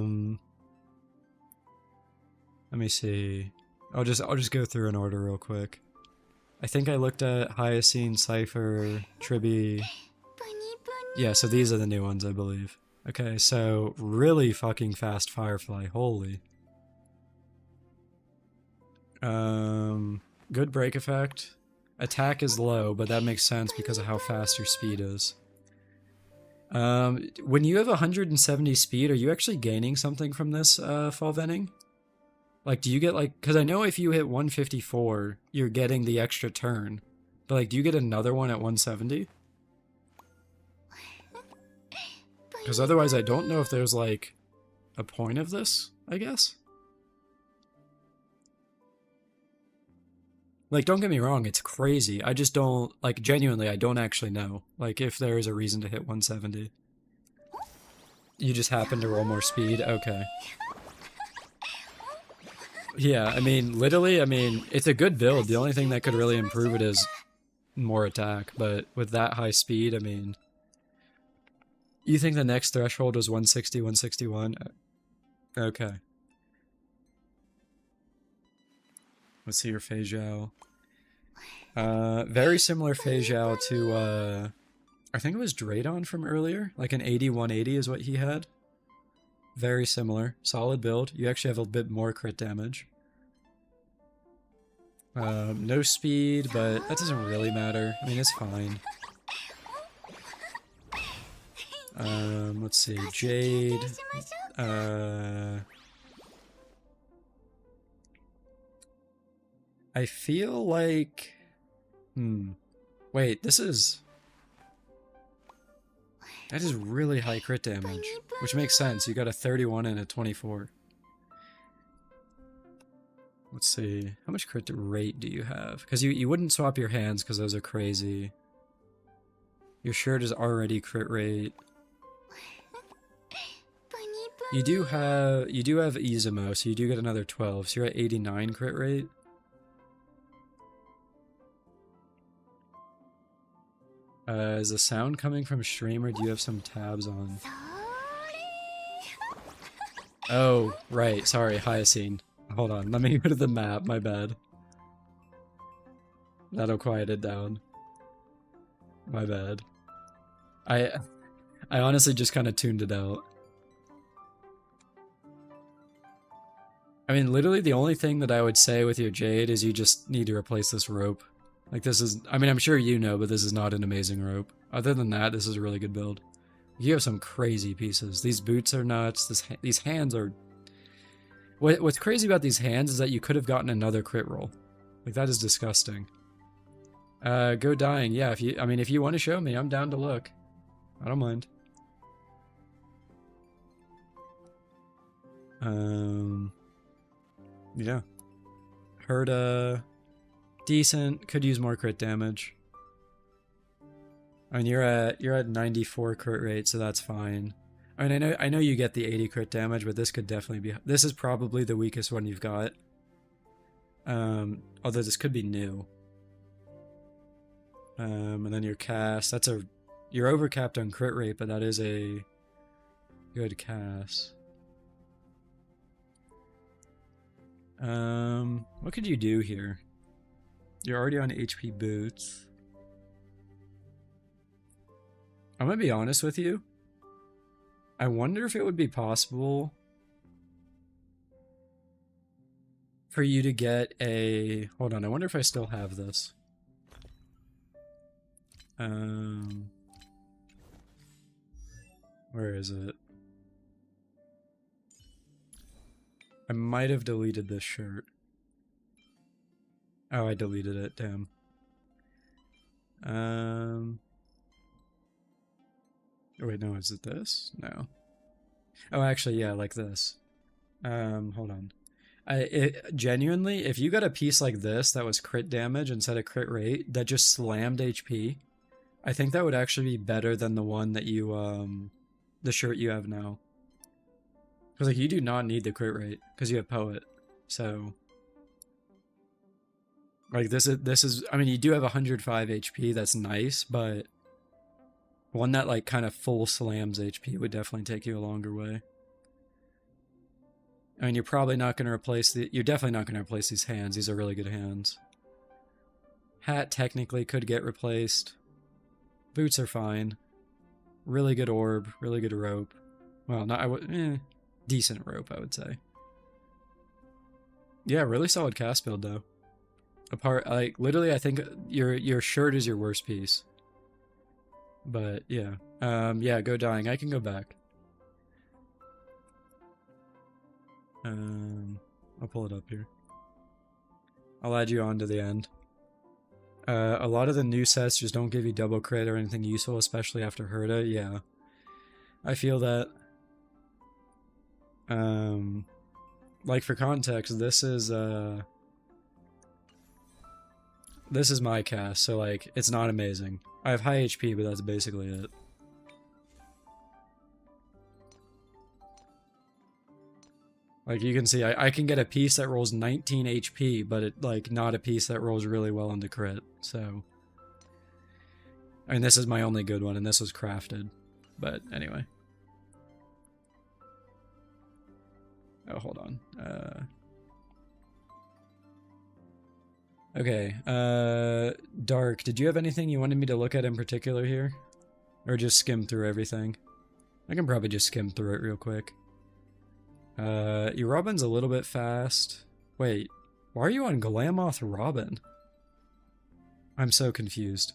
Speaker 1: me see. I'll just go through in order real quick. I think I looked at Hyacine, Cypher, Tribby. Yeah, so these are the new ones, I believe. Okay, so really fucking fast Firefly. Holy. Good break effect. Attack is low, but that makes sense because of how fast your speed is. When you have 170 speed, are you actually gaining something from this fall venting? Like, do you get, like, because I know if you hit 154, you're getting the extra turn. But, like, do you get another one at 170? Because otherwise I don't know if there's like a point of this, I guess. Like, don't get me wrong, it's crazy. I just don't, like, genuinely, I don't actually know. Like, if there is a reason to hit 170. You just happen to roll more speed? Okay. Yeah, I mean, literally, I mean, it's a good build. The only thing that could really improve it is more attack. But with that high speed, I mean... You think the next threshold was 160, 161? Okay. Let's see your Fei Zhao. Very similar Fei Zhao to, I think it was Draydon from earlier. Like an 80-180 is what he had. Very similar. Solid build. You actually have a bit more crit damage. No speed, but that doesn't really matter. I mean, it's fine. Let's see. Jade. I feel like... Wait, this is... That is really high crit damage, which makes sense. You got a 31 and a 24. Let's see. How much crit rate do you have? Because you wouldn't swap your hands because those are crazy. Your shirt is already crit rate. You do have Izumo, so you do get another 12. So you're at 89 crit rate. Is the sound coming from stream, or do you have some tabs on? Oh, right. Sorry, Hyacine. Hold on, let me go to the map, my bad. That'll quiet it down. My bad. I honestly just kind of tuned it out. I mean, literally the only thing that I would say with your Jade is you just need to replace this rope. Like, this is... I mean, I'm sure you know, but this is not an amazing rope. Other than that, this is a really good build. You have some crazy pieces. These boots are nuts. These hands are... What's crazy about these hands is that you could have gotten another crit roll. Like, that is disgusting. Go dying. Yeah, if you want to show me, I'm down to look. I don't mind. Yeah. Herda... Decent. Could use more crit damage. I mean, you're at 94 crit rate, so that's fine. I mean, I know you get the 80 crit damage, but this could definitely be... This is probably the weakest one you've got. Although this could be new. And then your cast. That's a... You're overcapped on crit rate, but that is a good cast. What could you do here? You're already on HP boots. I'm gonna be honest with you. I wonder if it would be possible for you to get a... Hold on, I wonder if I still have this. Where is it? I might have deleted this shirt. Oh, I deleted it, damn. Oh, wait, no, is it this? No. Oh, actually, yeah, like this. Hold on. Genuinely, if you got a piece like this that was crit damage instead of crit rate, that just slammed HP, I think that would actually be better than the one that you, the shirt you have now. Because, like, you do not need the crit rate, because you have Poet, so... Like, this is, I mean, you do have 105 HP, that's nice, but one that, like, kind of full slams HP would definitely take you a longer way. I mean, you're probably not going to replace you're definitely not going to replace these hands. These are really good hands. Hat technically could get replaced. Boots are fine. Really good orb, really good rope. Well, decent rope, I would say. Yeah, really solid cast build, though. Apart, like, literally, I think your shirt is your worst piece. But, yeah. Yeah, go dying. I can go back. I'll pull it up here. I'll add you on to the end. A lot of the new sets just don't give you double crit or anything useful, especially after Herda, yeah. I feel that. Like for context, this is my cast, so like it's not amazing. I have high HP, but that's basically it. Like you can see, I can get a piece that rolls 19 HP, but it like not a piece that rolls really well into crit. So, I mean, this is my only good one, and this was crafted. But anyway. Oh, hold on. Okay. Dark, did you have anything you wanted me to look at in particular here? Or just skim through everything? I can probably just skim through it real quick. Your Robin's a little bit fast. Wait, why are you on Glamoth Robin? I'm so confused.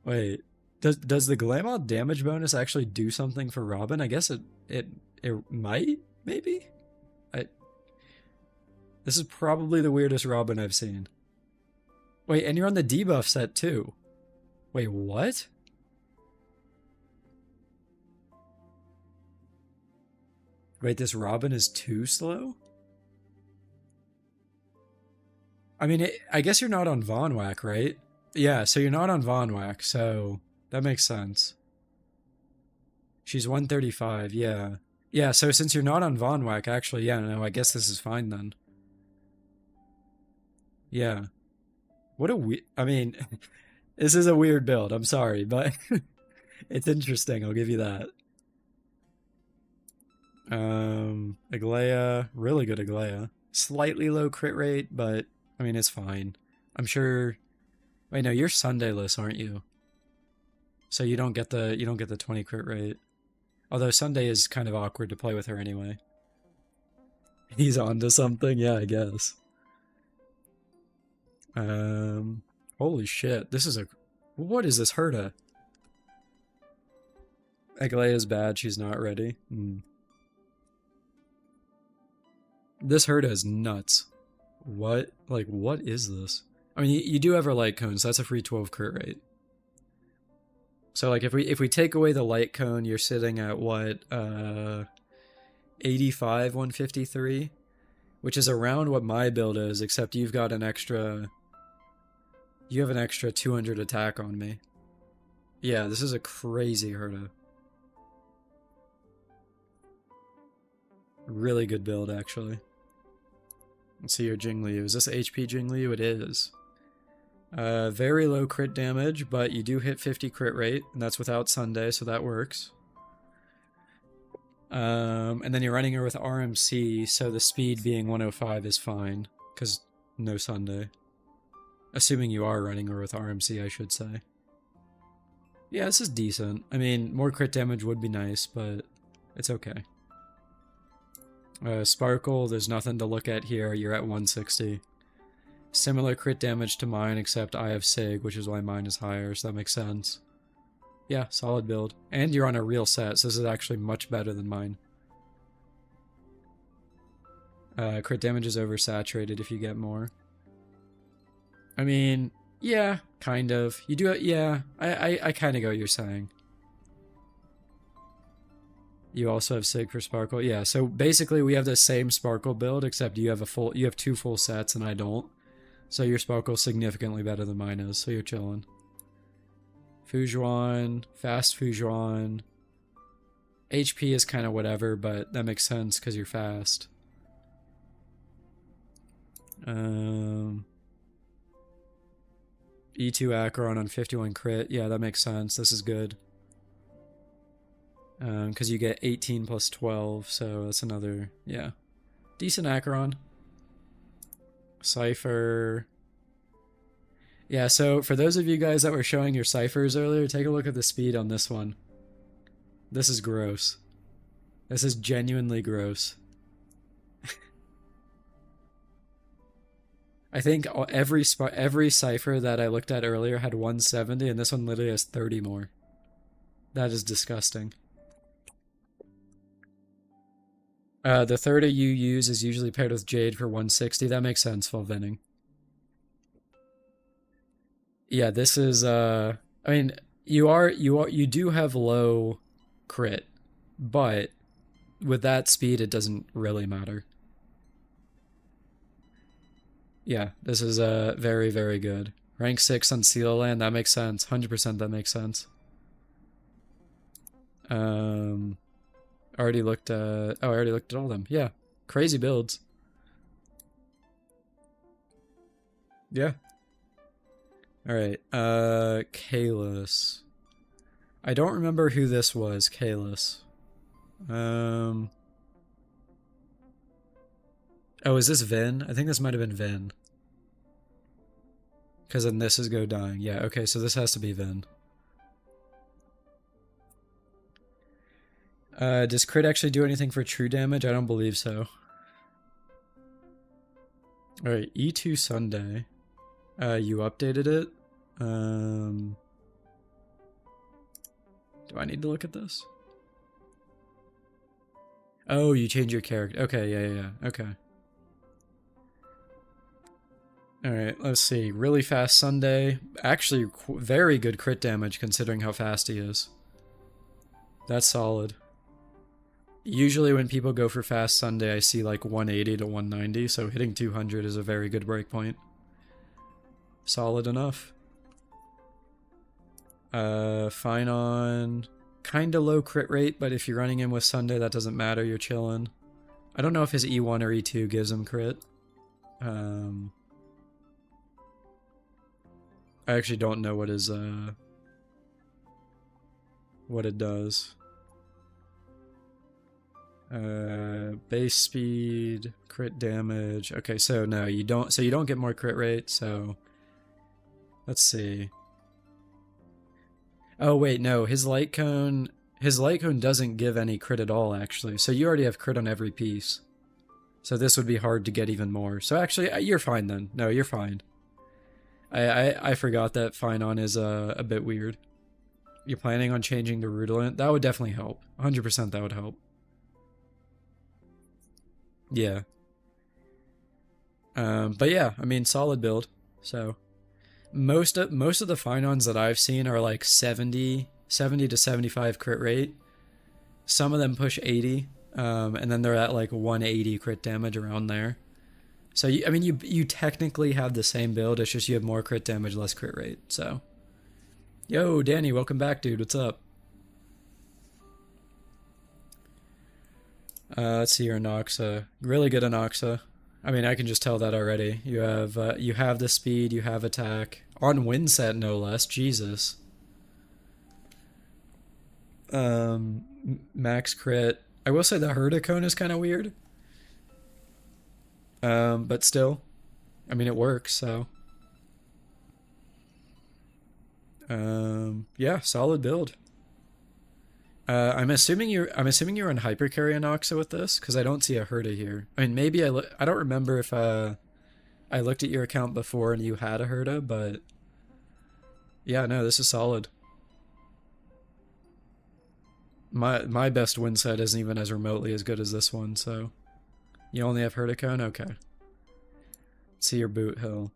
Speaker 1: Wait, does the Glamoth damage bonus actually do something for Robin? I guess it might, maybe? This is probably the weirdest Robin I've seen. Wait, and you're on the debuff set too. Wait, what? Wait, this Robin is too slow? I mean, I guess you're not on Von Whack, right? Yeah, so you're not on Von Whack, so that makes sense. She's 135, yeah. Yeah, so since you're not on Von Whack, actually, yeah, no, I guess this is fine then. Yeah. What a I mean, this is a weird build, I'm sorry, but it's interesting, I'll give you that. Aglaya, really good Aglaya. Slightly low crit rate, but I mean it's fine. I'm sure. Wait, no, you're Sundayless, aren't you? So you don't get the 20 crit rate. Although Sunday is kind of awkward to play with her anyway. He's onto something, yeah, I guess. Holy shit, this is what is this Herta? Aglaya's bad, she's not ready. This Herta is nuts. What? Like, what is this? I mean, you do have her light cone, so that's a free 12 crit rate. So, like, if we take away the light cone, you're sitting at, what, 85, 153? Which is around what my build is, except you've got an extra... You have an extra 200 attack on me. Yeah, this is a crazy Herta. Really good build, actually. Let's see your Jingliu. Is this HP Jingliu? It is. Very low crit damage, but you do hit 50 crit rate, and that's without Sunday, so that works. And then you're running her with RMC, so the speed being 105 is fine, because no Sunday. Assuming you are running her with RMC, I should say. Yeah, this is decent. I mean, more crit damage would be nice, but it's okay. Sparkle, there's nothing to look at here. You're at 160. Similar crit damage to mine, except I have Sig, which is why mine is higher, so that makes sense. Yeah, solid build. And you're on a real set, so this is actually much better than mine. Crit damage is oversaturated if you get more. I mean, yeah, kind of. You do it, yeah. I kind of get what you're saying. You also have Sig for Sparkle. Yeah, so basically we have the same Sparkle build, except you have 2 full sets and I don't. So your Sparkle's significantly better than mine is, so you're chilling. Fujuan, fast Fujuan. HP is kind of whatever, but that makes sense because you're fast. E2 Acheron on 51 crit. Yeah, that makes sense. This is good. Because you get 18 plus 12, so that's another, yeah. Decent Acheron. Cypher. Yeah, so for those of you guys that were showing your ciphers earlier, take a look at the speed on this one. This is gross. This is genuinely gross. I think every cipher that I looked at earlier had 170, and this one literally has 30 more. That is disgusting. The 30 you use is usually paired with Jade for 160. That makes sense, Fulvinning. Yeah, this is, I mean, You do have low crit, but with that speed, it doesn't really matter. Yeah, this is very, very good. Rank 6 on Seal Land, that makes sense. 100% that makes sense. Already looked I already looked at all of them. Yeah. Crazy builds. Yeah. Alright, Kalis. I don't remember who this was, Kalis. Oh, is this Vin? I think this might have been Vin. Because then this is Go Dying. Yeah, okay, so this has to be Vin. Does crit actually do anything for true damage? I don't believe so. Alright, E2 Sunday. You updated it. Do I need to look at this? Oh, you change your character. Okay, yeah. Okay. Alright, let's see. Really fast Sunday. Actually, very good crit damage considering how fast he is. That's solid. Usually when people go for fast Sunday, I see like 180 to 190, so hitting 200 is a very good breakpoint. Solid enough. Fine on. Kinda low crit rate, but if you're running in with Sunday, that doesn't matter, you're chilling. I don't know if his E1 or E2 gives him crit. I actually don't know what his, what it does. Base speed, crit damage. Okay, so no, you don't get more crit rate, so let's see. Oh wait, no, his light cone doesn't give any crit at all actually. So you already have crit on every piece. So this would be hard to get even more. So actually you're fine then. No, you're fine. I forgot that fine on is a bit weird. You're planning on changing to Rudolent? That would definitely help. 100% that would help. Yeah. But yeah, I mean, solid build. So most of the Finons that I've seen are like 70 to 75 crit rate. Some of them push 80, and then they're at like 180 crit damage around there. So I mean, you technically have the same build. It's just you have more crit damage, less crit rate. So, yo, Danny, welcome back, dude. What's up? Let's see your Anoxa. Really good Anoxa. I mean, I can just tell that already. You have the speed, you have attack. On win set, no less. Jesus. Max crit. I will say the Hurricane is kind of weird. But still. I mean, it works, so. Yeah, solid build. I'm assuming you're on Hypercarry Anoxa with this, because I don't see a Herda here. I mean, maybe I don't remember if I looked at your account before and you had a Herda, but yeah, no, this is solid. My best win set isn't even as remotely as good as this one, so you only have Hurricane? Okay. Let's see your Boot Hill.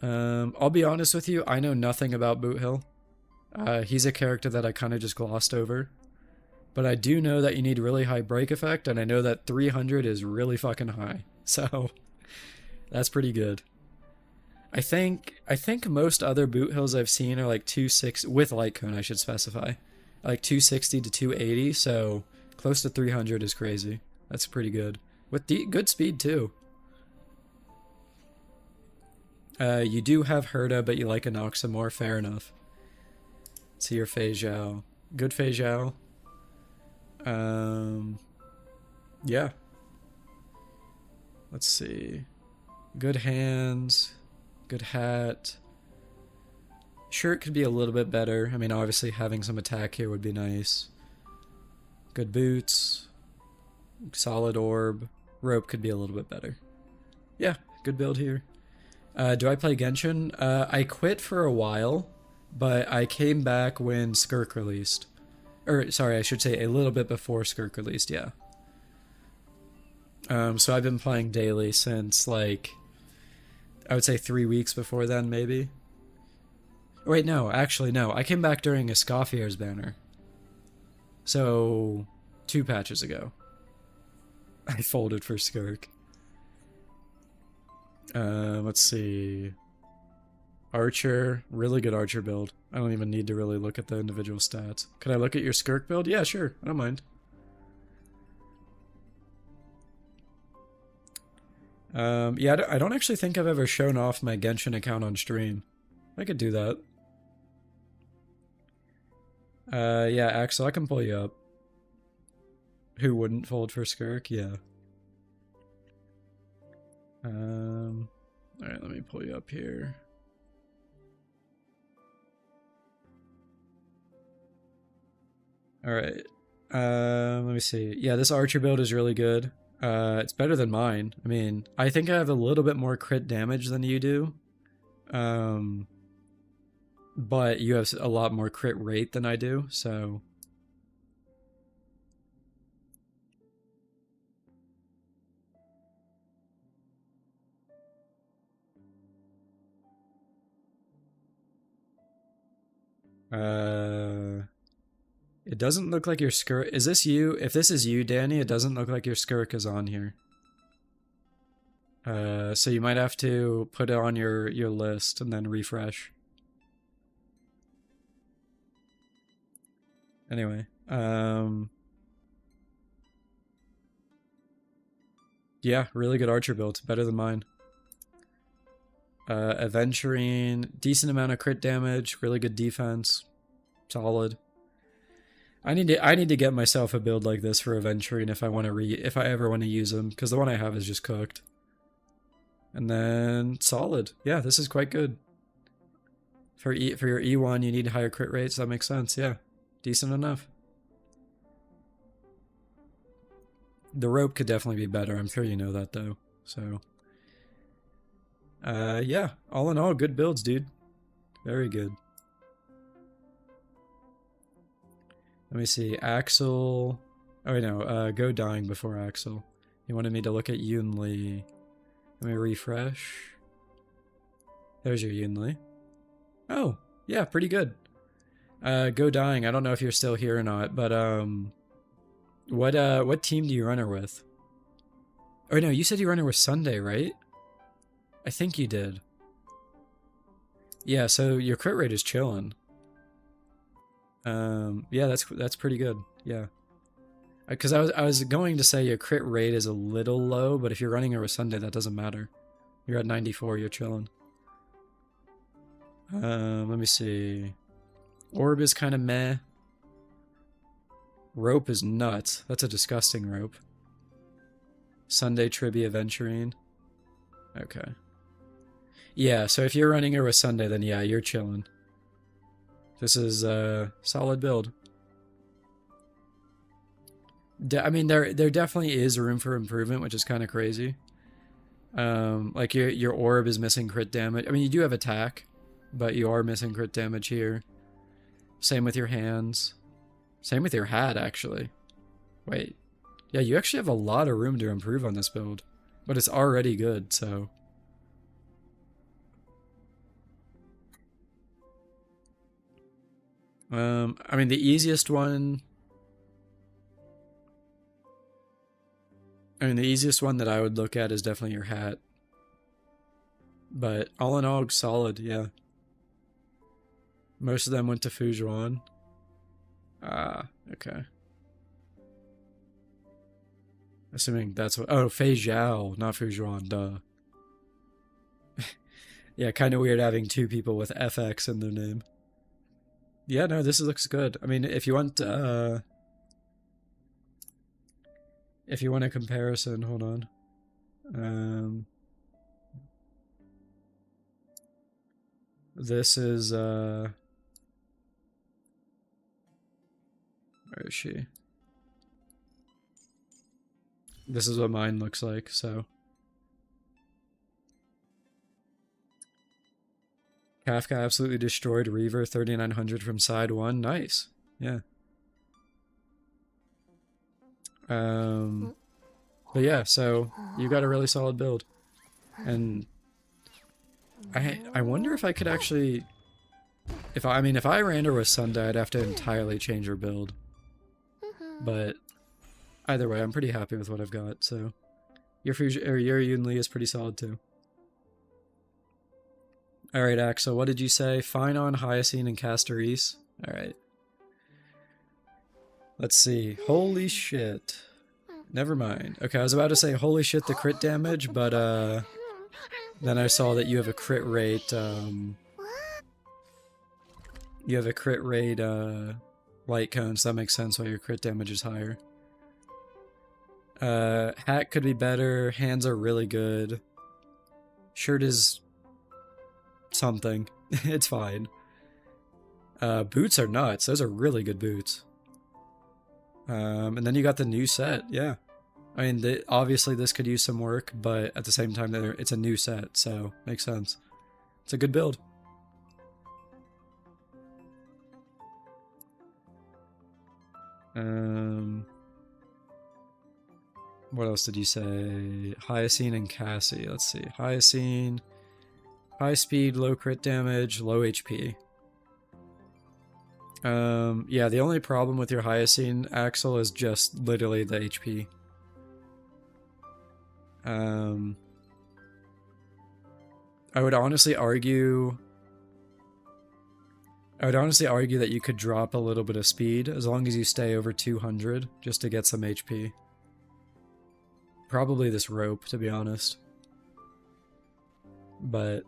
Speaker 1: I'll be honest with you, I know nothing about Boot Hill. He's a character that I kind of just glossed over. But I do know that you need really high break effect, and I know that 300 is really fucking high. So, that's pretty good. I think most other boot hills I've seen are like 260, with light cone I should specify. Like 260 to 280, so close to 300 is crazy. That's pretty good. With good speed too. You do have Herda, but you like Anoxa more, fair enough. See your Fei Zhao. Good Fei Zhao. Yeah. Let's see. Good hands. Good hat. Shirt could be a little bit better. I mean, obviously having some attack here would be nice. Good boots. Solid orb. Rope could be a little bit better. Yeah, good build here. Do I play Genshin? I quit for a while, but I came back when Skirk released. Or, sorry, I should say a little bit before Skirk released, yeah. So I've been playing daily since, like, I would say 3 weeks before then, maybe. Wait, no, actually, no. I came back during Escoffier's banner. So, 2 patches ago. I folded for Skirk. Let's see. Archer, really good Archer build. I don't even need to really look at the individual stats. Can I look at your Skirk build? Yeah, sure. I don't mind. Yeah, I don't actually think I've ever shown off my Genshin account on stream. I could do that. Yeah, Axel, I can pull you up. Who wouldn't fold for Skirk? Yeah. Alright, let me pull you up here. Alright. Let me see. Yeah, this Archer build is really good. It's better than mine. I mean, I think I have a little bit more crit damage than you do. But you have a lot more crit rate than I do, so... It doesn't look like your Skirk... Is this you? If this is you, Danny, it doesn't look like your Skirk is on here. So you might have to put it on your list and then refresh. Anyway, yeah, really good Archer build. Better than mine. Aventurine, decent amount of crit damage, really good defense. Solid. I need to get myself a build like this for Aventurine if I ever want to use them, because the one I have is just cooked. And then solid. Yeah, this is quite good. For your E1 you need higher crit rates, that makes sense, yeah. Decent enough. The rope could definitely be better, I'm sure you know that though. So yeah, all in all, good builds, dude. Very good. Let me see, Axel... Oh wait, no, go dying before Axel. He wanted me to look at Yunli. Let me refresh. There's your Yunli. Oh, yeah, pretty good. Go dying, I don't know if you're still here or not, but what team do you run her with? Oh no, you said you run her with Sunday, right? I think you did. Yeah, so your crit rate is chillin'. Yeah, that's pretty good. Yeah. Because I was going to say your crit rate is a little low, but if you're running her with Sunday, that doesn't matter. You're at 94, you're chilling. Let me see. Orb is kind of meh. Rope is nuts. That's a disgusting rope. Sunday Trivia Aventurine. Okay. Yeah, so if you're running her with Sunday, then yeah, you're chilling. This is a solid build. I mean, there definitely is room for improvement, which is kind of crazy. Like your orb is missing crit damage. I mean, you do have attack, but you are missing crit damage here. Same with your hands. Same with your hat, actually. Wait. Yeah, you actually have a lot of room to improve on this build. But it's already good, so... I mean, the easiest one... that I would look at is definitely your hat. But all in all, solid, yeah. Most of them went to Fujuan. Ah, okay. Assuming that's what... Oh, Fei Zhao, not Fujuan, duh. Yeah, kind of weird having two people with FX in their name. Yeah, no, this looks good. I mean, if you want a comparison, hold on. This is, where is she? This is what mine looks like, so. Kafka absolutely destroyed Reaver 3900 from side 1. Nice. Yeah. But yeah, so you got a really solid build. And I wonder if I could actually if I ran her with Sunday, I'd have to entirely change her build. But either way, I'm pretty happy with what I've got. So your Yunli is pretty solid too. All right, Axel, what did you say? Finon, Hyacine, and Castorise. All right. Let's see. Holy shit. Never mind. Okay, I was about to say holy shit the crit damage, but then I saw that you have a crit rate light cone, so that makes sense why your crit damage is higher. Hat could be better. Hands are really good. Shirt is something. It's fine. Boots are nuts. Those are really good boots. And then you got the new set. Yeah. I mean, obviously this could use some work, but at the same time, it's a new set, so makes sense. It's a good build. What else did you say? Hyacine and Cassie. Let's see. Hyacine, high speed, low crit damage, low HP. Yeah, the only problem with your Hyacine, Axel, is just literally the HP. I would honestly argue that you could drop a little bit of speed as long as you stay over 200 just to get some HP. Probably this rope, to be honest. But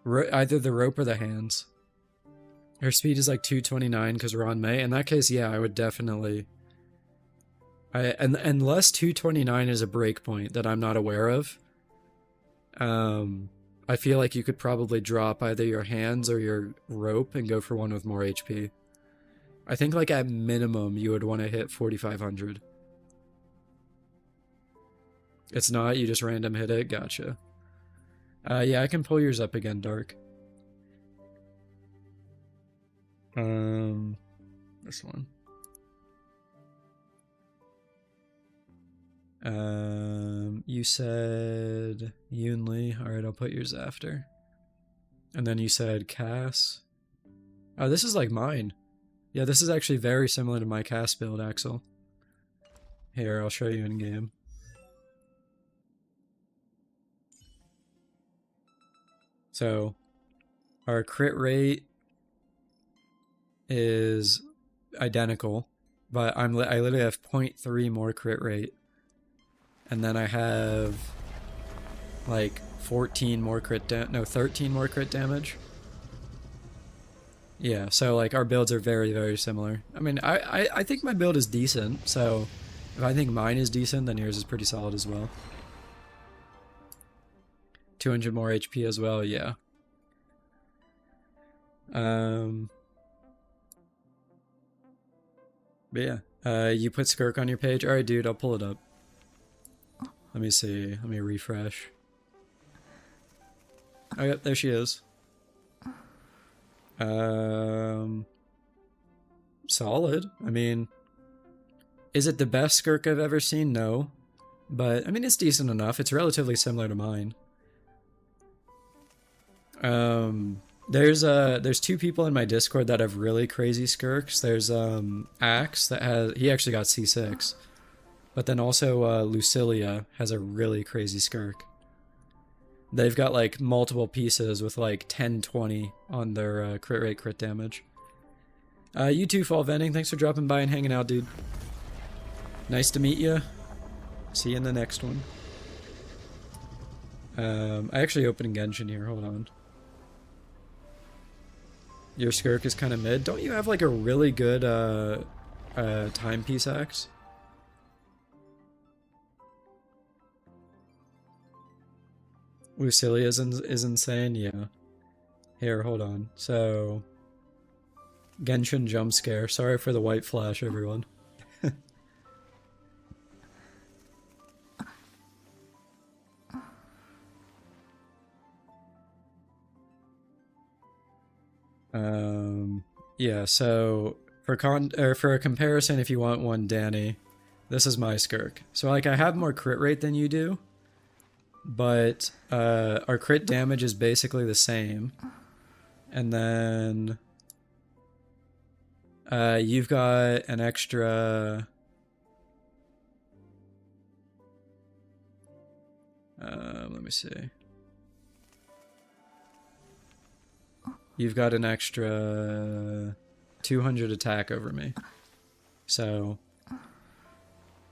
Speaker 1: either the rope or the hands. Her speed is like 229 because we're on May. In that case, yeah, I would definitely... unless 229 is a breakpoint that I'm not aware of, I feel like you could probably drop either your hands or your rope and go for one with more HP. I think like at minimum you would want to hit 4,500. It's not, you just random hit it? Gotcha. Yeah, I can pull yours up again, Dark. This one. You said Yunli. Alright, I'll put yours after. And then you said Cass. Oh, this is like mine. Yeah, this is actually very similar to my Cass build, Axel. Here, I'll show you in game. So, our crit rate is identical, but I literally have 0.3 more crit rate. And then I have like 13 more crit damage. Yeah, so like our builds are very, very similar. I mean, I think my build is decent, so if I think mine is decent, then yours is pretty solid as well. 200 more HP as well, yeah. But yeah, you put Skirk on your page? Alright, dude, I'll pull it up. Let me see. Let me refresh. Oh, yep, there she is. Solid. I mean, is it the best Skirk I've ever seen? No. But, I mean, it's decent enough. It's relatively similar to mine. There's two people in my Discord that have really crazy Skirks. There's, Axe that he actually got C6. But then also, Lucilia has a really crazy Skirk. They've got, like, multiple pieces with, like, 10-20 on their, crit rate, crit damage. You too, Fall Vending. Thanks for dropping by and hanging out, dude. Nice to meet you. See you in the next one. I actually opened Genshin here. Hold on. Your Skirk is kind of mid. Don't you have, like, a really good, timepiece axe? Lucilia is insane, yeah. Here, hold on. So, Genshin jump scare. Sorry for the white flash, everyone. Yeah, so for a comparison, if you want one, Danny, this is my Skirk. So like I have more crit rate than you do, but our crit damage is basically the same. And then you've got an extra... let me see. You've got an extra 200 attack over me. So,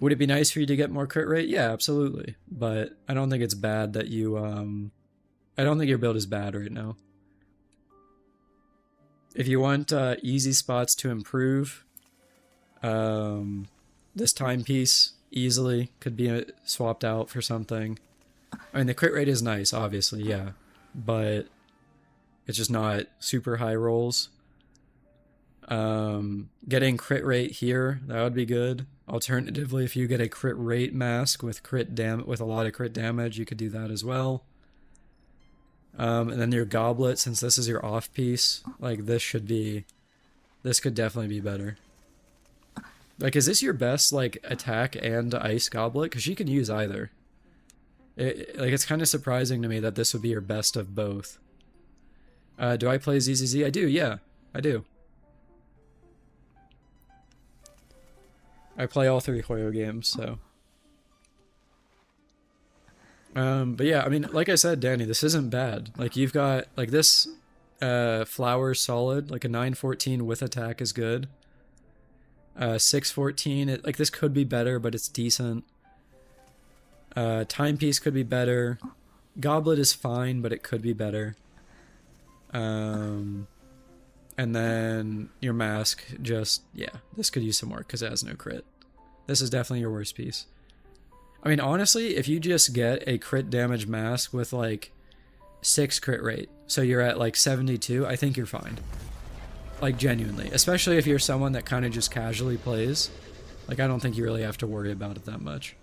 Speaker 1: would it be nice for you to get more crit rate? Yeah, absolutely. But I don't think it's bad that you, I don't think your build is bad right now. If you want easy spots to improve, this timepiece easily could be swapped out for something. I mean, the crit rate is nice, obviously, yeah. But it's just not super high rolls. Getting crit rate here, that would be good. Alternatively, if you get a crit rate mask with with a lot of crit damage, you could do that as well. And then your goblet, since this is your off piece, like this could definitely be better. Like, is this your best like attack and ice goblet? Because she can use either. It's kind of surprising to me that this would be your best of both. Do I play ZZZ? I do, yeah, I do. I play all 3 Hoyo games, so. But yeah, I mean, like I said, Danny, this isn't bad. Like, you've got, like, this flower's solid. Like, a 914 with attack is good. 614, like, this could be better, but it's decent. Timepiece could be better. Goblet is fine, but it could be better. And then your mask, just, yeah, this could use some work because it has no crit. This is definitely your worst piece. I mean, honestly, if you just get a crit damage mask with like 6 crit rate, so you're at like 72, I think you're fine. Like, genuinely. Especially if you're someone that kind of just casually plays. Like, I don't think you really have to worry about it that much.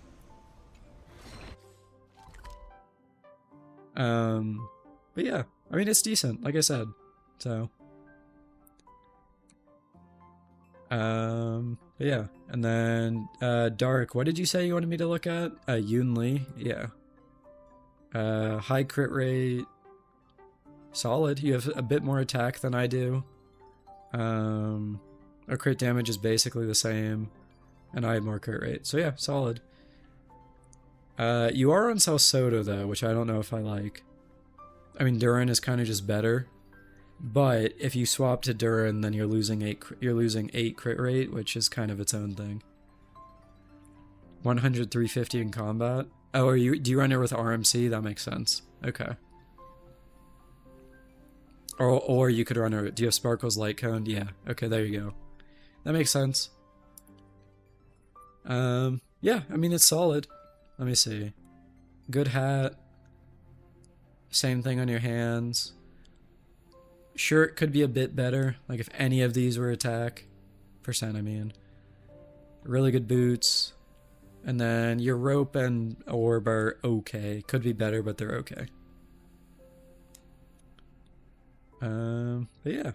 Speaker 1: But yeah, I mean, it's decent, like I said. So. But yeah, and then, Dark, what did you say you wanted me to look at? Yoon Lee, yeah. High crit rate, solid. You have a bit more attack than I do. Our crit damage is basically the same, and I have more crit rate. So yeah, solid. You are on Salsodo though, which I don't know if I like. I mean, Durin is kind of just better. But if you swap to Durin, then you're losing 8 crit rate, which is kind of its own thing. 100, 350 in combat. Oh, do you run it with RMC? That makes sense. Okay. Or you could run it. Do you have Sparkle's Light Cone? Yeah. Okay, there you go. That makes sense. Yeah, I mean, it's solid. Let me see. Good hat. Same thing on your hands. Shirt could be a bit better, like if any of these were attack. Percent, I mean. Really good boots. And then your rope and orb are okay. Could be better, but they're okay. But yeah.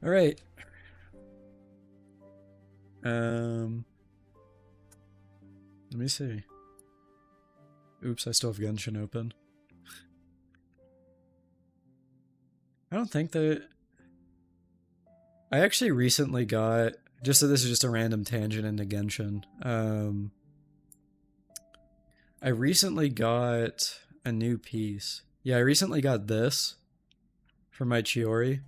Speaker 1: Alright. Let me see. Oops, I still have Genshin open. I don't think that... I actually recently got... Just so this is just a random tangent into Genshin. I recently got a new piece. Yeah, I recently got this for my Chiori.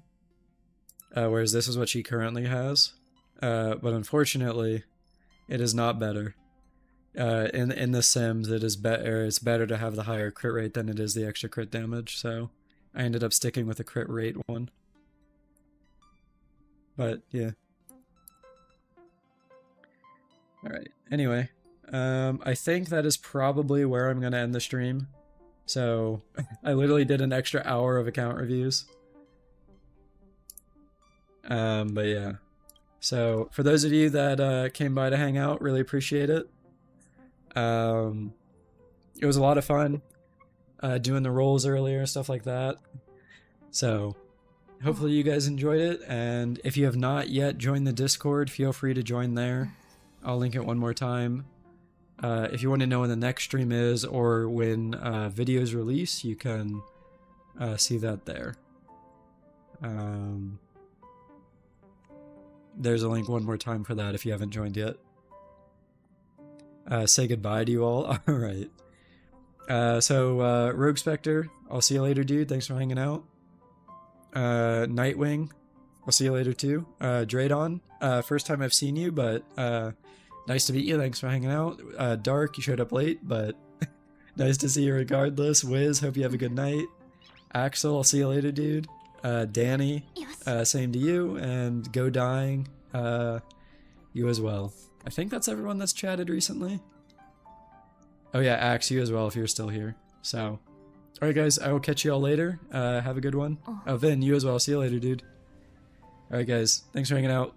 Speaker 1: Whereas this is what she currently has. But unfortunately, it is not better. In the Sims, it is better. It's better to have the higher crit rate than it is the extra crit damage, so... I ended up sticking with the crit rate one. But, yeah. Alright, anyway. I think that is probably where I'm going to end the stream. So, I literally did an extra hour of account reviews. But yeah. So, for those of you that came by to hang out, really appreciate it. It was a lot of fun. Doing the rolls earlier, stuff like that. So, hopefully you guys enjoyed it, and if you have not yet joined the Discord, feel free to join there. I'll link it one more time. If you want to know when the next stream is or when videos release, you can see that there. There's a link one more time for that if you haven't joined yet. Say goodbye to you all. Alright. So, Rogue Spectre, I'll see you later, dude. Thanks for hanging out. Nightwing, I'll see you later too. Draydon, first time I've seen you, but nice to meet you. Thanks for hanging out. Dark, you showed up late, but nice to see you regardless. Wiz, hope you have a good night. Axel, I'll see you later, dude. Danny, same to you. And Go Dying, you as well. I think that's everyone that's chatted recently. Oh yeah, Axe, you as well if you're still here. So, alright guys, I will catch you all later. Have a good one. Oh, Vin, you as well. See you later, dude. Alright guys, thanks for hanging out.